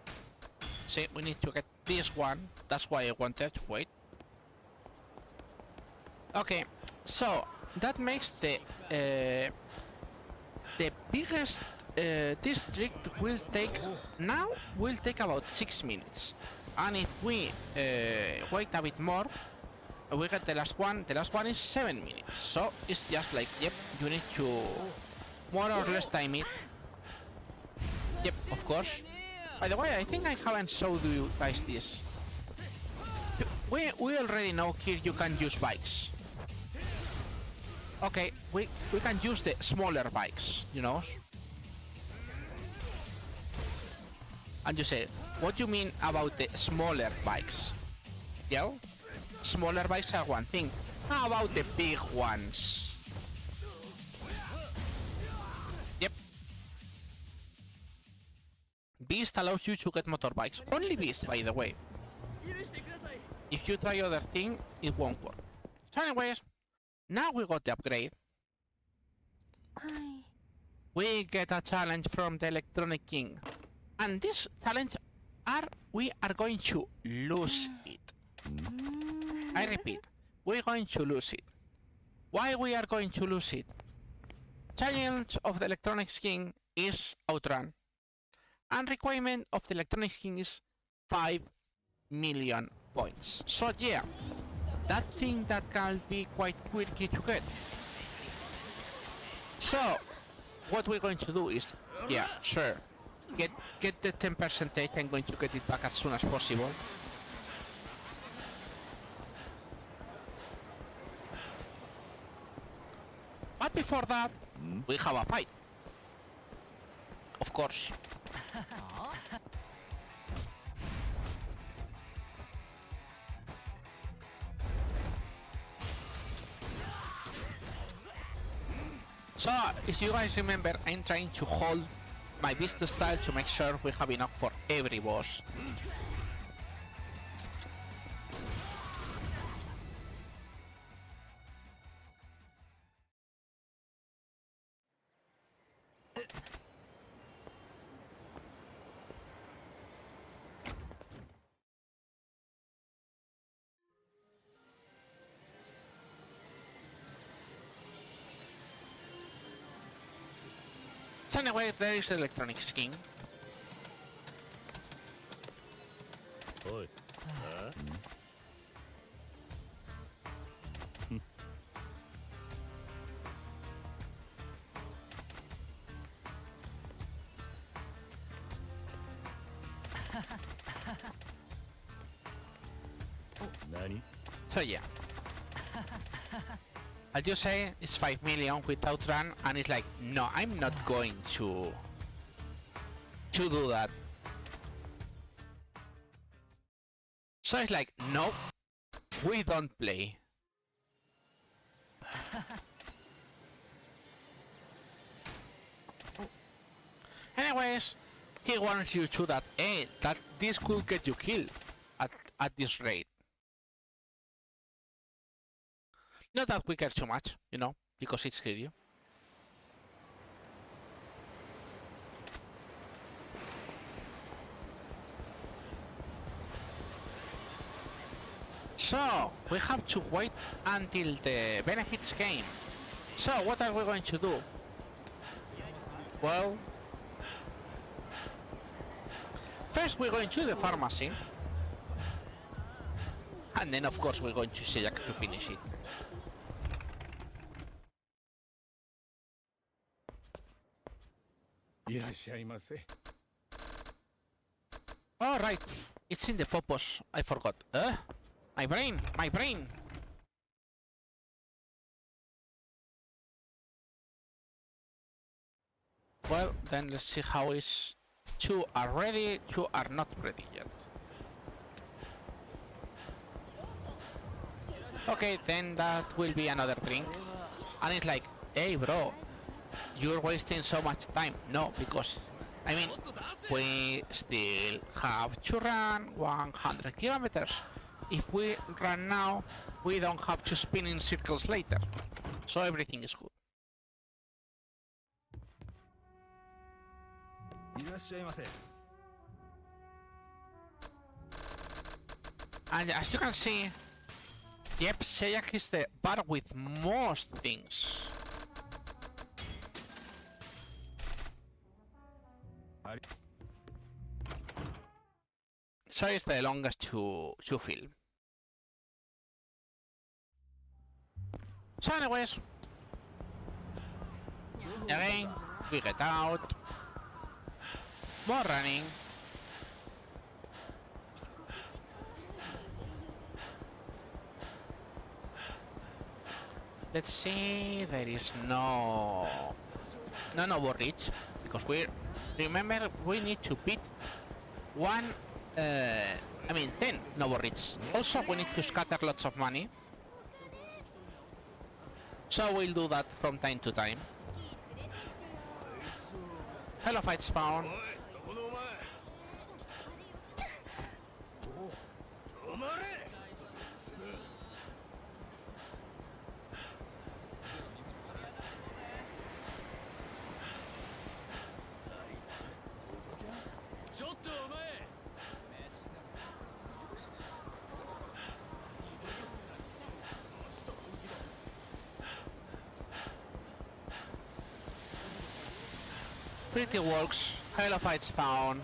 [SPEAKER 1] see, we need to get this one. That's why I wanted to wait. Okay, so that makes the biggest district will take about 6 minutes, and if we wait a bit more, we get the last one. The last one is 7 minutes, so it's just like, yep, you need to more or less time it. Yep, of course. By the way, I think I haven't showed you guys this. We already know here you can use bikes. Okay, we can use the smaller bikes, you know. And you say, what do you mean about the smaller bikes? Yeah, smaller bikes are one thing. How about the big ones? Yep. Beast allows you to get motorbikes. Only Beast, by the way. If you try other thing, it won't work. So anyways, now we got the upgrade. We get a challenge from the Electronic King. And this challenge we are going to lose it. I repeat, we're going to lose it. Why we are going to lose it? Challenge of the Electronic King is outrun. And requirement of the Electronic King is 5 million points. So yeah, that thing that can be quite tricky to get. So what we're going to do is, yeah, sure, get the 10%. I'm going to get it back as soon as possible. But before that, we have a fight. Of course. So, if you guys remember, I'm trying to hold my beast style to make sure we have enough for every boss. So anyway, there is the Electronic King.
[SPEAKER 2] Oi. Nani?
[SPEAKER 1] So yeah. As you say, it's 5 million without run, and it's like, no, I'm not going to do that. So it's like, no, we don't play. Anyways, he warns you to that, that this could get you killed at this rate. Not that we care too much, you know, because it's Kiryu. So, we have to wait until the benefits came. So, what are we going to do? Well, first we're going to the pharmacy. And then of course we're going to Sejak to finish it.
[SPEAKER 5] いらっしゃいませ。
[SPEAKER 1] Oh, right. It's in the purpose. I forgot. My brain! My brain! Well, then let's see how is... 2 are ready, 2 are not ready yet. Okay, then that will be another drink. And it's like, hey bro, you're wasting so much time. No, because, I mean, we still have to run 100 kilometers. If we run now, we don't have to spin in circles later. So everything is good.
[SPEAKER 5] いらっしゃいませ。
[SPEAKER 1] And as you can see, yep, Seiyak is the bar with most things. So it's the longest to fill. So anyways, again, we get out, more running. Let's see, there is no overreach, because remember, we need to beat 10 overreach. Also, we need to scatter lots of money. So we'll do that from time to time. Hello, fight spawn. Pretty works. Hello, fight spawn.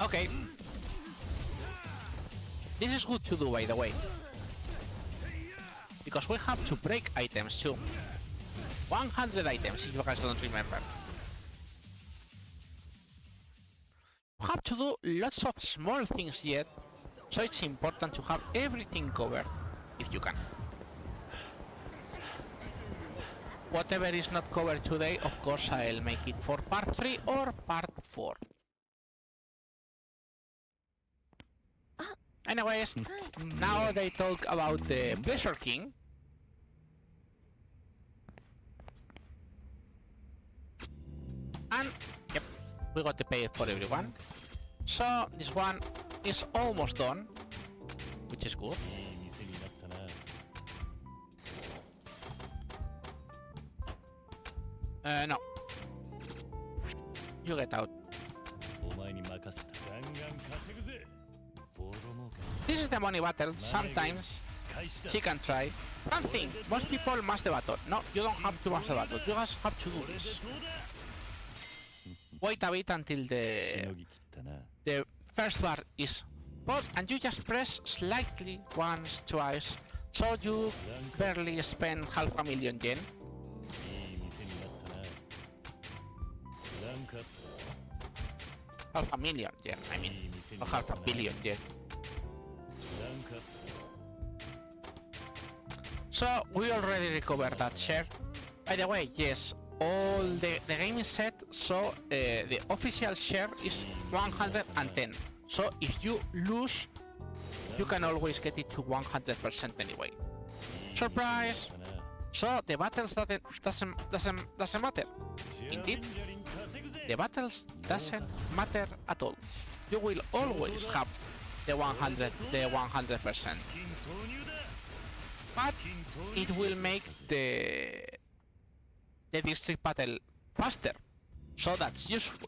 [SPEAKER 1] Okay. This is good to do, by the way. Because we have to break items too. 100 items, if you guys don't remember. We have to do lots of small things yet, so it's important to have everything covered, if you can. Whatever is not covered today, of course I'll make it for part 3 or part 4. Anyways, now they talk about the Pleasure King. And, yep, we got to pay it for everyone. So, this one is almost done, which is good. No. You get out. This is the money battle. Sometimes he can try. One thing, most people master the battle. No, you don't have to master the battle. You just have to do this. Wait a bit until the first bar is paused, and you just press slightly once, twice, so you barely spend 500,000 yen. Half a million yen, I mean, or 500 million yen. So we already recovered that share. By the way, yes, all the game is set, so the official share is 110. So if you lose, you can always get it to 100% anyway. Surprise! So the battles doesn't matter. Indeed, the battles doesn't matter at all. You will always have the 100%. But it will make the district battle faster, so that's useful.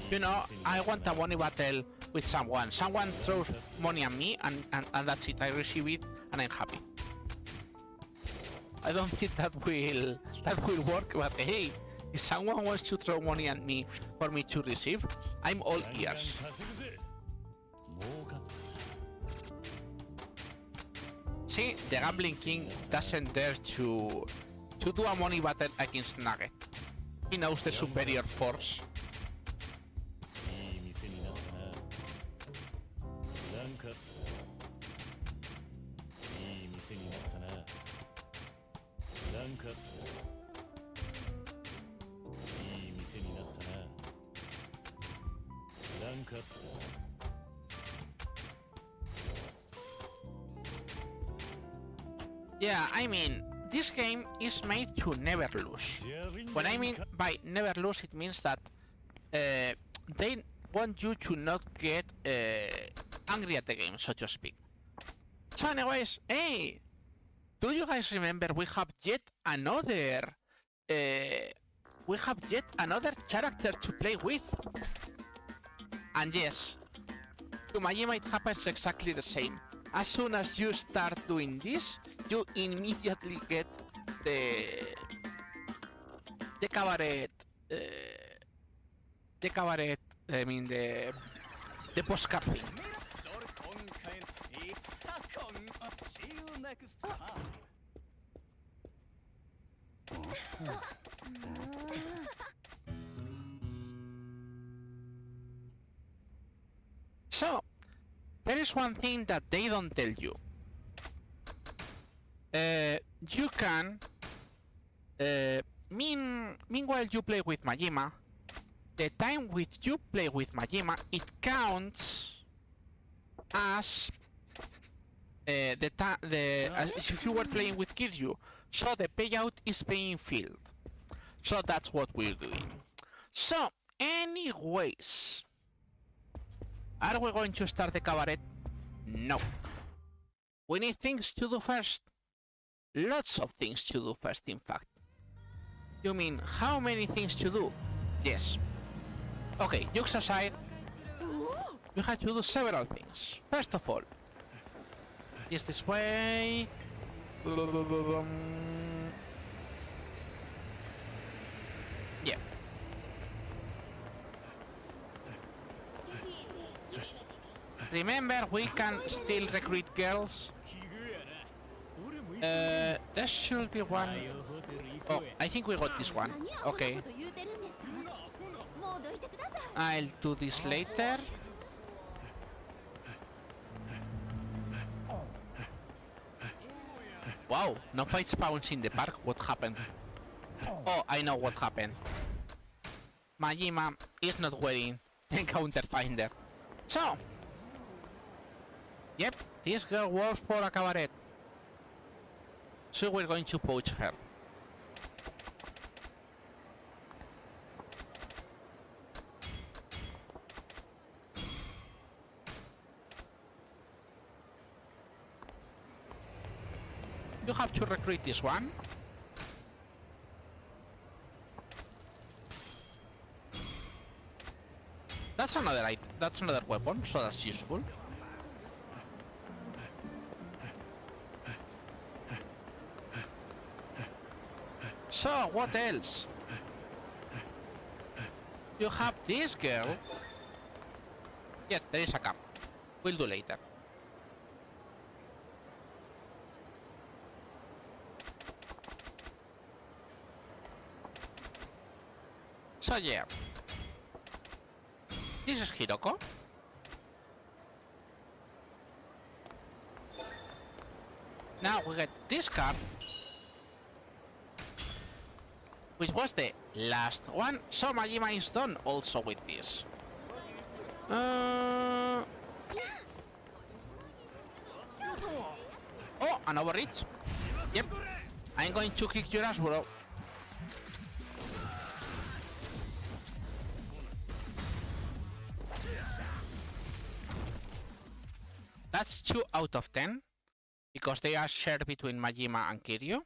[SPEAKER 1] You know, I want a money battle with someone. Someone throws money at me and that's it. I receive it and I'm happy. I don't think that will work, but hey, if someone wants to throw money at me for me to receive, I'm all ears. See, the Gambling King doesn't dare to do a money battle against Nugget. He knows the superior force. Yeah, I mean, this game is made to never lose. When I mean by never lose, it means that they want you to not get angry at the game, so to speak. So anyways, hey, do you guys remember we have yet another character to play with? And yes, to Majima it happens exactly the same. As soon as you start doing this, you immediately get the cabaret, I mean the postcard thing. So, there is one thing that they don't tell you. You can, meanwhile you play with Majima, the time which you play with Majima, it counts as as if you were playing with Kiryu. So the payout is being filled. So that's what we're doing. So, anyways, are we going to start the cabaret? No. We need things to do first. Lots of things to do first, in fact. You mean, how many things to do? Yes. Okay, jokes aside, you have to do several things. First of all, this way. Yeah. Remember, we can still recruit girls. There should be one. Oh, I think we got this one. Okay. I'll do this later. Wow, no fight spawns in the park. What happened? Oh, I know what happened. Majima is not wearing Encounter Finder. So, yep, this girl works for a cabaret. So we're going to poach her. You have to recruit this one. That's another weapon, so that's useful. So, what else? You have this girl. Yes, there is a camp. We'll do later. So yeah. This is Hiroko. Now we get this card, which was the last one, so Majima is done also with this. Oh, an overreach. Yep. I'm going to kick your ass, bro. That's 2 out of 10, because they are shared between Majima and Kiryu.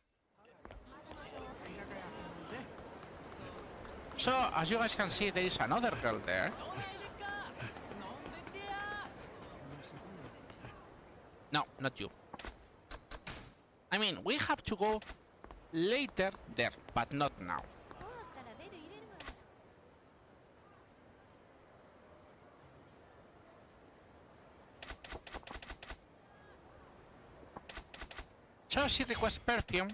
[SPEAKER 1] So, as you guys can see, there is another girl there. No, not you. I mean, we have to go later there, but not now. So she requests perfume.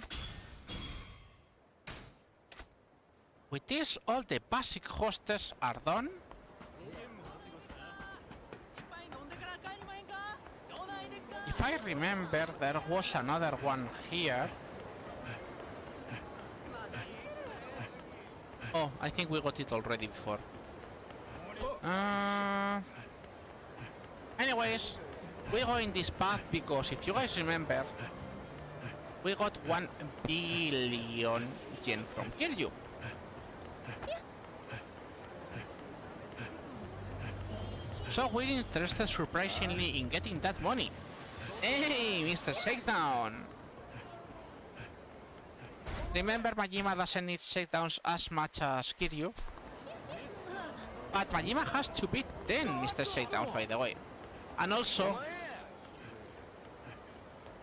[SPEAKER 1] With this, all the basic hostess are done. If I remember, there was another one here. Oh, I think we got it already before. Anyways, we go in this path because if you guys remember, we got 1 billion yen from Kiryu. So we're interested surprisingly in getting that money. Hey, Mr. Shakedown! Remember, Majima doesn't need shakedowns as much as Kiryu. But Majima has to beat 10 Mr. Shakedowns, by the way. And also...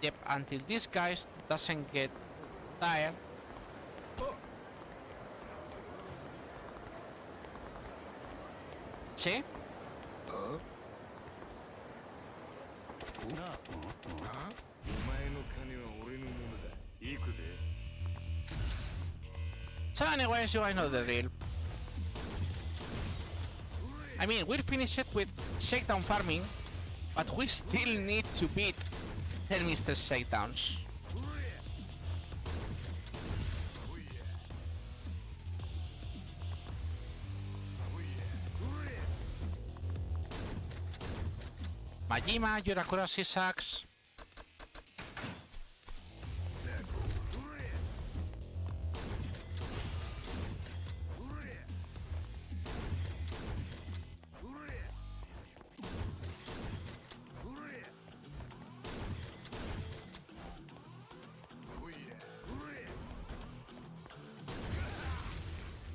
[SPEAKER 1] Yep, until this guy doesn't get tired. See? So anyways, you guys know the drill. I mean, we're finished with shakedown farming, but we still need to beat 10 Mr. Shakedowns. Majima, your accuracy sucks.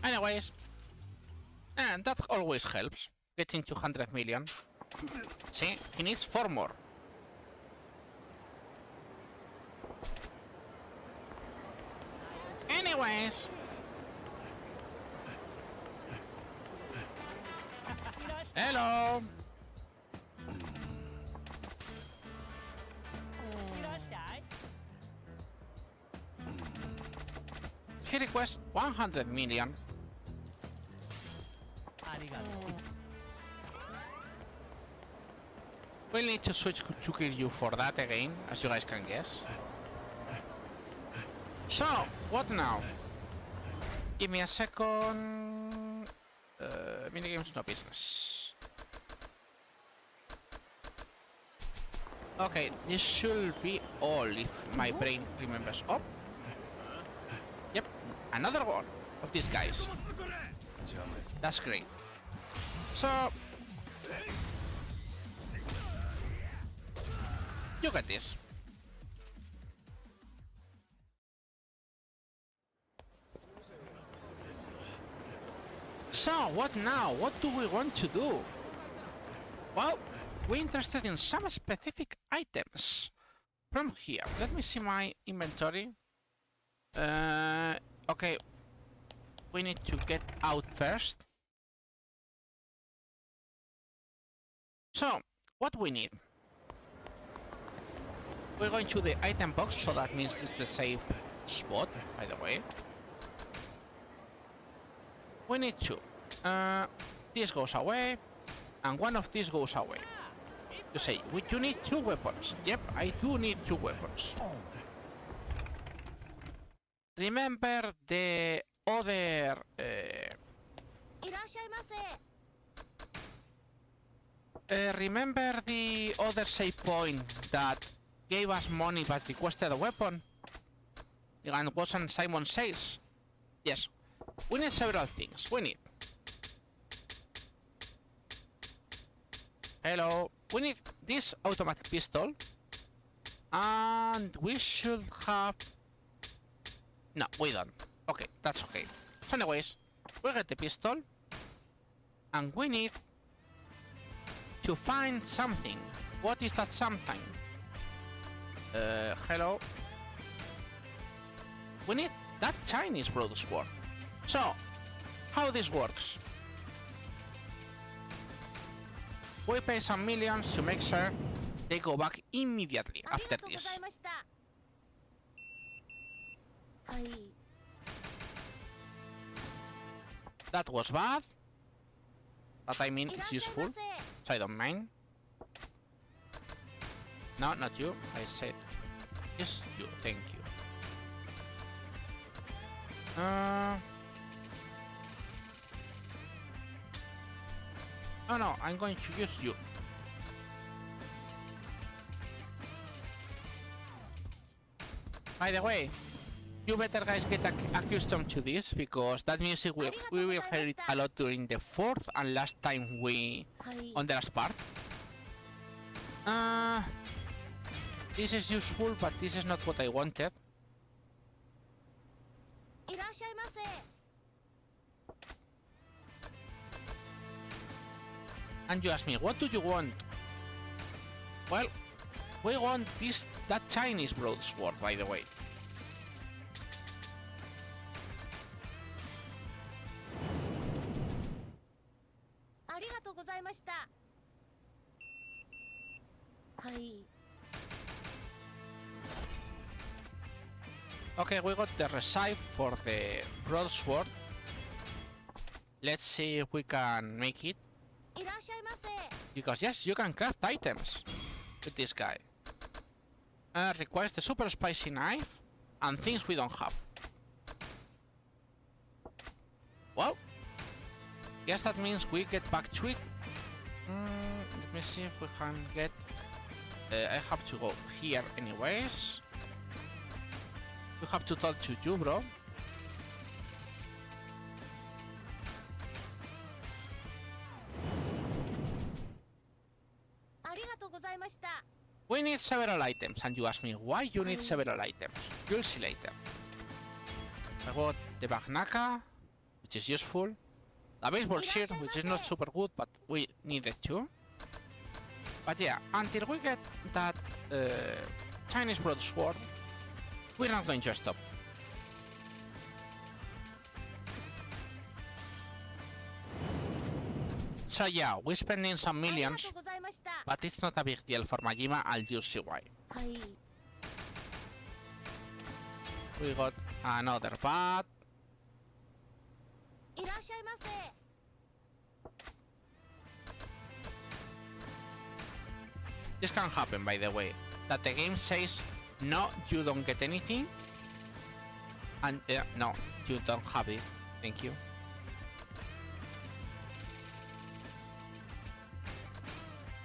[SPEAKER 1] Anyways, and that always helps, getting 200 million. See, he needs 4 more. Anyways. Hello. He requests 100 million. We'll need to switch to Kiryu for that again, as you guys can guess. So, what now? Give me a second. Minigames, no business. Okay, this should be all if my brain remembers. Oh! Yep, another one of these guys. That's great. So... you got this. So, what now? What do we want to do? Well, we're interested in some specific items from here. Let me see my inventory. Okay. We need to get out first. So, what we need? We're going to the item box, so that means it's the safe spot, by the way. We need 2. This goes away, and one of these goes away. You say, you need 2 weapons. Yep, I do need 2 weapons. Remember the other... remember the other save point that gave us money but requested a weapon? And wasn't Simon Says? Yes. We need several things. We need... hello. We need this automatic pistol. And we should have... no, we don't. Okay, that's okay. So anyways, We get the pistol. And we need to find something. What is that something? Hello? We need that Chinese broadsword. So, how this works? We pay some millions to make sure they go back immediately after this. That was bad. But I mean, it's useful, so I don't mind. No, not you. I said, yes, you. Thank you. Oh no, I'm going to use you. By the way, you better guys get accustomed to this, because that music we will hear it a lot during the fourth and last time we on the last part. This is useful, but this is not what I wanted. And you ask me, what do you want? Well, we want that Chinese broadsword, by the way. Okay, we got the recipe for the broadsword. Let's see if we can make it. Because yes, you can craft items with this guy. Requires the super spicy knife and things we don't have. Well, guess that means we get back to it. Let me see if we can get... I have to go here anyways. We have to talk to you, bro. We need several items, and you ask me why you need several items. You'll see later. I got the Bagnaka, which is useful. The baseball shirt, which is not super good, but we need it too. But yeah, until we get that Chinese broadsword, we're not going to stop. So yeah, we're spending some millions, but it's not a big deal for Majima. I'll just see why. We got another bat. This can happen, by the way, that the game says, no, you don't get anything, and no, you don't have it. Thank you.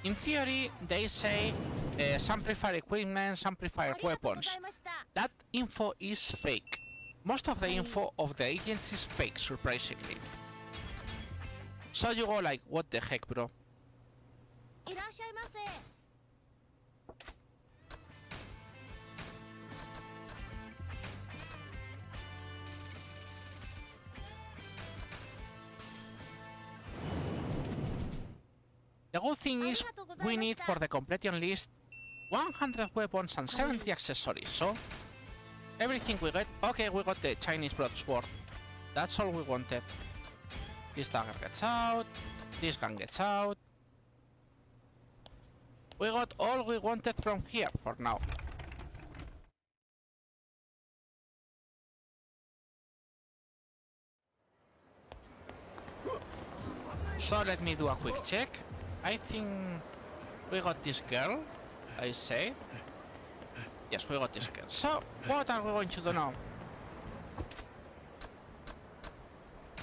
[SPEAKER 1] In theory, they say simplified equipment, simplified weapons. That info is fake. Most of the info of the agents is fake, surprisingly. So you go like, what the heck, bro? The good thing is, we need for the completion list 100 weapons and 70 accessories, so everything we get. Okay, we got the Chinese broadsword. That's all we wanted. This dagger gets out, this gun gets out. We got all we wanted from here for now. So let me do a quick check. I think we got this girl, I say. Yes, we got this girl. So, what are we going to do now?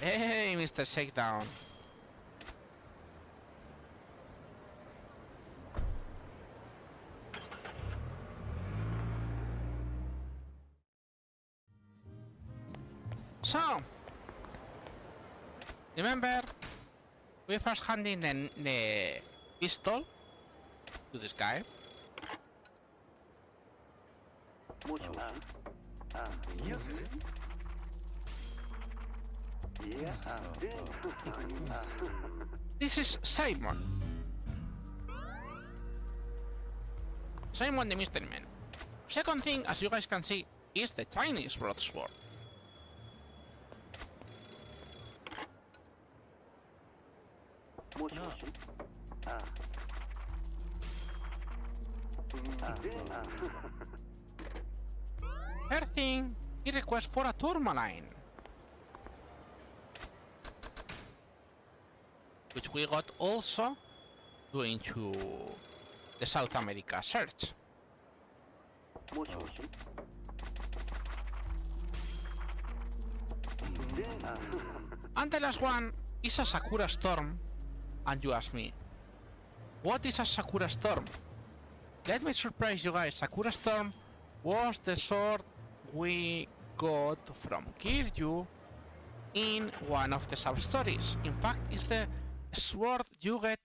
[SPEAKER 1] Hey, Mr. Shakedown. So, remember, we first handed the pistol to this guy. This is Simon. Simon the Mystery Man. Second thing, as you guys can see, is the Chinese broadsword. Third thing, he requests for a tourmaline, which we got also doing to the South America search. And the last one is a Sakura Storm, and you ask me, what is a Sakura Storm? Let me surprise you guys, Sakura Storm was the sword we got from Kiryu in one of the sub-stories. In fact, it's the sword you get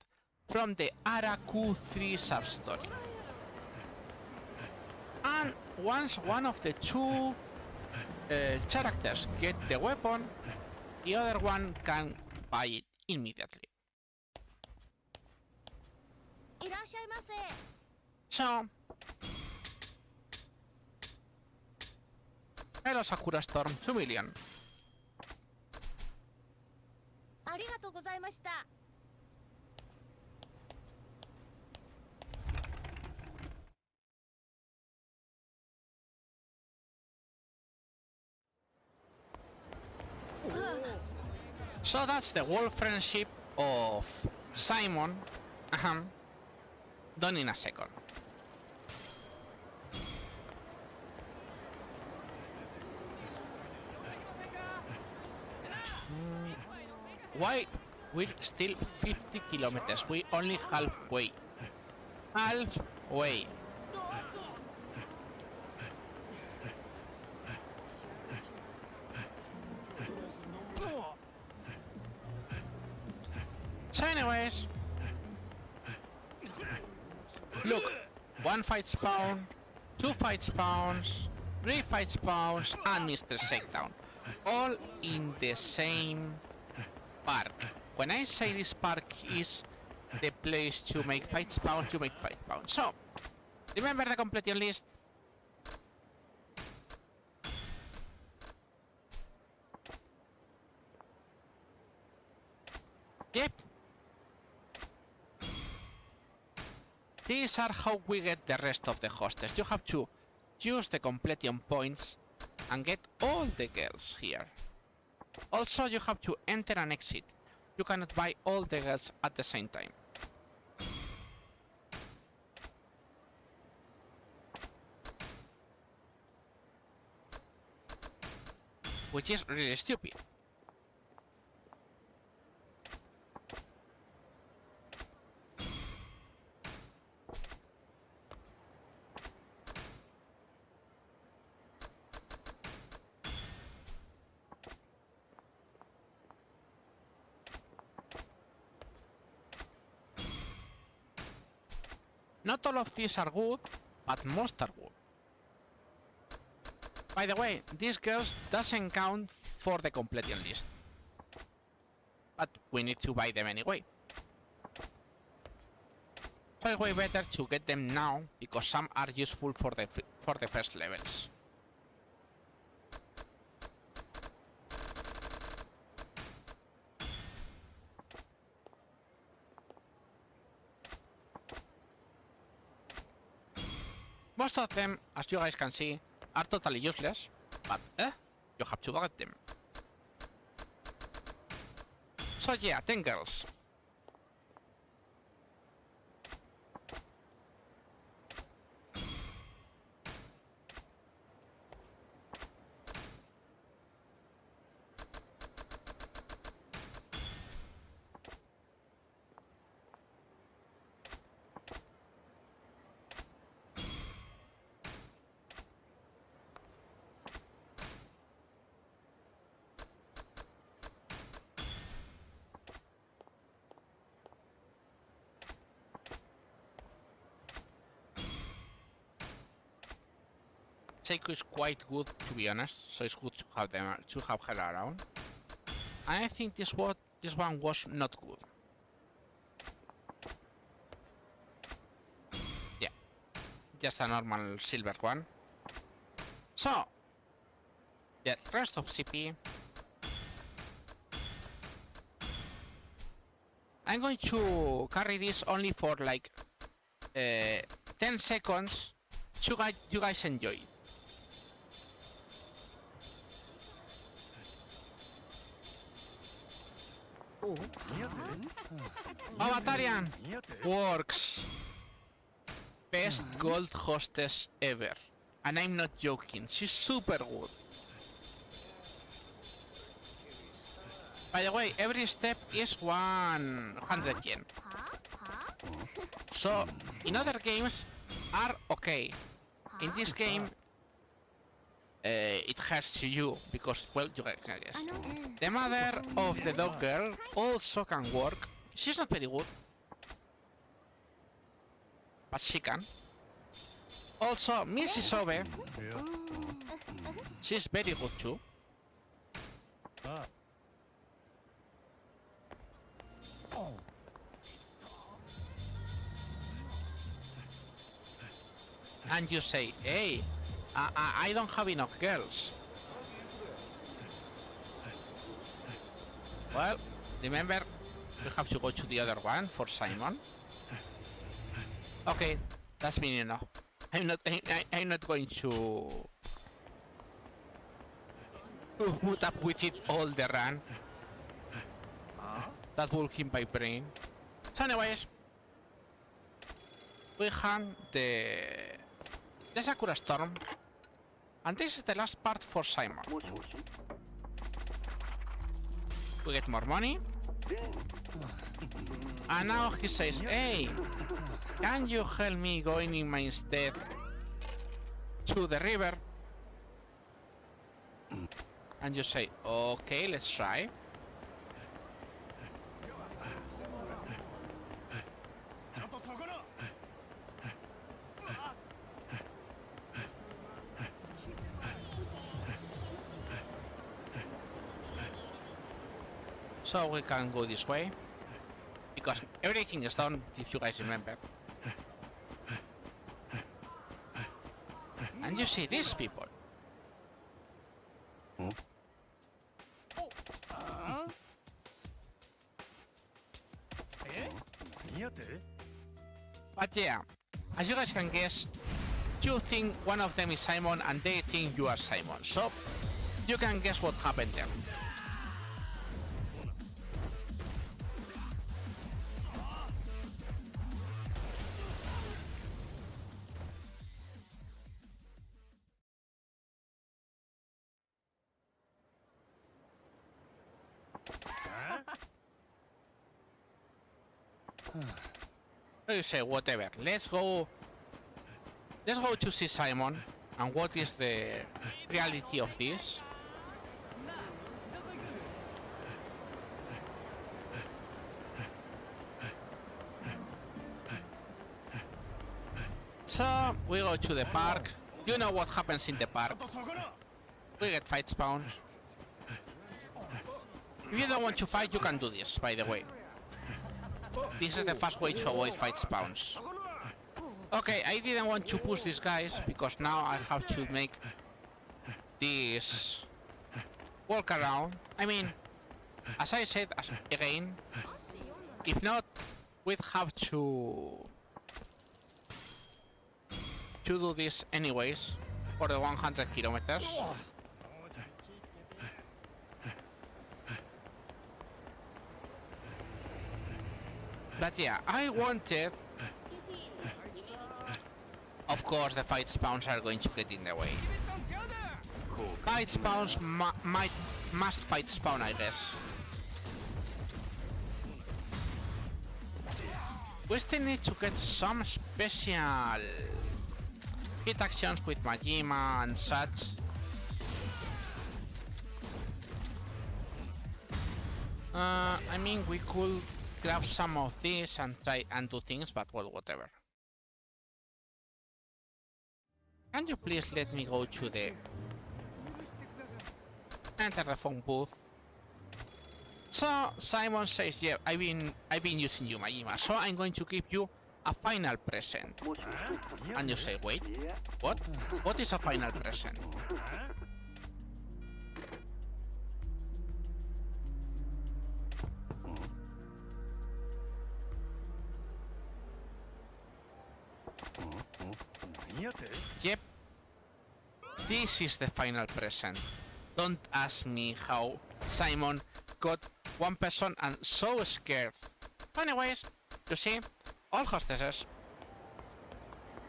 [SPEAKER 1] from the Araku-3 sub-story. And once one of the two characters get the weapon, the other one can buy it immediately. So, hello Sakura Storm 2 million. So that's the world friendship of Simon, done in a second. Why we're still 50 kilometers? We only halfway. Halfway. So anyways, look, 1 fight spawn, 2 fight spawns, 3 fight spawns, and Mr. Shakedown, all in the same park. When I say this park is the place to make fight spawns, you make fight spawns. So, remember the completion list? Yep. These are how we get the rest of the hostess. You have to use the completion points and get all the girls here. Also, you have to enter and exit. You cannot buy all the girls at the same time. Which is really stupid. Not all of these are good, but most are good. By the way, these girls doesn't count for the completion list. But we need to buy them anyway. So it's way better to get them now, because some are useful for the first levels. Most of them, as you guys can see, are totally useless, but you have to get them. So yeah, 10 girls. Seiko is quite good, to be honest, so it's good to have her around. I think this one was not good. Yeah, just a normal silver one. So, the rest of CP. I'm going to carry this only for like 10 seconds. You guys enjoy. Avatarian works. Best gold hostess ever. And I'm not joking, she's super good. By the way, every step is 100 yen. So, in other games are okay. In this game, it hurts you because, well, you can guess. The mother of the dog girl also can work. She's not very good, but she can. Also, Mrs. Obe, she's very good too. And you say, hey, I don't have enough girls. Well, remember, you have to go to the other one for Simon. Okay, that's me enough. I'm not going to put up with it all the run. That will keep my brain. So anyways, we have the Sakura Storm, and this is the last part for Simon. We get more money, and now he says, hey, can you help me going in my stead to the river? And you say, okay, let's try. So we can go this way, because everything is done, if you guys remember. And you see these people. But yeah, as you guys can guess, you think one of them is Simon and they think you are Simon. So you can guess what happened there. So you say whatever. Let's go to see Simon and what is the reality of this. So we go to the park. You know what happens in the park. We get fight spawns. If you don't want to fight, you can do this, by the way. This is the fast way to avoid fight spawns. Okay, I didn't want to push these guys because now I have to make this walk around. I mean, as I said again, if not, we'd have to do this anyways for the 100 kilometers. But yeah, I wanted... Of course, the fight spawns are going to get in the way. Fight spawns must fight spawn, I guess. We still need to get some special hit actions with Majima and such. I mean, we could grab some of this and try and do things, but well, whatever. Can you please let me go to the... Enter the phone booth. So Simon says, yeah, I've been using you, Majima, so I'm going to give you a final present. And you say, wait, what? What is a final present? Yep, this is the final present. Don't ask me how Simon got one person and so scared. Anyways, you see, all hostesses.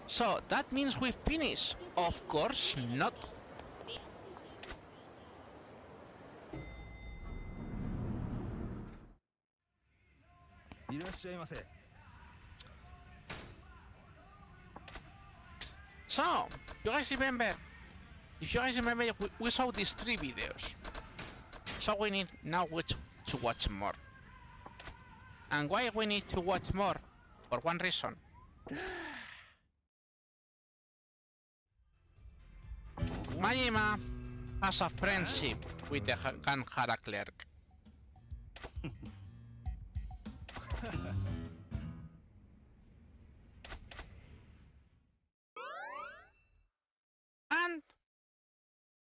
[SPEAKER 1] So that means we finish? Of course not. So, you guys remember? If you guys remember, we saw these 3 videos. So we need now to watch more. And why we need to watch more? For one reason. Majima has a friendship with the Ganhara clerk. And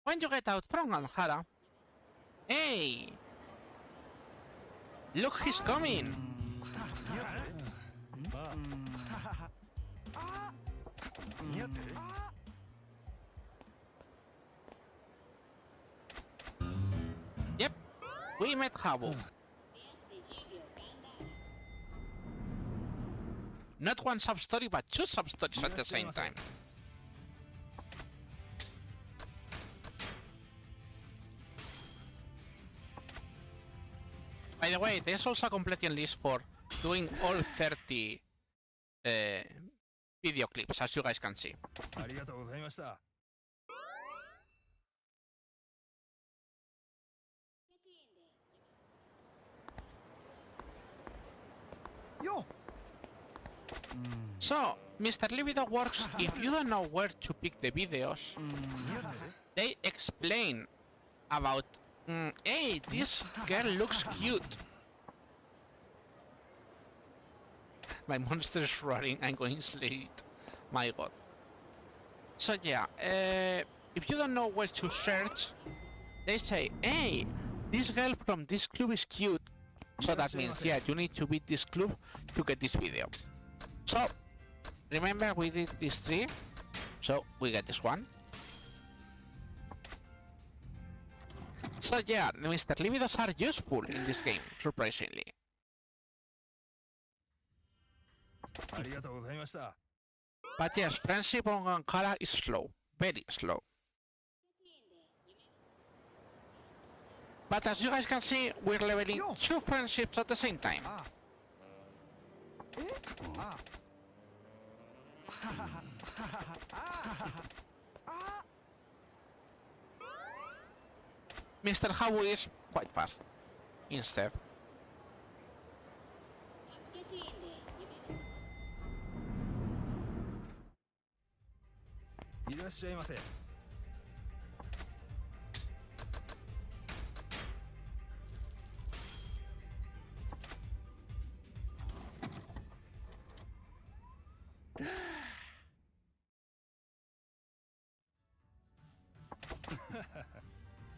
[SPEAKER 1] when you get out from Ganhara, hey! Look, he's coming! Yep, we met Habu. Not one sub-story, but 2 sub-stories at the same time. By the way, there's also a completing list for doing all 30 video clips, as you guys can see. So, Mr. Libido works if you don't know where to pick the videos. They explain about, hey, this girl looks cute. My monster is roaring, I'm going to sleep. My god. So yeah, if you don't know where to search, they say, hey, this girl from this club is cute. So that means, yeah, you need to beat this club to get this video. So, remember we did these 3, so we get this one. So yeah, the Mr. Libidos are useful in this game, surprisingly. But yes, friendship on Ankara is slow, very slow. But as you guys can see, we're leveling 2 friendships at the same time. Mr. Habu is quite fast, instead.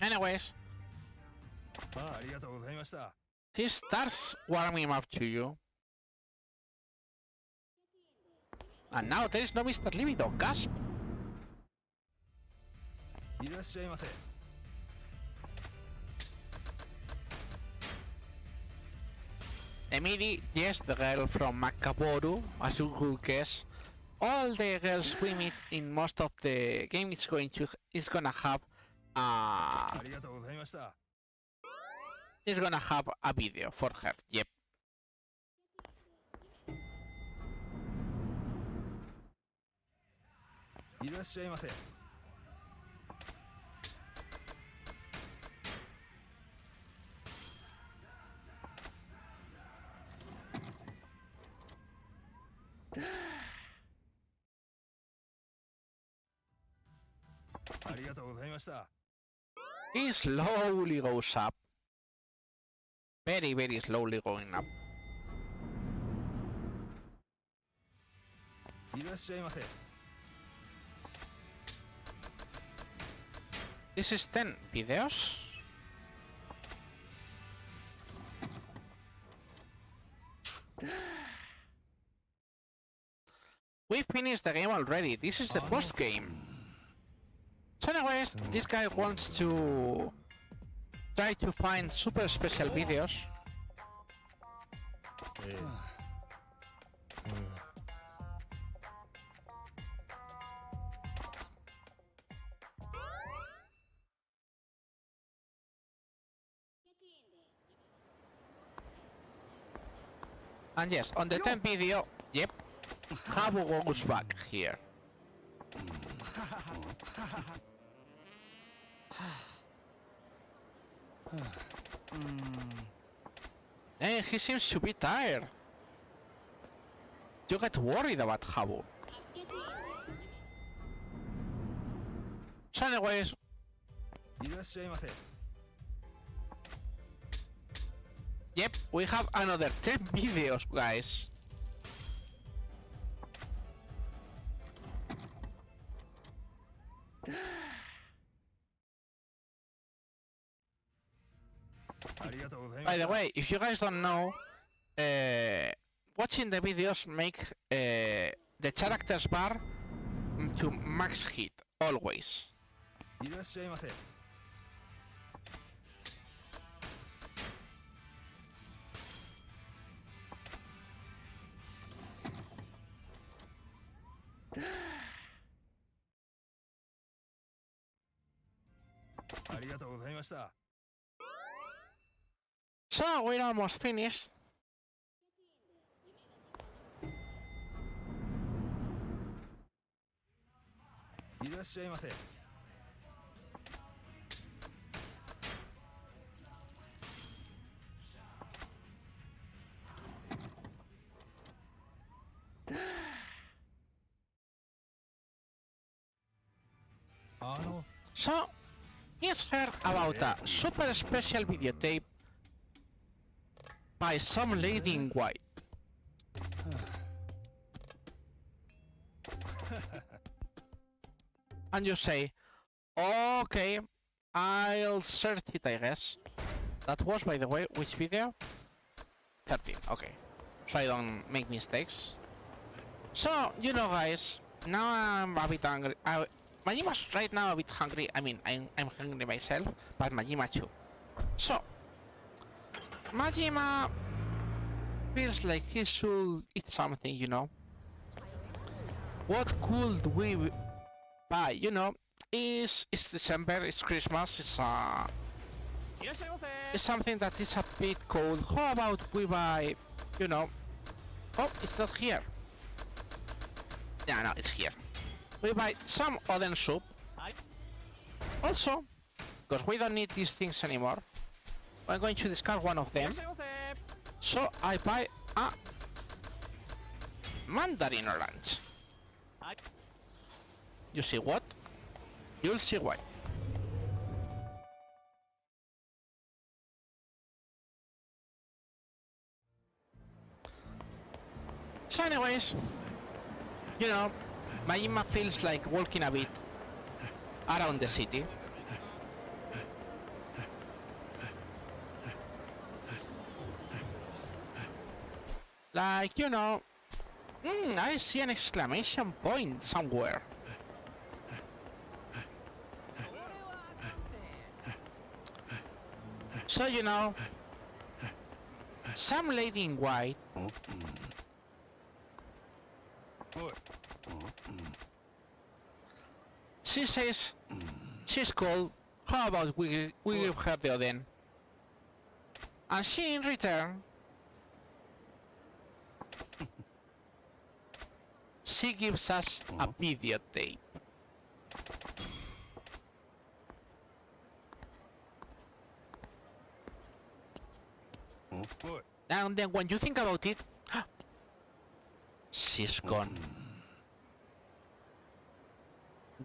[SPEAKER 1] Anyways, he starts warming up to you. And now there is no Mr. Libido, gasp! Emily, yes, the girl from Makaboru, as you could guess. All the girls we meet in most of the game is gonna have a video for her. Yep. He slowly goes up. very, very slowly going up.
[SPEAKER 2] いらっしゃいませ。
[SPEAKER 1] This is 10 videos. We finished the game already. This is the post game. So anyways, this guy wants to try to find super special videos. And yes, on the 10th video, yep, Habu goes back here. And he seems to be tired. You get worried about Habu. So anyways,
[SPEAKER 2] いらっしゃいませ。
[SPEAKER 1] yep, we have another 10 videos, guys. By the way, if you guys don't know, watching the videos make the characters bar to max hit, always.
[SPEAKER 2] いらっしゃいませ。 ありがとうございました。
[SPEAKER 1] So we're almost finished.
[SPEAKER 2] いらっしゃいませ。
[SPEAKER 1] So, he's heard about a super special videotape by some lady in white. And you say, okay, I'll search it, I guess. That was, by the way, which video? 13, okay. So I don't make mistakes. So, you know guys, now I'm a bit hungry. Majima's right now a bit hungry. I mean, I'm hungry myself, but Majima too. So, Majima feels like he should eat something, you know. What could we buy? You know, it's December, it's Christmas, it's something that is a bit cold. How about we buy, you know? Oh, it's not here. Yeah, no, it's here. We buy some oden soup. Also, because we don't need these things anymore, I'm going to discard one of them. So I buy a mandarin orange. You see what? You'll see why. So anyways, you know, Majima feels like walking a bit around the city. Like, you know, I see an exclamation point somewhere. So, you know, some lady in white she says she's cold, how about we give her the oden? And she in return she gives us a videotape. And then when you think about it, she's gone.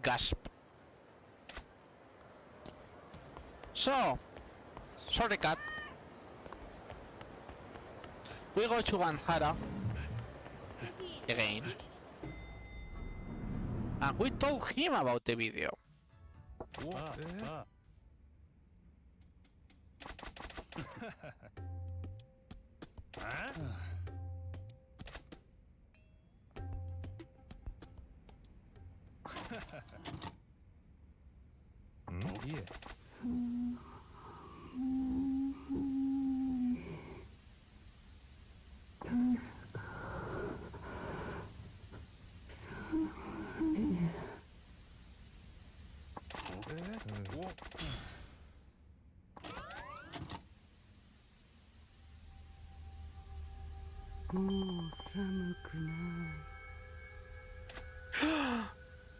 [SPEAKER 1] Gasp. So, sorry cat. we go to Vanhara again, and we told him about the video.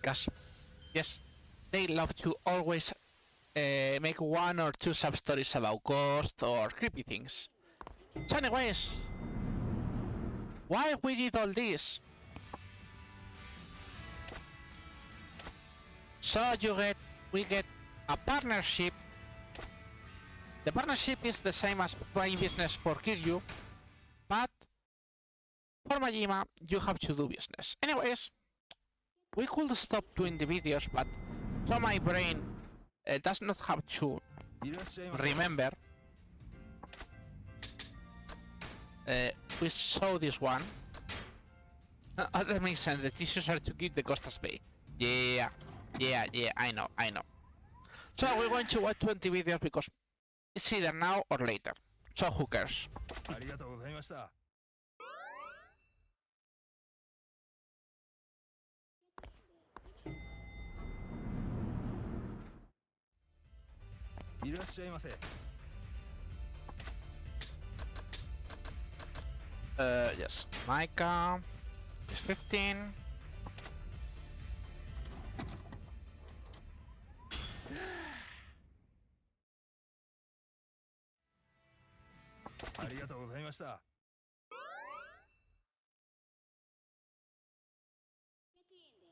[SPEAKER 1] Gosh, yes, they love to always make one or two sub-stories about ghosts or creepy things. So anyways, why we did all this? So we get a partnership. The partnership is the same as buying business for Kiryu, but for Majima you have to do business. Anyways, we could stop doing the videos, but so my brain does not have to remember. We saw this one. That makes sense. The tissues are to keep the Costas Bay. Yeah, I know. So we're going to watch 20 videos because it's either now or later. So who cares? Yes. Micah is 15.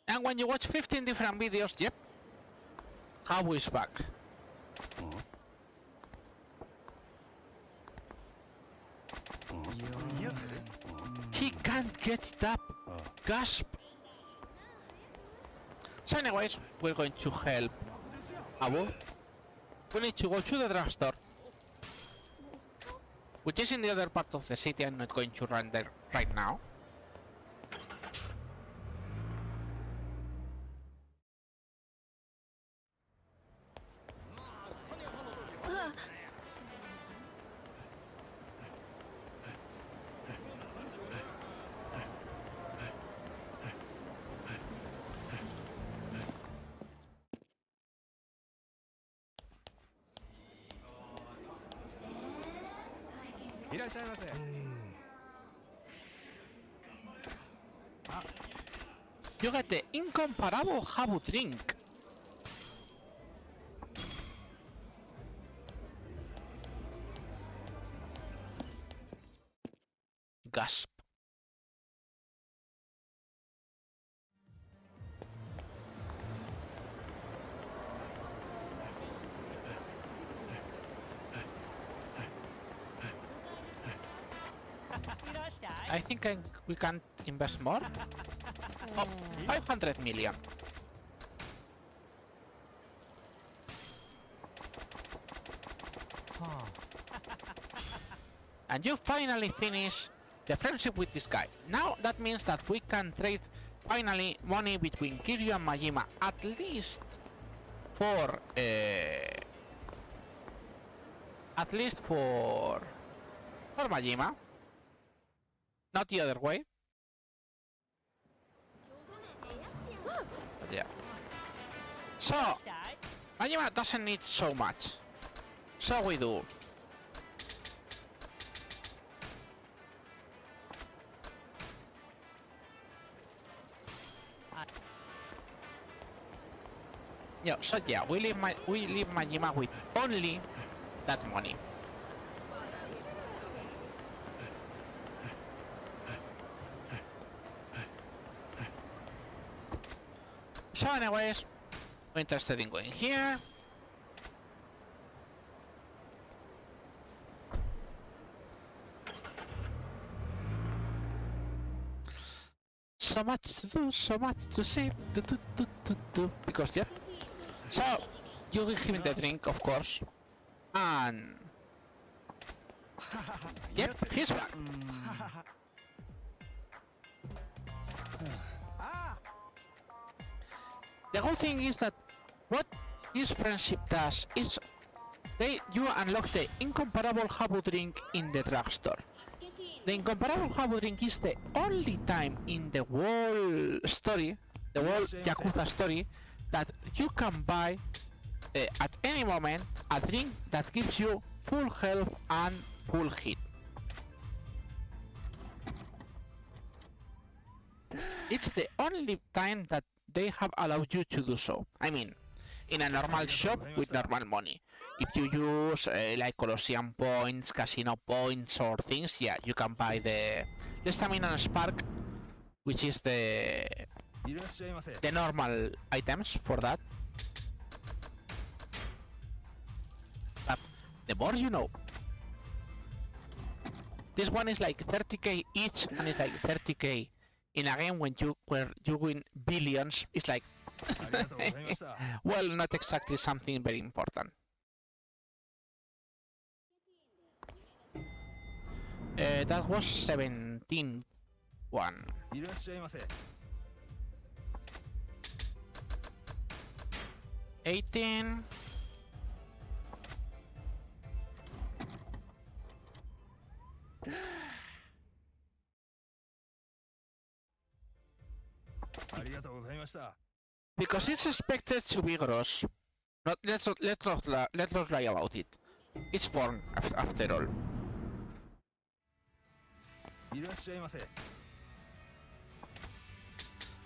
[SPEAKER 1] And when you watch 15 different videos, yep, Habu is back. He can't get it up. Gasp. So anyways, we're going to help Abu. We need to go to the drugstore, which is in the other part of the city. I'm not going to run there right now. You get the incomparable Habu drink. Gasp. I think we can invest more. Oh, 500 million. And you finally finish the friendship with this guy. Now that means that we can trade finally money between Kiryu and Majima, at least for Majima, not the other way. But yeah. So Majima doesn't need so much. So we do. Yeah, so yeah, we leave Majima with only that money. So anyways, we're interested in going here. so much to do, so much to say, do. Because yep. So you give him the drink, of course, and yep, he's back. The whole thing is that what this friendship does is you unlock the incomparable Habu drink in the drugstore. The incomparable Habu drink is the only time in the whole story, the whole Yakuza story, that you can buy at any moment a drink that gives you full health and full hit. It's the only time that they have allowed you to do so. I mean, in a normal shop with normal money. If you use like Colosseum points, casino points or things, yeah, you can buy the stamina spark, which is the normal items for that. But the more you know. This one is like 30k each, and it's like 30k in a game when you win billions. It's like well, not exactly something very important. That was 17 one. 18. Because it's expected to be gross. Let's not lie about it. It's porn after all.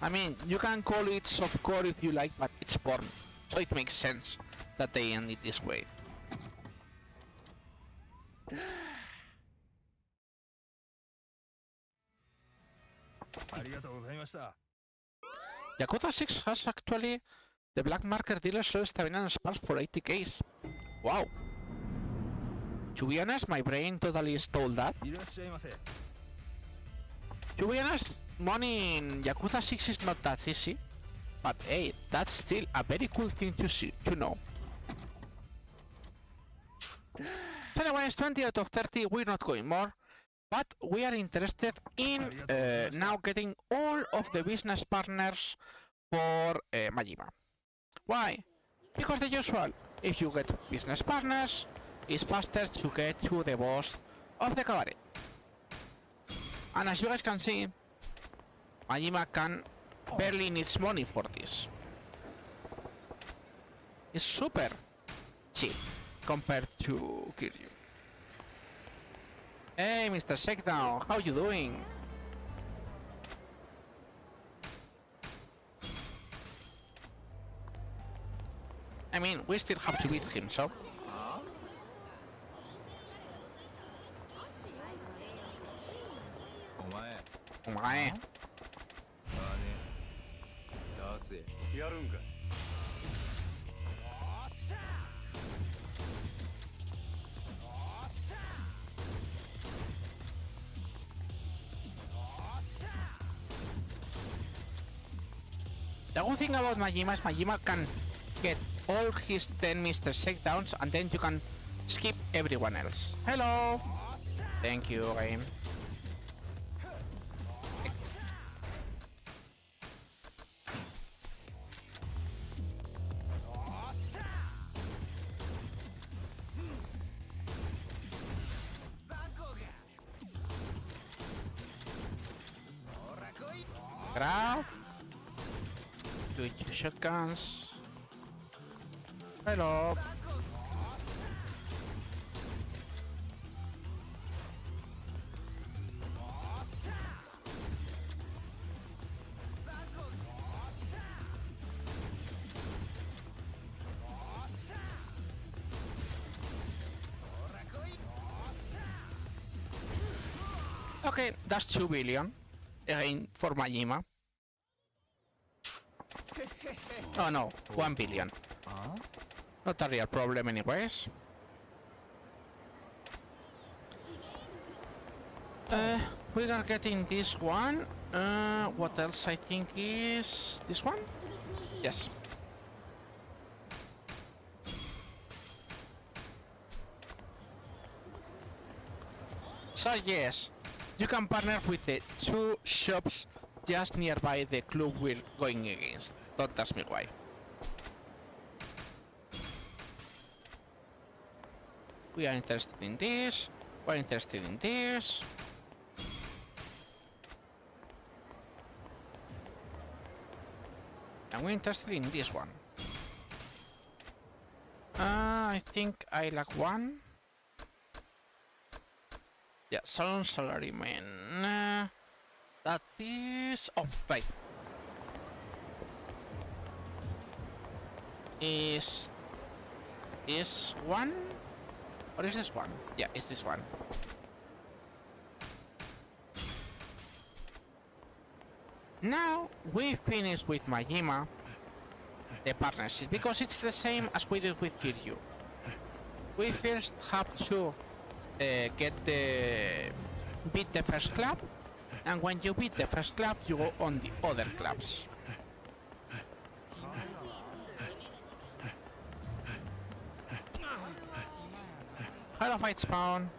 [SPEAKER 1] I mean, you can call it softcore if you like, but it's porn, so it makes sense that they end it this way. Yakuza 6 has actually the black market dealer sells stamina and sparks for 80k. Wow. To be honest, my brain totally stole that. To be honest, money in Yakuza 6 is not that easy, but hey, that's still a very cool thing to know. So anyways, 20 out of 30, we're not going more, but we are interested in now getting all of the business partners for Majima. Why? Because the usual, if you get business partners, it's faster to get to the boss of the cabaret. And as you guys can see, Majima barely needs money for this. It's super cheap compared to Kiryu. Hey, Mr. Shakedown, how you doing? I mean, we still have to beat him, so... Omae. The good thing about Majima is Majima can get all his 10 Mr. Shakedowns and then you can skip everyone else. Hello! Thank you, game. Grab. Switch shotguns. Hello. Okay, that's 2 billion. Again, for Majima. Oh no, 1 billion. Not a real problem anyways. We are getting this one. What else I think is this one? Yes. So yes, you can partner with the two shops just nearby the club we're going against. Don't ask me why. We are interested in this. We're interested in this. And we're interested in this one. I think I lack one. Yeah, Salon Salaryman. That is... Oh, right. Is this one? Or is this one? Yeah, it's this one. Now we finish with Majima the partnership because it's the same as we did with Kiryu. We first have to beat the first club, and when you beat the first club you go on the other clubs. Hello, fight spawn.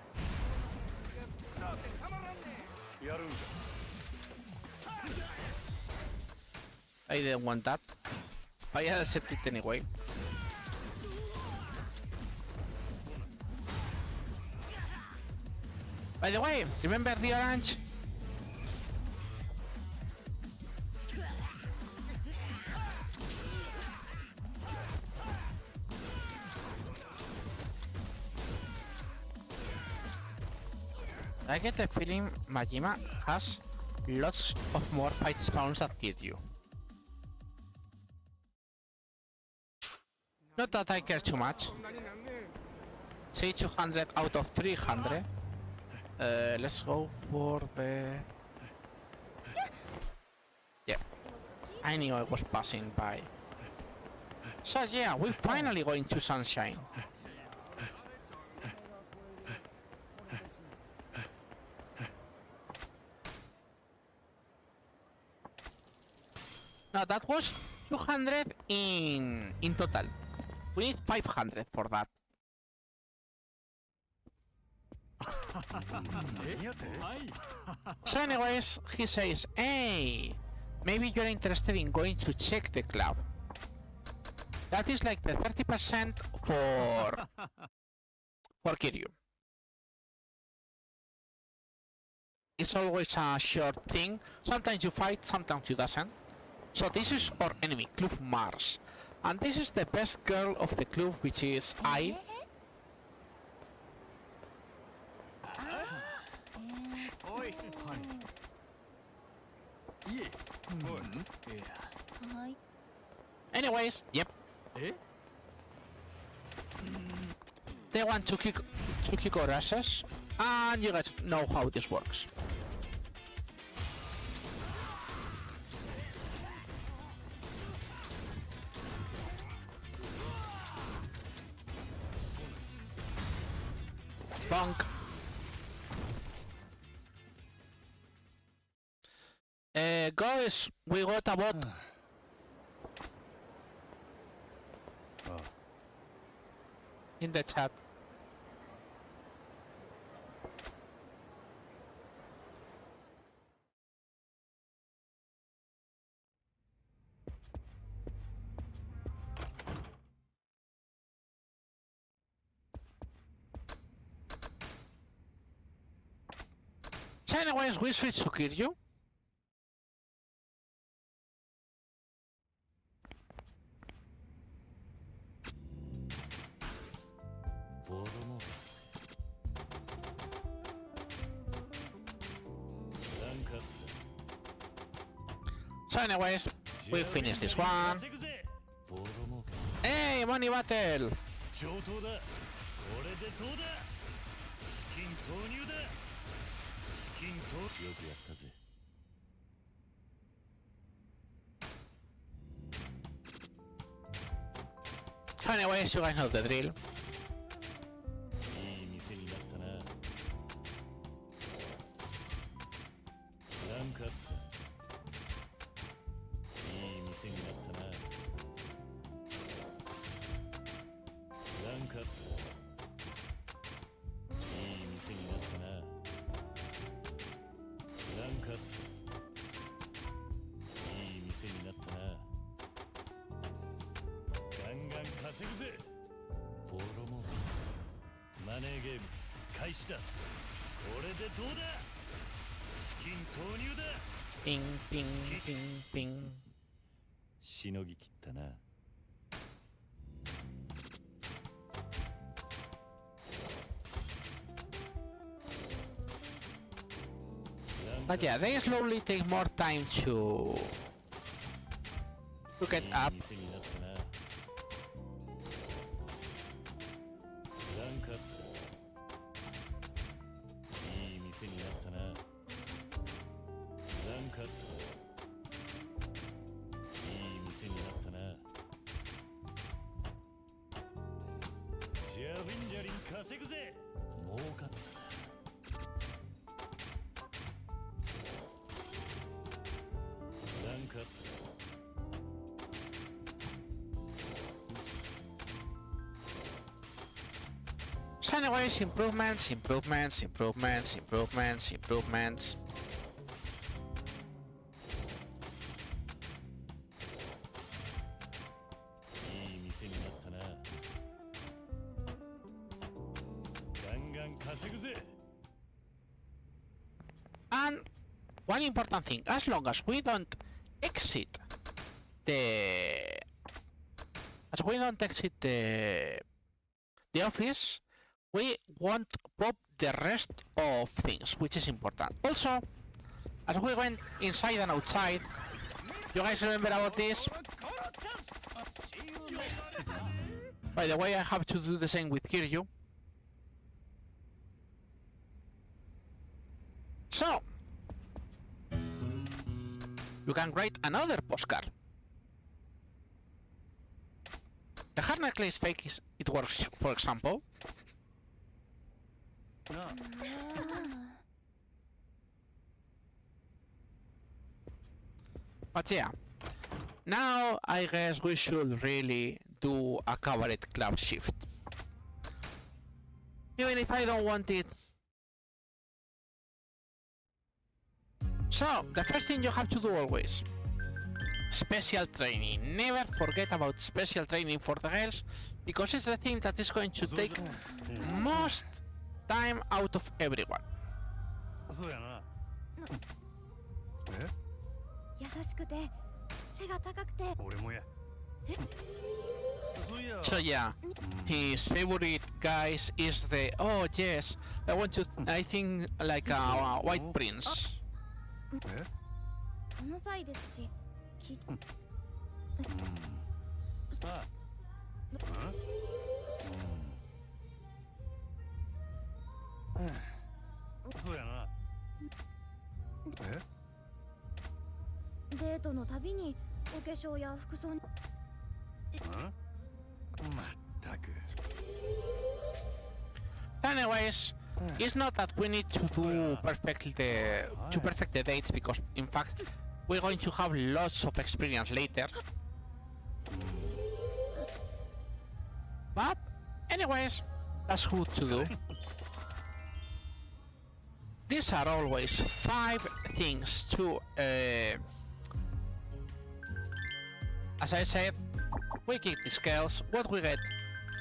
[SPEAKER 1] I didn't want that. I had accepted it anyway. By the way, remember the orange? I get the feeling Majima has lots of more fight spawns than Kiryu. Not that I care too much. Say 200 out of 300. Let's go for the... Yeah, I knew I was passing by. So yeah, we're finally going to Sunshine. Now that was 200 in total. We need 500 for that. So anyways, he says, hey, maybe you're interested in going to check the club. That is like the 30% for Kiryu. It's always a short thing. Sometimes you fight, sometimes you doesn't. So this is our enemy, Club Mars. And this is the best girl of the club, which is I. Anyways, yep. They want to kick our asses, and you guys know how this works. Bonk. Guys, we got a bot. In the chat. So anyways, we switch to Kiryu. So anyways, we finish this one. Hey, money battle! So anyways, you guys know the drill.
[SPEAKER 2] 稼ぐぜ。ボロもマネーゲーム開始だ。これでどうだ。資金投入だ。
[SPEAKER 1] ピンピンピンピン。
[SPEAKER 2] しのぎきったな。
[SPEAKER 1] But yeah, they slowly take more time to get up.
[SPEAKER 2] 店になったな。ランクアップだ。いい店になったな。ランクアップだ。いい店になったな。ジャリンジャリン稼ぐぜ。儲かったな。ランクアップだ。
[SPEAKER 1] So anyways, improvements, improvements, improvements, improvements, improvements. And one important thing, as long as we don't exit the office, we won't pop the rest of things, which is important. Also, as we went inside and outside, you guys remember about this? By the way, I have to do the same with Kiryu. So, you can write another postcard. The hard necklace fake is, it works, for example. But yeah, now I guess we should really do a covered club shift. Even if I don't want it. So, the first thing you have to do always, special training. Never forget about special training for the girls, because it's the thing that is going to take most time out of everyone.
[SPEAKER 2] そうやな。
[SPEAKER 10] 優しくて背が高くて
[SPEAKER 2] 俺もや。
[SPEAKER 1] So yeah, his favorite guys is the yes, I think like a white prince.
[SPEAKER 10] この際ですし
[SPEAKER 2] そうやな。
[SPEAKER 10] デートのたびにお化粧や服装に
[SPEAKER 2] まったく。
[SPEAKER 1] Anyways, it's not that we need to do perfect the dates, because in fact we're going to have lots of experience later. But anyways, that's good to do. These are always 5 things to as I said, we keep the scales. What we get: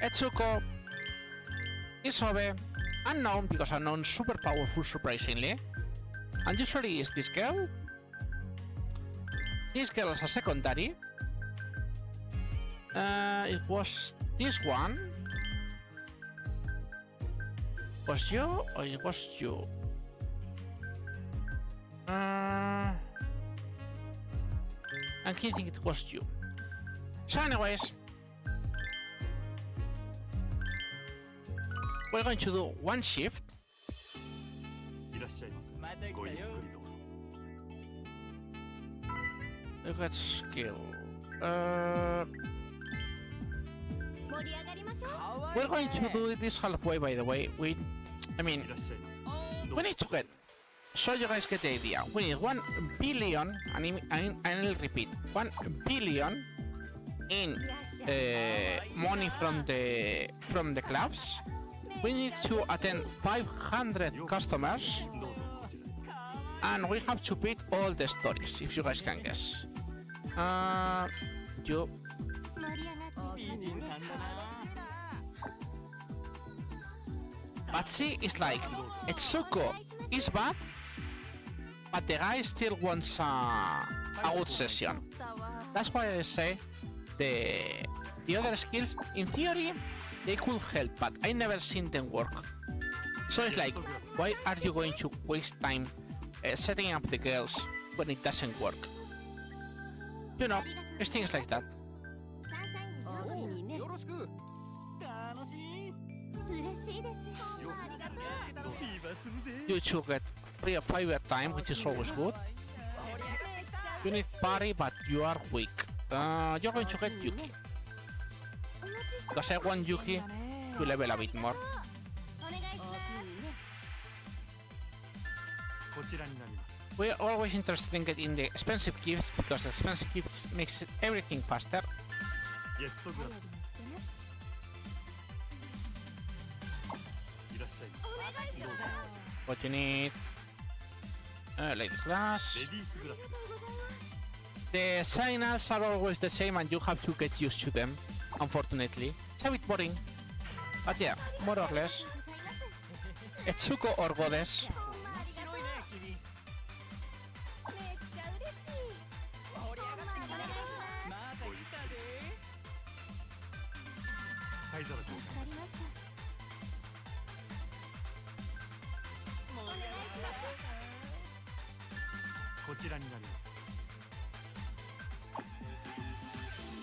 [SPEAKER 1] Etsuko, Isobe, unknown, because unknown is super powerful surprisingly, and usually is this girl. This girl is a secondary. It was this one. Was you or it was you? And he think it was you. So anyways, we're going to do one shift.
[SPEAKER 2] いらっしゃいませ。ごゆっくりどうぞ。
[SPEAKER 1] Look at skill.
[SPEAKER 10] 盛り上がりましょう
[SPEAKER 1] We're going to do this halfway, by the way. We need to get, so you guys get the idea. We need 1 billion, and I'll repeat, 1 billion in money from the clubs. We need to attend 500 customers, and we have to beat all the stories, if you guys can guess. You. But see, it's like, Etsuko is bad, but the guy still wants a good session. That's why I say the other skills, in theory, they could help, but I never seen them work. So it's like, why are you going to waste time setting up the girls when it doesn't work? You know, it's things like that.
[SPEAKER 7] よろしく。楽しい。
[SPEAKER 10] 嬉しいです。ありがとう。
[SPEAKER 1] You two get free fire time, which is always good. You need parry, but you are weak. You're going to get Yuki. Because I want Yuki to level a bit more.
[SPEAKER 10] お願いします。
[SPEAKER 1] We're always interested in getting the expensive gifts, because the expensive gifts makes everything faster. What you need? Ladies glass. The signals are always the same and you have to get used to them, unfortunately. It's a bit boring. But yeah, more or less. Etsuko or Goddess.
[SPEAKER 2] こちらになりま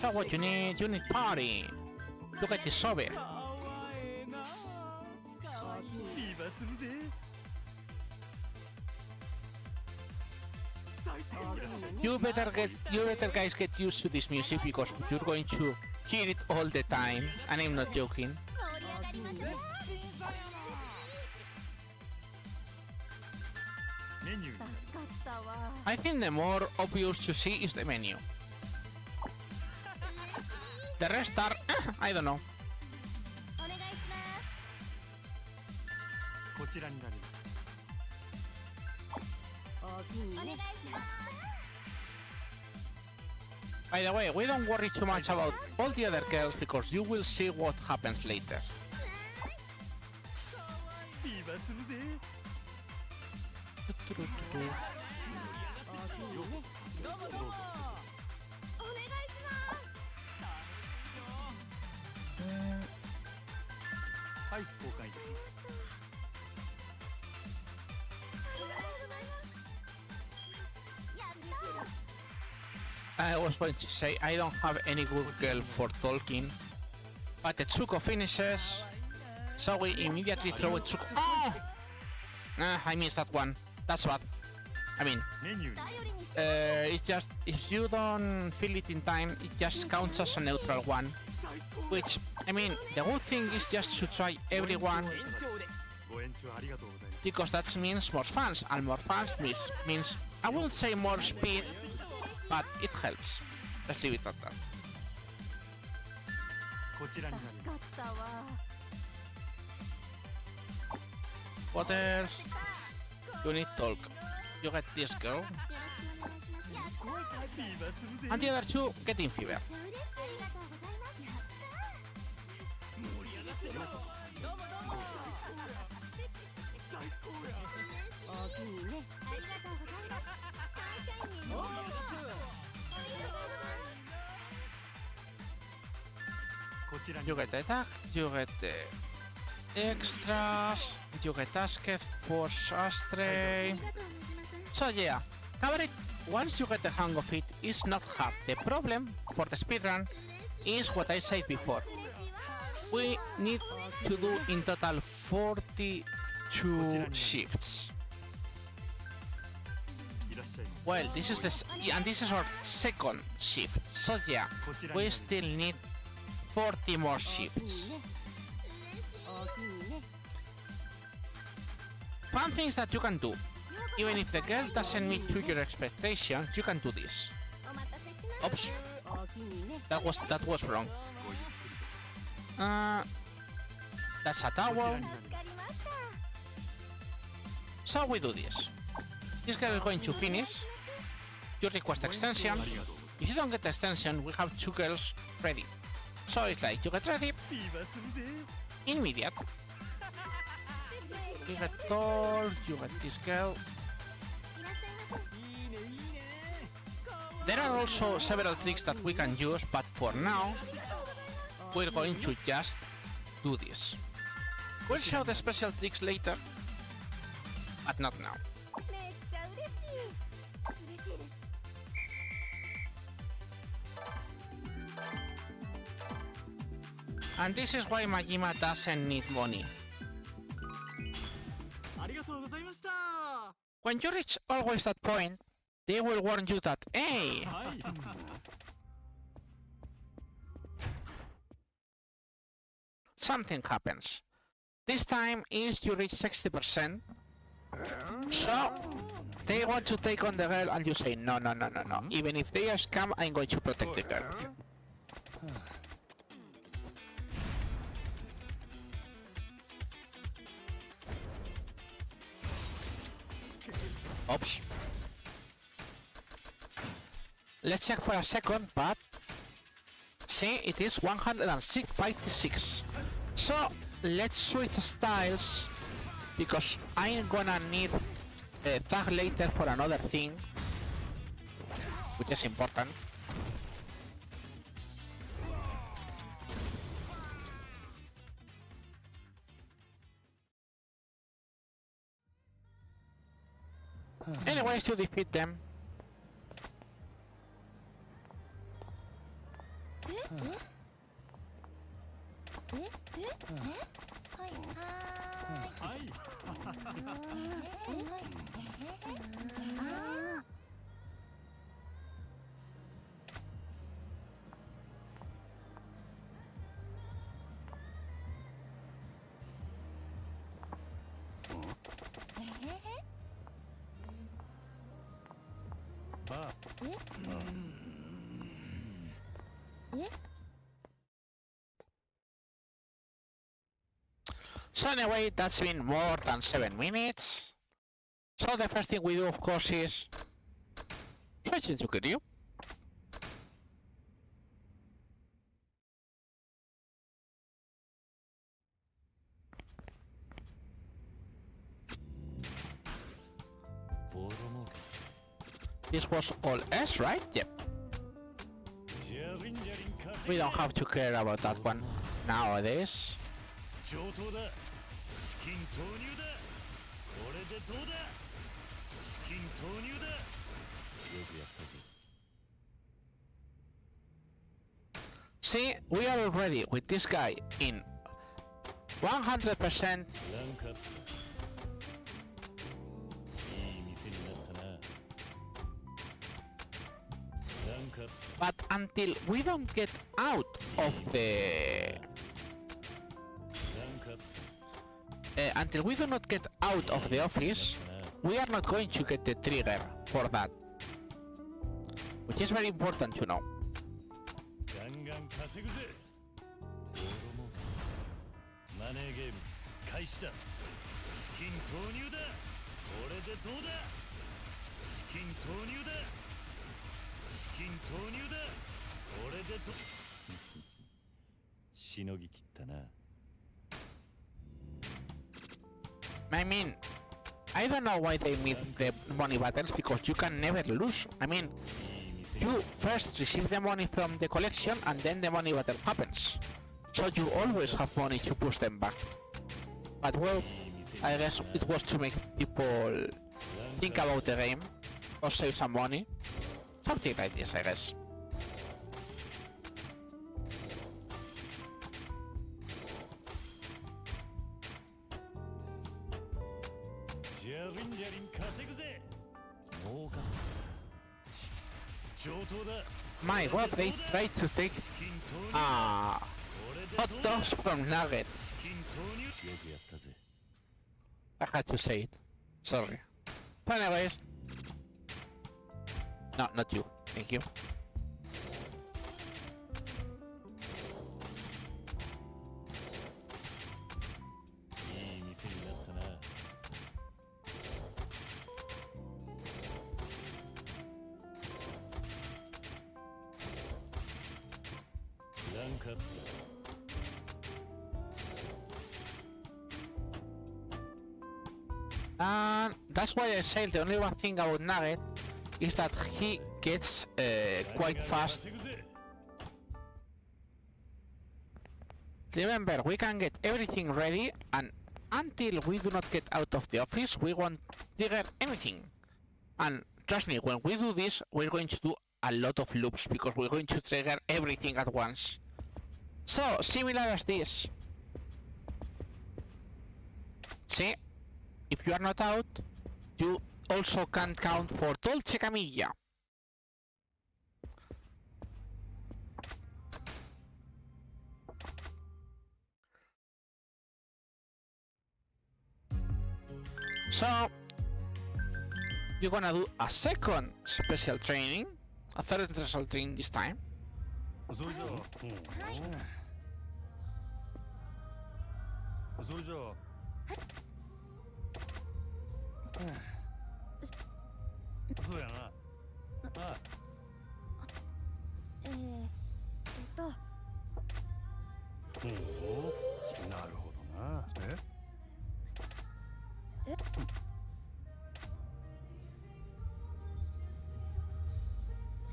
[SPEAKER 2] す。
[SPEAKER 1] So what you need party. To get this sobe. You better guys get used to this music, because you're going to hear it all the time, and I'm not joking. I think the more obvious to see is the menu. The rest are, I don't know.
[SPEAKER 10] お願いします。
[SPEAKER 2] こちらになります。
[SPEAKER 10] お願いします。
[SPEAKER 1] By the way, we don't worry too much about all the other girls, because you will see what happens later.
[SPEAKER 2] 今するで。 アイス交換いたします。
[SPEAKER 1] I was going to say I don't have any good girl for talking, but Etsuko finishes, so we immediately throw Etsuko. Oh! I missed that one. That's bad. I mean,
[SPEAKER 2] メニューに
[SPEAKER 1] it's just, if you don't fill it in time, it just counts as a neutral one. Which, I mean, the good thing is just to try everyone,
[SPEAKER 2] ご延長ありがとうございます。
[SPEAKER 1] because that means more fans, and more fans means, I wouldn't say more speed, but it helps. Let's leave it at that.
[SPEAKER 2] こちらになります。
[SPEAKER 1] What else? You need talk. You get this girl. And the other two get in fever. You get the attack, you get the extras, you get asked for Astray. So yeah, cover it once you get the hang of it is not hard. The problem for the speedrun is what I said before. We need to do in total 42 shifts. Well, this is and this is our second shift. So yeah, we still need 40 more shifts. Fun things that you can do. Even if the girl doesn't meet to your expectations, you can do this. Oops. That was wrong. That's a tower. So we do this. This girl is going to finish. You request extension. If you don't get the extension, we have two girls ready. So it's like, you get ready. Immediate. You get Thor, you get this girl. There are also several tricks that we can use, but for now, we're going to just do this. We'll show the special tricks later, but not now. And this is why Majima doesn't need money. When you reach always that point, they will warn you that, hey! Something happens. This time is you reach 60%. So, they want to take on the girl and you say, no. Even if they are scam, I'm going to protect the girl. Oops. Let's check for a second, but see, it is 106.56. So let's switch styles because I am gonna need a tag later for another thing, which is important. Anyways, to defeat them. So anyway, that's been more than 7 minutes. So the first thing we do, of course, is switch into Kiryu. This was all S, right? Yep. We don't have to care about that one nowadays. See, we are already with this guy in 100%. But until we don't get out of the... until we do not get out of the office, we are not going to get the trigger for that. Which is very important to know. I mean, I don't know why they made the money battles, because you can never lose. I mean, you first receive the money from the collection and then the money battle happens. So you always have money to push them back. But well, I guess it was to make people think about the game or save some money. Something like this, I guess. My god, they tried to take hot dogs from nuggets. I had to say it. Sorry. But anyways. No, not you. Thank you. And that's why I say the only one thing about Nugget is that he gets quite fast. Remember, we can get everything ready, and until we do not get out of the office, we won't trigger anything. And trust me, when we do this, we're going to do a lot of loops because we're going to trigger everything at once. So, similar as this. See, if you are not out, you also can count for Dolce Camilla. So, you're gonna do a second special training, a third special training this time.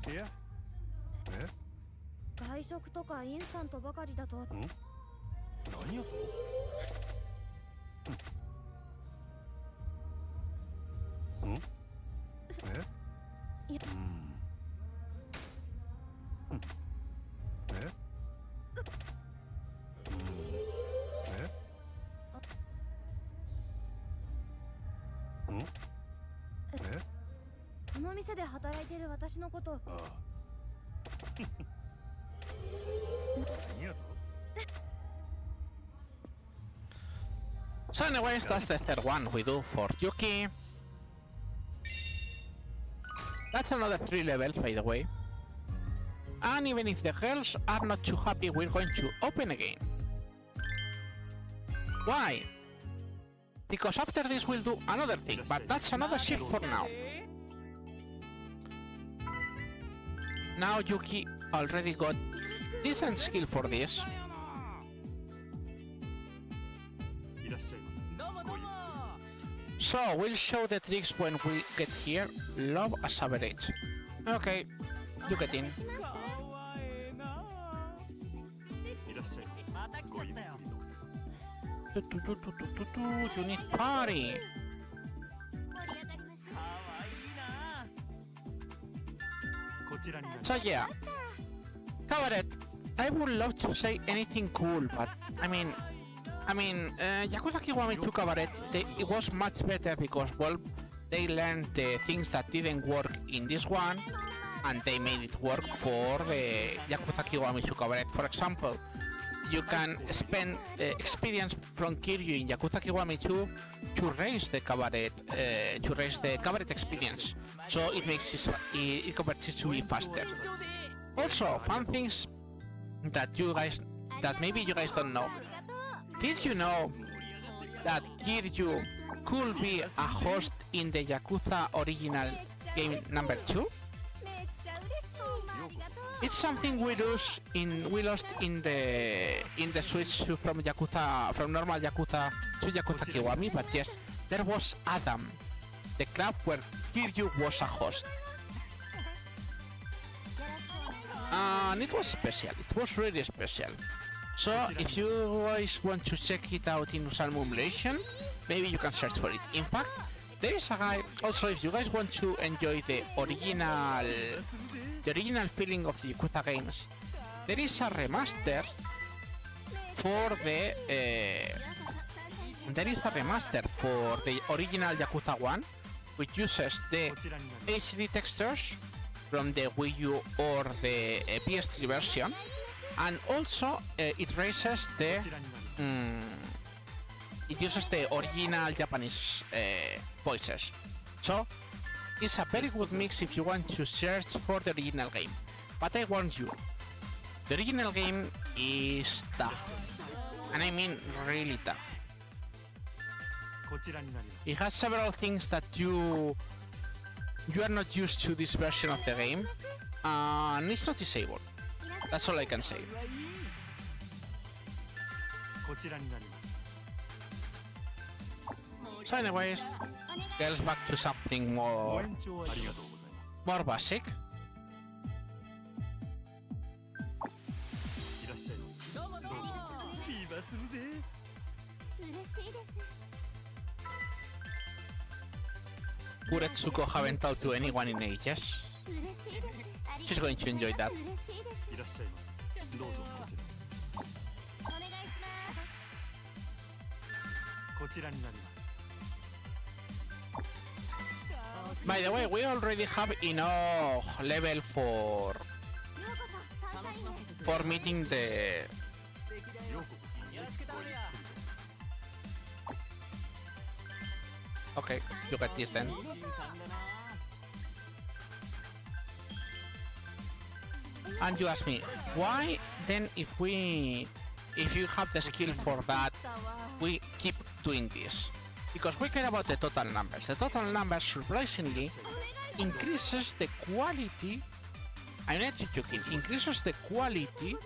[SPEAKER 2] Yeah.
[SPEAKER 10] 外食とかインスタントばかりだと。
[SPEAKER 2] 何やと？ん？え？
[SPEAKER 10] いや。
[SPEAKER 2] え？
[SPEAKER 10] この店で働いている私のこと。
[SPEAKER 2] ああ。何やと？
[SPEAKER 1] So anyways, that's the third one we do for Yuki. That's another 3 levels, by the way. And even if the girls are not too happy, we're going to open again. Why? Because after this we'll do another thing, but that's another shift for now. Now Yuki already got decent skill for this. So we'll show the tricks when we get here. Love as average. Okay, you get in. You need party. So yeah, Cabaret, I would love to say anything cool, but I mean, Yakuza Kiwami 2 Cabaret, it was much better because, well, they learned the things that didn't work in this one, and they made it work for the Yakuza Kiwami 2 Cabaret. For example, you can spend experience from Kiryu in Yakuza Kiwami 2 to raise the cabaret, experience. So it makes it converts it to be faster. Also, fun things that maybe you guys don't know. Did you know that Kiryu could be a host in the Yakuza original game number 2? It's something we lost in the switch from normal Yakuza to Yakuza Kiwami, but yes, there was Adam, the club where Kiryu was a host. And it was special, it was really special. So if you guys want to check it out in Salmo emulation, maybe you can search for it. In fact, there is a guy, also if you guys want to enjoy the original feeling of the Yakuza games, there is a remaster for the original Yakuza 1, which uses the HD textures from the Wii U or the PS3 version, and also it uses the original Japanese voices. So it's a very good mix if you want to search for the original game. But I warn you, the original game is tough, and I mean really tough. It has several things that you are not used to this version of the game, and it's not disabled. That's all I can say. So anyways, let's back to something more basic. Uretsuko haven't talked to anyone in ages. She's going to enjoy that. By the way, we already have enough level for meeting the okay, you get this then. And you ask me, why then if you have the skill for that, we keep doing this? Because we care about the total numbers. The total numbers surprisingly increases the quality, I'm not joking, increases the quality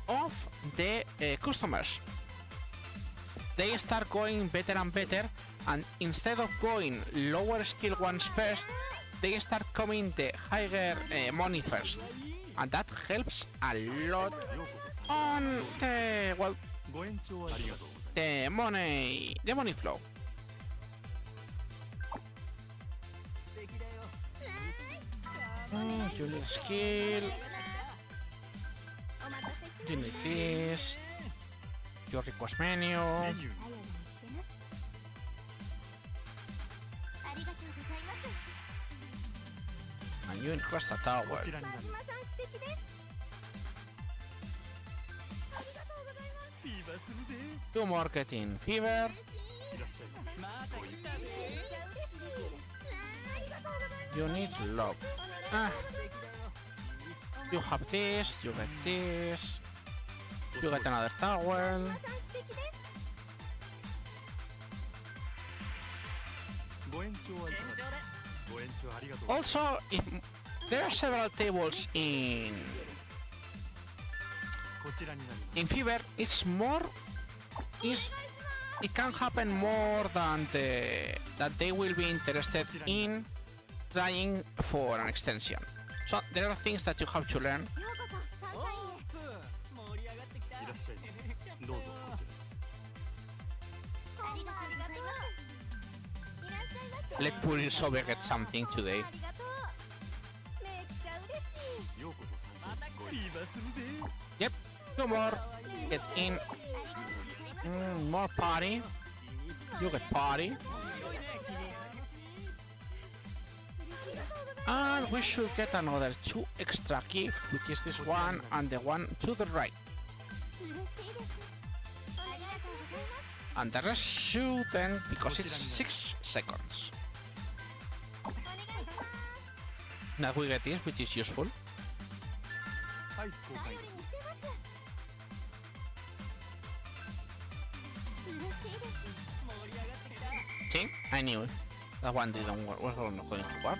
[SPEAKER 1] of the customers. They start going better and better, and instead of going lower skill ones first, they start coming the higher money first. And that helps a lot on the, well, the money flow. You need skill. You need this. Your request menu. And you request a tower. 2 marketing fever. You need love. You have this, you get this. You get another towel. Also, if there are several tables in fever, it can happen more than that they will be interested in trying for an extension. So there are things that you have to learn. Let Purisobe get something today. Yep, 2 more. Get in. More party. You get party. And we should get another 2 extra gifts, which is this one and the one to the right. And the rest shouldn't, because it's 6 seconds. Now we get this, which is useful. See? I knew it. That one didn't work, was not going to work.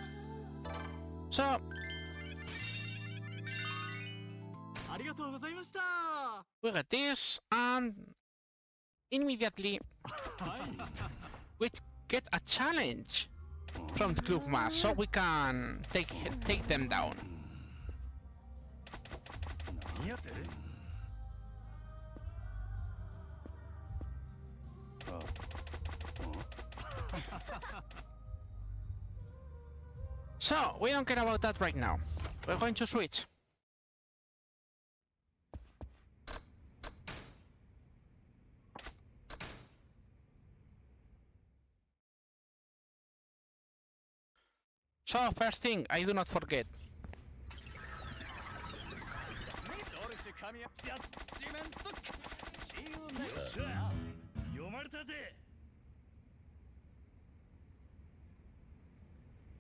[SPEAKER 1] So... we get this, and... immediately... we get a challenge from the Club Mass, so we can take them down. So, we don't care about that right now. We're going to switch. So, first thing, I do not forget.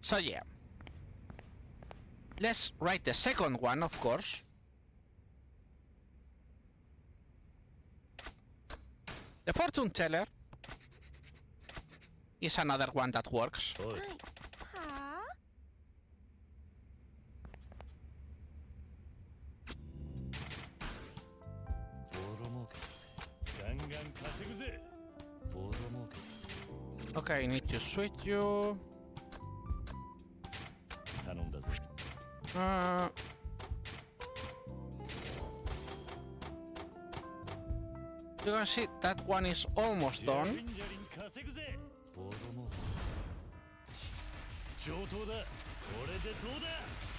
[SPEAKER 1] So yeah. Let's write the second one, of course. The fortune teller is another one that works. Okay, I need to switch you.
[SPEAKER 2] 頼んだぞ。
[SPEAKER 1] You can see that one is almost done.
[SPEAKER 2] ジャリン稼ぐぜ。ボロも。上等だ。これでどうだ。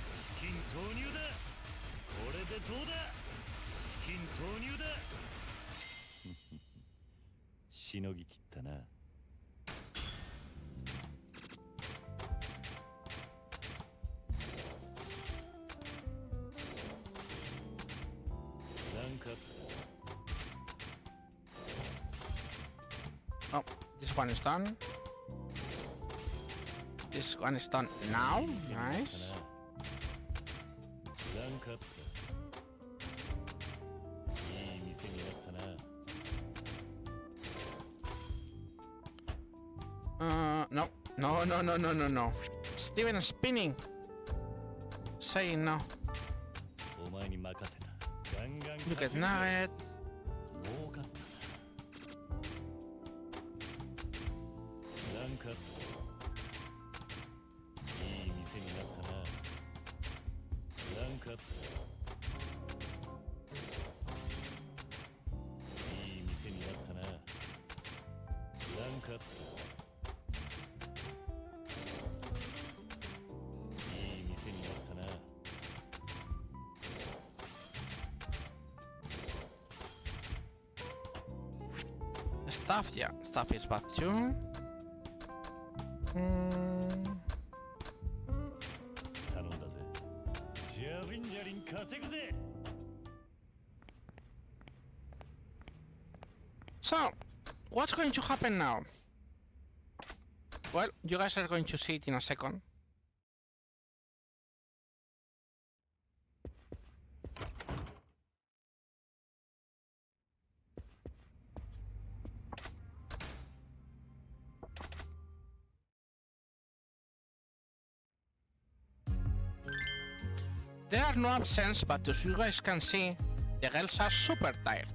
[SPEAKER 2] 資金投入だ。これでどうだ。資金投入だ。しのぎきったな。
[SPEAKER 1] Oh, this one is done. This one is done now. Nice. No. No. Steven spinning. Saying no. Look at Nugget. Stuff, yeah, stuff is bad too. So, what's going to happen now? Well, you guys are going to see it in a second. There are no absents, but as you guys can see, the girls are super tired.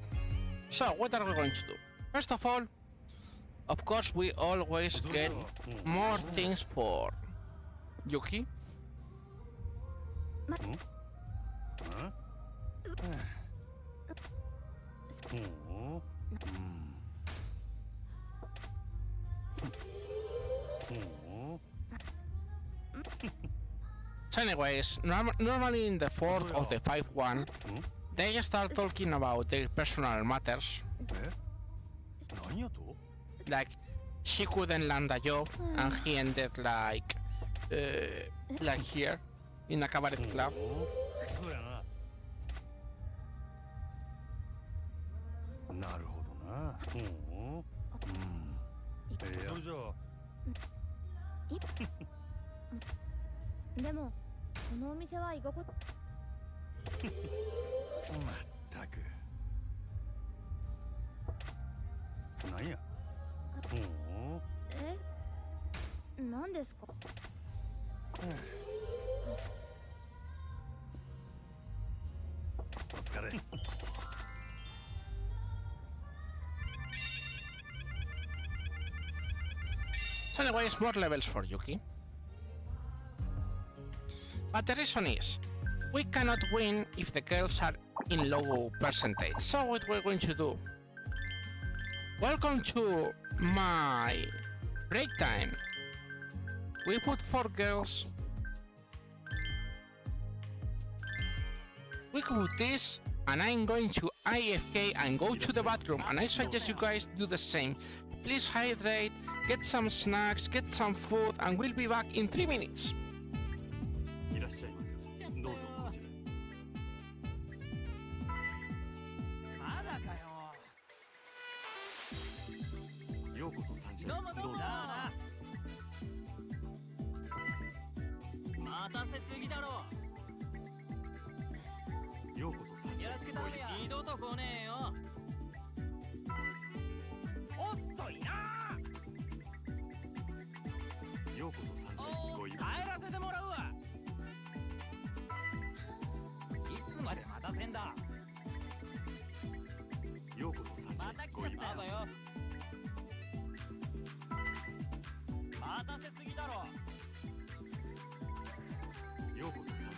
[SPEAKER 1] So, what are we going to do? First of all, of course, we always get more things for Yuki. So anyways, normally in the 4th or the 5th one, they start talking about their personal matters. Like, she couldn't land a job and he ended like here, in a cabaret club. So anyways, more levels for Yuki. But the reason is, we cannot win if the girls are in low percentage. So what we're going to do? Welcome to my break time. We put 4 girls. We put this, and I'm going to AFK and go to the bathroom, and I suggest you guys do the same. Please hydrate, get some snacks, get some food, and we'll be back in 3 minutes.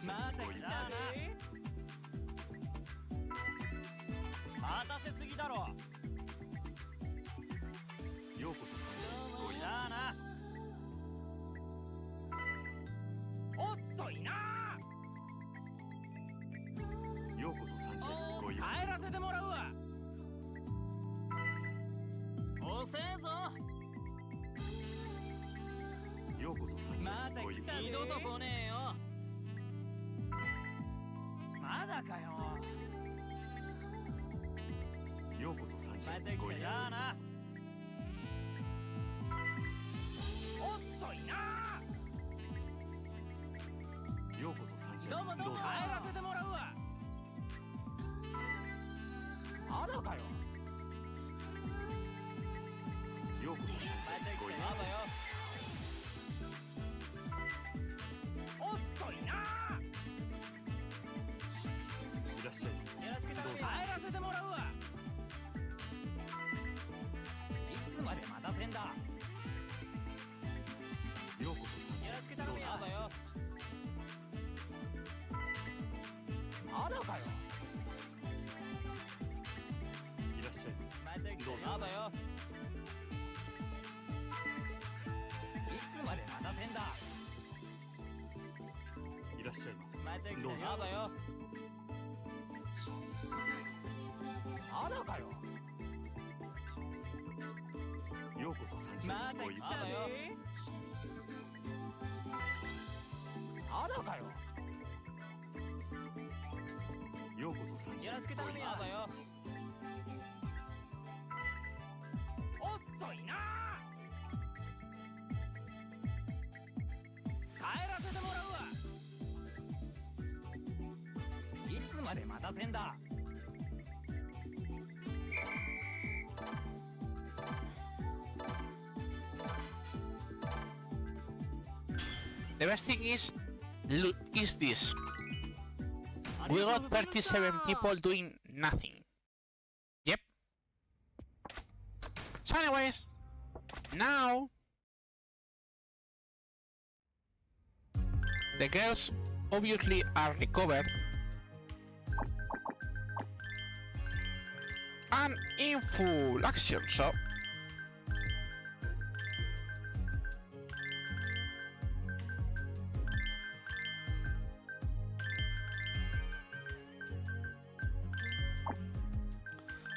[SPEAKER 5] 線来い。待たせすぎだろ。ようこそ三線来い。だな。遅いな。ようこそ三線来い。帰らせてもらうわ。遅えぞ。ようこそ三線来い。二度と来ねえよ。まだかよ。ようこそ三線来い。だな。遅いな。ようこそ三線。どうも帰らせてもらうわ。まだかよ。ようこそ三線来い。まだよ。遅いな。いらっしゃい。やらせて帰らせてもらうわ。いつまで待たせんだ。ようこそ三線。やらせて頼むよ。まだよ。まだかよ。いらっしゃい。どうぞ。まだよ。いつまで待たせんだ。いらっしゃいます。どうぞ。まだよ。まだかよ。ようこそ三線来い。まだよ。まだかよ。ようこそ三線来い。やらせて頼むよ。まだよ。遅いな。帰らせてもらうわ。いつまで待たせんだ。
[SPEAKER 1] The best thing is this. We got 37 people doing nothing. Yep. So anyways, now the girls obviously are recovered and in full action, so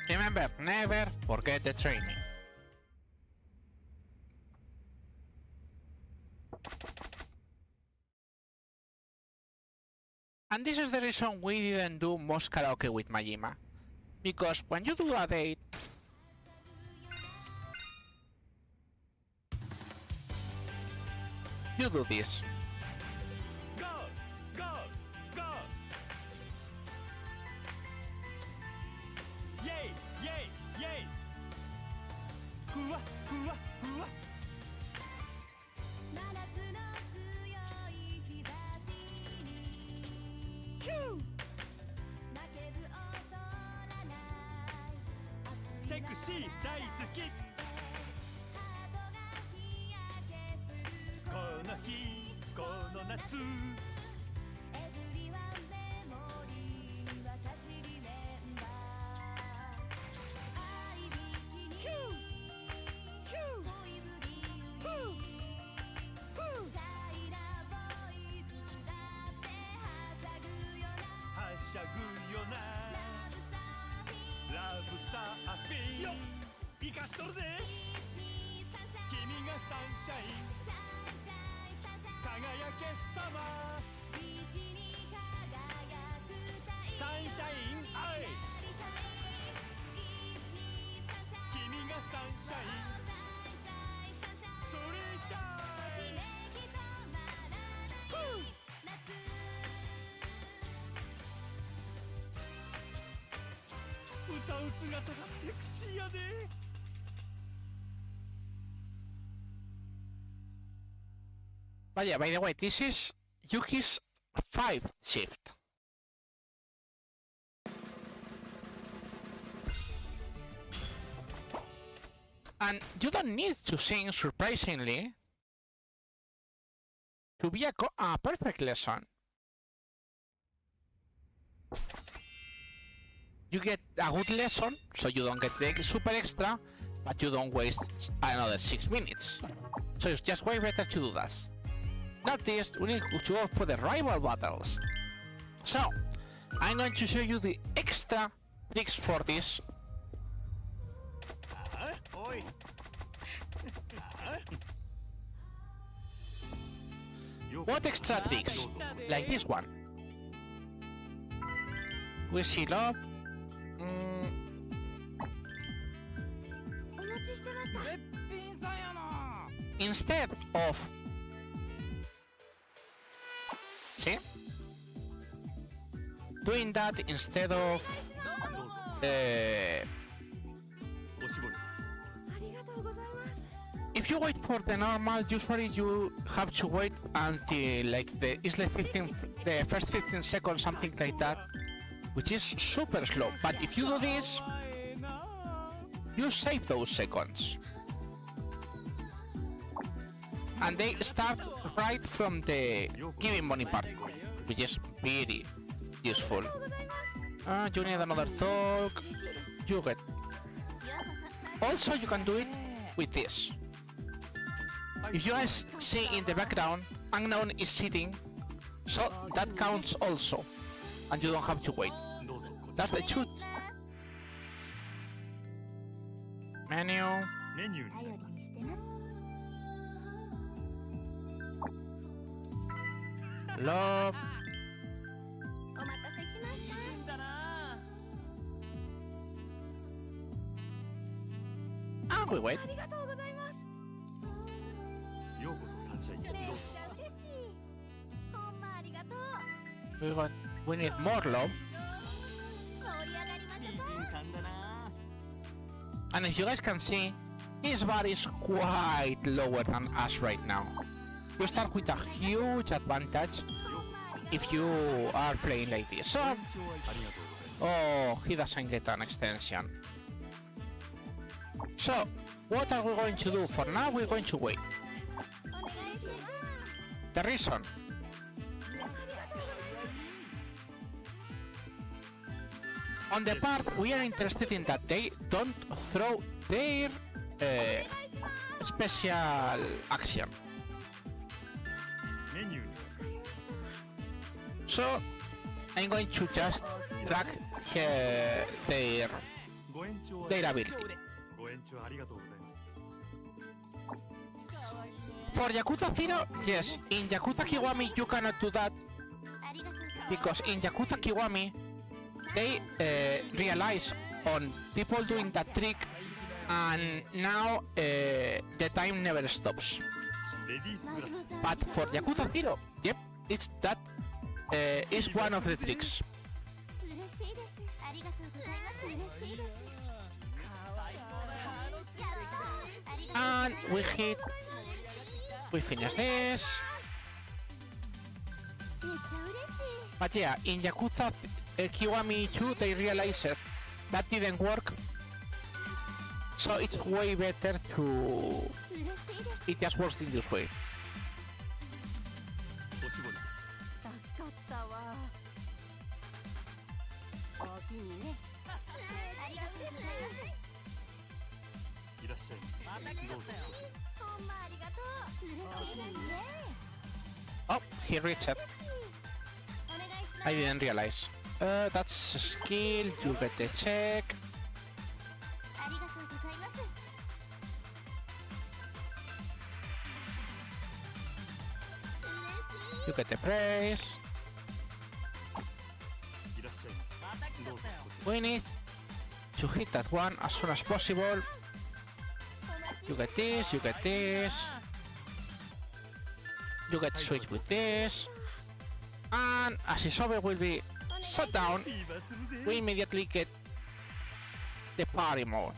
[SPEAKER 1] remember, never forget the training. And this is the reason we didn't do most karaoke with Majima. Because when you do a date, you do this.
[SPEAKER 2] Go! Go! Go! Yay! Yay! Yay! ふわふわふわ。セクシー大好き。この日この夏。はしゃぐよな。ラブサーフィンよっ生かしとるぜ。君がサンシャイン輝けさま。サンシャインアイ。君がサンシャインそれシャイン。歌う姿がセクシーやで。
[SPEAKER 1] But yeah, by the way, this is Yuki's 5th shift. And you don't need to sing surprisingly to be a perfect lesson. You get a good lesson, so you don't get the super extra, but you don't waste another 6 minutes. So it's just way better to do that. Notice we need to go for the rival battles. So, I'm going to show you the extra tricks for this. What extra tricks? Like this one. We see love.
[SPEAKER 10] お待ちしてました
[SPEAKER 1] Instead of see doing that instead of
[SPEAKER 10] ありがとうございます
[SPEAKER 1] if you wait for the normal, usually you have to wait until like it's like 15 the first 15 seconds, something like that, which is super slow. But if you do this, you save those seconds and they start right from the giving money part, which is very useful. You need another talk. You get. Also, you can do it with this. If you guys see in the background, Unknown is sitting, so that counts also, and you don't have to wait. That's the truth. Menu.
[SPEAKER 2] メニューに
[SPEAKER 10] 頼りにしてます
[SPEAKER 1] Love.
[SPEAKER 10] お待たせしました
[SPEAKER 1] And we wait.
[SPEAKER 10] ありがとうございます
[SPEAKER 2] ようこそサンシャインへどうぞ
[SPEAKER 10] 嬉しいほんまありがとう
[SPEAKER 1] We need more love.
[SPEAKER 10] 盛り上がりましたか
[SPEAKER 1] And as you guys can see, his bar is quite lower than us right now. You start with a huge advantage if you are playing like this. So, oh, he doesn't get an extension. So, what are we going to do? For now, we're going to wait.
[SPEAKER 10] お願いします
[SPEAKER 1] The reason. On the part, we are interested in that they don't throw their special action.
[SPEAKER 2] メニューに
[SPEAKER 1] So, I'm going to just drag their
[SPEAKER 2] ご延長
[SPEAKER 1] their ability.
[SPEAKER 2] ご延長ありがとうございます
[SPEAKER 1] For Yakuza 0, yes, in Yakuza Kiwami you cannot do that
[SPEAKER 10] ありがとう
[SPEAKER 1] because in Yakuza Kiwami they realize on people doing that trick and now the time never stops.
[SPEAKER 2] レディースグラス
[SPEAKER 1] But for Yakuza 0, yep, it's that is one of the tricks.
[SPEAKER 10] 嬉しいですありがとうございます嬉しいですやったありがとう
[SPEAKER 1] And we finish this.
[SPEAKER 10] めっちゃ嬉しい
[SPEAKER 1] But yeah, in Yakuza Kiwami 2 they realized that didn't work. So it's way better to...
[SPEAKER 10] 嬉しいです
[SPEAKER 1] It just works in this way.
[SPEAKER 2] おしぼり
[SPEAKER 3] 助かったわおおきにね
[SPEAKER 10] ありがとうございます
[SPEAKER 2] いらっしゃいませどうぞ
[SPEAKER 10] ほんまありがとう嬉しいですね
[SPEAKER 1] Oh, he reached it.
[SPEAKER 10] お願いします
[SPEAKER 1] I didn't realize. That's a skill, you get the check.
[SPEAKER 10] ありがとうございます
[SPEAKER 1] You get the praise.
[SPEAKER 2] いらっしゃいませどうぞこちら
[SPEAKER 1] We need to hit that one as soon as possible. You get this, you get this. You get switch with this. And as it's over will be shut down,
[SPEAKER 2] フィーバーするぜ
[SPEAKER 1] we immediately get the party mode.
[SPEAKER 10] めっ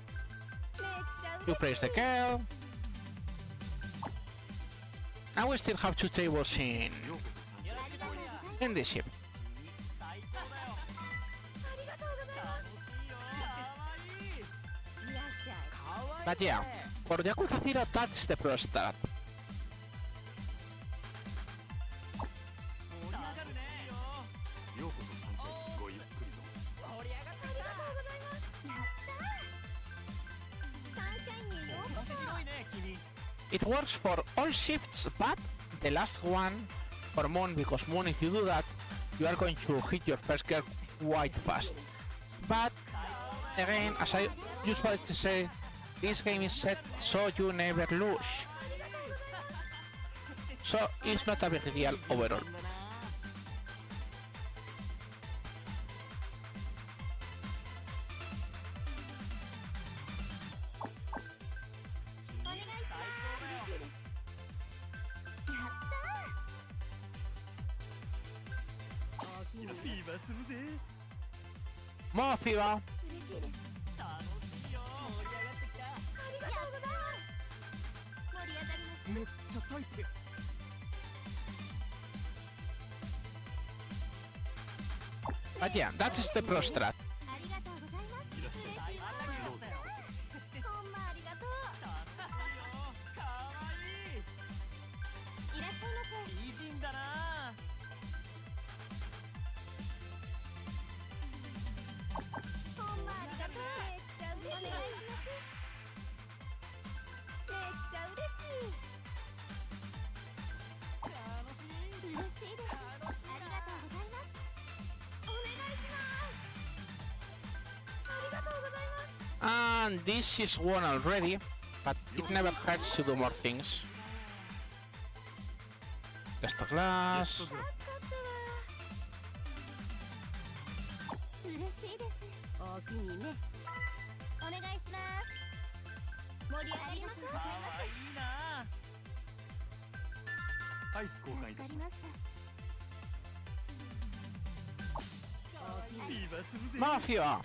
[SPEAKER 10] ちゃ
[SPEAKER 1] You praise the girl. And we still have 2 tables in
[SPEAKER 2] ようこそサンシャインへ
[SPEAKER 10] ありがとうございます
[SPEAKER 1] in this ship.
[SPEAKER 10] ありがとうございますいらっしゃい
[SPEAKER 1] But yeah, for Yakuza 0 that's the pro start.
[SPEAKER 2] ようこそサンシャインごゆっく
[SPEAKER 1] It works for all shifts, but the last one for Moon, because Moon, if you do that, you are going to hit your first girl quite fast. But again, as I usually say, this game is set so you never lose. So it's not a big deal overall. More fever. But yeah, that is the pro strat. And this is one already, but it never hurts to do more things. Just a glass. Mafia!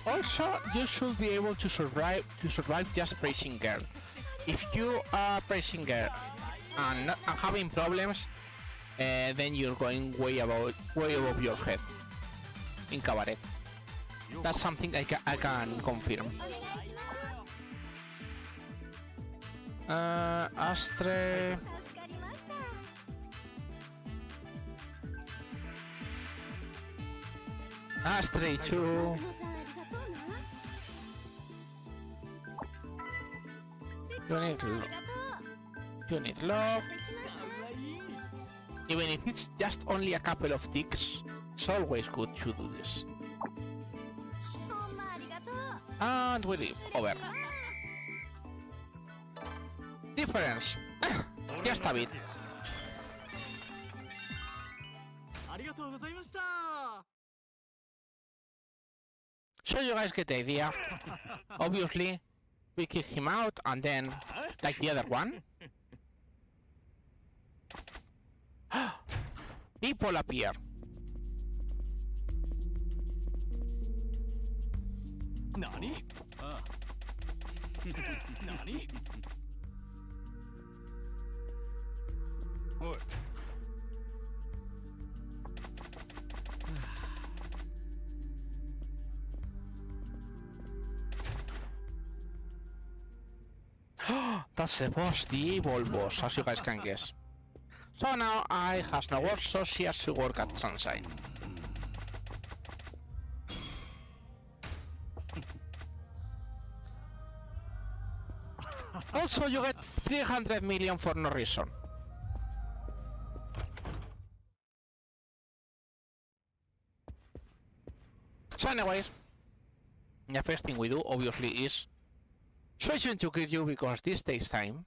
[SPEAKER 1] Also, you should be able to survive just praising girl. If you are praising girl and having problems, then you're going way above your head in cabaret. That's something I can confirm. Astre. Astre 2. You need love. Even if it's just only a couple of ticks, it's always good to do this. And we leave. Over. Difference. Just a bit. So you guys get the idea. Obviously, we kick him out and then, like the other one, people appear.
[SPEAKER 4] Nani? Nani?
[SPEAKER 2] Oi.
[SPEAKER 1] That's the boss, the evil boss, as you guys can guess. So now I has no work, so she has to work at Sunshine. Also, you get 300 million for no reason. So anyways, the first thing we do, obviously, is switching to greet you because this takes time.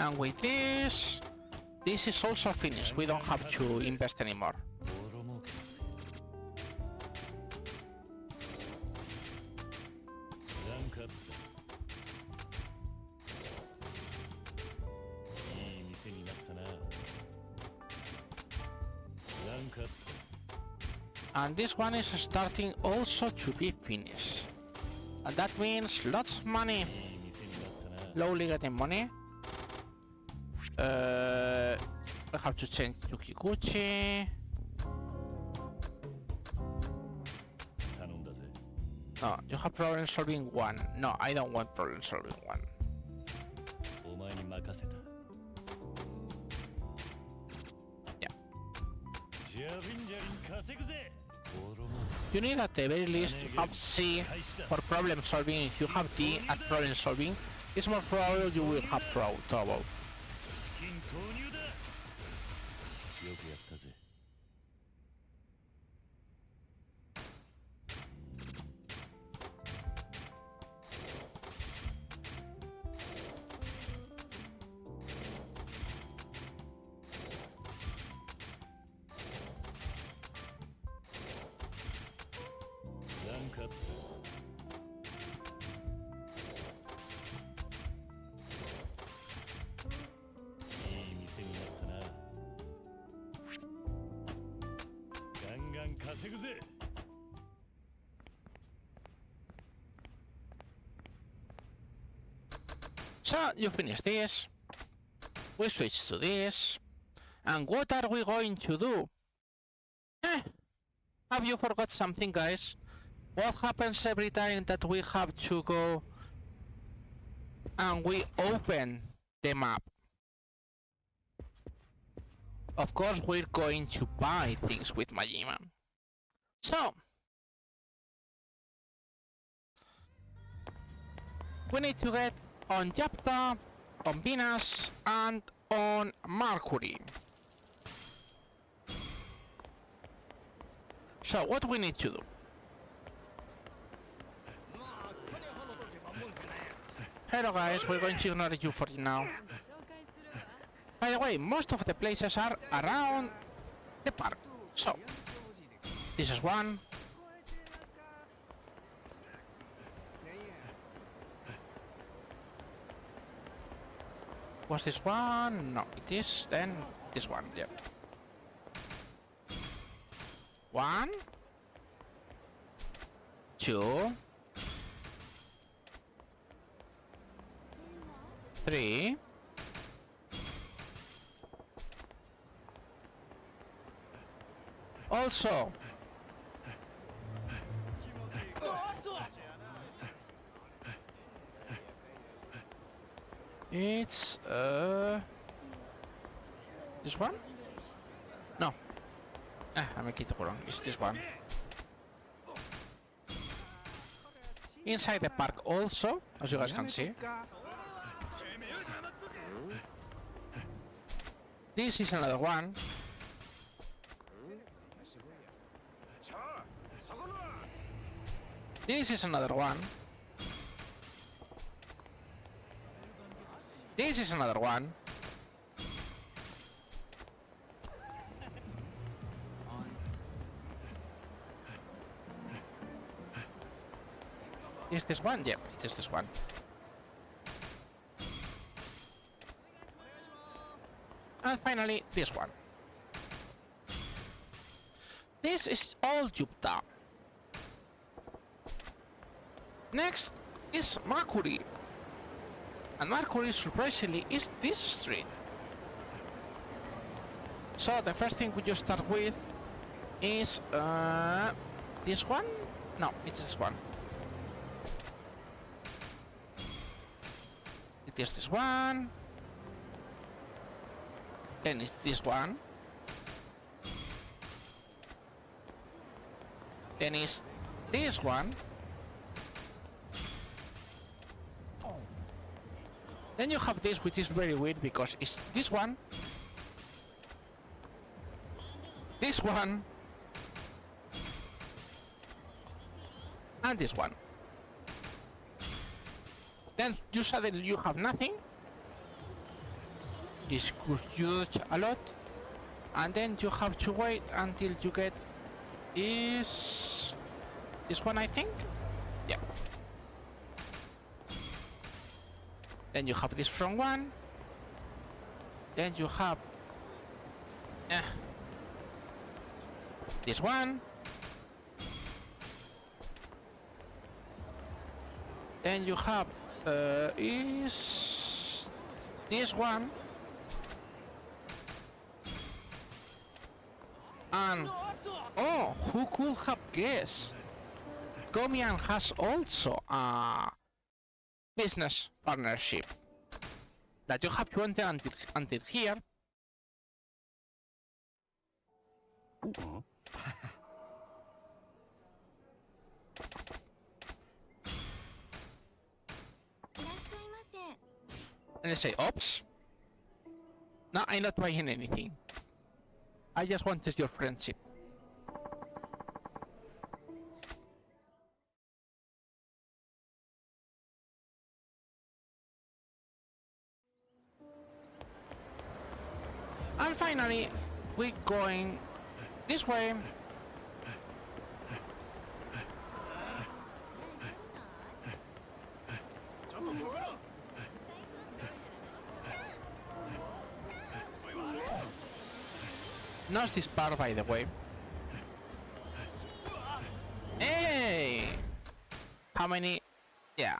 [SPEAKER 1] And with this is also finished. We don't have to invest anymore. And this one is starting also to be finished. And that means lots of money. Slowly getting money. I have to change to Kikuchi. No, you have problem solving one. No, I don't want problem solving one. Yeah. You need at the very least to have C for problem solving. If you have D at problem solving, it's more probable you will have trouble. So you finish this, we switch to this, and what are we going to do? Have you forgot something, guys? What happens every time that we have to go and we open the map? Of course, we're going to buy things with Majima. So, we need to get on Japta, on Venus, and on Mercury. So, what we need to do? Hello guys, we're going to ignore you for now. By the way, most of the places are around the park. So, this is one. Was this one? No, it is then this one, yeah. One, two, three, also it's this one? No. I make it wrong. It's this one. Inside the park also, as you guys can see. This is another one. This is another one. This is another one. Is this one? Yeah, it is this one. And finally, this one. This is all Jupiter. Next is Mercury. And Mercury, surprisingly, is this street. So the first thing we just start with is this one? No, it's this one. It is this one. Then it's this one. Then it's this one. Then you have this, which is very weird because it's this one, this one, and this one. Then you suddenly you have nothing. This could huge a lot, and then you have to wait until you get this one, I think. Yeah. Then you have this front one. Then you have this one. Then you have is this one. And oh, who could have guessed? Gomian has also a business partnership that you have to enter until here. And they say, oops. No, I'm not buying anything. I just want to test your friendship. And finally, we're going this way. Not this part, by the way. Hey! How many? Yeah.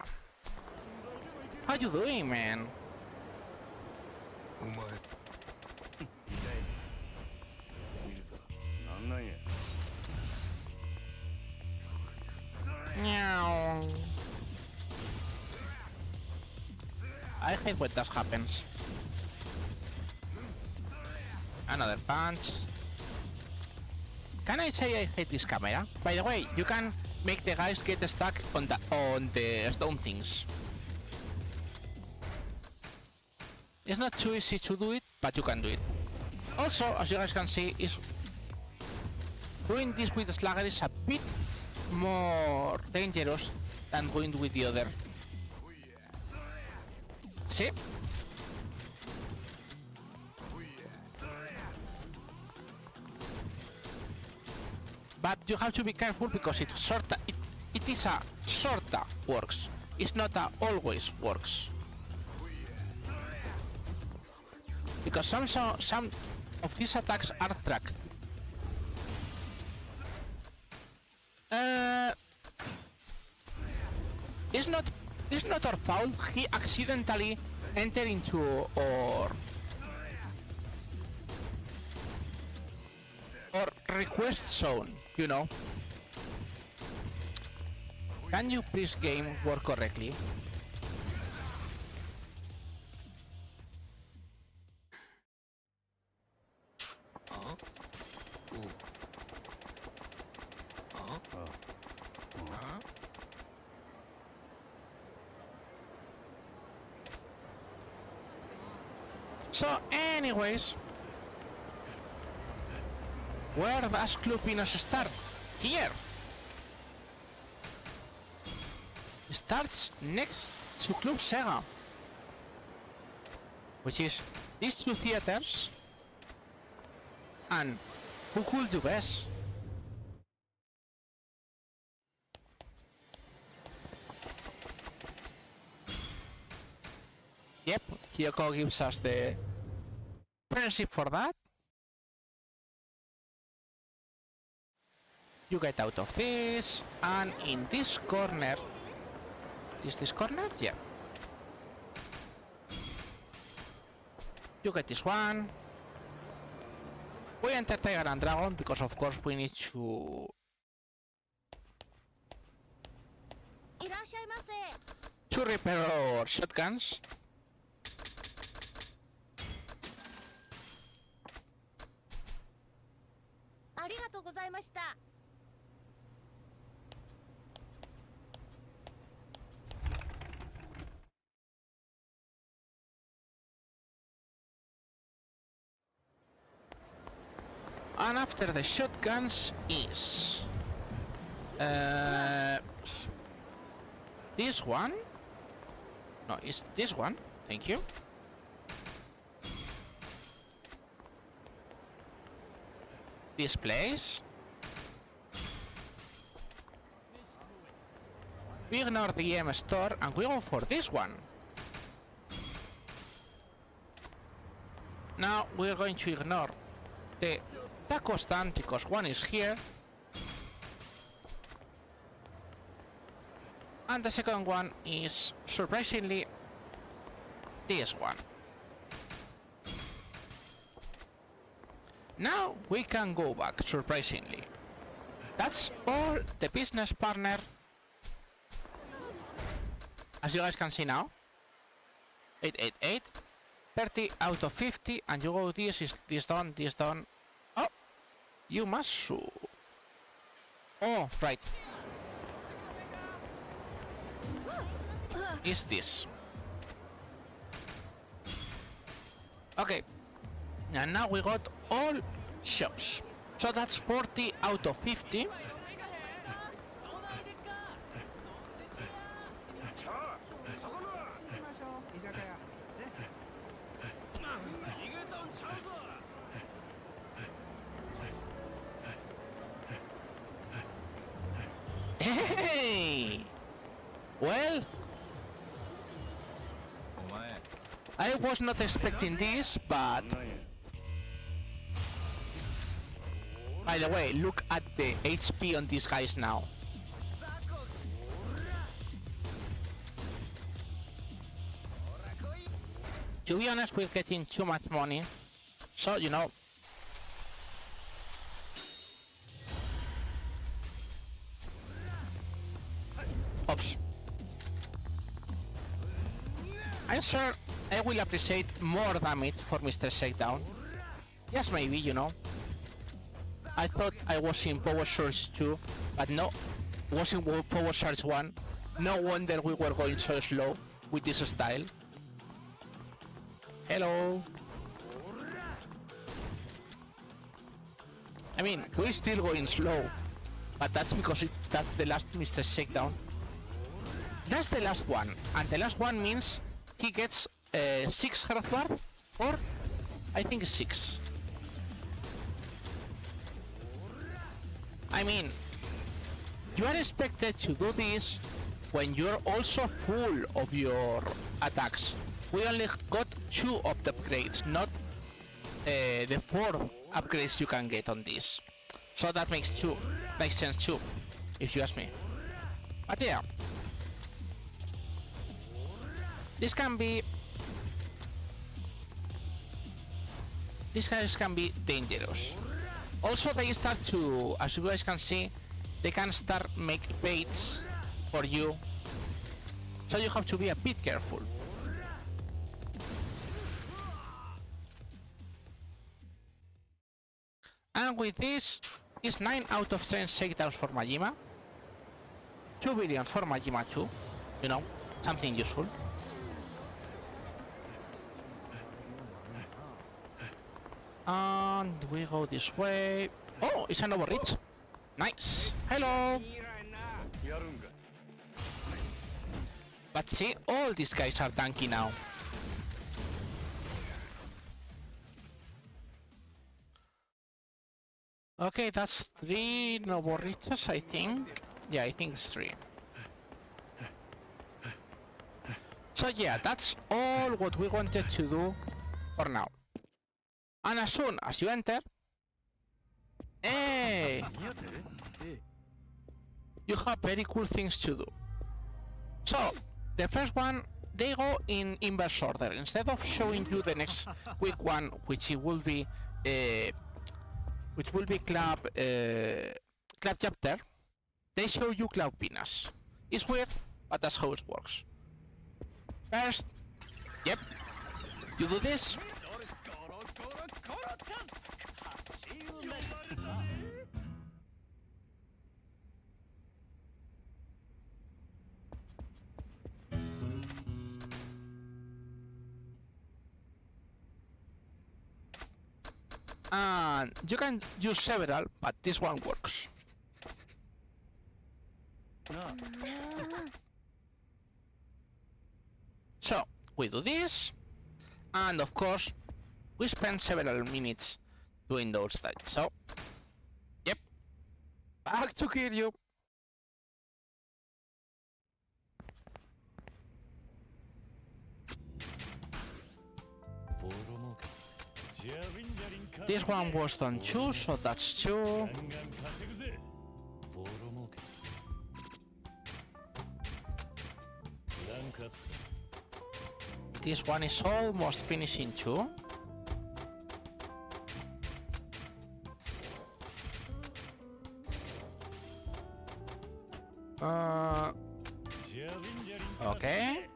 [SPEAKER 1] How you doing, man? Meow. I hate when that happens. Another punch. Can I say I hate this camera? By the way, you can make the guys get stuck on the stone things. It's not too easy to do it, but you can do it. Also, as you guys can see, doing this with the slugger is a bit more dangerous than going with the other. See? But you have to be careful because it is a sorta works. It's not a always works. Because some of these attacks are tracked. It's not our fault. He accidentally entered into our request zone, you know. Can you please game work correctly? So anyways, where does Club Venus start? Here! It starts next to Club Sega, which is these two theaters, and who could do best? Yep, Kyoko gives us the friendship for that. You get out of this, and in this corner... Is this corner? Yeah. You get this one. We enter Tiger and Dragon because of course we need to repair our shotguns. And after the shotguns is this one. No, it's this one. Thank you. This place. We ignore the EM store and we go for this one. Now we're going to ignore the taco stand because one is here. And the second one is, surprisingly, this one. Now we can go back, surprisingly. That's all the business partner. As you guys can see now. 888. 30 out of 50, and you go this done, this done. Oh! Yumasu. Oh, right. Is this. Okay. And now we got all shops. So that's 40 out of 50. Hey! Well, I was not expecting this, but by the way, look at the HP on these guys now. To be honest, we're getting too much money, so you know. Oops. I'm sure I will appreciate more damage for Mr. Shakedown. Yes, maybe, you know. I thought I was in Power Surge 2, but no, was in Power Surge 1. No wonder we were going so slow with this style. Hello. I mean, we're still going slow, but that's because that's the last Mr. Shakedown. That's the last one, and the last one means he gets 6 health bar, or I think 6. I mean, you are expected to do this when you're also full of your attacks. We only got 2 of the upgrades, not the 4 upgrades you can get on this. So that makes sense too, if you ask me. But yeah. These guys can be dangerous. Also, they start to, as you guys can see, they can start make baits for you. So you have to be a bit careful. And with this, it's 9 out of 10 shakedowns for Majima. 2 billion for Majima too. You know, something useful. And we go this way. Oh, it's an overreach. Nice. Hello. But see, all these guys are tanky now. Okay, that's 3 Novoritas, I think. Yeah, I think it's 3. So yeah, that's all what we wanted to do for now. And as soon as you enter, hey, you have very cool things to do. So, the first one, they go in inverse order. Instead of showing you the next week one, which it will be Club Chapter, they show you Club Venus. It's weird, but that's how it works. First, yep, you do this. And you can use several, but this one works. So, we do this, and of course, we spend several minutes doing those things. So, yep, back to Kiryu. This one was done too, so that's 2.
[SPEAKER 2] ガンガン稼ぐぜボロ儲けランクアップ
[SPEAKER 1] This one is almost finishing too. Okay.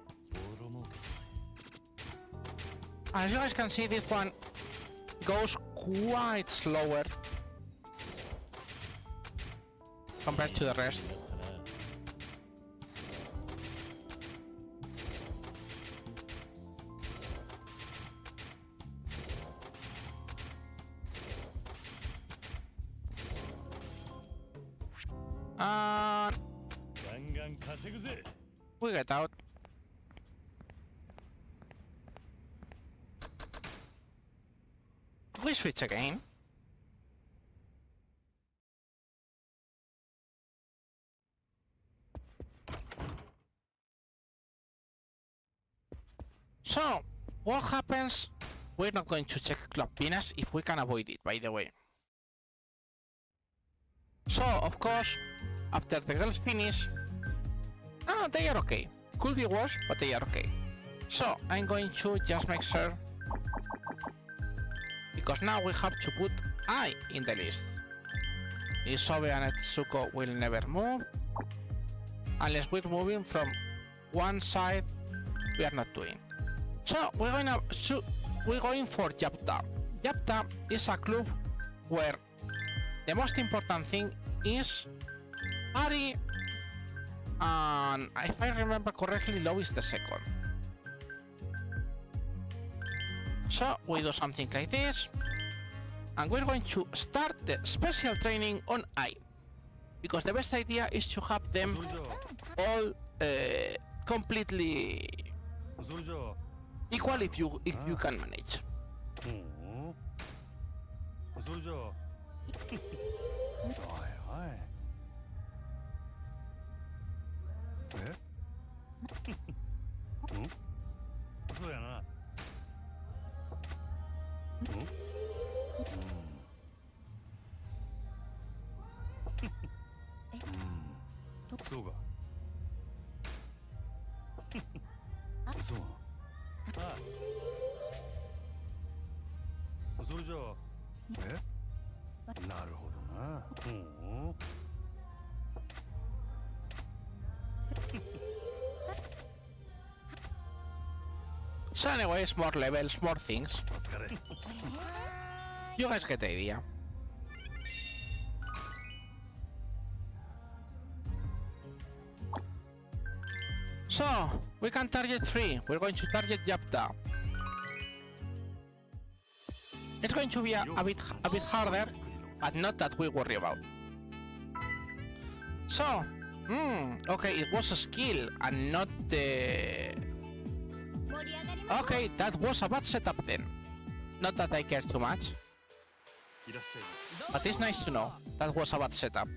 [SPEAKER 1] As you guys can see, this one goes quite slower compared to the rest. And
[SPEAKER 2] ガンガン稼ぐぜ
[SPEAKER 1] we get out. We switch again. So, what happens? We're not going to check Club Venus if we can avoid it, by the way. So, of course, after the girls finish, they are okay. Could be worse, but they are okay. So, I'm going to just make sure, because now we have to put I in the list. Isobe and Etsuko will never move, unless we're moving from one side we are not doing. So, we're going for Yapta. Yapta is a club where the most important thing is Ari, and if I remember correctly, Low is the second. So we do something like this, and we're going to start the special training on I, because the best idea is to have them all completely equal if you can manage.
[SPEAKER 2] それじゃあおいおいえんそうやなそうかそうああそれじゃあなるほどな。
[SPEAKER 1] So anyways, more levels, more things. You guys get the idea. So, we can target 3. We're going to target Yapta. It's going to be a bit harder, but not that we worry about. So, okay, it was a skill and not the... Okay, that was a bad setup then. Not that I care too much. But it's nice to know that was a bad setup.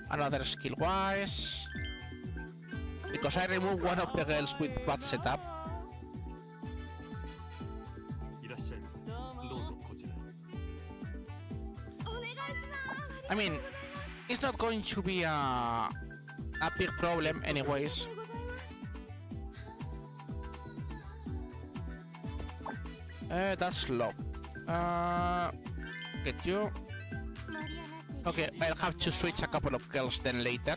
[SPEAKER 1] Another skill wise, because I removed one of the girls with bad setup. I mean, it's not going to be a big problem anyways. That's low. Get you. Okay, I'll have to switch a couple of girls then later,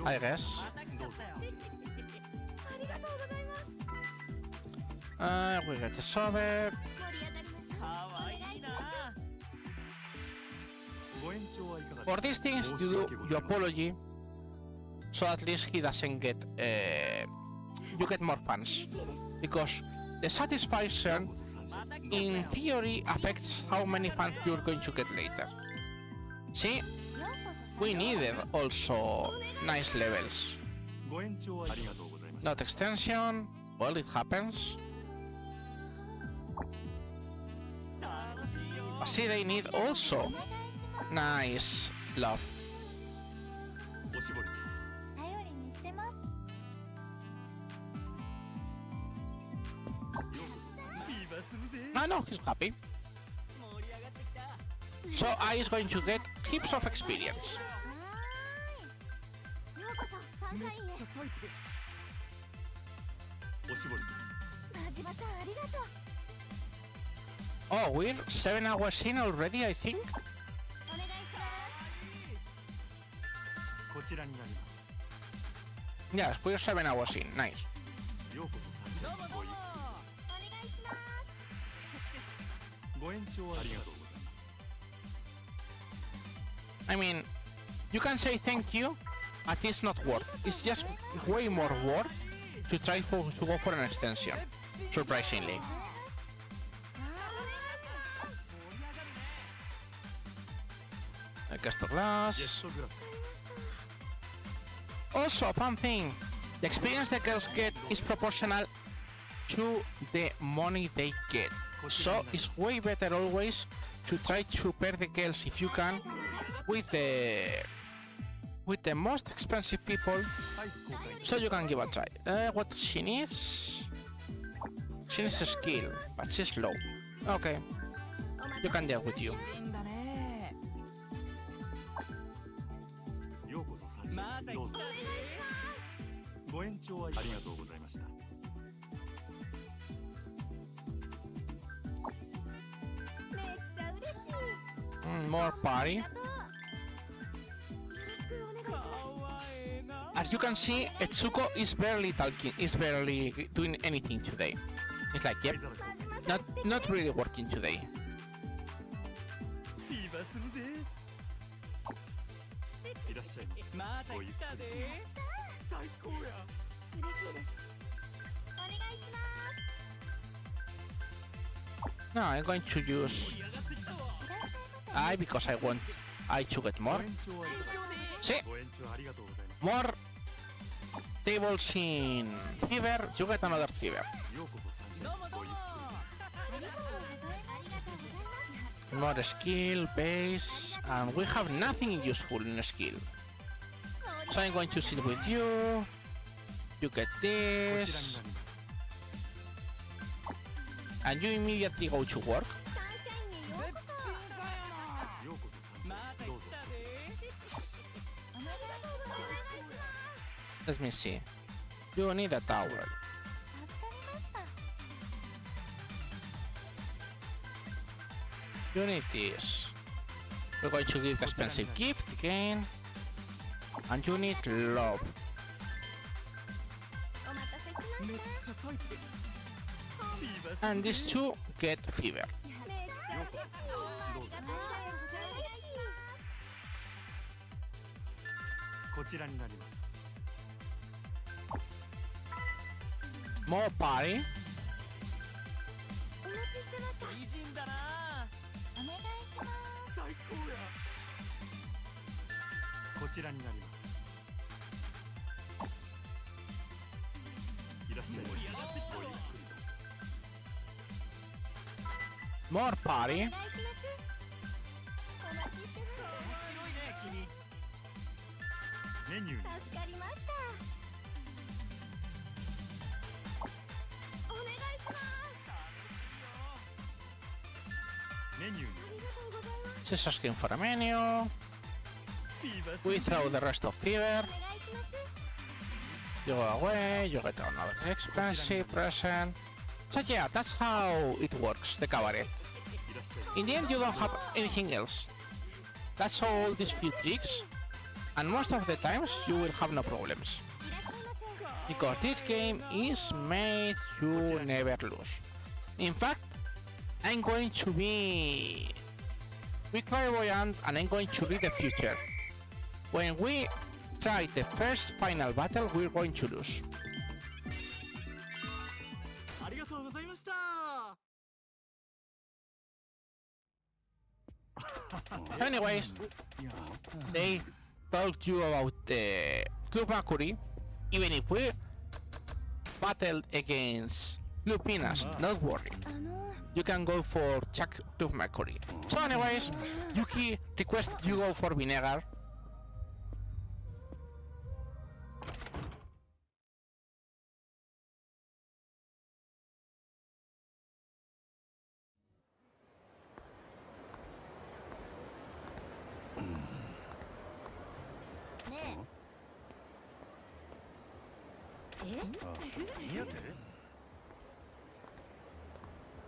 [SPEAKER 1] I guess. We get the Sobe. For these things, you do your apology, so at least he doesn't get. You get more fans, because the satisfaction, in theory, affects how many fans you're going to get later. See, we needed also nice levels. Not extension. Well, it happens. But see, they need also nice love. Ah no, he's happy. So I is going to get heaps of experience.
[SPEAKER 10] ようこそサンシャインへ。
[SPEAKER 2] おしぼり
[SPEAKER 10] マジバさんありがとう。
[SPEAKER 1] Oh, we're 7 hours in already, I think.
[SPEAKER 10] お願いします。
[SPEAKER 2] こちらになります。
[SPEAKER 1] Yes, we're 7 hours in. Nice.
[SPEAKER 2] ようこそサンシャインへごゆっくり
[SPEAKER 10] お願いします。
[SPEAKER 2] ご延長ありがとうございます。
[SPEAKER 1] I mean, you can say thank you, but it's not worth. It's just way more worth to try to go for an extension. Surprisingly. Like esto glass. Also, fun thing, the experience the girls get is proportional to the money they get. So it's way better always to try to pair the girls if you can with the most expensive people, so you can give a try. What she needs? She needs a skill, but she's low. Okay, you can deal with you.
[SPEAKER 2] ようこそサンシャインへどうぞ。ご延長ありがとうございました。
[SPEAKER 10] めっちゃ嬉しい。
[SPEAKER 1] More party.
[SPEAKER 10] よろしくお願いします。
[SPEAKER 1] As you can see, Etsuko is barely talking, is barely doing anything today. It's like, yep, not really working today.
[SPEAKER 2] フィーバーするぜ。いらっしゃいませ。ごゆっくり。最高や。
[SPEAKER 10] 嬉しいです。お願いします。
[SPEAKER 1] No, I'm going to use I because I want I to get more.
[SPEAKER 2] ご延長ありがとう。
[SPEAKER 1] See,
[SPEAKER 2] ご延長ありがとうございます。
[SPEAKER 1] more tables in fever, you get another fever.
[SPEAKER 2] ようこそサンシャインへごゆっくり。
[SPEAKER 10] ありがとうございます。
[SPEAKER 1] More skill, base, and we have nothing useful in skill. So I'm going to sit with you. You get
[SPEAKER 2] こちらに
[SPEAKER 1] this,
[SPEAKER 2] なります。
[SPEAKER 1] and you immediately go to work.
[SPEAKER 10] サンシャインにようこそ。
[SPEAKER 2] ようこそサンシャインへどうぞ。
[SPEAKER 10] ありがとうございます。
[SPEAKER 1] Let me see. You need a towel.
[SPEAKER 10] 助かりました。
[SPEAKER 1] You need this. We're going to give the expensive gift again. And you need love.
[SPEAKER 10] お待たせしました。
[SPEAKER 2] めっちゃタイプです。フィーバーするぜ。
[SPEAKER 1] And these two get fever.
[SPEAKER 10] めっちゃ嬉しい。ありがとうございます。
[SPEAKER 2] こちらになります。
[SPEAKER 1] More party.
[SPEAKER 10] お待ちしてました。
[SPEAKER 7] 美人だな。
[SPEAKER 10] お願いします。
[SPEAKER 2] 最高や。こちらになります。いらっしゃいませ。ごゆっくりと。
[SPEAKER 1] More party.
[SPEAKER 10] お願いします。お待ちしてました。
[SPEAKER 7] 面白いね君。
[SPEAKER 2] メニューに
[SPEAKER 10] 助かりました。お願いします。
[SPEAKER 2] メニューに
[SPEAKER 10] ありがとうございます。
[SPEAKER 1] She's asking for a menu.
[SPEAKER 2] フィーバーす
[SPEAKER 1] We
[SPEAKER 2] るぜ。
[SPEAKER 1] throw the rest of fever.
[SPEAKER 10] お願いします。
[SPEAKER 1] You go away. You get another expensive present. So yeah, that's how it works, the cabaret.
[SPEAKER 2] いらっしゃい。
[SPEAKER 1] In the end, you don't have anything else. That's all these few tricks. And most of the times, you will have no problems.
[SPEAKER 10] いらっしゃいませ。
[SPEAKER 1] Because this game is made to never lose. In fact, I'm going to be clairvoyant and I'm going to read the future. When we try the first final battle, we're going to lose.
[SPEAKER 7] ありがとうございました。
[SPEAKER 1] Anyways, they told you about the Club Mercury. Even if we battled against Lupinas, not worry.
[SPEAKER 10] あの
[SPEAKER 1] You can go for Club Mercury. So anyways, Yuki request you go for Vinegar.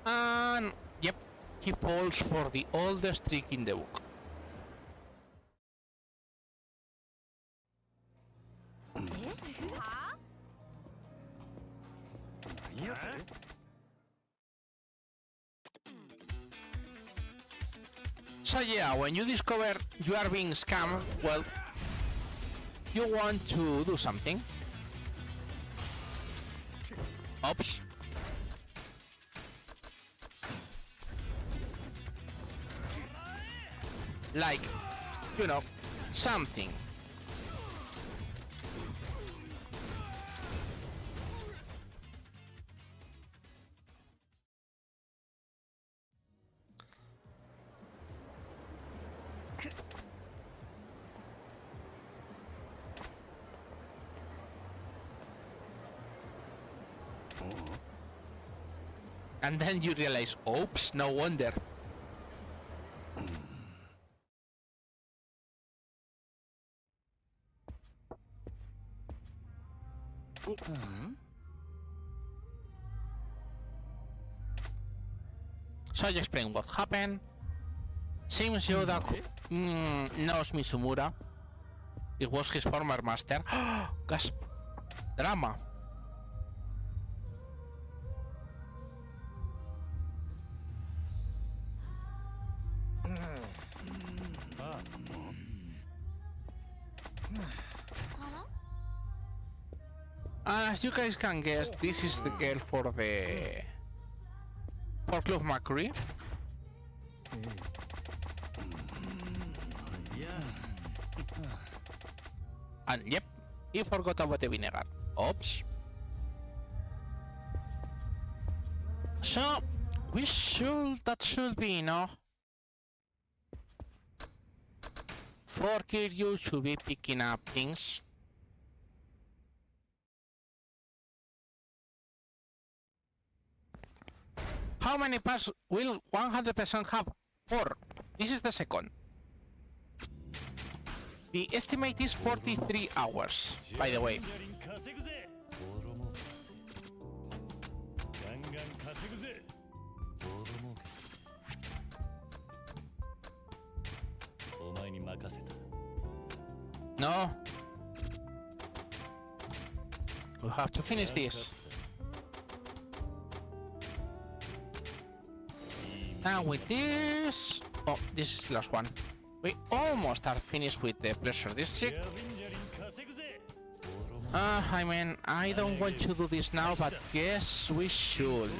[SPEAKER 1] And yep, he falls for the oldest trick in the book. So yeah, when you discover you are being scammed, well, you want to do something. Oops. Like, you know, something. And then you realize, oops, no wonder. So I explain what happened. Seems Yoda knows Mizumura. It was his former master. Gasp. Drama. As you guys can guess, this is the girl for Club Mercury. And yep, he forgot about the vinegar. Oops. So that should be enough for Kiryu to be picking up things. How many parts will 100% have? 4. This is the second. The estimate is 43 hours, by the way. No. We have to finish this. Now with this... Oh, this is the last one. We almost are finished with the Pleasure District. I mean, I don't want to do this now, but yes, we should.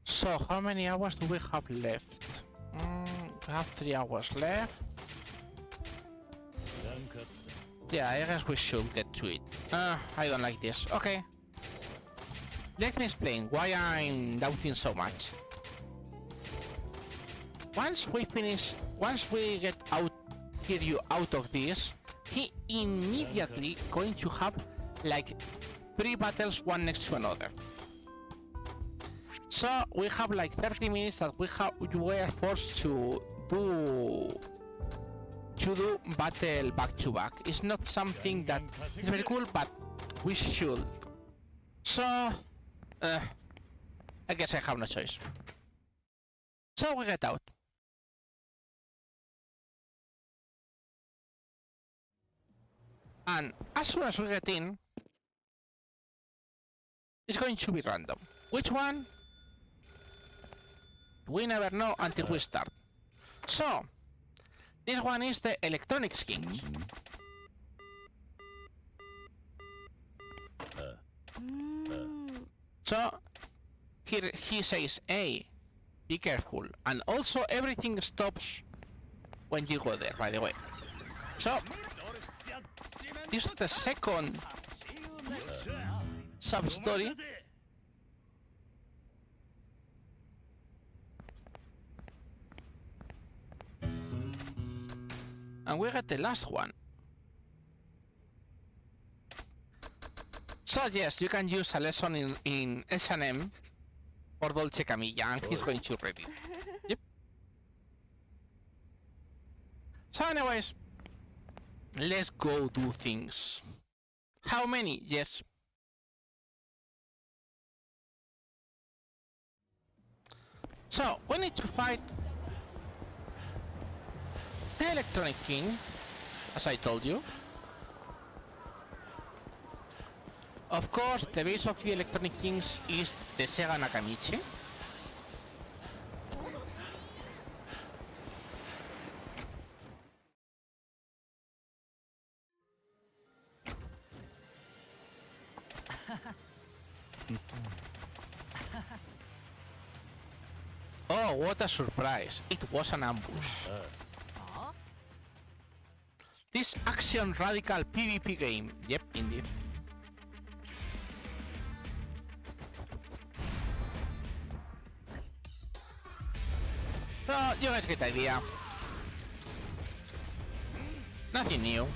[SPEAKER 1] So, how many hours do we have left? We have 3 hours left. Yeah, I guess we should get to it. I don't like this. Okay. Let me explain why I'm doubting so much. Once we get Kiryu out of this, he immediately going to have like 3 battles one next to another. So we have like 30 minutes that we are forced to do battle back to back. It's not something that is very cool, but we should. So I guess I have no choice. So we get out. And as soon as we get in, it's going to be random. Which one? We never know until we start. So, this one is the Electronics King. So, here he says, hey, be careful. And also everything stops when you go there, by the way. So, this is the second sub-story. And we got the last one. So yes, you can use a lesson in S&M for Dolce Camilla, and he's going to read it. Yep. So anyways, let's go do things. How many? Yes. So we need to fight the Electronic King, as I told you. Of course, the base of the Electronic Kings is the Sega Nakamichi. Oh, what a surprise. It was an ambush. This action radical PvP game. Yep, indeed. So, you guys get the idea. Nothing new.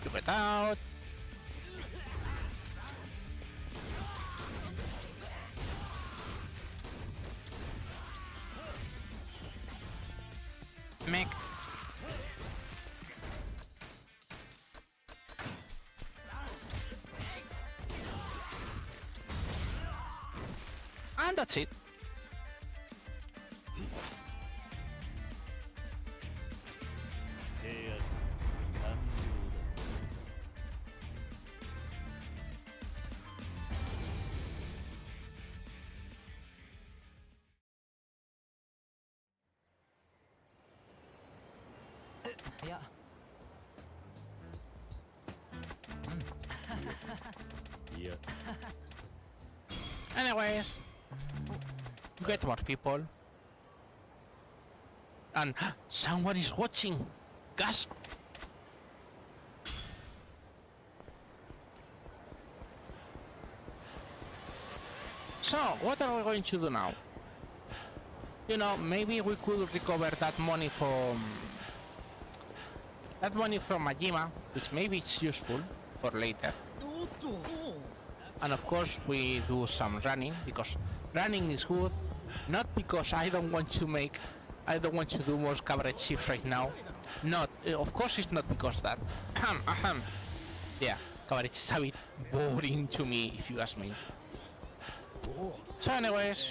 [SPEAKER 1] You get out. Mech. And that's it. Anyways, you get more people. And someone is watching. Gasp! So, what are we going to do now? You know, maybe we could recover that money from Majima, which maybe it's useful for later. And of course we do some running, because running is good, not because I don't want to do more coverage shifts right now. Not, of course it's not because that. Yeah, coverage is a bit boring to me, if you ask me. So anyways,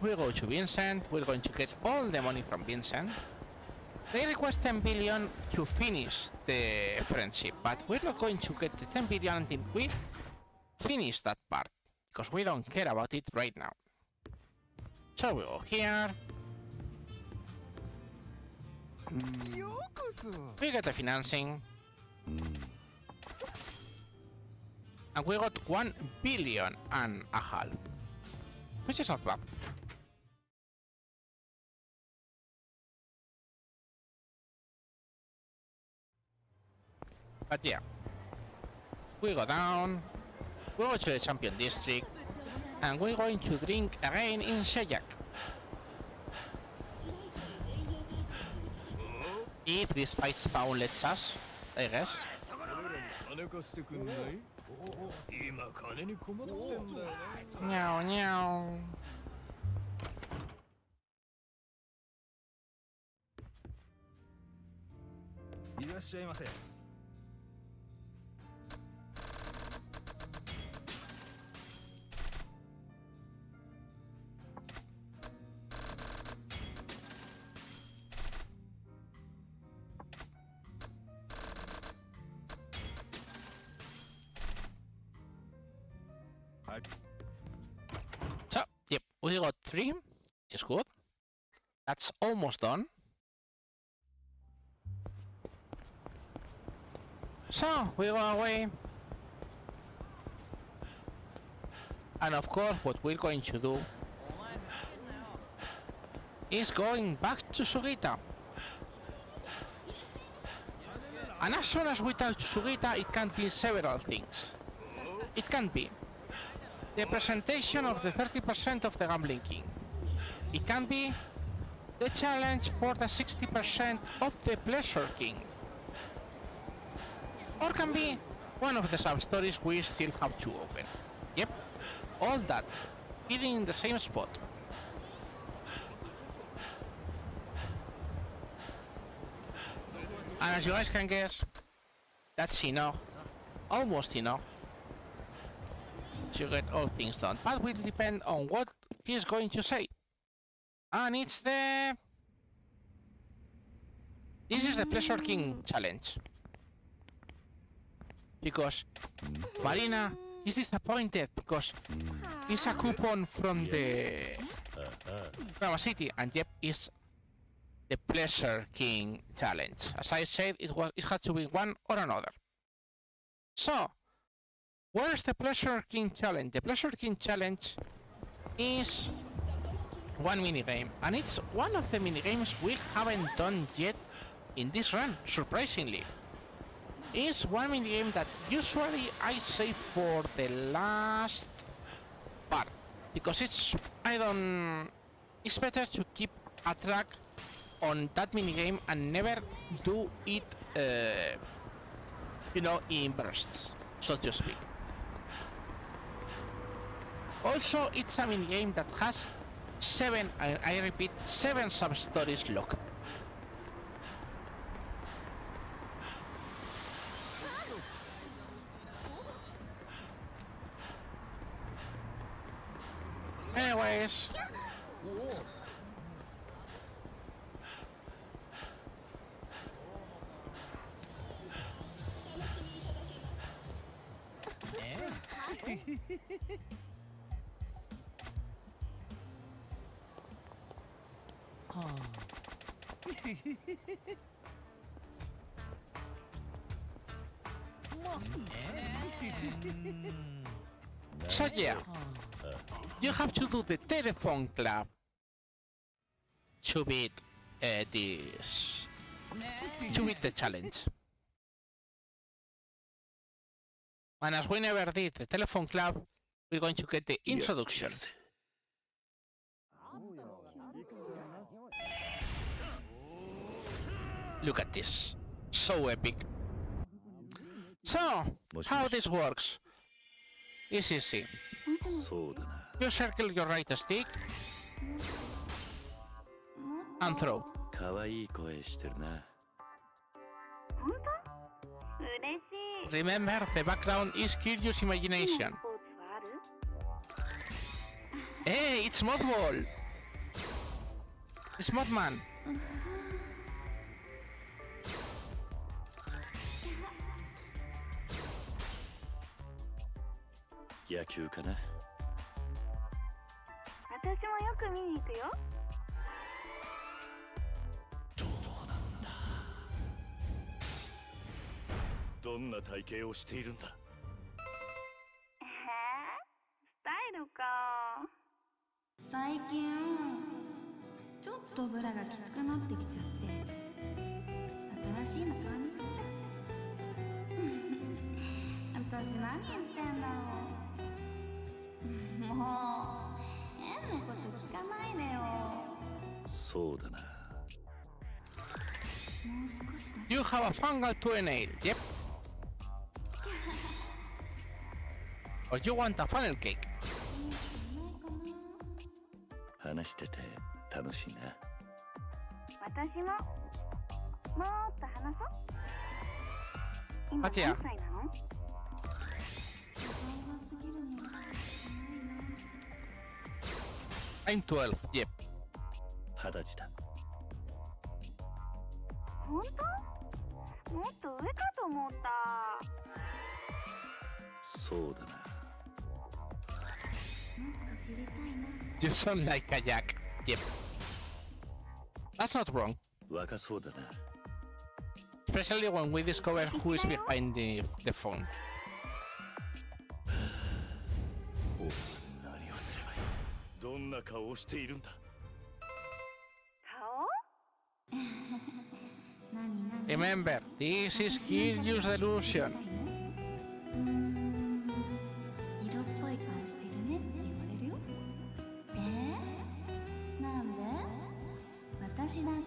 [SPEAKER 1] we go to Vincent, we're going to get all the money from Vincent. They request 10 billion to finish the friendship, but we're not going to get the 10 billion until we finish that part, because we don't care about it right now. So we go here. We get the financing. And we got 1 billion and a half, which is not bad. But yeah, we go down, we go to the Champion District, and we're going to drink again in Sejak. If this fight spawn lets us, I guess. Meow, meow. So, yep, we got 3, which is good. That's almost done. So, we go away. And of course, what we're going to do is going back to Sugita. And as soon as we touch Sugita, it can be several things. It can be the presentation of the 30% of the Gambling King. It can be the challenge for the 60% of the Pleasure King. Or can be one of the sub-stories we still have to open. Yep, all that hidden in the same spot. And as you guys can guess, that's enough. Almost enough to get all things done. But will depend on what he's going to say. And it's the... This is the Pleasure King challenge. Because Marina is disappointed because it's a coupon from the from a city, and yep, is the Pleasure King challenge. As I said, it had to be one or another. So, where's the Pleasure King challenge? The Pleasure King challenge is one minigame, and it's one of the minigames we haven't done yet in this run, surprisingly. It's one minigame that usually I save for the last part, because it's better to keep a track on that minigame and never do it, in bursts, so to speak. Also, it's a minigame that has 7, I repeat, 7 sub-stories locked. Anyways, so yeah, you have to do the telephone club to beat the challenge. And as we never did the telephone club, we're going to get the introduction. Look at this, so epic. So, how this works is easy. You circle your right stick and throw. Remember, the background is Kiryu's imagination. Hey, it's Mothball! It's Mothman!
[SPEAKER 11] Yakuza かな。
[SPEAKER 10] 私もよく見に行くよ。
[SPEAKER 11] どうなんだ。どんな体型をしているんだ。
[SPEAKER 10] スタイルか。最近ちょっとブラがきつくなってきちゃって新しいの買いに行っちゃった私何言ってんだろうもう変なこと聞かないでよ
[SPEAKER 11] そうだな
[SPEAKER 1] You have a fungal toenail, yep. Or you want a funnel cake?
[SPEAKER 11] 話してて楽しいな
[SPEAKER 10] 私ももっと話そう今何歳なの
[SPEAKER 1] I'm 12, yep.
[SPEAKER 11] 20歳だ
[SPEAKER 10] 本当？もっと上かと思った
[SPEAKER 11] そうだな
[SPEAKER 1] You sound like a jack, yep. That's not wrong.
[SPEAKER 11] 若そうだな
[SPEAKER 1] Especially when we discover who is behind the phone.
[SPEAKER 11] 何をすればいいどんな顔をしているんだ
[SPEAKER 10] 顔
[SPEAKER 1] Remember, this is Kiryu's delusion.
[SPEAKER 10] 色っぽい顔してるねって言われるよなんで私だって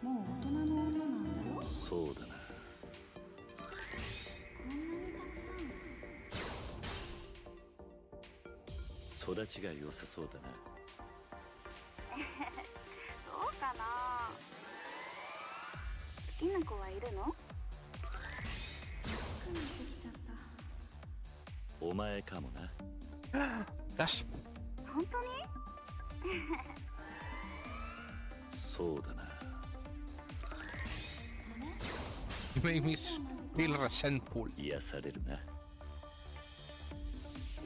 [SPEAKER 10] もう大人の女なんだよ
[SPEAKER 11] そうだな
[SPEAKER 10] こんなにたくさん
[SPEAKER 11] 育ちが良さそうだな
[SPEAKER 10] そうかなきな子はいるの？疲れてきちゃった。
[SPEAKER 11] お前かもな。
[SPEAKER 1] Gosh.
[SPEAKER 10] 本当に？
[SPEAKER 11] そうだな。
[SPEAKER 1] You made me feel resentful.
[SPEAKER 11] 癒されるな。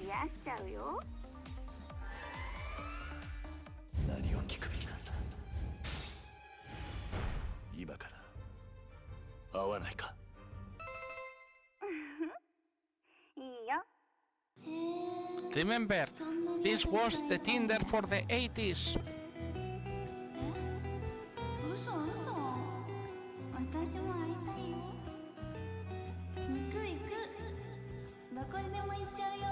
[SPEAKER 10] 癒しちゃうよ。
[SPEAKER 11] 何を聞く気なんだ。今から会わないか。
[SPEAKER 10] いいよ。
[SPEAKER 1] Remember, this was the Tinder for the 80s.
[SPEAKER 10] 嘘嘘。私も会いたいよ。行く行く。どこにでも行っちゃうよ。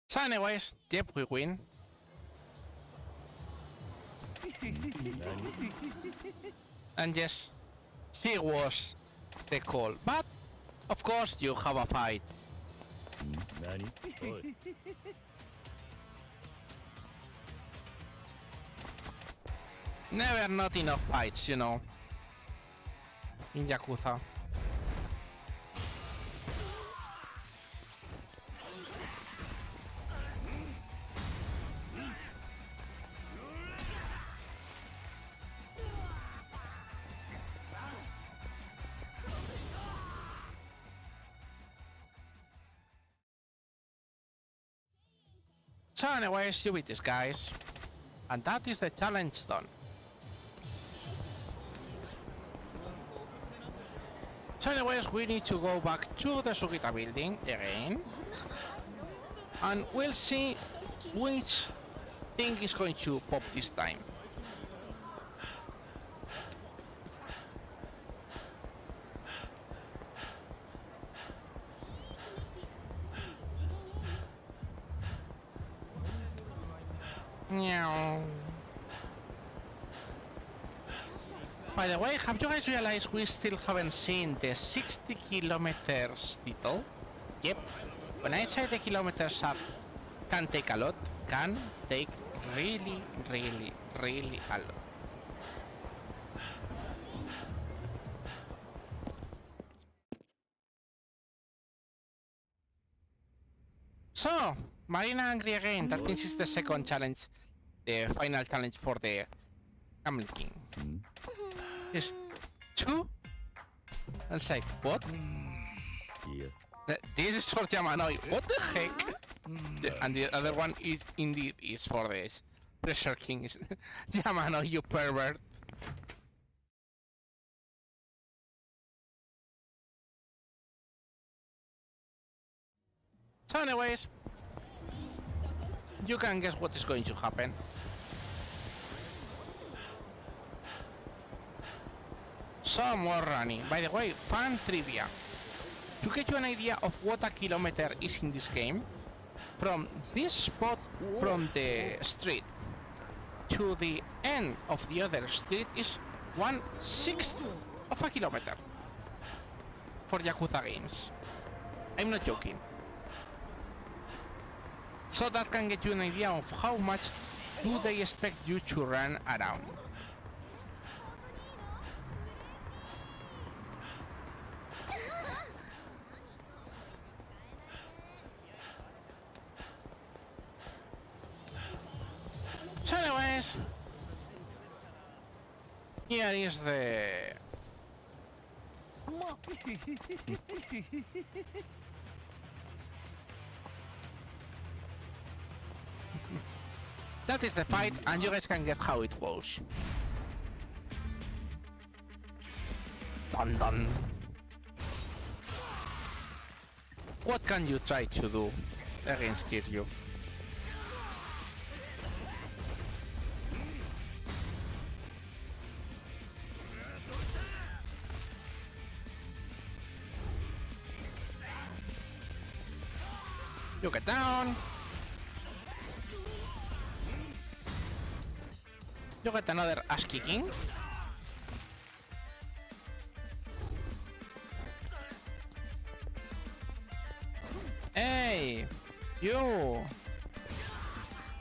[SPEAKER 1] So anyways, yep, we win. And yes, she was the call. But, of course, you have a fight.
[SPEAKER 11] 何？おい。
[SPEAKER 1] Never not enough fights, you know. In Yakuza. So anyways, you beat these guys. And that is the challenge done. So anyways, we need to go back to the Sugita building again. And we'll see which thing is going to pop this time. Meow. By the way, have you guys realized we still haven't seen the 60 kilometers title? Yep. When I say the kilometers are can take a lot, can take really, really, really a lot. So, Marina angry again. That means it's the second challenge, the final challenge for the Camel King. Yes, two? I'll say, what?
[SPEAKER 11] Yeah.
[SPEAKER 1] This is for Yamanoi. What the heck? And the other one is indeed is for this Pressure King. Yamanoi, you pervert. So anyways, you can guess what is going to happen. Some more running. By the way, fun trivia. To get you an idea of what a kilometer is in this game, from this spot from the street to the end of the other street is 1/6 of a kilometer for Yakuza games. I'm not joking. So that can get you an idea of how much do they expect you to run around. So anyways, here is the that is the fight, and you guys can get how it goes. Dun dun. What can you try to do against Kiryu? You get down. You get another ass kicking. Hey! You!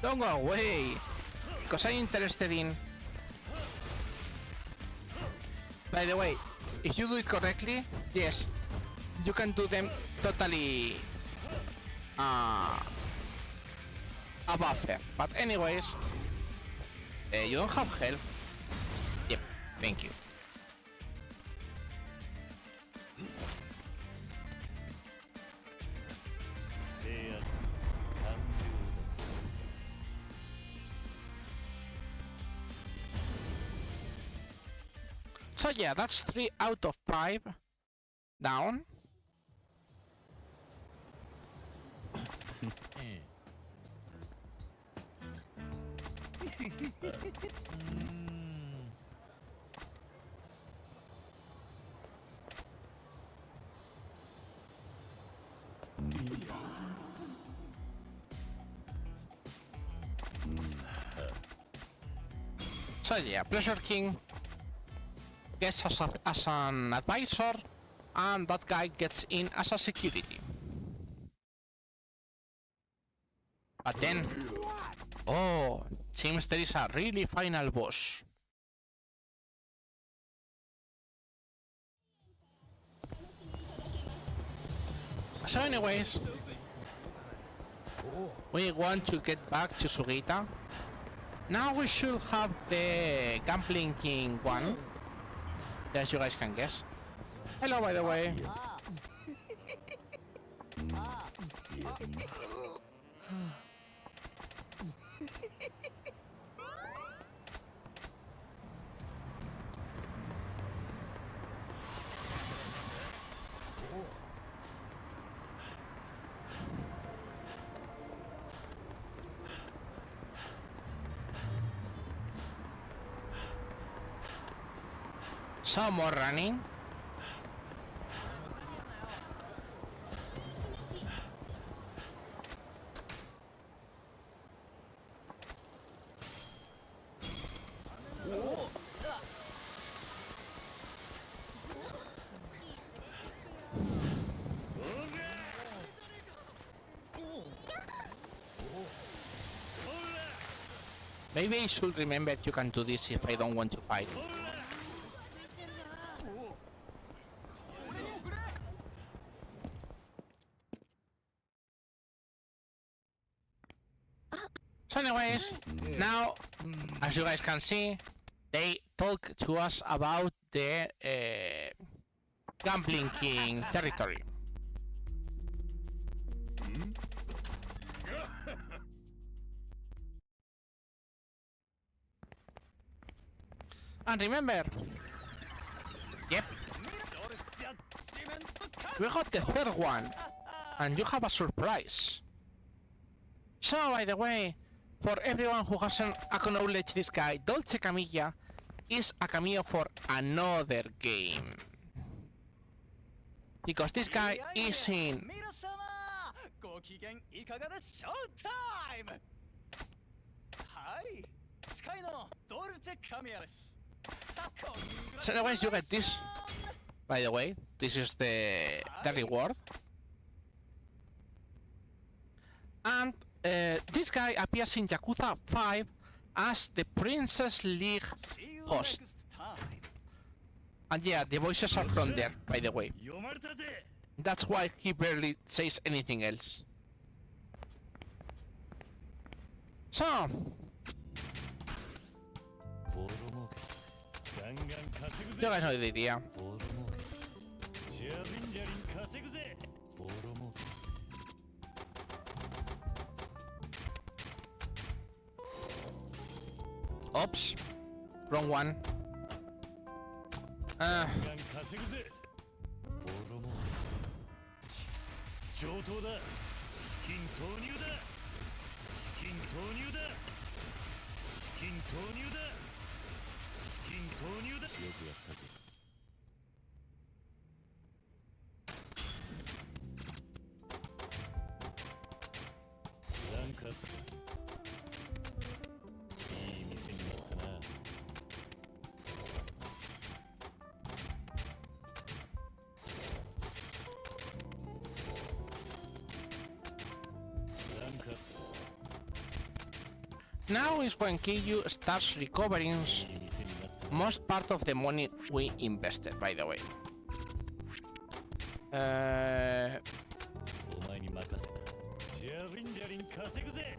[SPEAKER 1] Don't go away! Because I'm interested in... By the way, if you do it correctly, yes, you can do them totally... above them. But anyways... you don't have health? Yep, thank you. So yeah, that's 3 out of 5 down. So yeah, Pleasure King gets as an advisor, and that guy gets in as a security. But then, oh, seems there is a really final boss. So anyways, we want to get back to Sugita. Now we should have the Gambling King one, as you guys can guess. Hello, by the way. Some more running. Maybe I should remember you can do this if I don't want to fight. So anyways, now, as you guys can see, they talk to us about the Gambling King territory. And remember, yep, we got the third one, and you have a surprise. So, by the way, for everyone who hasn't acknowledged this guy, Dolce Camilla is a cameo for another game. Because this guy is in... So anyways, you get this. By the way, this is the reward. And this guy appears in Yakuza 5 as the Princess League host. And yeah, the voices are from there, by the way. That's why he barely says anything else. So... you guys know the idea. Oops, wrong one. Now is when Kiryu starts recovering most part of the money we invested, by the way.
[SPEAKER 11] お前に任せた。ジャリンジャリン稼ぐぜ。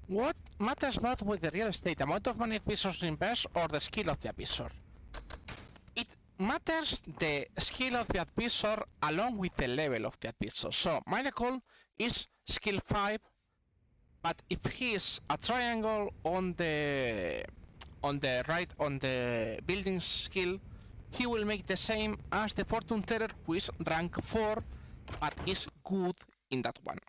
[SPEAKER 1] What matters not with the real estate, amount of money Abyssor invests or the skill of the Abyssor? It matters the skill of the Abyssor along with the level of the Abyssor. So Miracle is skill 5, but if he is a triangle on the right on the building skill, he will make the same as the Fortune Teller, who is rank 4, but is good in that one.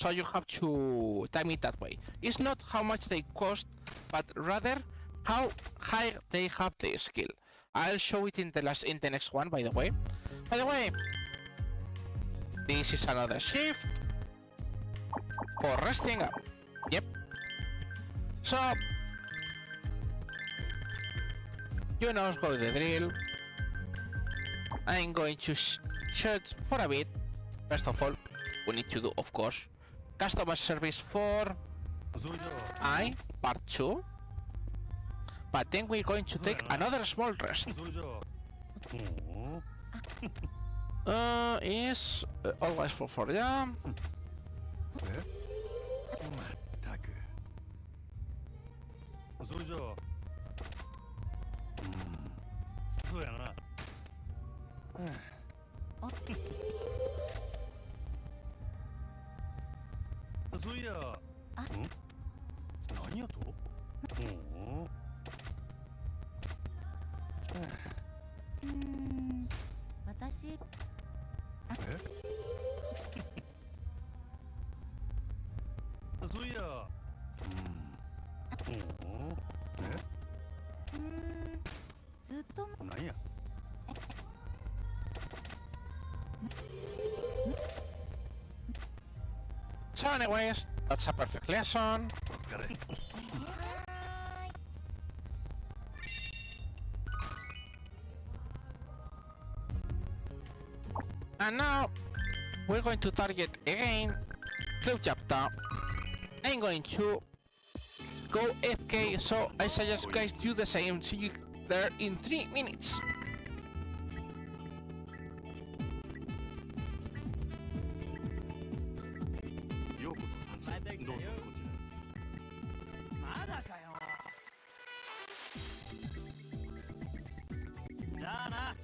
[SPEAKER 1] So you have to time it that way. It's not how much they cost, but rather how high they have the skill. I'll show it in the next one, by the way. By the way, this is another shift for resting up. Yep. So you know how the drill. I'm going to search for a bit. First of all, we need to do, of course, customer service for part 2. But then we're going to take another small rest. Is always for yeah.
[SPEAKER 2] それじゃあそうやなそういや何やと
[SPEAKER 3] 私
[SPEAKER 2] そういや
[SPEAKER 3] ずっと
[SPEAKER 2] 何や
[SPEAKER 1] So anyways, that's a perfect lesson. And now we're going to target again Club Chapter. I'm going to go FK, so I suggest you guys do the same. See you there in 3 minutes.
[SPEAKER 7] じゃあな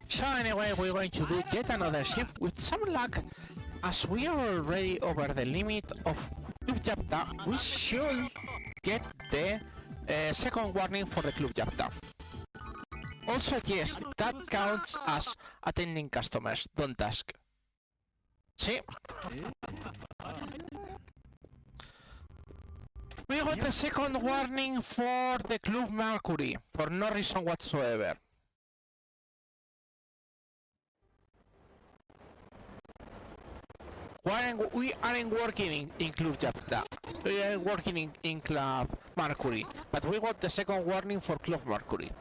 [SPEAKER 1] So anyway, we're going to do yet another shift with some luck. As we are already over the limit of Club Yapta, we should get the second warning for the Club Yapta. Also, yes, that counts as attending customers, don't ask. See? We got the second warning for the Club Mercury, for no reason whatsoever. We aren't working in Club Yapta. We are working in Club Mercury, but we got the second warning for Club Mercury.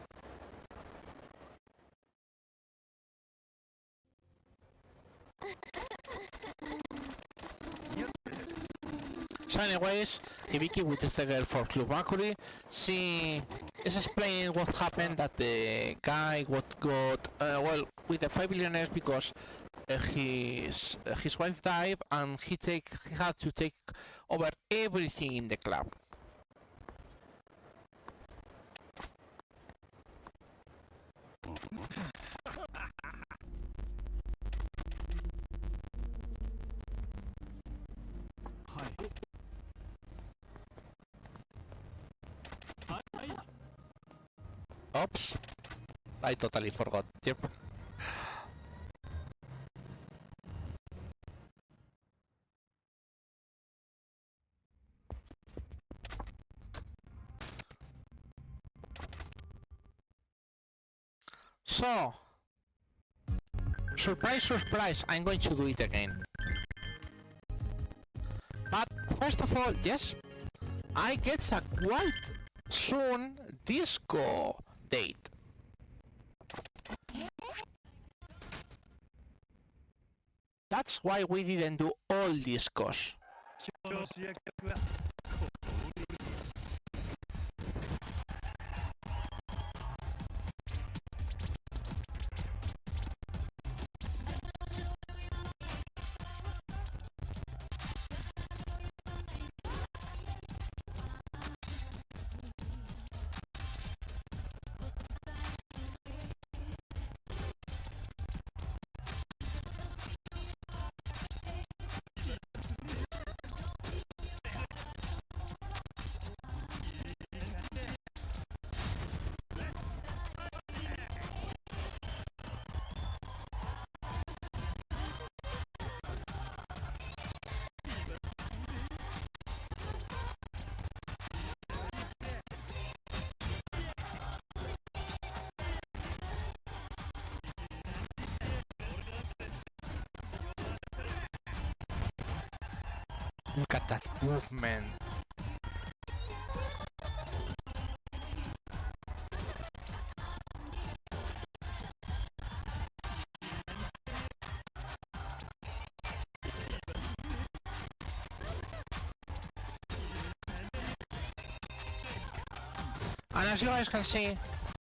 [SPEAKER 1] So anyways, Hibiki, which is the girl for Club Mercury, she is explaining what happened, that the guy got well with the 5 billionaires because his wife died and he had to take over everything in the club. Oops, I totally forgot. Yep. So, surprise, surprise, I'm going to do it again. But first of all, yes, I get a quite soon disco date. That's why we didn't do all discos. Look at that movement. And as you guys can see,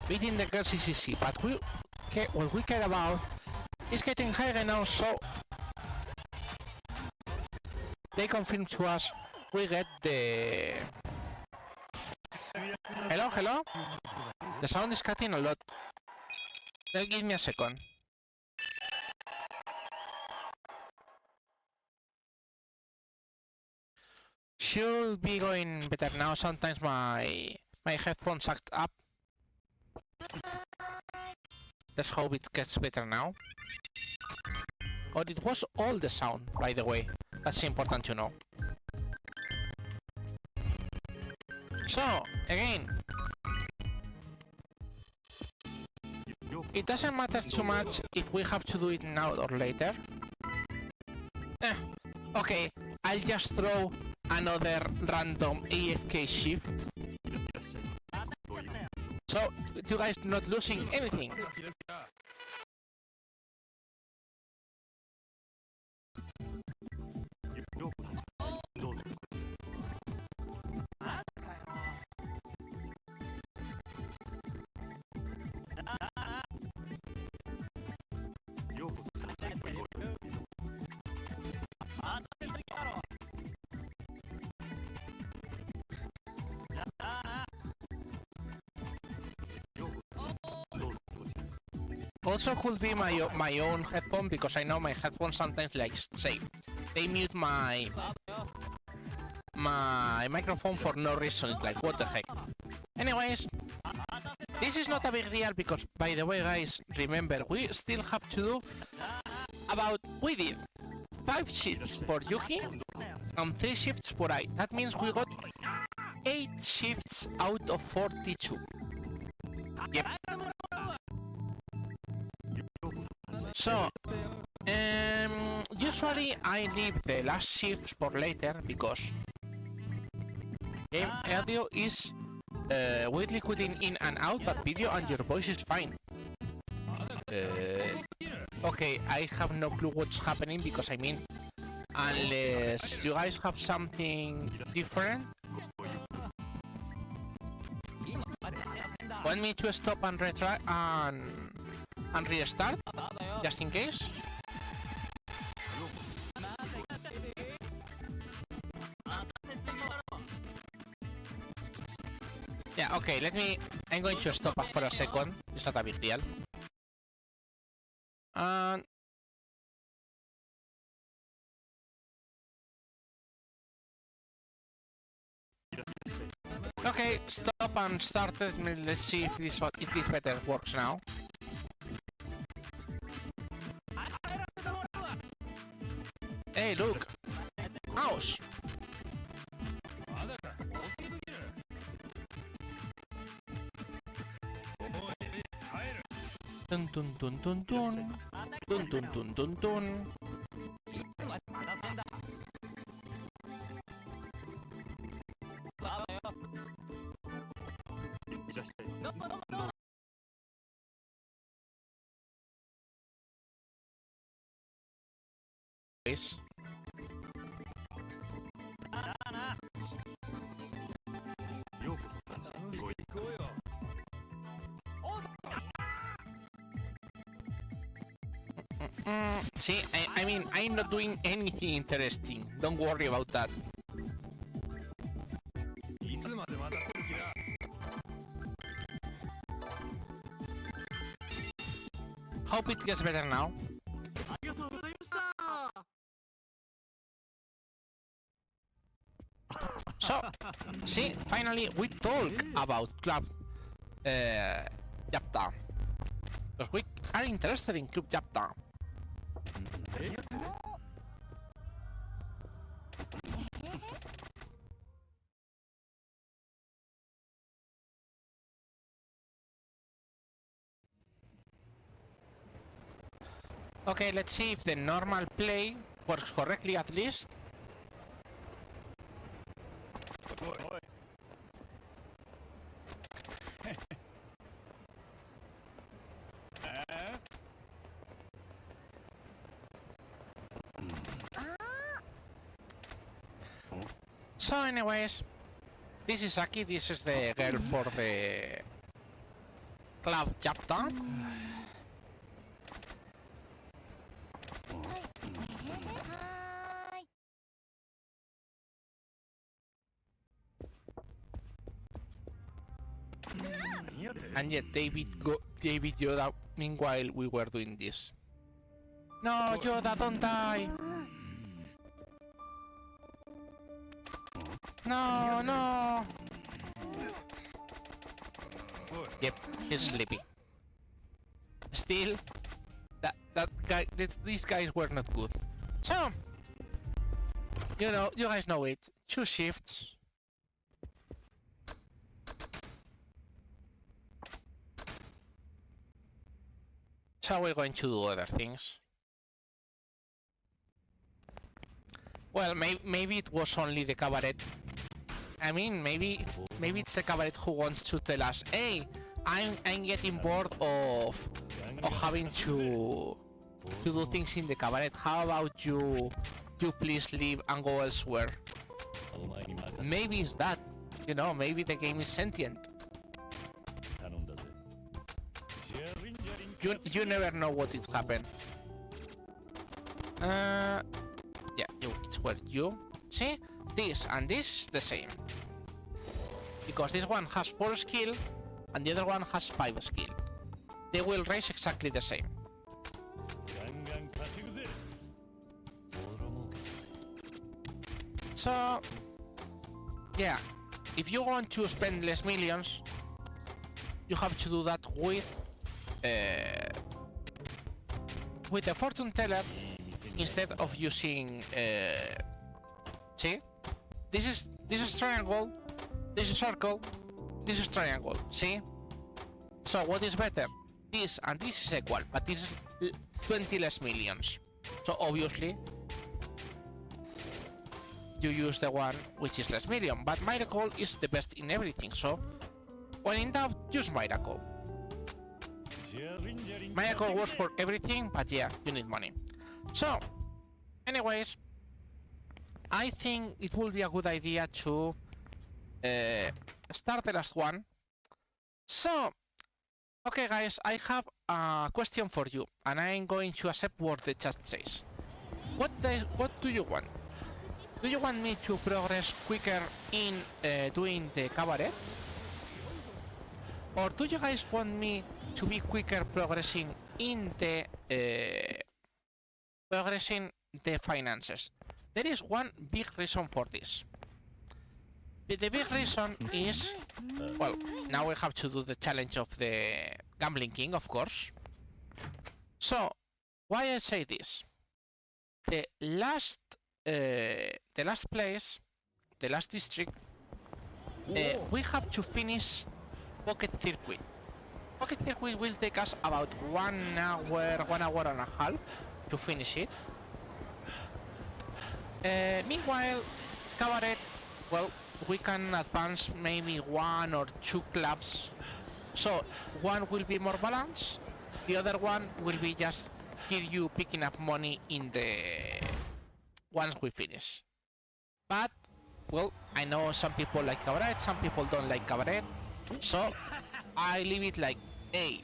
[SPEAKER 1] beating the girls is easy, but what we care about is getting higher now, so they confirm to us we get the... Hello? The sound is cutting a lot. Give me a second. Should be going better now. Sometimes my headphones act up. Let's hope it gets better now. Oh, it was all the sound, by the way. That's important to know. So, again, it doesn't matter too much if we have to do it now or later. Okay, I'll just throw another random AFK shift. So, you guys not losing anything. also could be my own headphone, because I know my headphones sometimes, like, say, they mute my microphone for no reason. Like, what the heck. Anyways, this is not a big deal, because, by the way, guys, remember, we still have to do we did 5 shifts for Yuki and 3 shifts for I. That means we got 8 shifts out of 42. Yep. So, usually I leave the last shift for later, because game audio is weirdly quitting in and out, but video and your voice is fine. Okay, I have no clue what's happening, because I mean, unless you guys have something different. Want me to stop and retry and restart, just in case? Yeah, okay, I'm going to stop for a second. It's not a big deal. And okay, stop and started. Let's see if this better works now. Hey, look! Mouse! Dun dun dun dun dun. Dun dun dun dun dun. See, I mean, I'm not doing anything interesting. Don't worry about that. Hope it gets better now. So, see, finally we talk about Club Yapta. Because we are interested in Club Yapta. Okay, let's see if the normal play works correctly at least. So anyways, this is Aki, this is the girl for the Club Chapter. And yet David Yoda, meanwhile we were doing this. No, Yoda, don't die! No, no! Yep, he's sleeping. Still, these guys were not good. So, you know, you guys know it. 2 shifts. So we're going to do other things. Well, maybe it was only the cabaret. I mean, maybe it's the cabaret who wants to tell us, hey, I'm getting bored of having to do things in the cabaret. How about you please leave and go elsewhere? Maybe it's that. You know, maybe the game is sentient. You never know what is happened. Yeah, it's where you see this and this is the same, because this one has 4 skill and the other one has 5 skill. they will raise exactly the same.
[SPEAKER 2] ガンガン稼ぐぜ。ボロ儲け。
[SPEAKER 1] So, yeah, if you want to spend less millions, you have to do that with the fortune teller instead of using. See, this is triangle, this is circle, this is triangle. See, so what is better? This and this is equal, but this is 20 less millions. So obviously, you use the one which is less million, but miracle is the best in everything, so when in doubt, use miracle. Miracle works for everything, but yeah, you need money. So, anyways, I think it would be a good idea to start the last one. So, okay guys, I have a question for you, and I'm going to accept what the chat says. What do you want? Do you want me to progress quicker in doing the cabaret? Or do you guys want me to be quicker progressing in the finances? There is one big reason for this. The big reason is, well, now we have to do the challenge of the Gambling King, of course. So, why I say this? The last place, the last district, we have to finish Pocket Circuit. Pocket Circuit will take us about 1 hour, 1 hour and a half to finish it. Meanwhile, Cabaret, well, we can advance maybe 1 or 2 clubs. So one will be more balanced, the other one will be just give you picking up money in the once we finish. But well, I know some people like Cabaret, some people don't like Cabaret, so I leave it like, hey,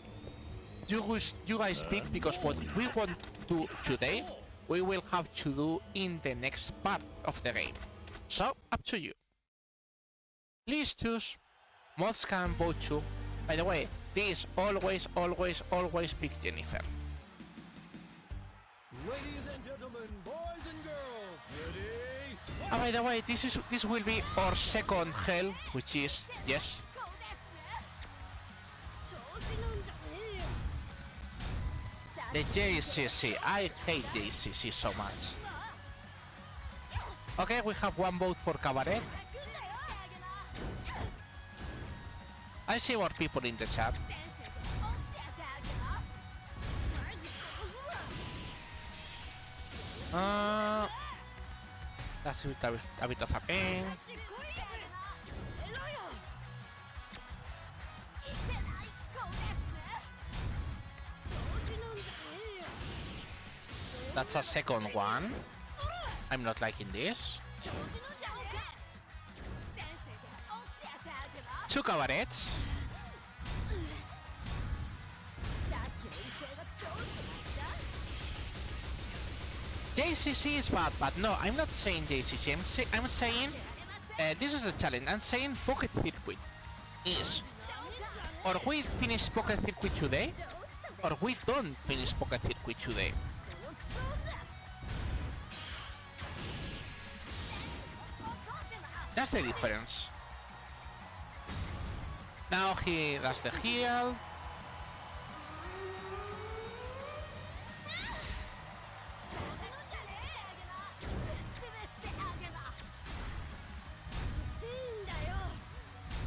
[SPEAKER 1] you guys pick, because what we want to do today, we will have to do in the next part of the game. So up to you. Please choose. Mods can vote too. By the way, please always pick Jennifer.
[SPEAKER 7] Ladies and gentlemen, boys and girls, ready?
[SPEAKER 1] By the way, this will be our second hell, which is yes. The JCC. I hate JCC so much. Okay, we have one vote for Cabaret. I see more people in the chat. That's a bit of a pain. That's a second one. I'm not liking this. 2 cabarets. JCC is bad, but no, I'm not saying JCC. I'm saying this is a challenge. I'm saying Pocket Circuit is, or we finish Pocket Circuit today, or we don't finish Pocket Circuit today. That's the difference. Now he does the heal.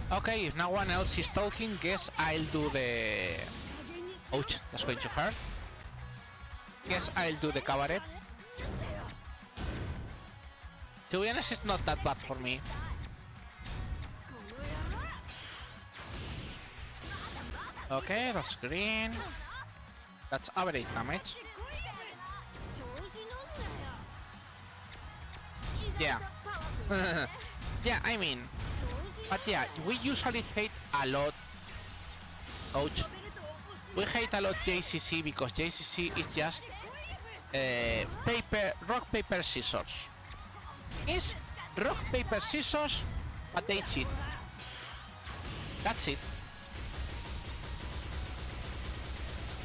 [SPEAKER 1] Okay, if no one else is talking, guess I'll do the... Ouch, that's going to hurt. Guess I'll do the cabaret. To be honest, it's not that bad for me. Okay, that's green. That's average damage. Yeah. Yeah, I mean... But yeah, we usually hate a lot... Ouch. We hate a lot JCC because JCC is just... rock, paper, scissors. It's rock, paper, scissors, but they cheat. That's it.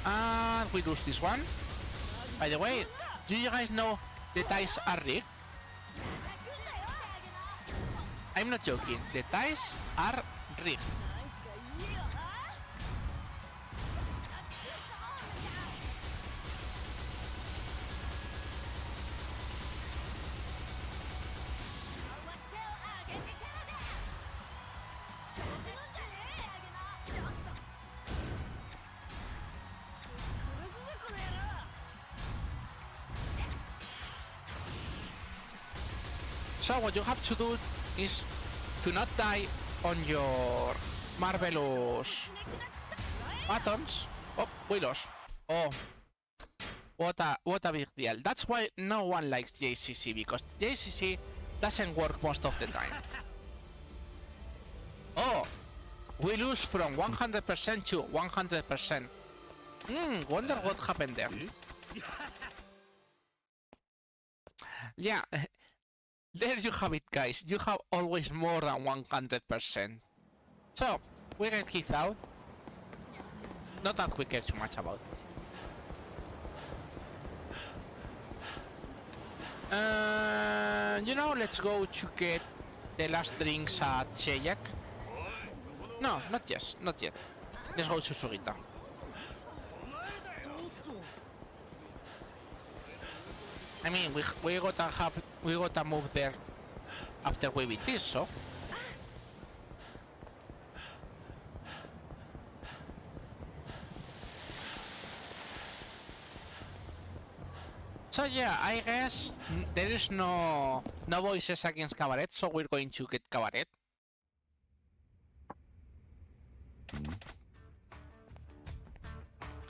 [SPEAKER 1] And we lose this one. By the way, do you guys know the dice are rigged? I'm not joking, the dice are rigged. So what you have to do is to not die on your marvelous buttons. Oh, we lost. Oh, what a big deal. That's why no one likes JCC, because JCC doesn't work most of the time. Oh, we lose from 100% to 100%. Wonder what happened there. Yeah. There you have it, guys. You have always more than 100%. So, we get kicked out. Not that we care too much about. You know, let's go to get the last drinks at Sheyak. No, not yet, not yet. Let's go to Sugita. I mean, we gotta move there after we beat this, so. So yeah, I guess there is no voices against Cabaret, so we're going to get Cabaret.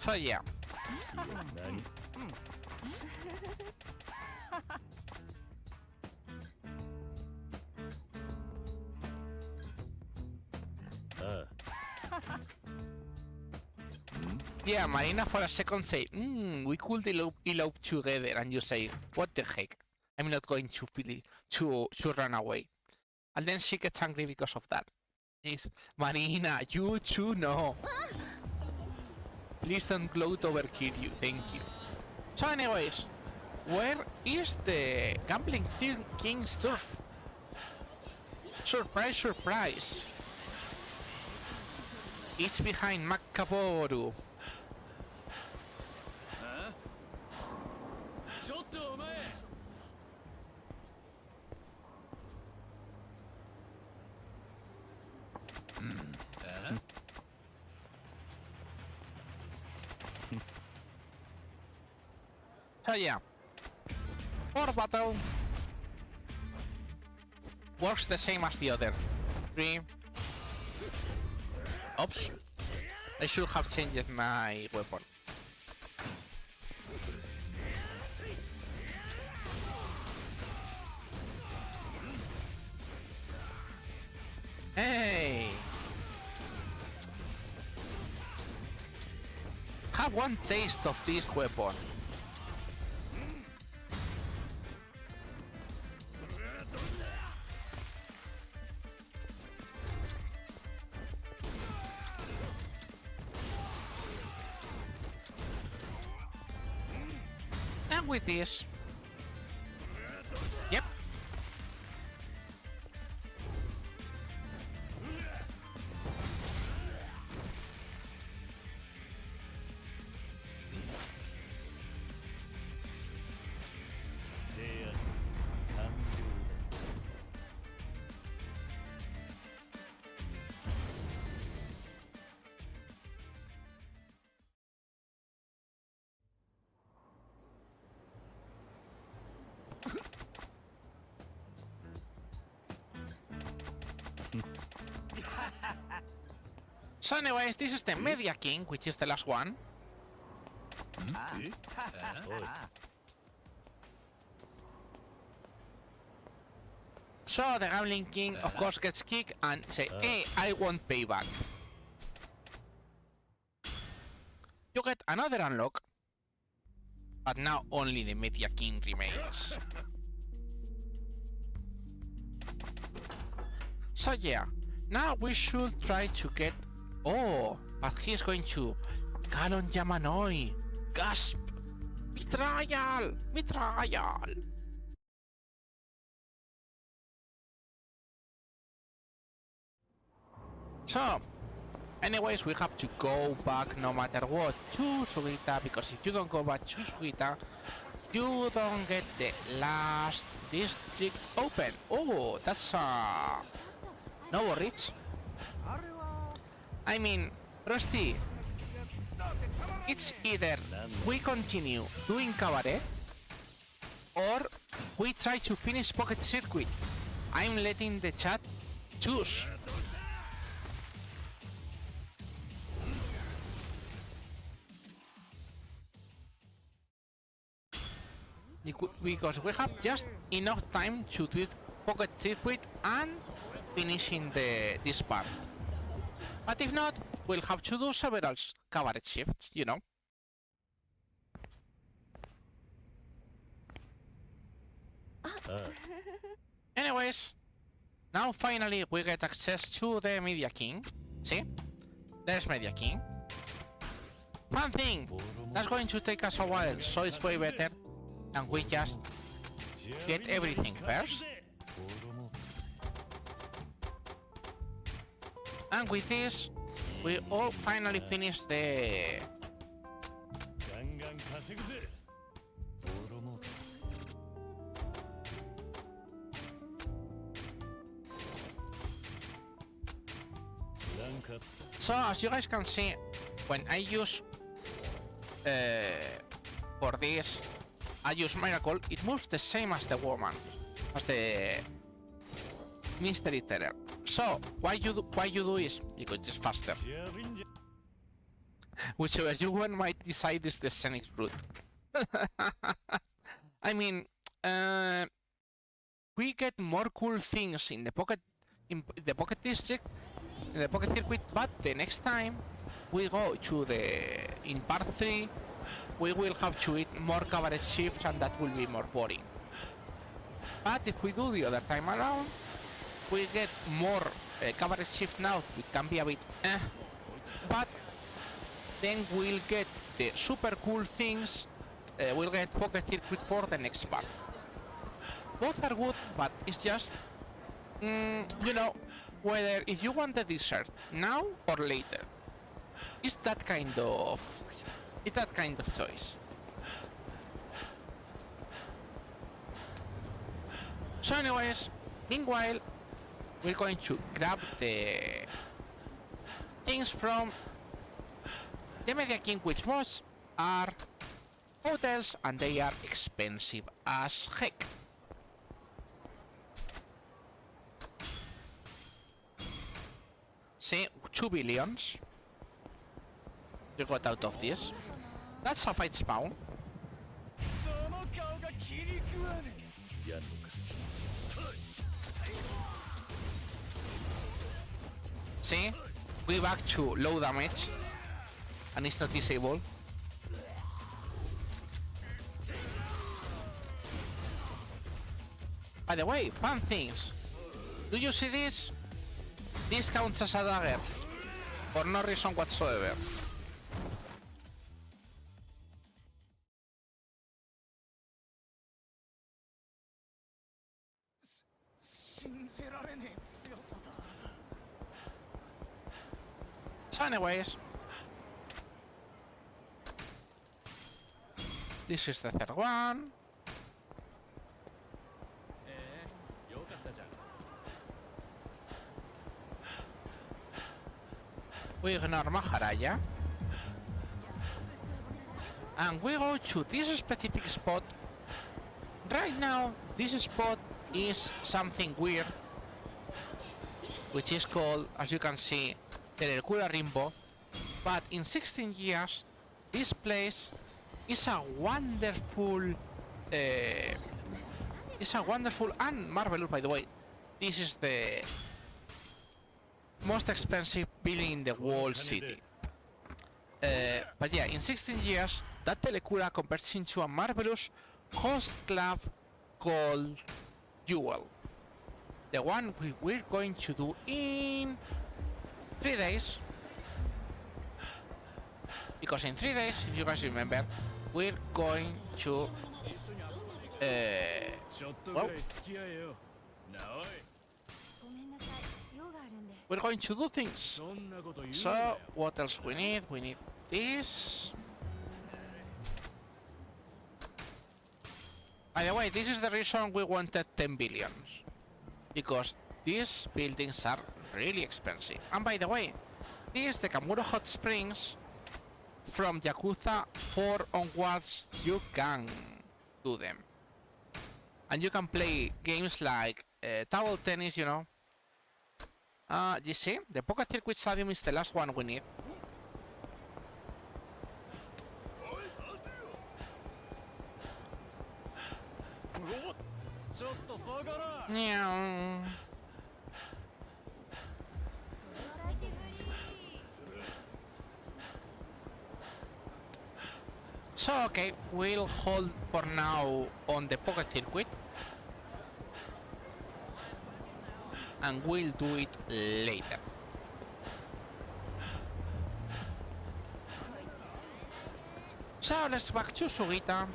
[SPEAKER 1] So yeah. Yeah, Marina for a second say, we could elope together, and you say, what the heck? I'm not going to run away. And then she gets angry because of that. It's, Marina, you too know. Please don't gloat overkill you, thank you. So anyways, where is the Gambling King's turf? Surprise, surprise. It's behind Makaboru. So yeah, for battle works the same as the other. 3. Oops, I should have changed my weapon. Hey! Have one taste of this weapon. And with this... Yep. So anyways, this is the Media King, which is the last one. So the Gambling King of course gets kicked and say, hey, I want payback. You get another unlock, but now only the Media King remains. So yeah, now we should try to get... Oh, but he's going to Canon Yamanoi! Gasp! Betrayal! Betrayal! So, anyways, we have to go back no matter what to Sugita, because if you don't go back to Sugita, you don't get the last district open. Oh, that's no worries. I mean, Rusty, it's either we continue doing cabaret or we try to finish Pocket Circuit. I'm letting the chat choose. Because we have just enough time to do Pocket Circuit and finishing this part. But if not, we'll have to do several cabaret shifts, you know. Anyways, now finally we get access to the Media King. See? There's Media King. Fun thing! That's going to take us a while, so it's way better. And we just get everything first. And with this, we all finally finish the... So, as you guys can see, when I use for this, I use Miracle, it moves the same as the woman, as the Mystery Terror. So, why you do is because it's faster. Whichever you one might decide is the scenic route. I mean, we get more cool things in the pocket district, in the pocket circuit, but the next time we go to in part 3, we will have to eat more cabaret shifts, and that will be more boring. But if we do the other time around, we get more cabaret shift now, it can be a bit but then we'll get the super cool things, we'll get pocket circuit for the next part. Both are good, but it's just, you know, whether if you want the dessert now or later. It's that kind of choice. So anyways, meanwhile, we're going to grab the things from the Media King, which most are hotels, and they are expensive as heck. See, 2 billions you got out of this. That's a fight spawn. See, we back to low damage, and it's not disabled. By the way, fun things. Do you see this? This counts as a dagger, for no reason whatsoever. So anyways, this is the third one. We ignore Maharaja, and we go to this specific spot. Right now, this spot is something weird, which is called, as you can see, Telecura Rimbo. But in 16 years, this place is a wonderful, and marvelous, by the way. This is the most expensive building in the whole city. But yeah, in 16 years, that Telecura converts into a marvelous host club called Jewel. The one we're going to do in 3 days. Because in 3 days, if you guys remember, we're going to well, we're going to do things. So what else we need? We need this. By the way, this is the reason we wanted 10 billions. Because these buildings are really expensive. And by the way, this, the Kamuro Hot Springs, from Yakuza 4 onwards, you can do them. And you can play games like table tennis, you know. You see, the Pocket Circuit Stadium is the last one we need. Yeah. So okay, we'll hold for now on the Pocket Circuit. And we'll do it later. So let's back to Sugita.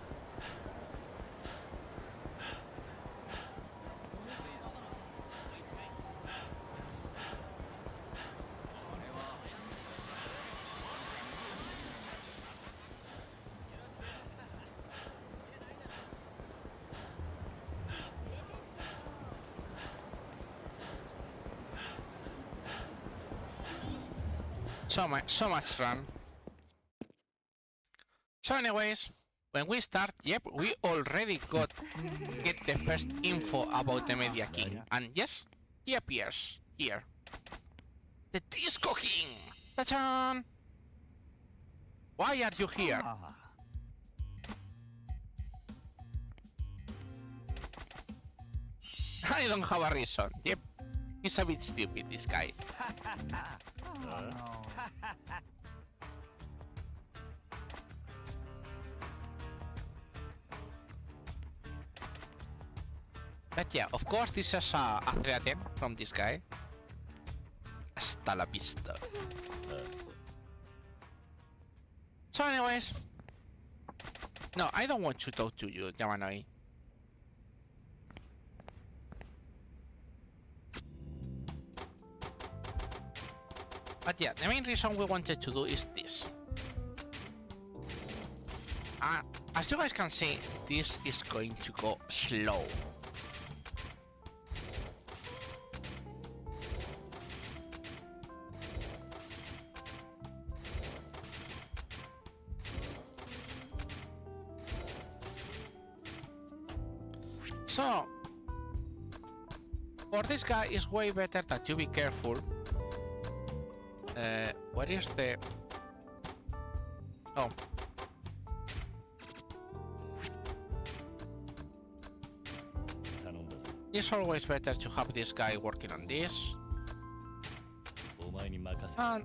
[SPEAKER 1] So much run. So anyways, when we start, yep, we already get the first info about the Media King. And yes, he appears here. The Disco King! Ta-chan! Why are you here? I don't have a reason. Yep, he's a bit stupid, this guy. But yeah, of course this is a threat from this guy. Hasta la vista. So anyways. No, I don't want to talk to you, Yamanoi. But yeah, the main reason we wanted to do is this. As you guys can see, this is going to go slow. So, for this guy, it's way better that you be careful. What is the... Oh. It's always better to have this guy working on this. And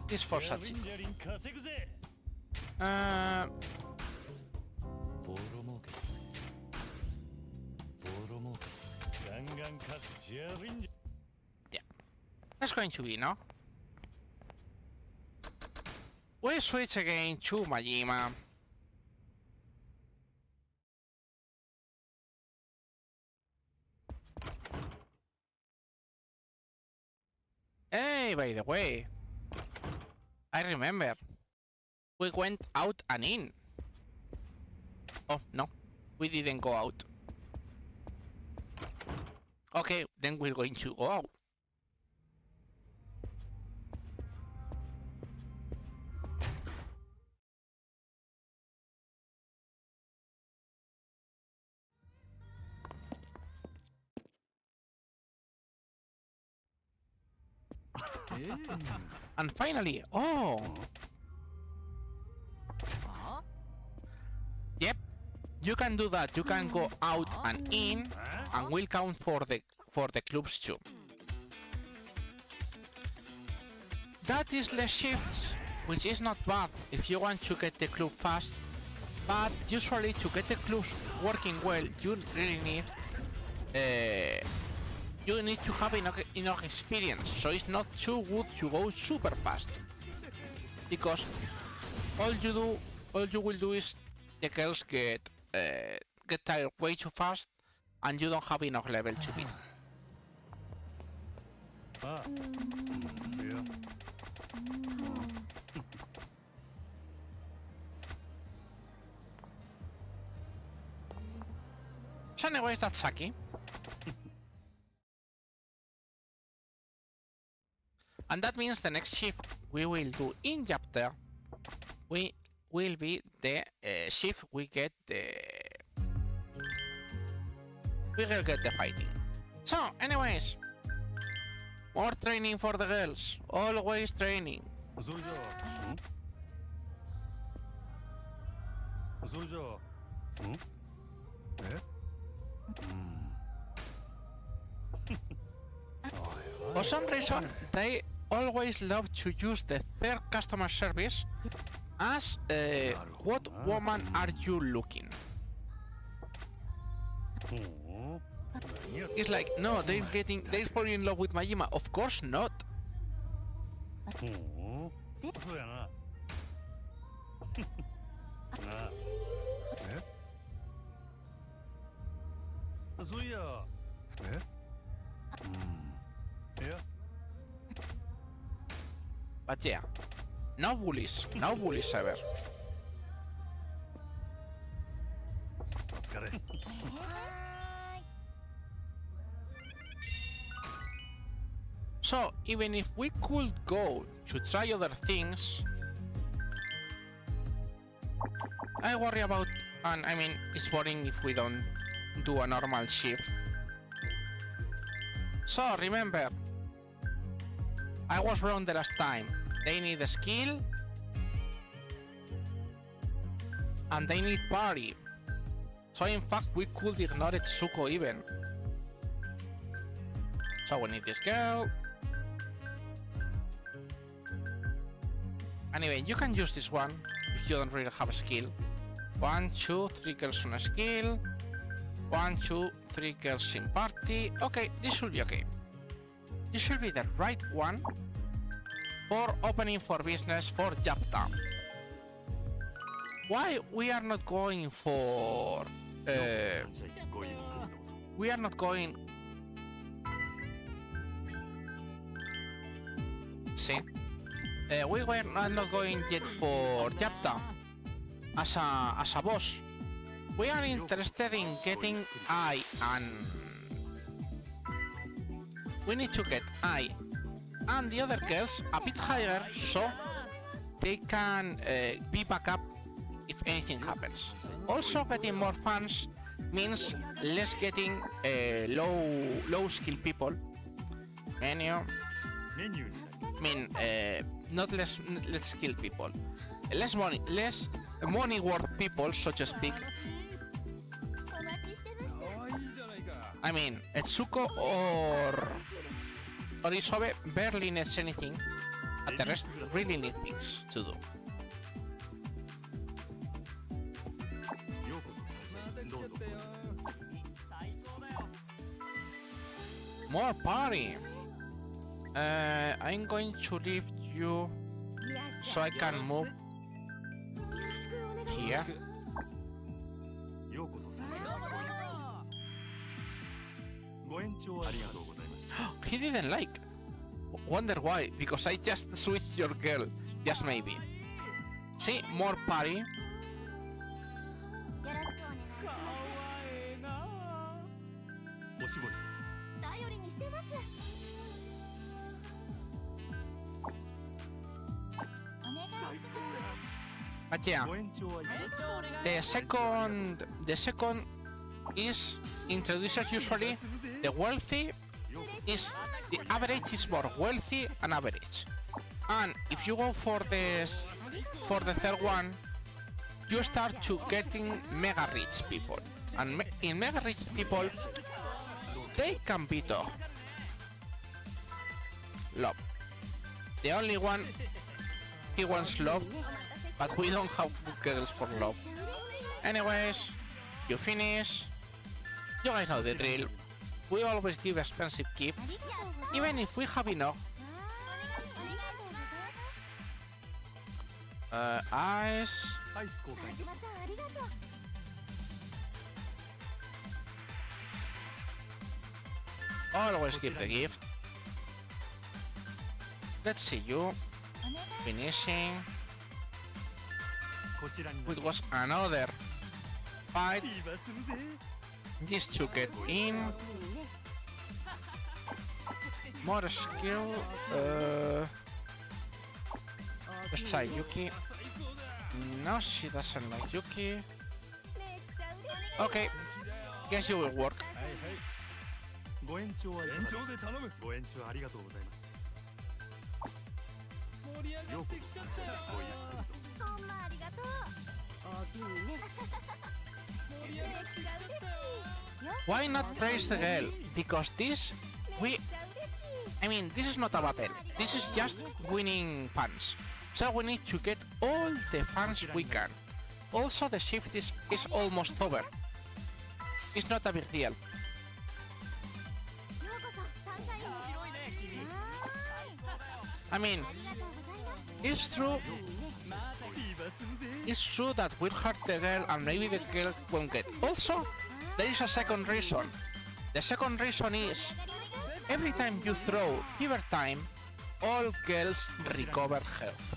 [SPEAKER 1] this for such. Yeah. That's going to be, no? We switch again to Majima. Hey, by the way, I remember. We went out and in. Oh, no. We didn't go out. Okay, then we're going to go out. And finally, oh! Yep, you can do that. You can go out and in, and we'll count for the clubs too. That is less shifts, which is not bad if you want to get the club fast. But usually, to get the clubs working well, you really need to have enough experience, so it's not too good to go super fast. Because all you will do is the girls get tired way too fast, and you don't have enough level to beat.
[SPEAKER 2] Ah. Yeah.
[SPEAKER 1] So anyways, that's Saki. And that means the next shift we will do in chapter we will be the shift we get the fighting. So anyways, more training for the girls. Always training.
[SPEAKER 2] それじゃあ、それじゃあ、
[SPEAKER 1] For some reason, they always love to use the third customer service as what woman are you looking? It's like, no, they're falling in love with Majima. Of course not.
[SPEAKER 2] そうやな。なあ。そういや。いや。
[SPEAKER 1] But yeah, no bullies ever.
[SPEAKER 2] お疲れ。
[SPEAKER 1] So even if we could go to try other things, I worry about, and I mean, it's boring if we don't do a normal shift. So remember, I was wrong the last time. They need a skill, and they need party. So in fact, we could ignore Tsuko even. So we need this girl. Anyway, you can use this one if you don't really have a skill. 1, 2, 3 girls on a skill. 1, 2, 3 girls in party. Okay, this should be okay. This should be the right one for opening for business for Japta. Why we are not going for... we are not going... See? We were not going yet for Japta as a boss. We are interested in getting I, and we need to get I and the other girls a bit higher so they can be backup if anything happens. Also, getting more fans means less getting low skill people. Menu. I mean, not less skilled people, less money worth people, so to speak. I mean, Etsuko or Isobe barely needs anything, but the rest really need things to do. More party. I'm going to leave you so I can move here. He didn't like. Wonder why? Because I just switched your girl. Just maybe. See, more party. But yeah, the second is introduces usually the wealthy. Is the average is more wealthy and average, and if you go for the third one, you start to getting mega rich people, and in mega rich people they can beat off love. The only one he wants love, but we don't have good girls for love. Anyways, you finish. You guys know the drill. We always give expensive gifts, even if we have enough. Ice.
[SPEAKER 7] アイス交換。
[SPEAKER 1] Always give the gift. Let's see you. Finishing.
[SPEAKER 7] こちらにな
[SPEAKER 1] It was another fight.
[SPEAKER 7] いいわするぜ。
[SPEAKER 1] Just to get in. More skill. Let's try Yuki. No, she doesn't like Yuki. Okay. Guess you will work.
[SPEAKER 7] はいはい。ご延長は延長で頼む。ご延長ありがとうございます。ようこそ。ごゆっくりと。
[SPEAKER 10] ほんまありがとう。おおきにね。めっちゃ嬉しい。よ
[SPEAKER 1] Why not praise the girl? Because this,
[SPEAKER 10] めっ
[SPEAKER 1] we,
[SPEAKER 10] ちゃ嬉しい。
[SPEAKER 1] I mean, this is not a battle. This is just winning fans. So we need to get all the fans we can. Also, the shift is almost over. It's not a big deal.
[SPEAKER 10] ようこそサンシャイン。白いね君。は
[SPEAKER 1] I mean,
[SPEAKER 10] ーい。ありがとうございます。
[SPEAKER 1] it's true.
[SPEAKER 7] いいわするぜ。
[SPEAKER 1] It's true that we'll hurt the girl and maybe the girl won't get. Also, there is a second reason. The second reason is every time you throw fever time, all girls recover health.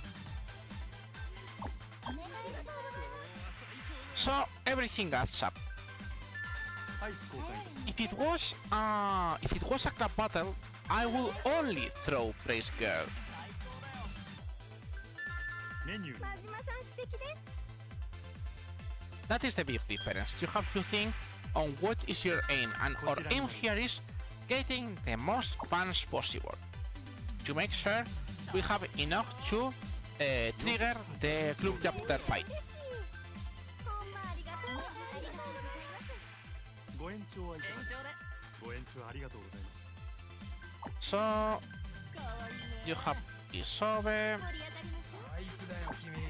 [SPEAKER 1] So everything adds up.
[SPEAKER 7] アイス交換。
[SPEAKER 1] If it was a club battle, I will only throw praise girl.
[SPEAKER 7] メニューに。
[SPEAKER 10] 真島さん素敵です。
[SPEAKER 1] That is the big difference. You have to think on what is your aim, and our aim here is getting the most fans possible. To make sure we have enough to trigger the club chapter fight.
[SPEAKER 10] ほんまありがとう。ありがとうございます。
[SPEAKER 7] ご延長はいかが。ご延長ありがとうございます。
[SPEAKER 1] So you have Isobe.
[SPEAKER 10] 盛り上がりましょう。
[SPEAKER 7] 最高だよ君。
[SPEAKER 10] めっ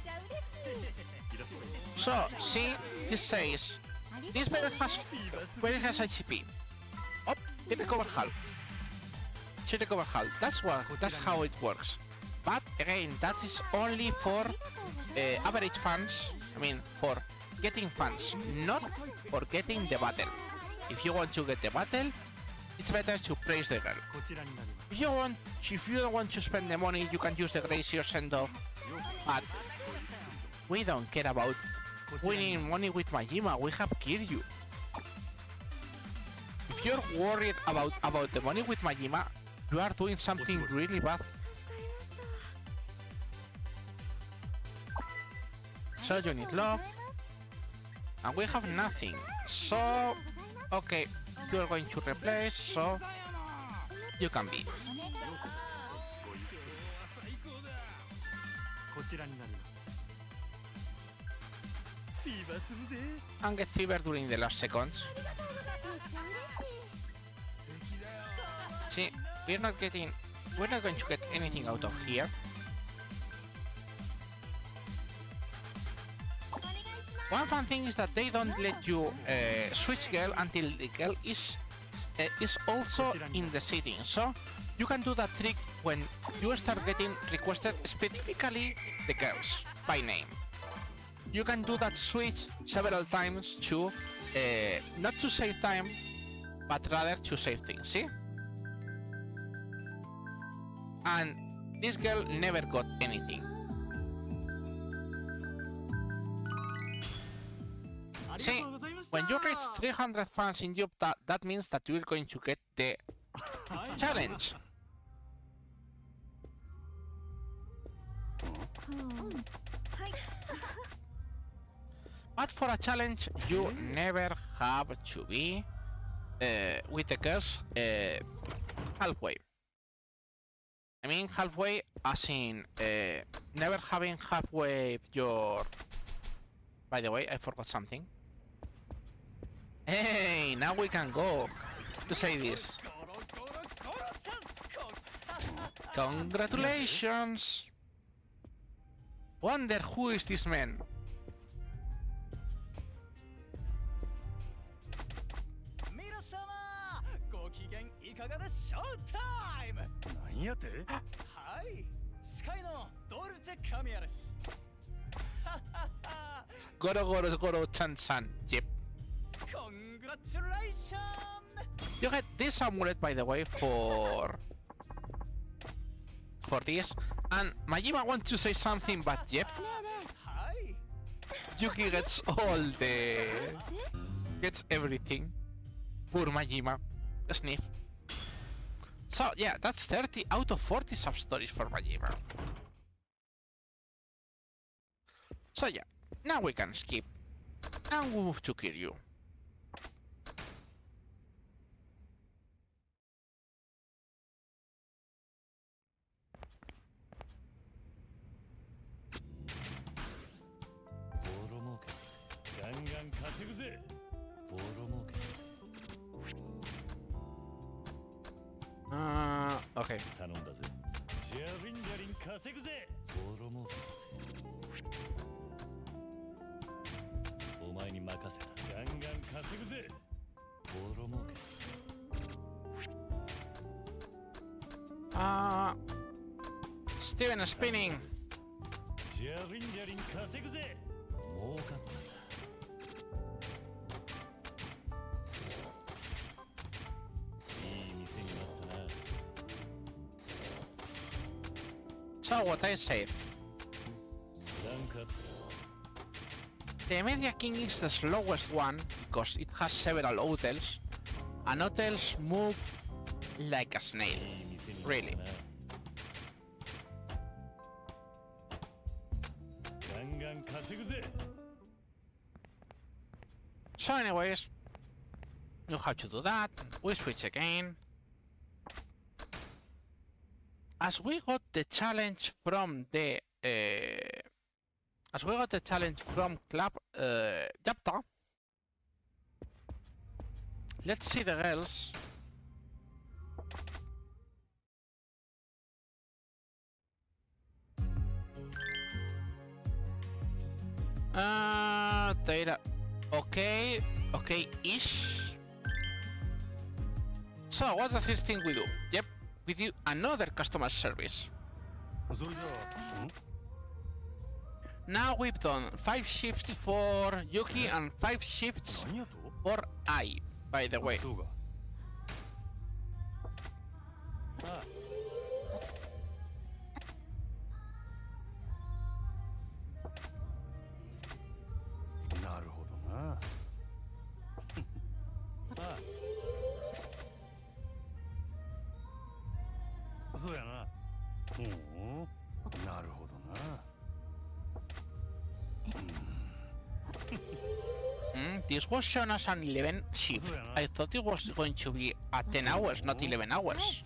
[SPEAKER 10] ちゃ嬉しい。
[SPEAKER 7] いらっしゃい。
[SPEAKER 1] So see, this says this very has HP. Oh, it recovered half. She recovered half. That's how it works. But again, that is only for average fans. I mean, for getting fans, not for getting the battle. If you want to get the battle, it's better to praise the girl.
[SPEAKER 7] こちらになります。
[SPEAKER 1] If you don't want to spend the money, you can use the gracious send off. But we don't care about winning money with Majima. We have killed you. If you're worried about the money with Majima, you are doing something really bad.
[SPEAKER 10] 助かりました。
[SPEAKER 1] So you need love, and we have nothing. So, okay, you are going to replace, so you can be.
[SPEAKER 7] こちらになります。フィーバーするぜ。
[SPEAKER 1] And get fever during the last seconds.
[SPEAKER 10] めっちゃ嬉しい。
[SPEAKER 1] See, we're not going to get anything out of here.
[SPEAKER 10] お願いします。
[SPEAKER 1] One fun thing is that they don't let you switch girl until the girl is also in the setting. So you can do that trick when you start getting requested specifically the girls by name. You can do that switch several times to not to save time, but rather to save things. See? And this girl never got anything. See, when you reach 300 fans in Job, that means that you're going to get the challenge. But for a challenge, you never have to be with the girls halfway. I mean halfway as in never having halfway your... By the way, I forgot something. Hey, now we can go to say this. Congratulations! Wonder who is this man?
[SPEAKER 4] 皆様ご機嫌いかがでショータイム。
[SPEAKER 2] なんやて？
[SPEAKER 4] はい司会のドル
[SPEAKER 1] Goro Chan San. Yep. You get this amulet, by the way, for this. And Majima wants to say something, but yep. Yuki gets gets everything. Poor Majima. Sniff. So yeah, that's 30 out of 40 sub-stories for Majima. So yeah, now we can skip and we move to Kiryu. Okay. Steven spinning. So what I said. The Media King is the slowest one because it has several hotels, and hotels move like a snail. Really. So anyways, you have to do that. We switch again. As we got the challenge from the Club Yapta, let's see the girls. Data. Okay-ish. So what's the first thing we do? Yep, we do another customer service. Now we've done 5 shifts for Yuki and 5 shifts for Ai, by the way. This was shown as an 11 shift. I thought it was going to be at 10 hours, not 11 hours.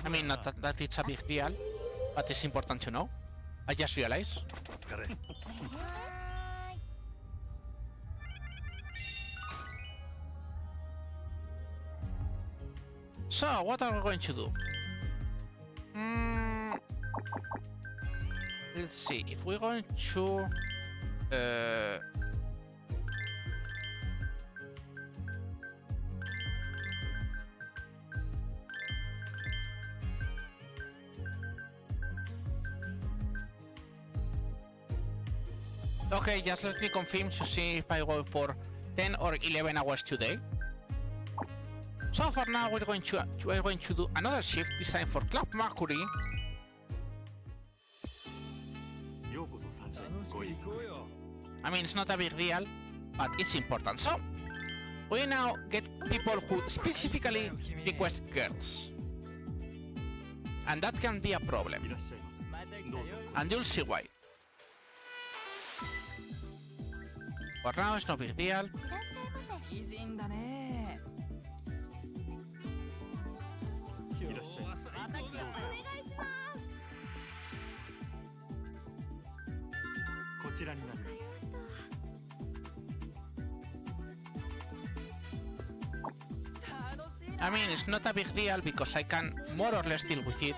[SPEAKER 1] I mean, not that it's a big deal, but it's important to know. I just realized. So, what are we going to do? Let's see, if we're going to... Okay, just let me confirm to see if I go for 10 or 11 hours today. So for now, we're going to do another shift, this time for Club Mercury. I mean, it's not a big deal, but it's important. So, we now get people who specifically request girls. And that can be a problem. And you'll see why. For now, it's no big deal. I mean, it's not a big deal because I can more or less deal with it.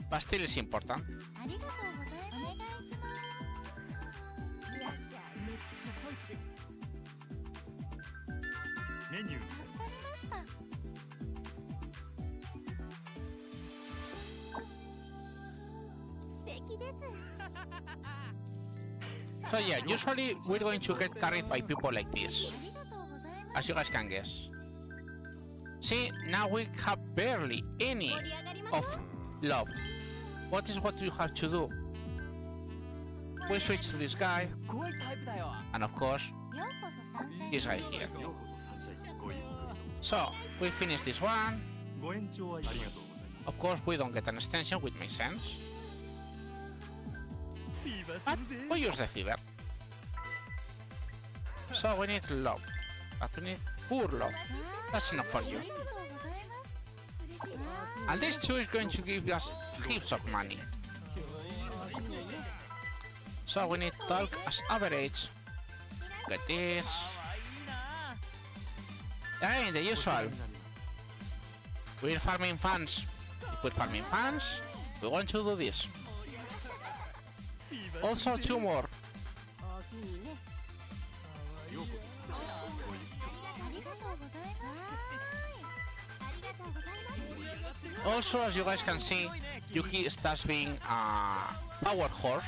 [SPEAKER 1] But still it's important. So yeah, usually we're going to get carried by people like this, as you guys can guess. See, now we have barely any of love. What is what you have to do? We switch to this guy, and of course, this guy here. So, we finish this one. Of course, we don't get an extension, which makes sense. But we use the fever. So we need love. But we need poor love. That's enough for you. And this too is going to give us heaps of money. So we need talk as average. Get this. And the usual. We're farming fans. If we're farming fans, we want to do this. Also 2 more. Also, as you guys can see, Yuki starts being a power horse.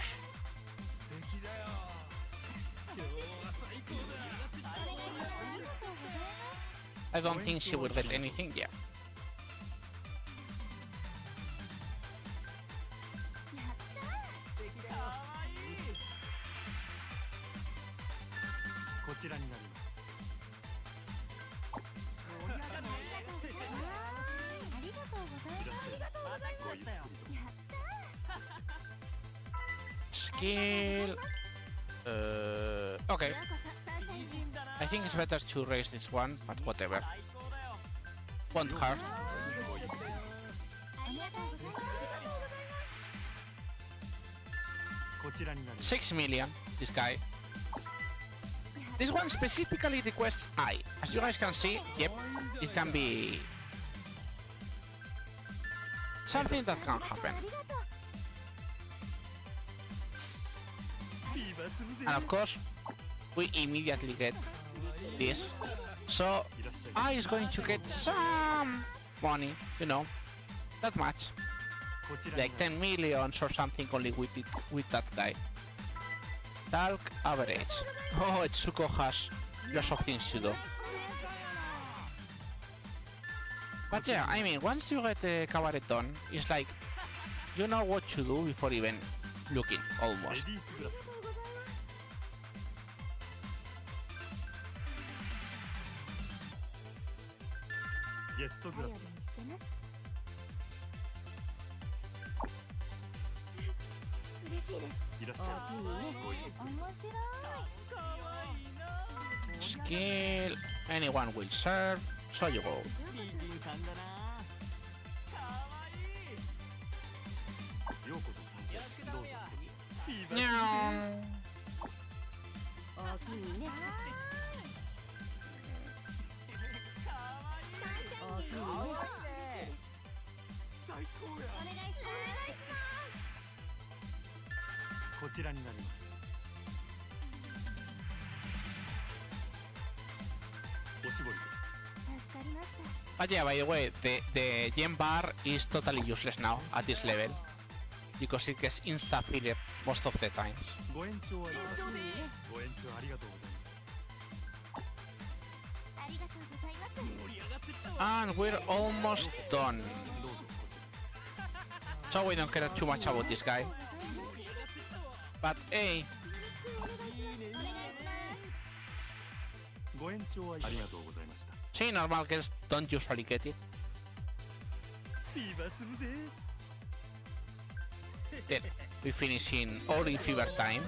[SPEAKER 1] I don't think she will get anything yet. Skill. Okay. I think it's better to raise this one, but whatever. Won't hurt. $6 million, this guy. This one specifically requests eye. As you guys can see, yep, it can be something that can happen. And of course, we immediately get this. So I is going to get some money, you know, not much, like 10 millions or something only with it, with that guy. Talk average. Oh, Etsuko has lots of things to do. But yeah, I mean, once you get the cabaret done, it's like you know what to do before even looking, almost. Skill, anyone will serve, so you go. Meow. But yeah, by the way, the gem bar is totally useless now at this level, because it gets insta-filler most of the times. And we're almost done. So we don't care too much about this guy. But hey, see, normal girls don't usually get it. Then we finish all in fever time.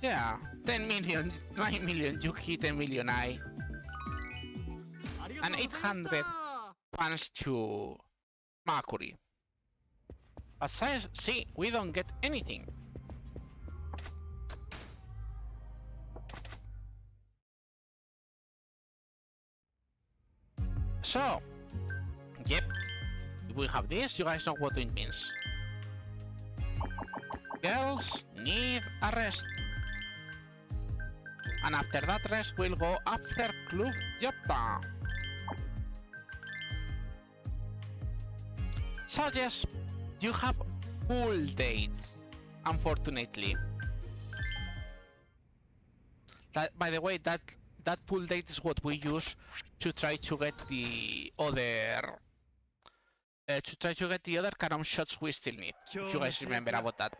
[SPEAKER 1] Yeah, 10 million, 9 million Yuki, 10 million I. And 800 pounds to Makuri. But see, we don't get anything. So, yep, if we have this, you guys know what it means. Girls need a rest. And after that rest, we'll go after Club Joppa. So yes, you have pool dates, unfortunately. By the way, that pool date is what we use to try to get the other cannon shots we still need. If you guys remember about that.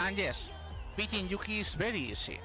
[SPEAKER 1] And yes, beating Yuki is very easy.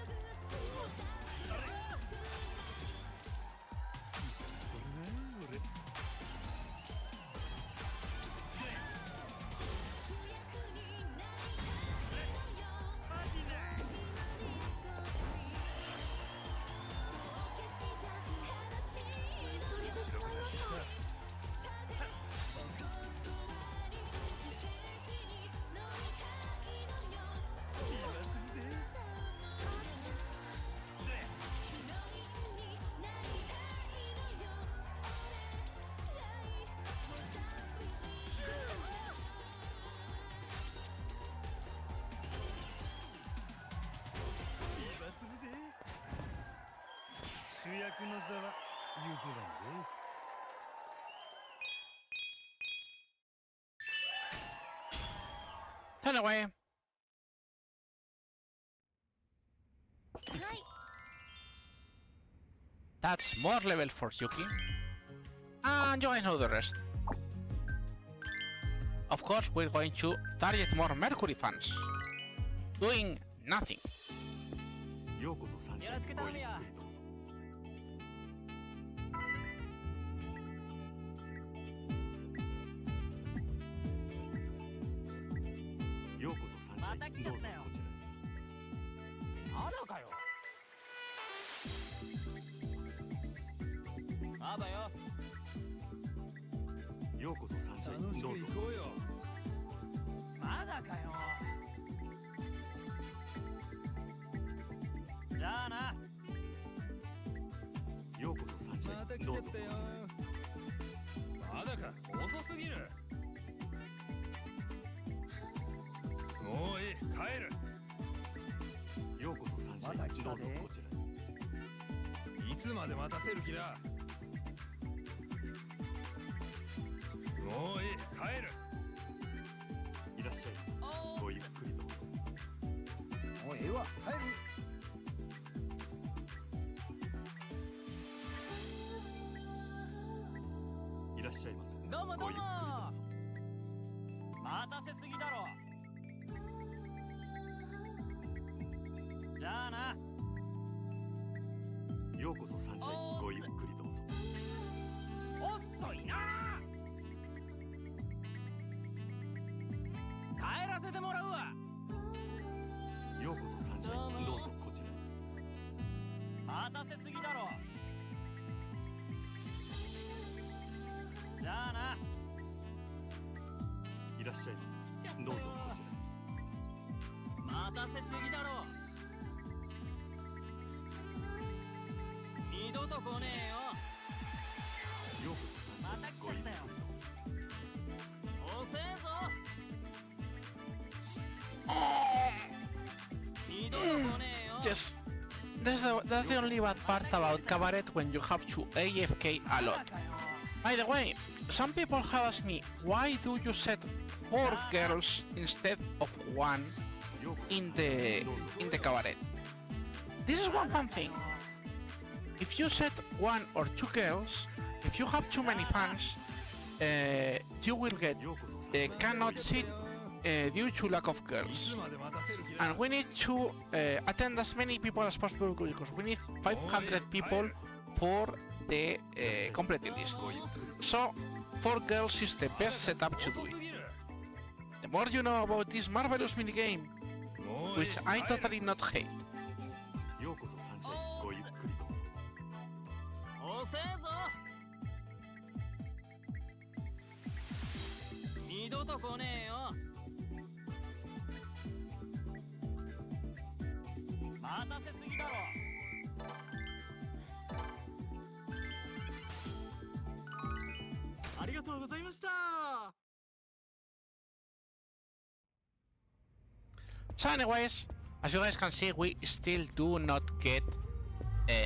[SPEAKER 1] Turn away. That's more level for Yuki. And you guys know the rest. Of course, we're going to target more Mercury fans. Doing nothing. that's the only bad part about cabaret when you have to AFK a lot. By the way, some people have asked me, why do you set 4 girls instead of 1 in the cabaret? This is one fun thing. If you set 1 or 2 girls, if you have too many fans, you will get cannot sit due to lack of girls. And we need to attend as many people as possible because we need 500 people for the completed list. So 4 girls is the best setup to do it. The more you know about this marvelous minigame, which I totally not hate.
[SPEAKER 7] 遅えぞ。二度と来ねえよ。待たせすぎだろ。ありがとうございました。
[SPEAKER 1] So anyways, as you guys can see, we still do not get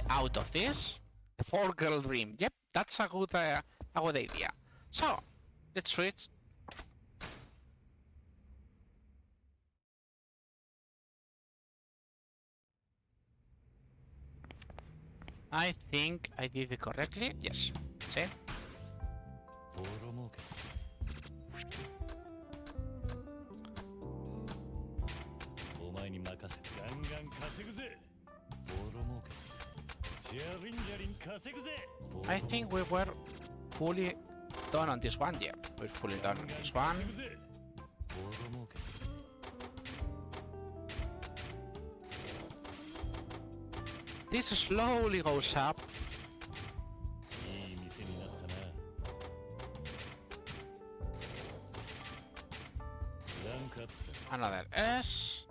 [SPEAKER 1] out of this. The 4 girl dream. Yep, that's a good idea. So, let's switch. I think I did it correctly. Yes. See?
[SPEAKER 2] お前に任せてガンガン稼ぐぜ。ボロ儲け。ジャリンジャリン稼ぐぜ。
[SPEAKER 1] I think we were fully done on this one. Yeah, we're fully done on this one. This slowly goes up.
[SPEAKER 2] いい店になったな。ランクアップだ。
[SPEAKER 1] Another S.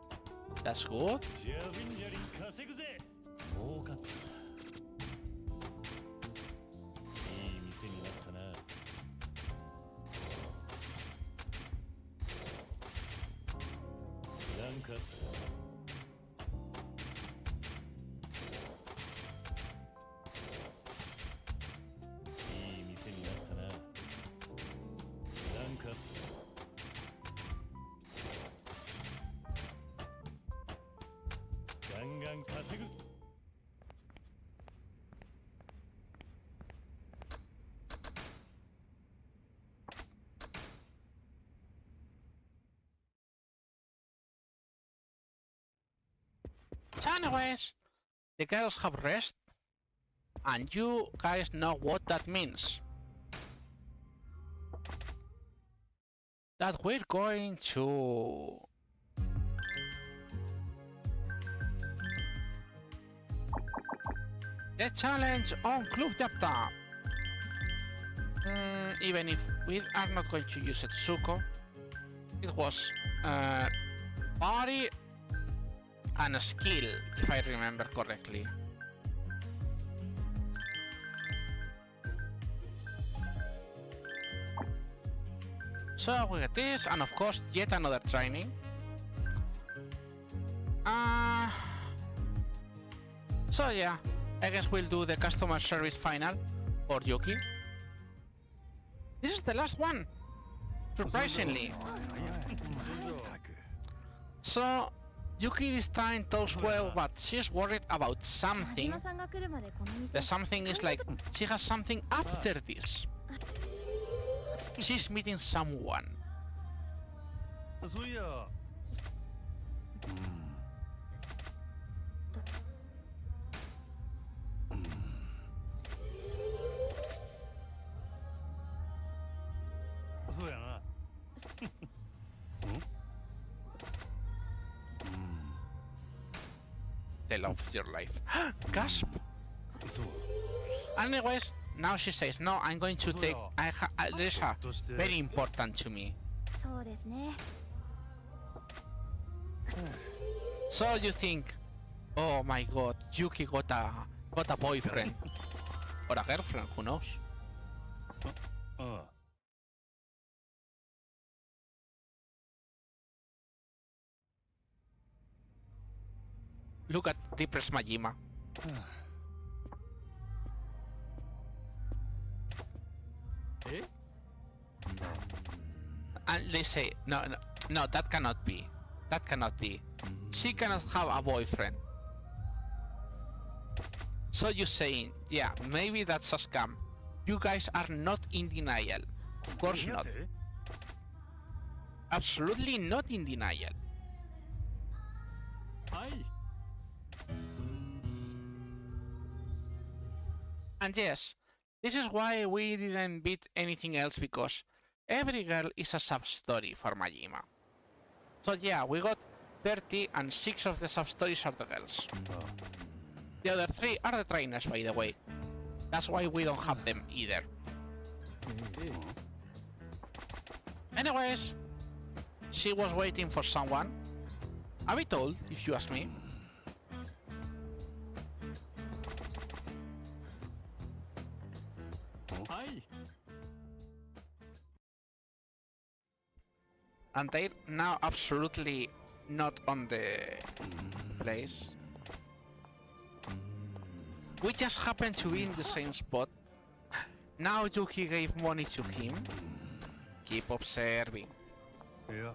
[SPEAKER 1] That's good.
[SPEAKER 2] ジャリンジャリン稼ぐぜ。儲かったな。いい店になったな。ランクアップだ。 ガンガン稼ぐ。
[SPEAKER 1] So anyways, the girls have rest, and you guys know what that means. That we're going to... the challenge on Club Yapta. Even if we are not going to use Etsuko, it was body and a skill, if I remember correctly. So we get this, and of course yet another training. So yeah, I guess we'll do the customer service final for Yuki. This is the last one, surprisingly. So Yuki this time does well, but she's worried about something. The something is like, she has something after this. She's meeting someone.
[SPEAKER 2] そういや。そうやな。
[SPEAKER 1] The love of your life. Gasp! Anyways, now she says, no, I'm going to take... There's a very important to me. So you think, oh my god, Yuki got a boyfriend. Or a girlfriend, who knows? Look at Depressed Majima.
[SPEAKER 4] Eh?
[SPEAKER 1] And they say, no, no, no, that cannot be. That cannot be. She cannot have a boyfriend. So you're saying, yeah, maybe that's a scam. You guys are not in denial. Of course not. Absolutely not in denial.
[SPEAKER 4] Aye.
[SPEAKER 1] And yes, this is why we didn't beat anything else, because every girl is a sub-story for Majima. So yeah, we got 30 and 6 of the sub-stories are the girls. The other 3 are the trainers, by the way. That's why we don't have them either. Anyways, she was waiting for someone. A bit old, if you ask me.
[SPEAKER 4] Aye.
[SPEAKER 1] And they're now absolutely not on the place. We just happen to be in the same spot. Now Yuki gave money to him. Keep observing.
[SPEAKER 2] Yeah.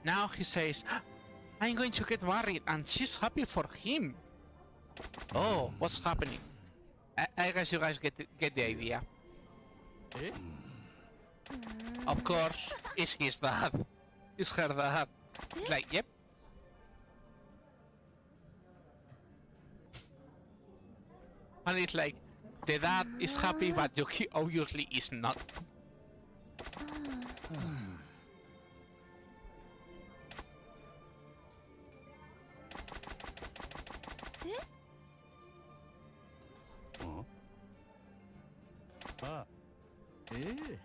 [SPEAKER 1] Now he says, I'm going to get married, and she's happy for him. Oh, what's happening? I guess you guys get the idea.
[SPEAKER 4] Eh?
[SPEAKER 1] Of course, it's his dad. It's her dad. It's like, yep. And it's like, the dad is happy, but Yuki obviously is not.
[SPEAKER 2] Ah.
[SPEAKER 4] Eh?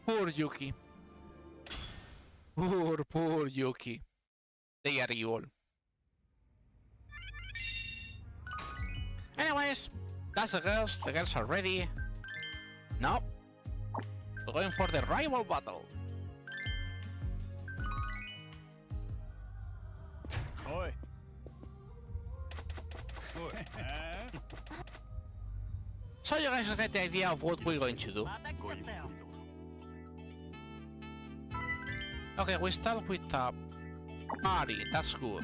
[SPEAKER 1] Poor Yuki. Poor Yuki. They are evil. Anyways, that's the girls. The girls are ready. Now, we're going for the rival battle.
[SPEAKER 4] Oi.
[SPEAKER 1] So you guys get the idea of what we're going to do. Okay, we start with a party. That's good.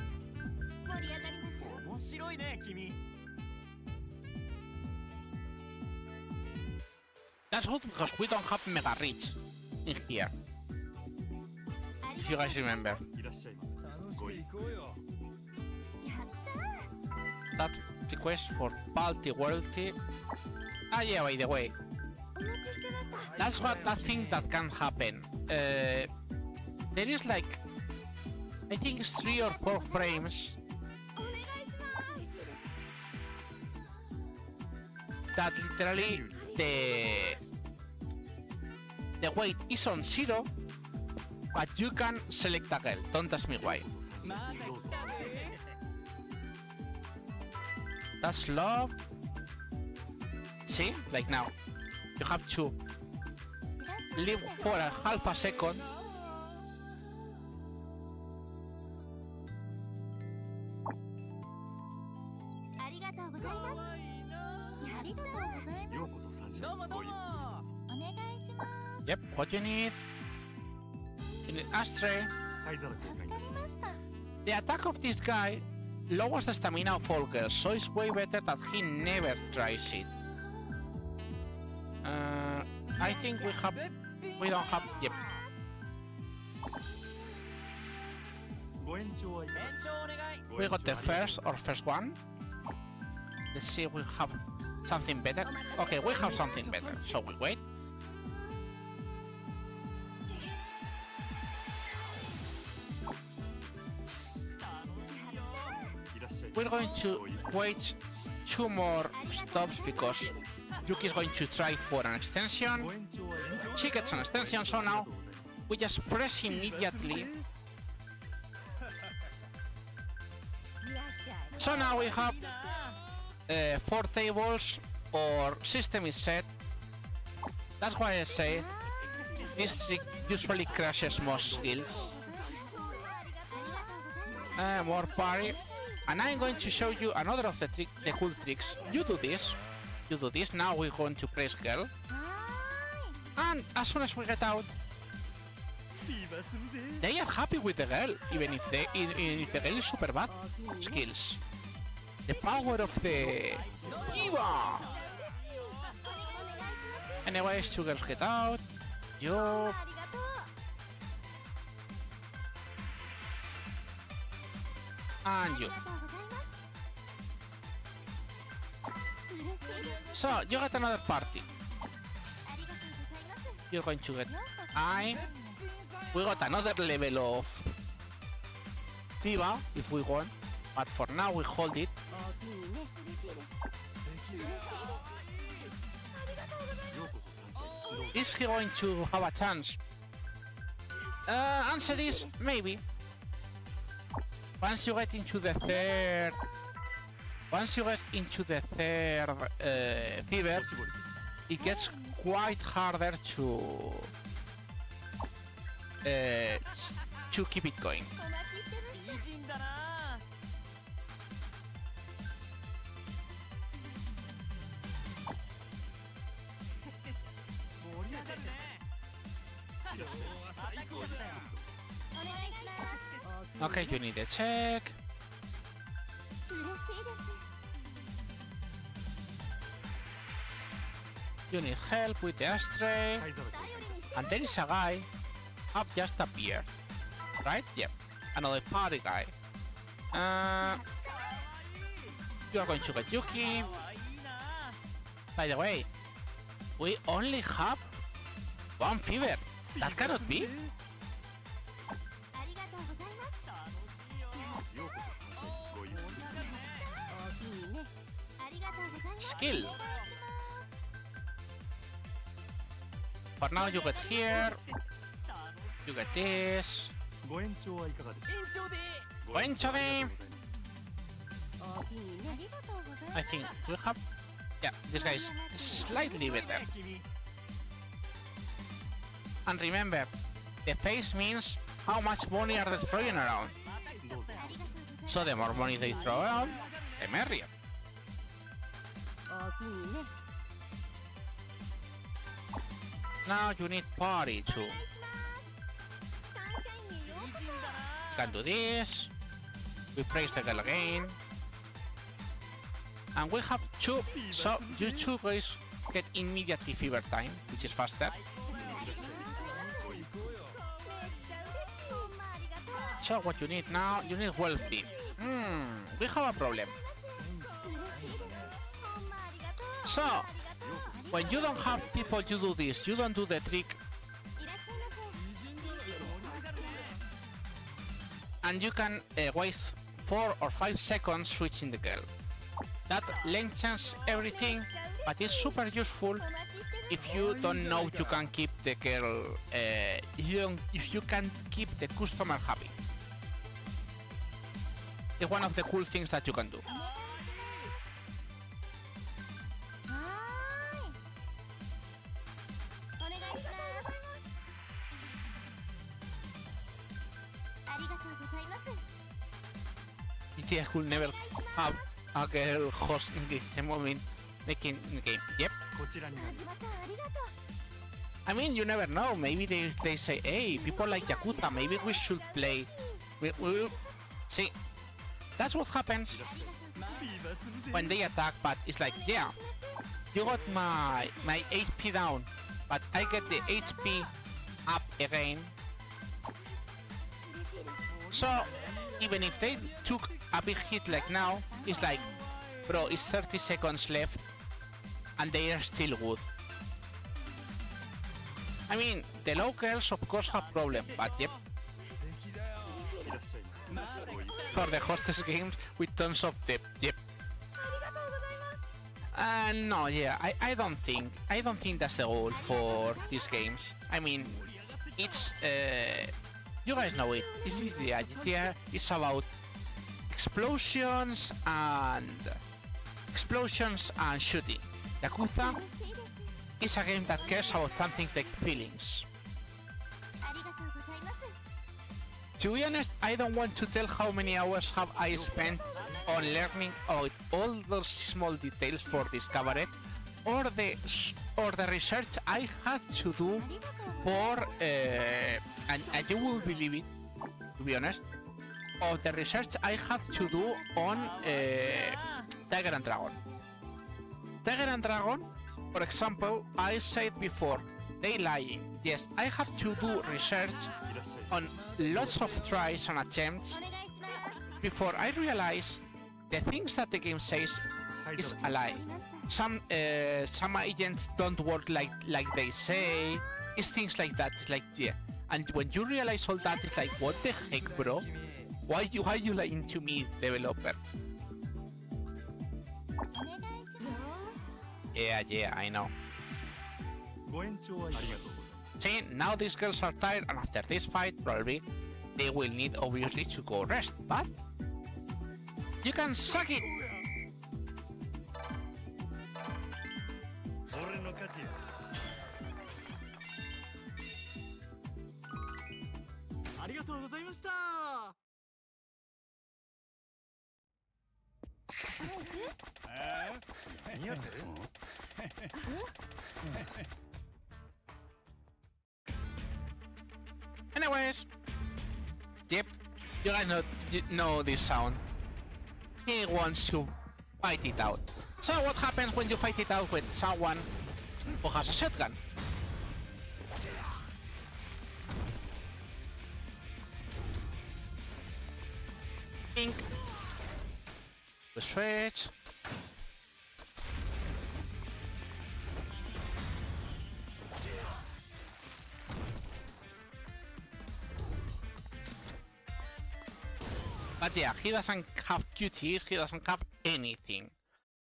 [SPEAKER 1] That's good because we don't have Mega Rich in here. If you guys remember. That request for Balti Wealthy. Ah yeah, by the way. That's what that thing that can happen. There is like, I think it's 3 or 4 frames that literally the weight is on 0, but you can select a girl. Don't ask me why. That's love. See, like now, you have to live for a half a second. Yep, what you need? You need ashtray. The attack of this guy lowers the stamina of all girls, so it's way better that he never tries it. I think we don't have, yep. We got the first one. Let's see if we have something better. Okay, we have something better, so we wait. We're going to wait 2 more stops because Yuki is going to try for an extension. She gets an extension, so now we just press immediately. So now we have 4 tables. Our system is set. That's why I say this trick usually crashes most skills. More parry. And I'm going to show you another of the cool tricks. You do this. Now we're going to press girl. And as soon as we get out, they are happy with the girl, even if the girl is super bad. Skills. The power of the Diva! Anyways, two girls get out. You. And you. So, you got another party. You're going to get we got another level of Diva, if we want. But for now, we hold it. Is he going to have a chance? Answer is maybe. Once you get into the third fever, it gets quite harder to keep it going. Okay, you need a check. You need help with the ashtray. And there is a guy up just appeared. Right? Yep. Another party guy. You are going to get Yuki. By the way, we only have one fever. That cannot be. Skill. For now you get here. You get this. I think we have... Yeah, this guy is slightly better. And remember, the pace means how much money are they throwing around. So the more money they throw around, the merrier. Now you need party too. Can do this. We praise the girl again. And we have two, so you two guys get immediately fever time, which is faster. So what you need now, you need wealthy. We have a problem. So, when you don't have people, you do this. You don't do the trick. And you can waste 4 or 5 seconds switching the girl. That lengthens everything, but it's super useful if you don't know you can keep the girl, if you can keep the customer happy. It's one of the cool things that you can do. I could never have a girl host in the moment making the game. Yep. I mean, you never know. Maybe they say, hey, people like Yakuza, maybe we should play. We'll see. That's what happens when they attack, but it's like, yeah, you got my HP down, but I get the HP up again. So, even if they took a big hit like now, it's like, bro, it's 30 seconds left, and they are still good. I mean, the locals of course have problems, but yep. For the hostess games with tons of depth, yep. No, yeah, I don't think that's the goal for these games. I mean, it's you guys know it. This is the idea. It's about explosions and shooting. Yakuza is a game that cares about something like feelings. To be honest, I don't want to tell how many hours have I spent on learning about all those small details for Discovery, or the research I had to do for and you will believe it, to be honest, of the research I have to do on Tiger and Dragon. Tiger and Dragon, for example, I said before, they lying. Yes, I have to do research on lots of tries and attempts before I realize the things that the game says is a lie. Some agents don't work like they say. It's things like that. It's like, yeah. And when you realize all that, it's like, what the heck, bro? Why you lying to me, developer? Yeah, I know. See, now these girls are tired, and after this fight, probably they will need obviously to go rest, but you can suck it! Anyways, yep, you guys know this sound. He wants to fight it out. So what happens when you fight it out with someone who has a shotgun? Pink. The switch. But yeah, he doesn't have QTs, he doesn't have anything.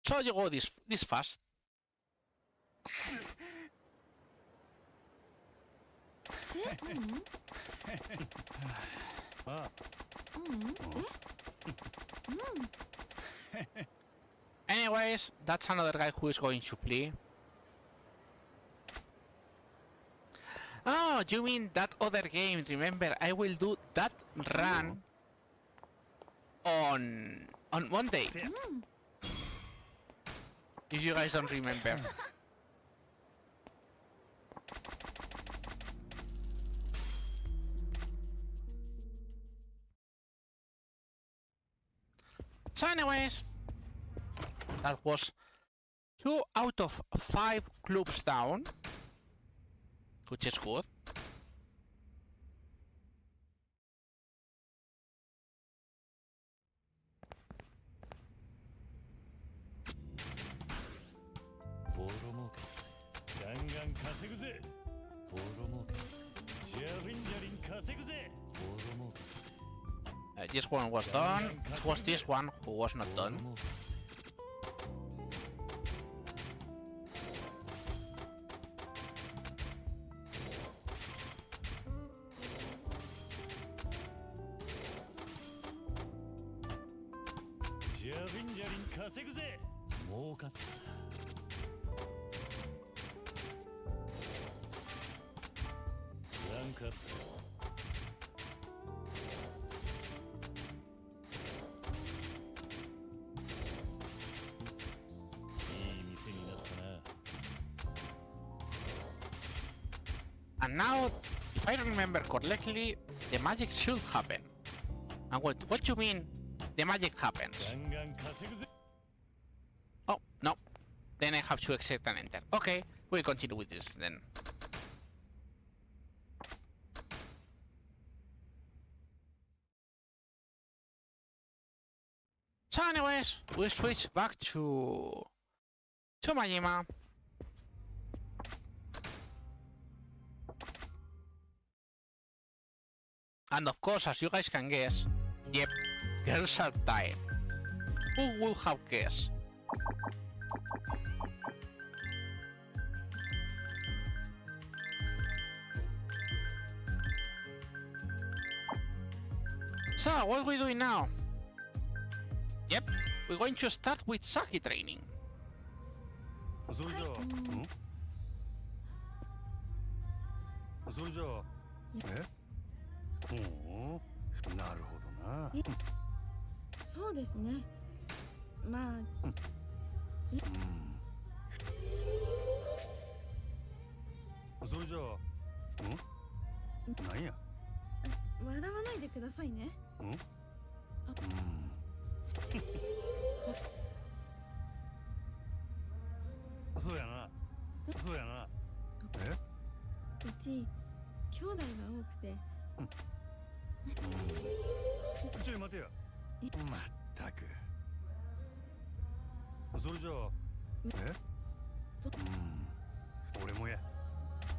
[SPEAKER 1] So you go this fast. Anyways, that's another guy who is going to play. Oh, you mean that other game? Remember, I will do that run on Monday. If you guys don't remember. So anyways, that was 2 out of 5 clubs down, which is good. This one was done. It was this one who was not done. And now, if I remember correctly, the magic should happen. And what you mean, the magic happens? Oh, no. Then I have to exit and enter. Okay, we'll continue with this then. So anyways, we switch back to Majima. And of course, as you guys can guess, yep, girls are tired. Who would have guessed? So, what are we doing now? Yep, we're going to start with Saki training.
[SPEAKER 2] それじゃあほうなるほどな。
[SPEAKER 10] そうですね。まあ、
[SPEAKER 2] それじゃあなんや
[SPEAKER 10] 笑わないでくださいね。
[SPEAKER 2] そうやな。そうやな。
[SPEAKER 10] うち兄弟が多くて。
[SPEAKER 2] ちょい待てや。まったく。それじゃあ俺もや。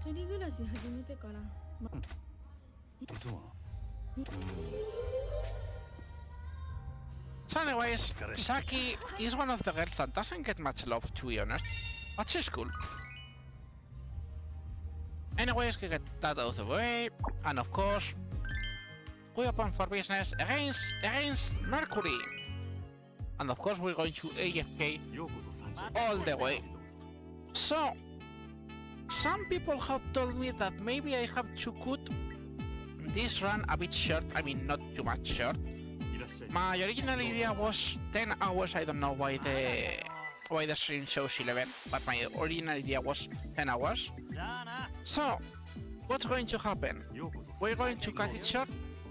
[SPEAKER 10] 一人暮らし始めてから、
[SPEAKER 2] そう。
[SPEAKER 1] So anyways, Saki is one of the girls that doesn't get much love, to be honest, but she's cool. Anyways, we get that out of the way, and of course, we open for business against Mercury. And of course, we're going to AFK all the way. So, some people have told me that maybe I have to cut this run a bit short, I mean not too much short. My original idea was 10 hours, I don't know why the stream shows 11, but my original idea was 10 hours. So, what's going to happen? We're going to cut it short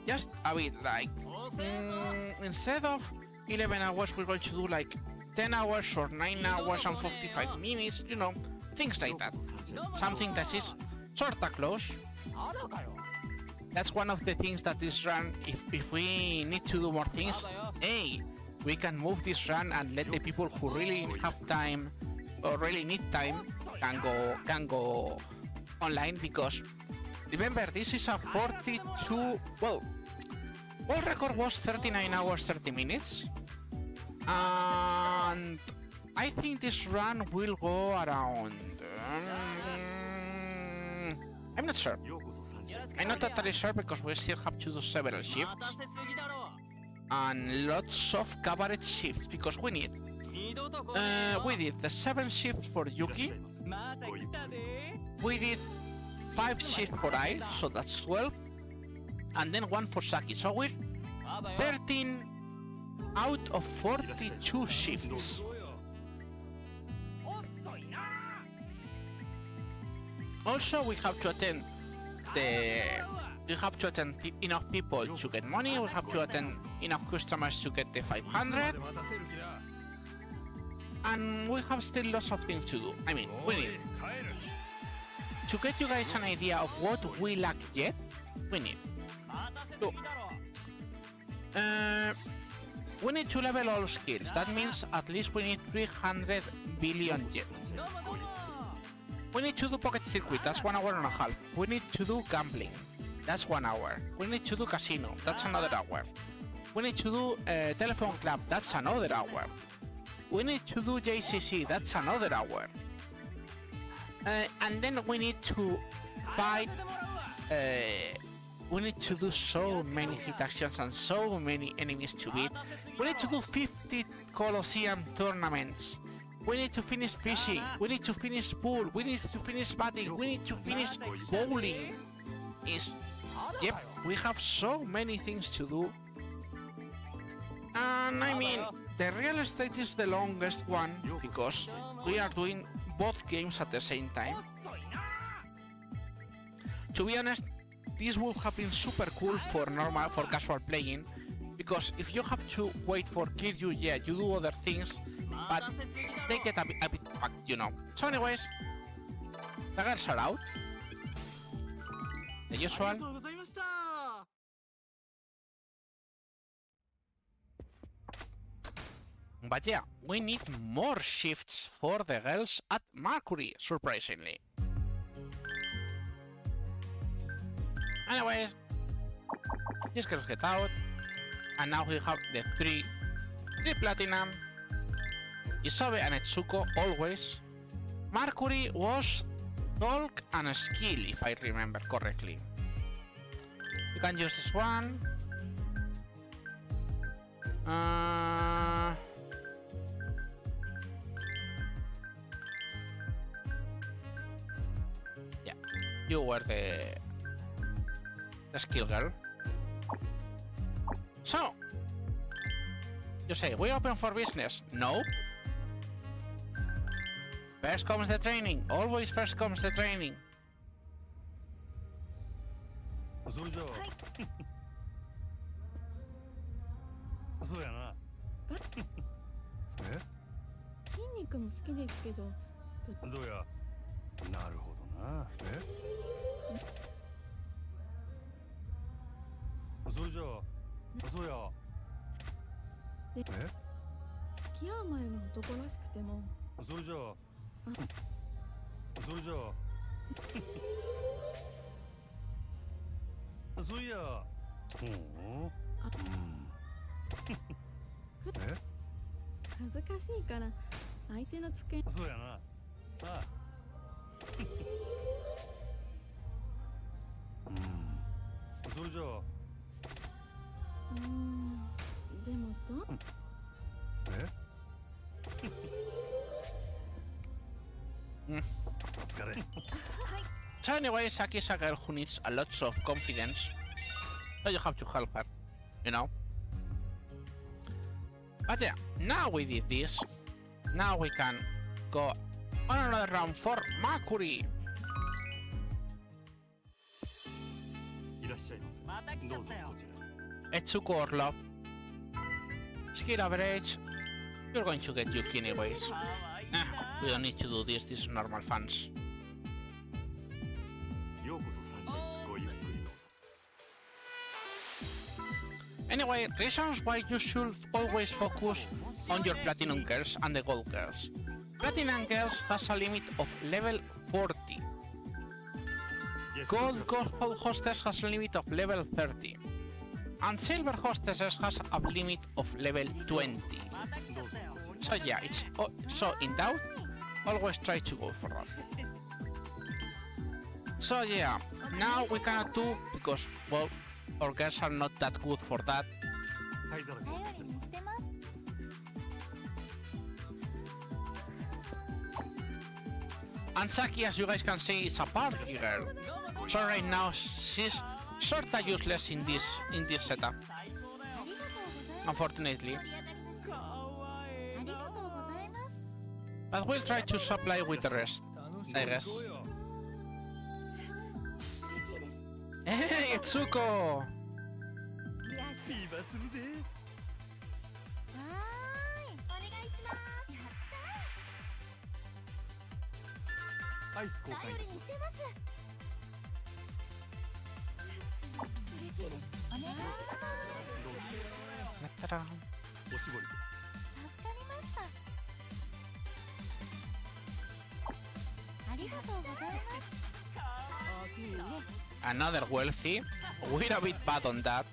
[SPEAKER 1] just a bit, like, instead of 11 hours, we're going to do like 10 hours or 9 hours and 45 minutes, you know, things like that. Something that is sorta close. That's one of the things that this run, if we need to do more things, hey, we can move this run and let the people who really have time or really need time can go online, because remember, this is a 42, well, world record was 39 hours 30 minutes, and I think this run will go around I'm not sure. I'm not totally sure because we still have to do several shifts and lots of coverage shifts, because we need we did the 7 shifts for Yuki, we did 5 shifts for Ai, so that's 12, and then 1 for Saki, so we're 13 out of 42 shifts. Also, we have to attend enough people to get money, we have to attend enough customers to get the 500, and we have still lots of things to do. I mean, we need to get you guys an idea of what we lack yet. We need to level all skills. That means at least we need 300 billion yet. We need to do pocket circuit, that's 1 hour and a half. We need to do gambling, that's 1 hour. We need to do casino, that's another hour. We need to do telephone club, that's another hour. We need to do JCC, that's another hour. And then we need to fight, we need to do so many hit actions and so many enemies to beat. We need to do 50 Colosseum tournaments. We need to finish fishing, we need to finish pool, we need to finish batting, we need to finish bowling. Yep, we have so many things to do. And I mean, the real estate is the longest one because we are doing both games at the same time. To be honest, this would have been super cool for casual playing, because if you have to wait for Kiryu, yeah, you do other things, but they get a bit fucked, you know. So anyways, the girls are out. The usual. But yeah, we need more shifts for the girls at Mercury, surprisingly. Anyways, these girls get out, and now we have the three platinum. Isobe and Etsuko always. Mercury was talk and skill, if I remember correctly. You can use this one. Yeah, you were the the skill girl. So, you say, we open for business? No. First comes the training. Always first comes the training.
[SPEAKER 2] それじゃあ、そうやな。え？
[SPEAKER 10] 筋肉も好きですけど、
[SPEAKER 2] どうや？なるほどな。え？それじゃあ、そうや。え？
[SPEAKER 10] 付き合う前は男らしくても、
[SPEAKER 2] それじゃあ、それじゃあ。そういや、ほう。え？
[SPEAKER 10] 恥ずかしいから相手の机。
[SPEAKER 2] そうやな。さあ。それじゃあ。
[SPEAKER 10] でも
[SPEAKER 2] え？お疲れ。
[SPEAKER 1] So anyway, Saki is a girl who needs a lot of confidence, so you have to help her, you know? But yeah, now we did this. Now we can go on another round for Makuri.
[SPEAKER 2] いらっしゃいませ。また来ちゃったよ。
[SPEAKER 1] Etsuko Orlo. Skill average. You're going to get Yuki anyways. We don't need to do this, these are normal fans.
[SPEAKER 2] ようこそサンシャイン。ごゆっくりどうぞ。
[SPEAKER 1] Anyway, reasons why you should always focus on your platinum girls and the gold girls. Platinum girls has a limit of level 40. Gold hostess has a limit of level 30. And silver hostesses has a limit of level 20. So yeah, it's so in doubt, always try to go for that. So yeah, now we cannot do because well, our girls are not that good for that. And Saki, as you guys can see, is a party girl. So right now she's sorta useless in this setup. Unfortunately. But we'll try to supply with the rest, I guess. Hey, Etsuko!
[SPEAKER 2] アイス交換。
[SPEAKER 1] Ta-da.
[SPEAKER 2] おしぼり。
[SPEAKER 1] Another wealthy. We're a bit bad on that.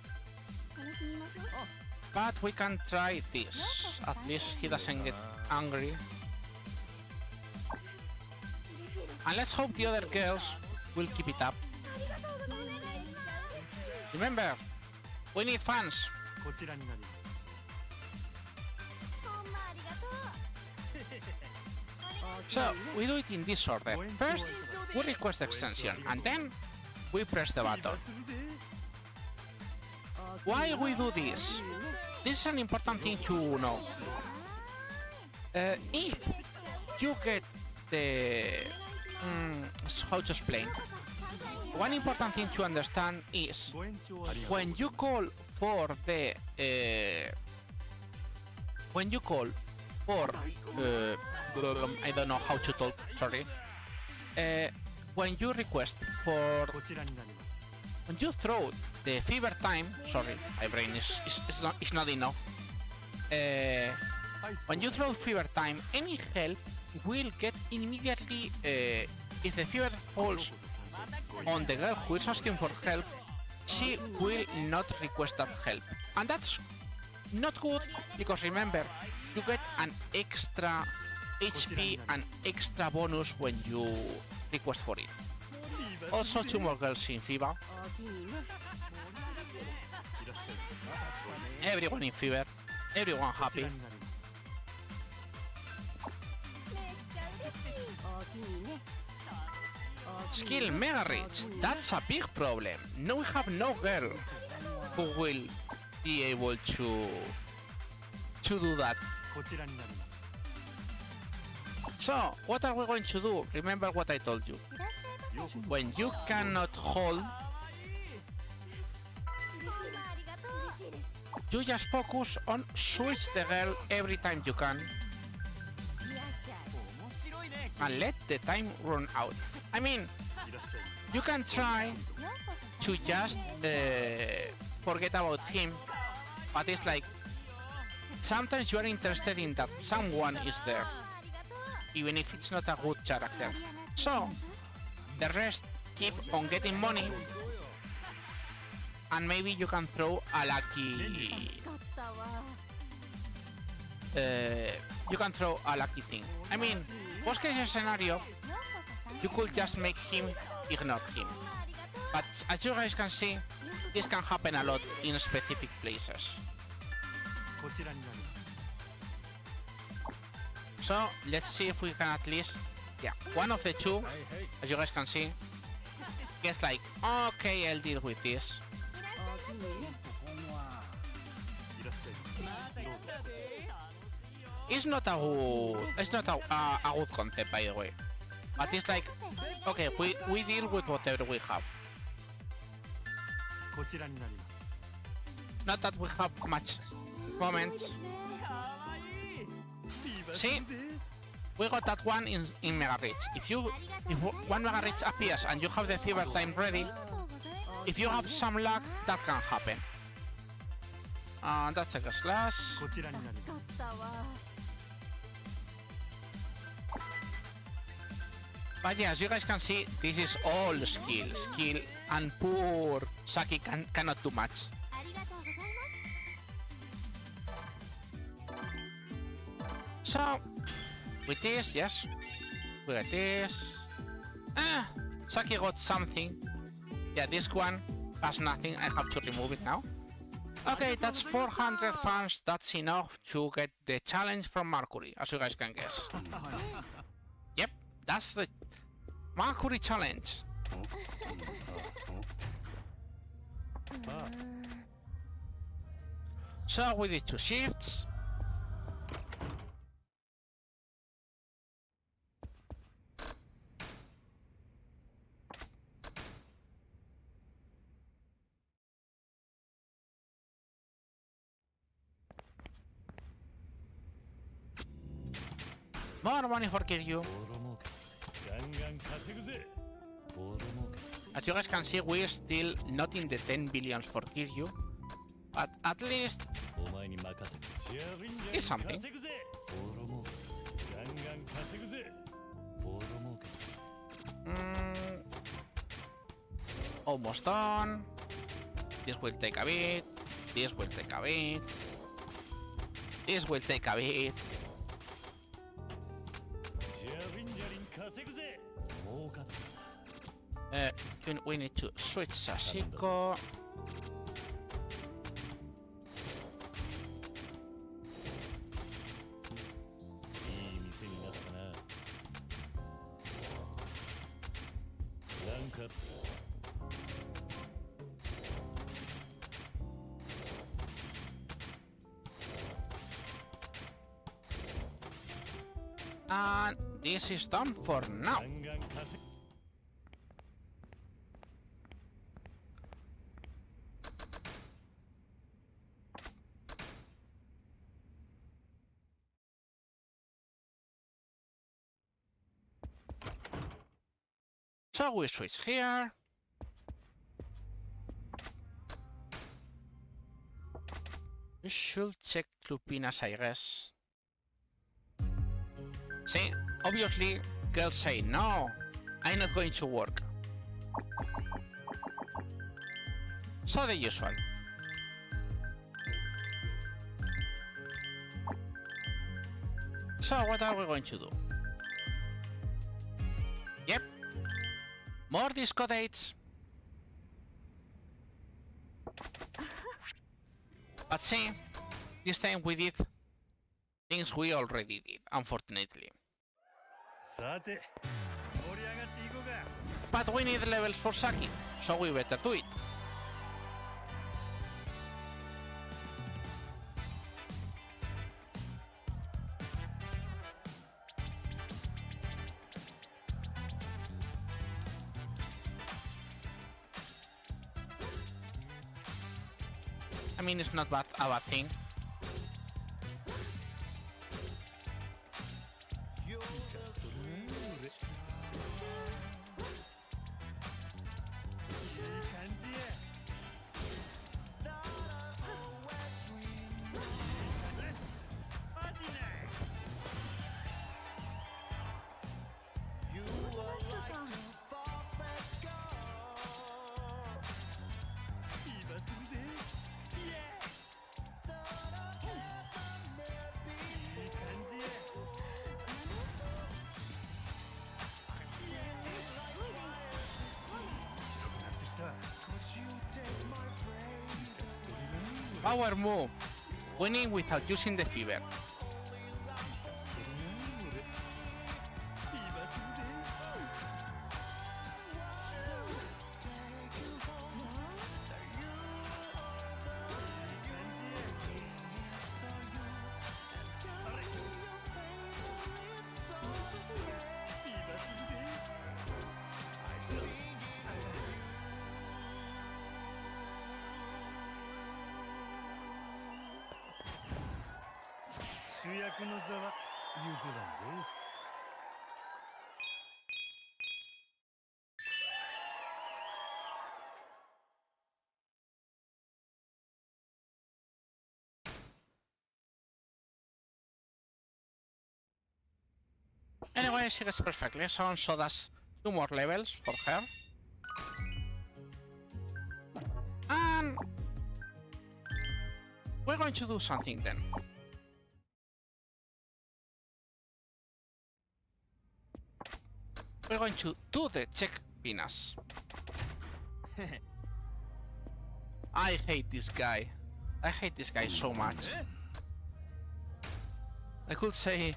[SPEAKER 1] But we can try this. At least he doesn't get angry. And let's hope the other girls will keep it up. Remember, we need fans.
[SPEAKER 2] こちらになります。
[SPEAKER 1] So, we do it in this order. First, we request extension, and then we press the button. Why we do this? This is an important thing to know. If you get the... how to explain? One important thing to understand is when you call for the... when you call for... I don't know how to talk, sorry. When you request for... when you throw the fever time... Sorry, my brain is not enough. When you throw fever time, any help will get immediately... if the fever falls on the girl who is asking for help, she will not request that help. And that's not good, because remember, you get an extra HP and extra bonus when you request for it. Also 2 more girls in fever. Everyone in fever. Everyone happy. Skill mega rich. That's a big problem. Now we have no girl who will be able to do that. So, what are we going to do? Remember what I told you. When you cannot hold, you just focus on switch the girl every time you can. And let the time run out. I mean, you can try to just forget about him, but it's like sometimes you are interested in that someone is there, even if it's not a good character. So the rest keep on getting money, and maybe you can throw a lucky thing. I mean, worst case scenario, you could just make him ignore him. But as you guys can see, this can happen a lot in specific places. So let's see if we can at least, one of the two, as you guys can see, gets like, okay, I'll deal with this. It's not a good concept, by the way. But it's like, okay, we deal with whatever we have. Not that we have much comments. See, we got that one in Mega Rich. If one Mega Rich appears and you have the fever time ready, if you have some luck, that can happen. That's like a slash. But yeah, as you guys can see, this is all skill, and poor Saki cannot do much. So, with this, yes, we got this. Saki got something. Yeah, this one has nothing. I have to remove it now. Okay, that's 400 fans. That's enough to get the challenge from Mercury, as you guys can guess. Yep, that's the Mercury challenge. So we did 2 shifts. More money for Kiryu. As you guys can see, we're still not in the 10 billions for Kiryu, but at least it's something. Almost done. This will take a bit. This will take a bit. This will take a bit. We need to switch Sashiko. And this is done for now. So we switch here. We should check Lupinas, I guess. See, obviously, girls say, no, I'm not going to work. So the usual. So what are we going to do? Yep. More disco dates. But see, this time we did things we already did, unfortunately. But we need levels for Saki, so we better do it. I mean, it's not a bad thing. Power move, winning without using the fever. Anyway, she gets perfect lesson, so that's 2 more levels for her. And we're going to do something then. We're going to do the check Venus. I hate this guy. I hate this guy so much. I could say...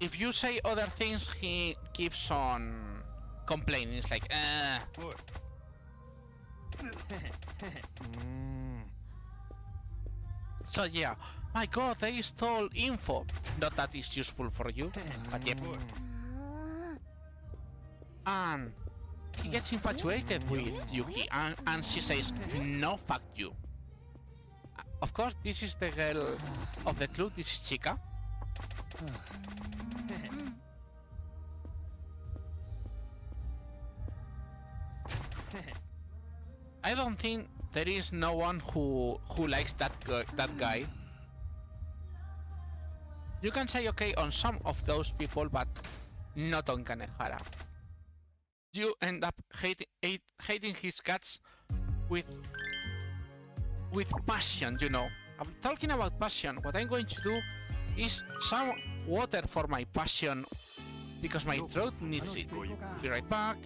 [SPEAKER 1] If you say other things, he keeps on complaining. It's like, So yeah, my god, they stole info. Not that is useful for you, but yeah. And he gets infatuated with Yuki, and she says, no, fuck you. Of course, this is the girl of the club, this is Chica. I don't think there is no one who likes that guy. You can say okay on some of those people, but not on Kanehara. You end up hating his guts with passion, you know. I'm talking about passion. What I'm going to do is some water for my passion because my throat needs it. Be right back.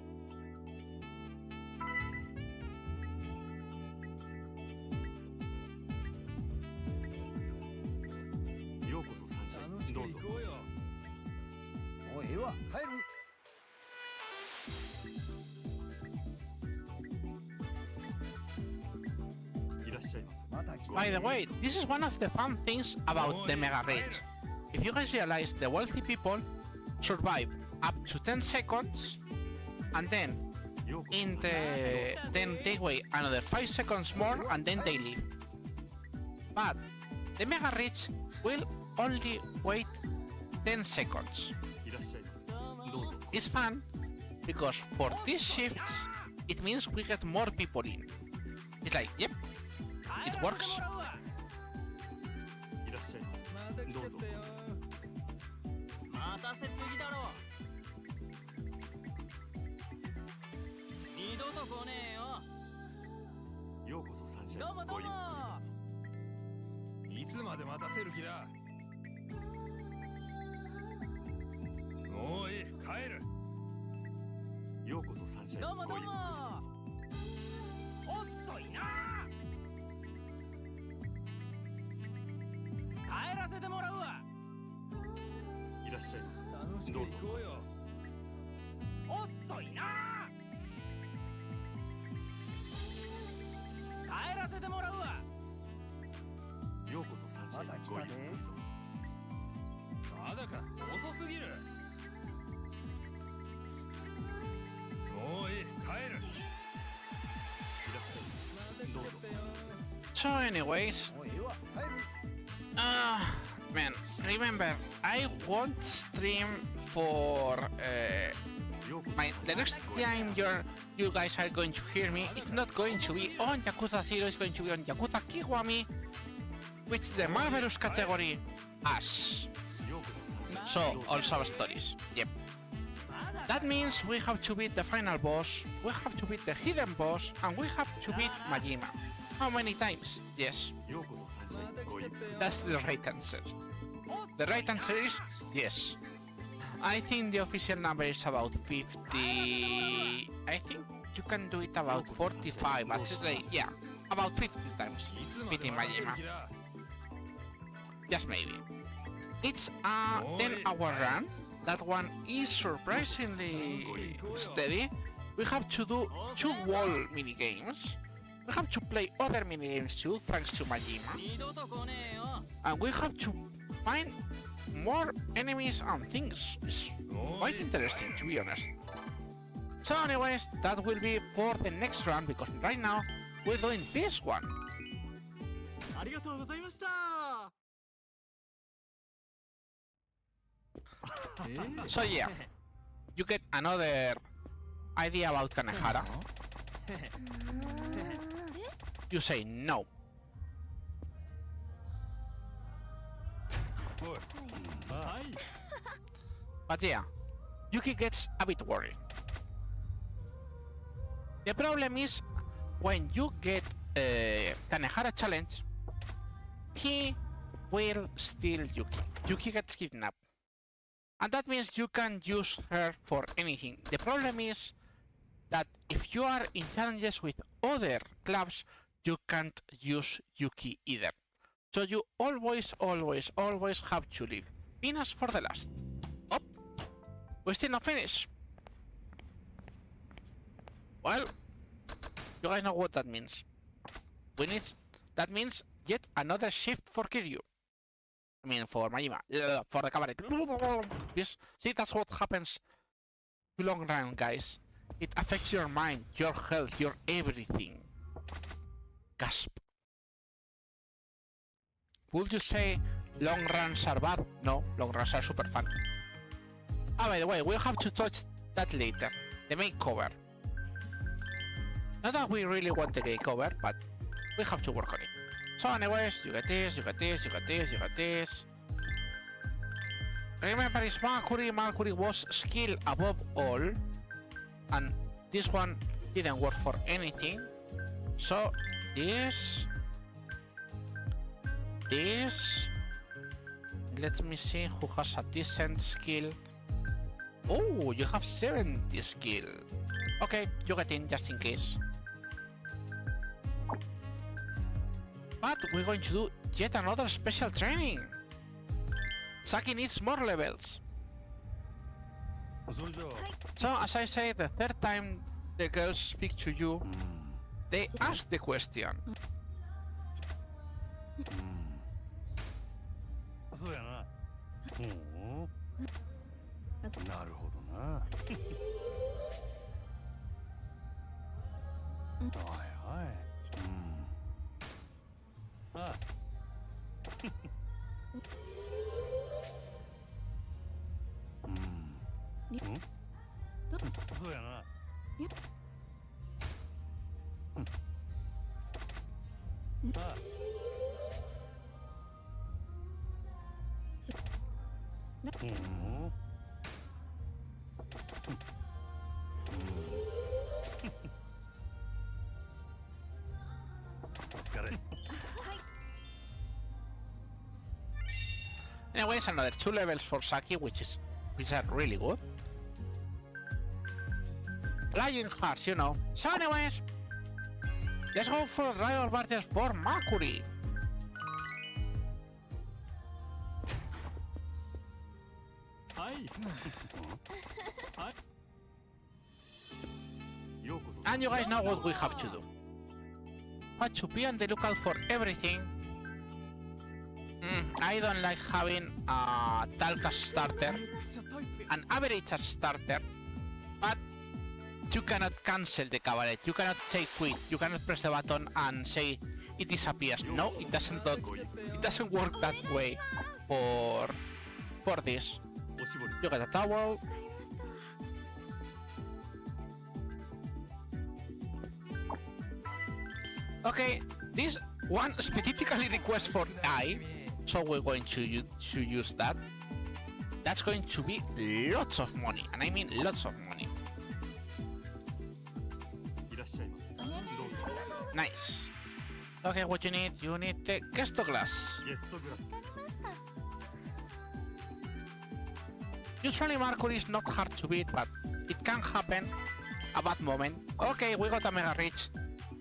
[SPEAKER 1] By the way, this is one of the fun things about the Mega Rage. If you guys realize, the wealthy people survive up to 10 seconds and then they wait another 5 seconds more and then they leave. But the Mega Rich will only wait 10 seconds. It's fun because for these shifts it means we get more people in. It's like, yep, it works.
[SPEAKER 7] いな。帰らせてもらうわ。
[SPEAKER 2] ようこそサンジェにご意見
[SPEAKER 7] まだか、遅すぎる。もういい、帰る。
[SPEAKER 1] So anyways, man, remember, I won't stream for the next time you guys are going to hear me. It's not going to be on Yakuza 0, it's going to be on Yakuza Kiwami, which is the marvelous category as. So, all sub-stories, yep. That means we have to beat the final boss, we have to beat the hidden boss, and we have to beat Majima. How many times? Yes. That's the right answer. The right answer is yes. I think the official number is about 50... I think you can do it about 45, but yeah, about 50 times beating Majima. Just maybe. It's a 10-hour run. That one is surprisingly steady. We have to do 2 wall minigames. We have to play other minigames too, thanks to Majima. And we have to find more enemies and things. It's quite interesting, to be honest. So anyways, that will be for the next round, because right now we're doing this one. So yeah, you get another idea about Kanehara. You say no. But yeah, Yuki gets a bit worried. The problem is, when you get Kanehara challenge, he will steal Yuki. Yuki gets kidnapped. And that means you can use her for anything. The problem is that if you are in challenges with other clubs, you can't use Yuki either. So you always have to leave Venus for the last. Oh, we're still not finished. Well, you guys know what that means. That means yet another shift for Kiryu. I mean, for Majima, for the cabaret. Yes, see, that's what happens to long run, guys. It affects your mind, your health, your everything. Gasp. Would you say long runs are bad? No, long runs are super fun. Ah, by the way, we'll have to touch that later. The makeover. Not that we really want the makeover, but we have to work on it. So anyways, you get this, you get this, you get this, you get this. Remember, it's Mercury. Mercury was skill above all, and this one didn't work for anything. So this. Let me see who has a decent skill. Oh, you have 70 skill. Okay, you get in just in case. But we're going to do yet another special training. Saki needs more levels. So as I say, the third time the girls speak to you, they ask the question. Anyways, another 2 levels for Saki, which are really good. Flying hearts, you know. So anyways, let's go for rival battles for Mercury. And you guys know what we have to do. What to be on the lookout for everything. I don't like having a talk as starter, an average as starter, but you cannot cancel the cabaret, you cannot say quit, you cannot press the button and say it disappears. No, it doesn't work that way for this. You get a towel. Okay, this one specifically requests for I, so we're going to use that. That's going to be lots of money, and I mean lots of money. Nice. Okay, what you need? You need the guest glass. Usually Mercury is not hard to beat, but it can happen a bad moment. Okay, we got a mega rich.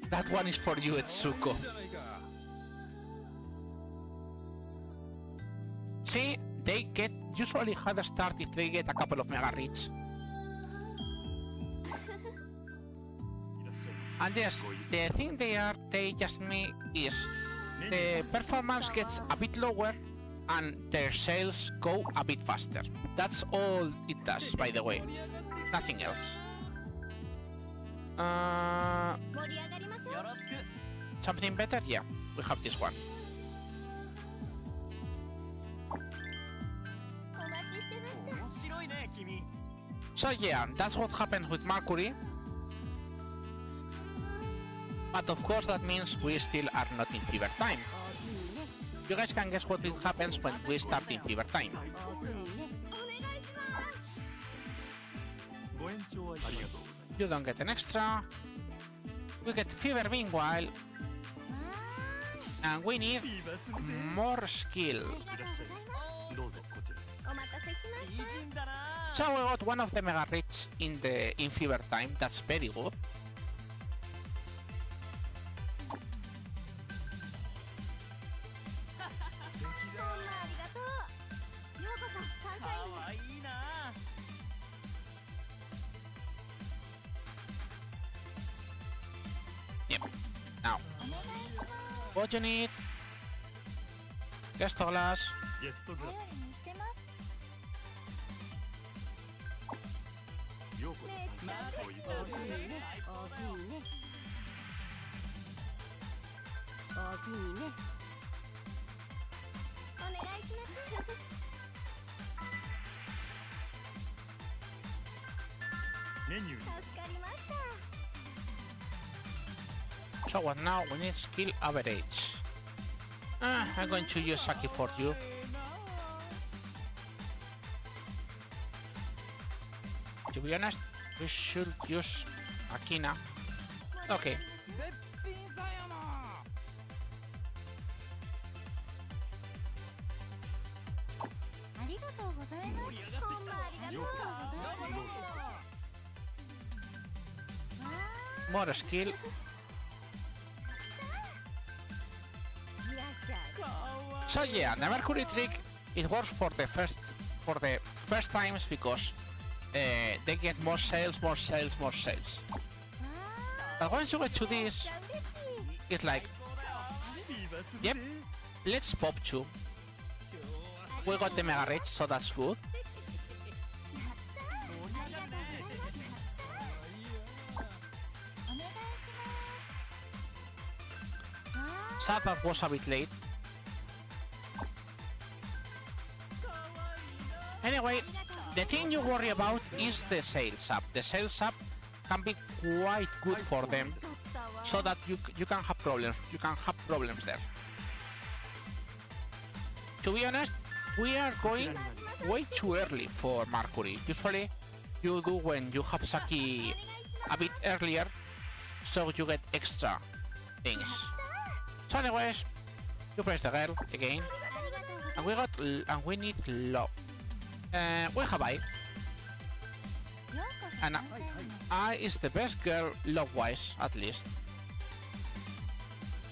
[SPEAKER 1] That one is for you, Etsuko. See, they get usually hard start if they get a couple of mega rich. And yes, the thing they just me is the performance gets a bit lower and their sales go a bit faster. That's all it does, by the way. Nothing else. Something better? Yeah, we have this one. So yeah, that's what happens with Mercury. But of course that means we still are not in fever time. You guys can guess what happens when we start in fever time. You don't get an extra. We get fever meanwhile. And we need more skill. So we got one of the mega rich in fever time. That's very good. Yep. Now, what you need? Guest glass. So what now? We need skill average. I'm going to use Saki for you. To be honest, we should use Akina. Okay. More skill. So yeah, the Mercury trick, it works for the first times because they get more sales. But once you get to this, it's like, yep, let's pop two. We got the mega rich, so that's good. Sad that was a bit late. Anyway, the thing you worry about is the sales up. The sales up can be quite good for them, so that you can have problems. You can have problems there. To be honest, we are going way too early for Mercury. Usually, you do when you have Saki a bit earlier, so you get extra things. So anyways, you press the girl again, and we need love. We have I. And I is the best girl love-wise, at least.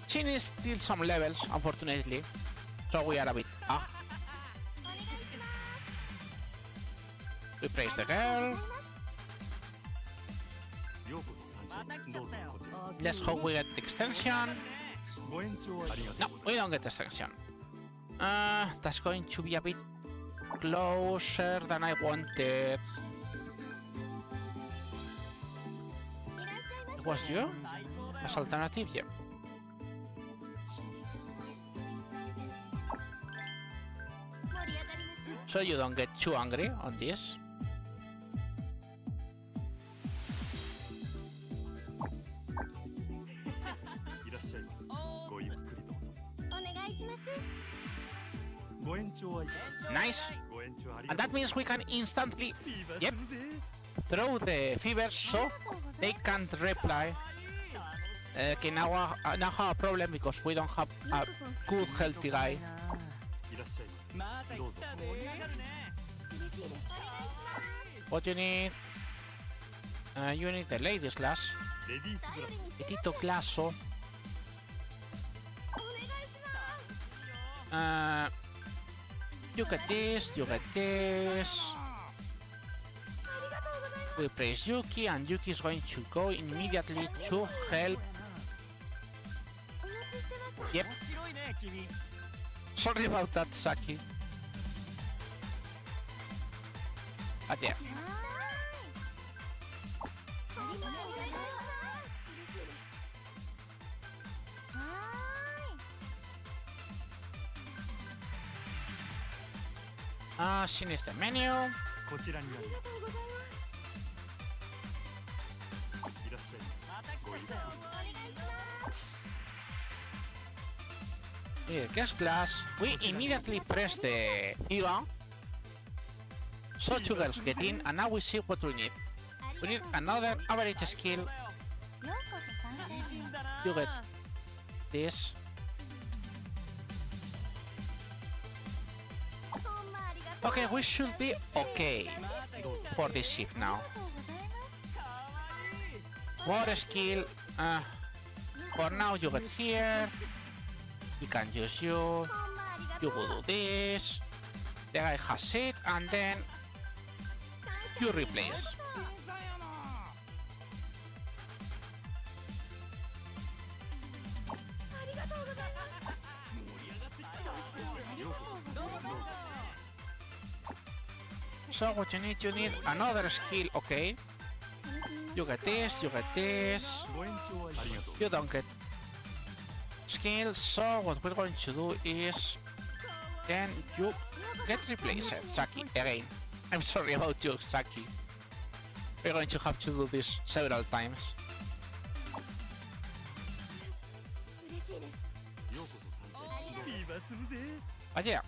[SPEAKER 1] She needs still some levels, unfortunately, so we are a bit We praise the girl. Let's hope we get the extension. No, we don't get the extension. That's going to be a bit closer than I wanted. It was you? As alternative, yeah. So you don't get too angry on this. Nice. And that means we can instantly, yep, throw the fevers so they can't reply. Okay, now have a problem because we don't have a good healthy guy. What you need? You need the ladies glass. Petito glasso. You get this, you get this. We praise Yuki, and Yuki is going to go immediately to help. Yep. Sorry about that, Saki. But yeah. She needs the menu. Yeah, guest class. We immediately press the Viva. So two girls get in, and now we see what we need. We need another average skill. You get this. Okay, we should be okay for this shift now. More skill. For now, you get here. We can use you. You will do this. The guy has it, and then you replace. So what you need another skill, okay. You get this, you get this. You don't get skill, so what we're going to do is then you get replaced, Saki, again. I'm sorry about you, Saki. We're going to have to do this several times. But yeah.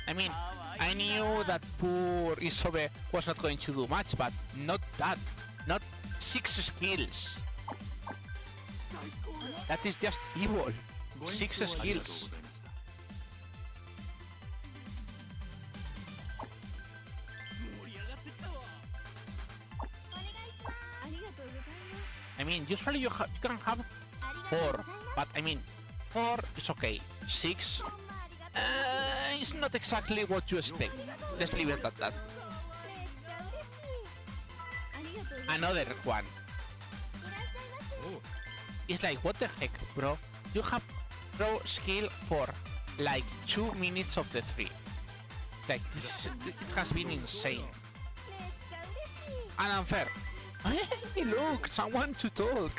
[SPEAKER 1] I mean, I knew that poor Isobe was not going to do much, but not that. Not 6 skills. That is just evil. 6 skills. I mean, usually you can have 4, but I mean, 4 is okay. 6 is not exactly what you expect. Let's leave it at that. Another one. It's like, what the heck, bro? You have pro skill for like 2 minutes of the 3. Like, this, it has been insane. And unfair. Hey, look, someone to talk.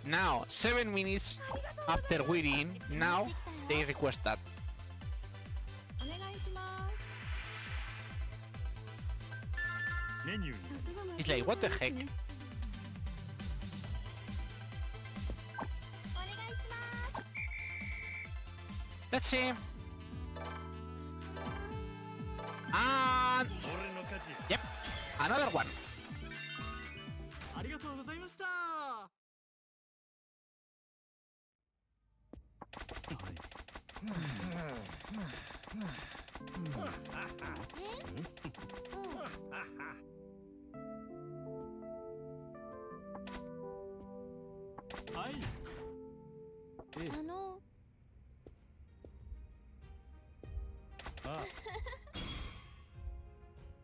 [SPEAKER 1] Now, 7 minutes after winning, now they request that. It's like, what the heck? Let's see. And yep, another one.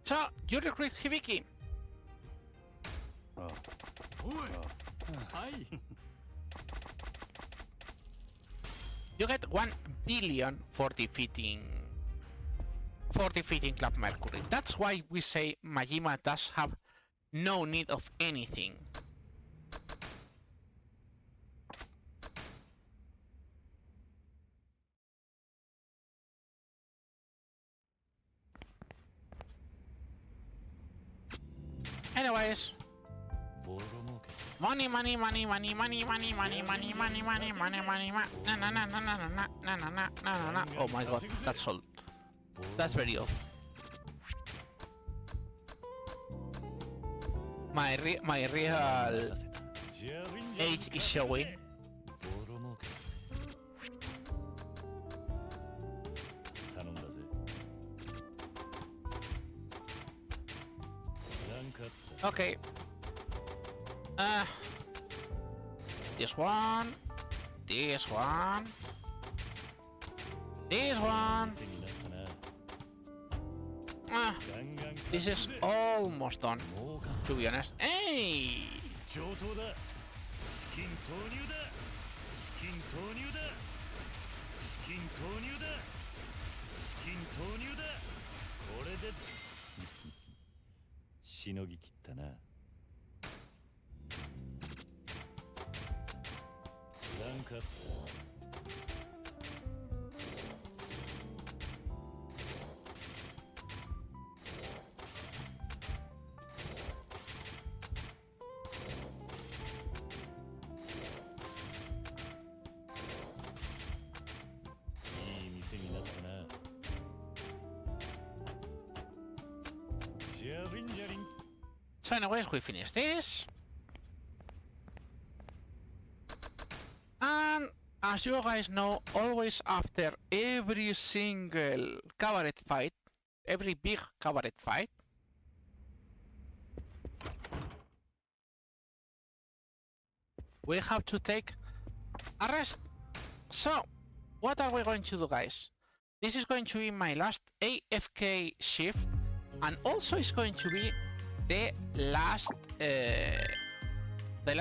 [SPEAKER 1] So, you recruit Hibiki. You get 1 billion for defeating Club Mercury. That's why we say Majima does have no need of anything. Anyways, money, money, money, money, money, money, money, money, money, money, money, money, na na na na na na na na na na na. Oh my god, that's all. That's very off. My real age is showing. Okay. This one. This one. This one. This is almost done, to be honest. Hey! So anyways, we finish this. And as you guys know, always after every single cabaret fight, every big cabaret fight, we have to take a rest. So, what are we going to do, guys? This is going to be my last AFK shift, and also it's going to be the last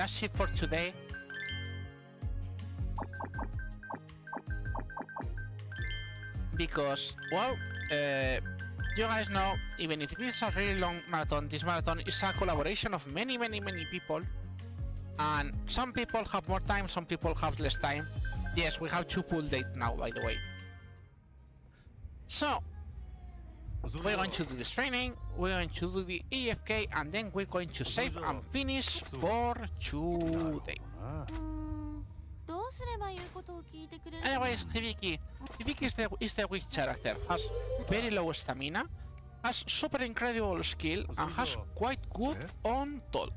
[SPEAKER 1] shift for today. Because, well, you guys know, even if it is a really long marathon, this marathon is a collaboration of many people. And some people have more time, some people have less time. Yes, we have 2 pool dates now, by the way. So, we're going to do this training, we're going to do the AFK, and then we're going to save and finish for today. Anyways, Hibiki is the weak character, has very low stamina, has super incredible skill, and has quite good on talk.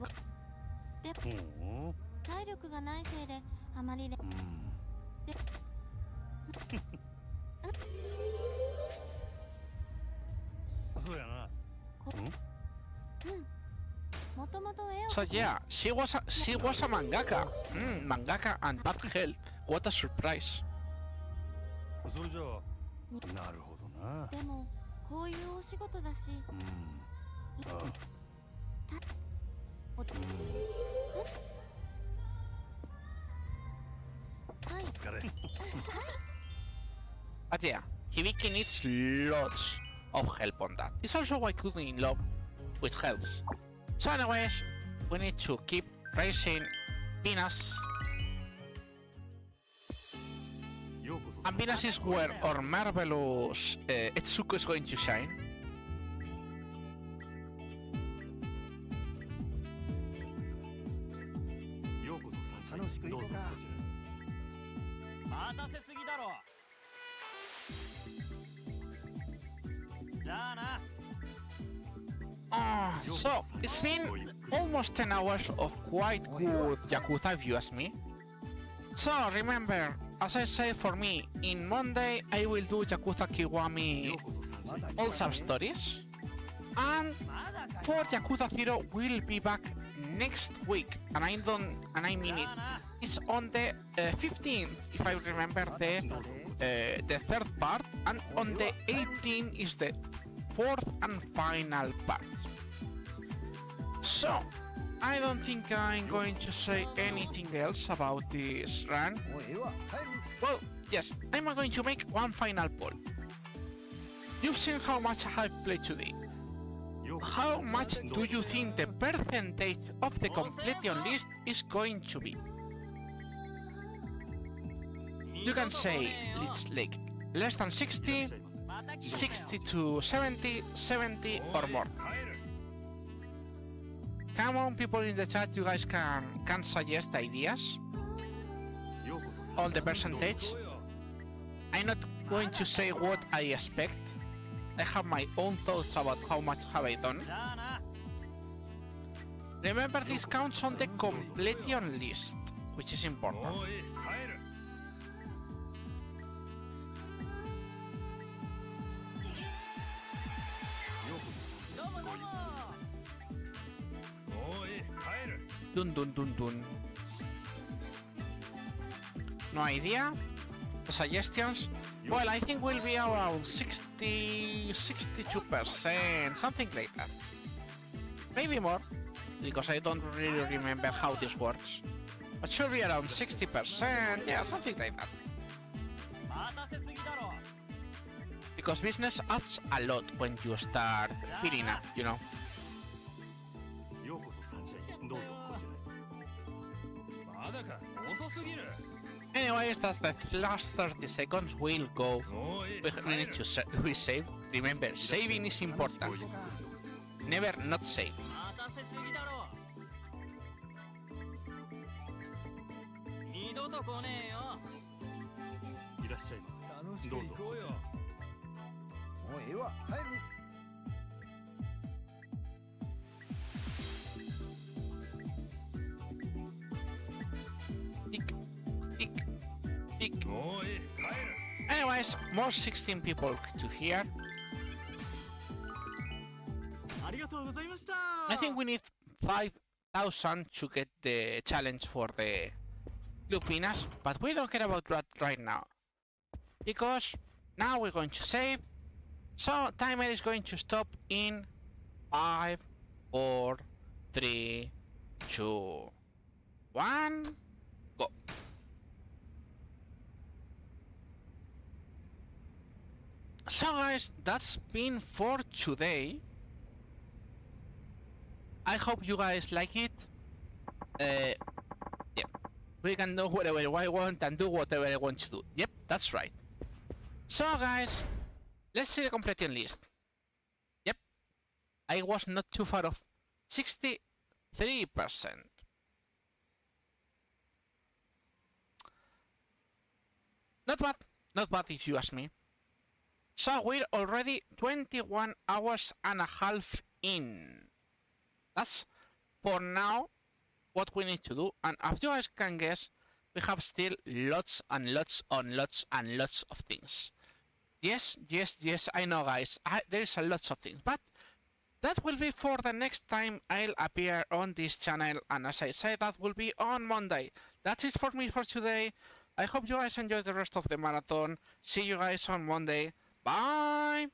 [SPEAKER 1] So yeah, she was a mangaka. Mangaka and bad health. What a surprise. But yeah, Hibiki needs lots of help on that. It's also why Kudo in love with helps. So anyways, we need to keep raising Venus. And Venus is where our marvelous Etsuko is going to shine. So, it's been almost 10 hours of quite good Yakuza if you ask me. So, remember, as I said, for me, in Monday I will do Yakuza Kiwami all sub-stories. And for Yakuza 0 we'll be back next week. And I mean it. It's on the 15th, if I remember the the third part, and on the 18th is the fourth and final part. So, I don't think I'm going to say anything else about this run. Well, yes, I'm going to make one final poll. You've seen how much I've played today. How much do you think the percentage of the completion list is going to be? You can say it's like less than 60, 60 to 70, 70 or more. Come on, people in the chat, you guys can suggest ideas on the percentage. I'm not going to say what I expect. I have my own thoughts about how much have I done. Remember, this counts on the completion list, which is important. Dun dun dun dun. No idea. The suggestions? Well, I think we'll be around 62%, something like that. Maybe more, because I don't really remember how this works. But should be around 60%, yeah, something like that. Because business adds a lot when you start filling up, you know. Anyways, that's the last 30 seconds. We'll go. We need to save. Remember, saving is important. Never not save. Anyways, more 16 people to here. I think we need 5,000 to get the challenge for the Lupinas, but we don't care about that right now. Because now we're going to save. So timer is going to stop in 5, 4, 3, 2, 1, go. So guys, that's been for today. I hope you guys like it. Yeah, we can do whatever I want and do whatever I want to do. Yep, that's right. So guys, let's see the completion list. Yep, I was not too far off. 63%. Not bad, not bad if you ask me. So we're already 21 hours and a half in. That's, for now, what we need to do. And as you guys can guess, we have still lots and lots and lots and lots of things. Yes, I know guys, there is a lot of things. But that will be for the next time I'll appear on this channel. And as I said, that will be on Monday. That's it for me for today. I hope you guys enjoy the rest of the marathon. See you guys on Monday. Bye!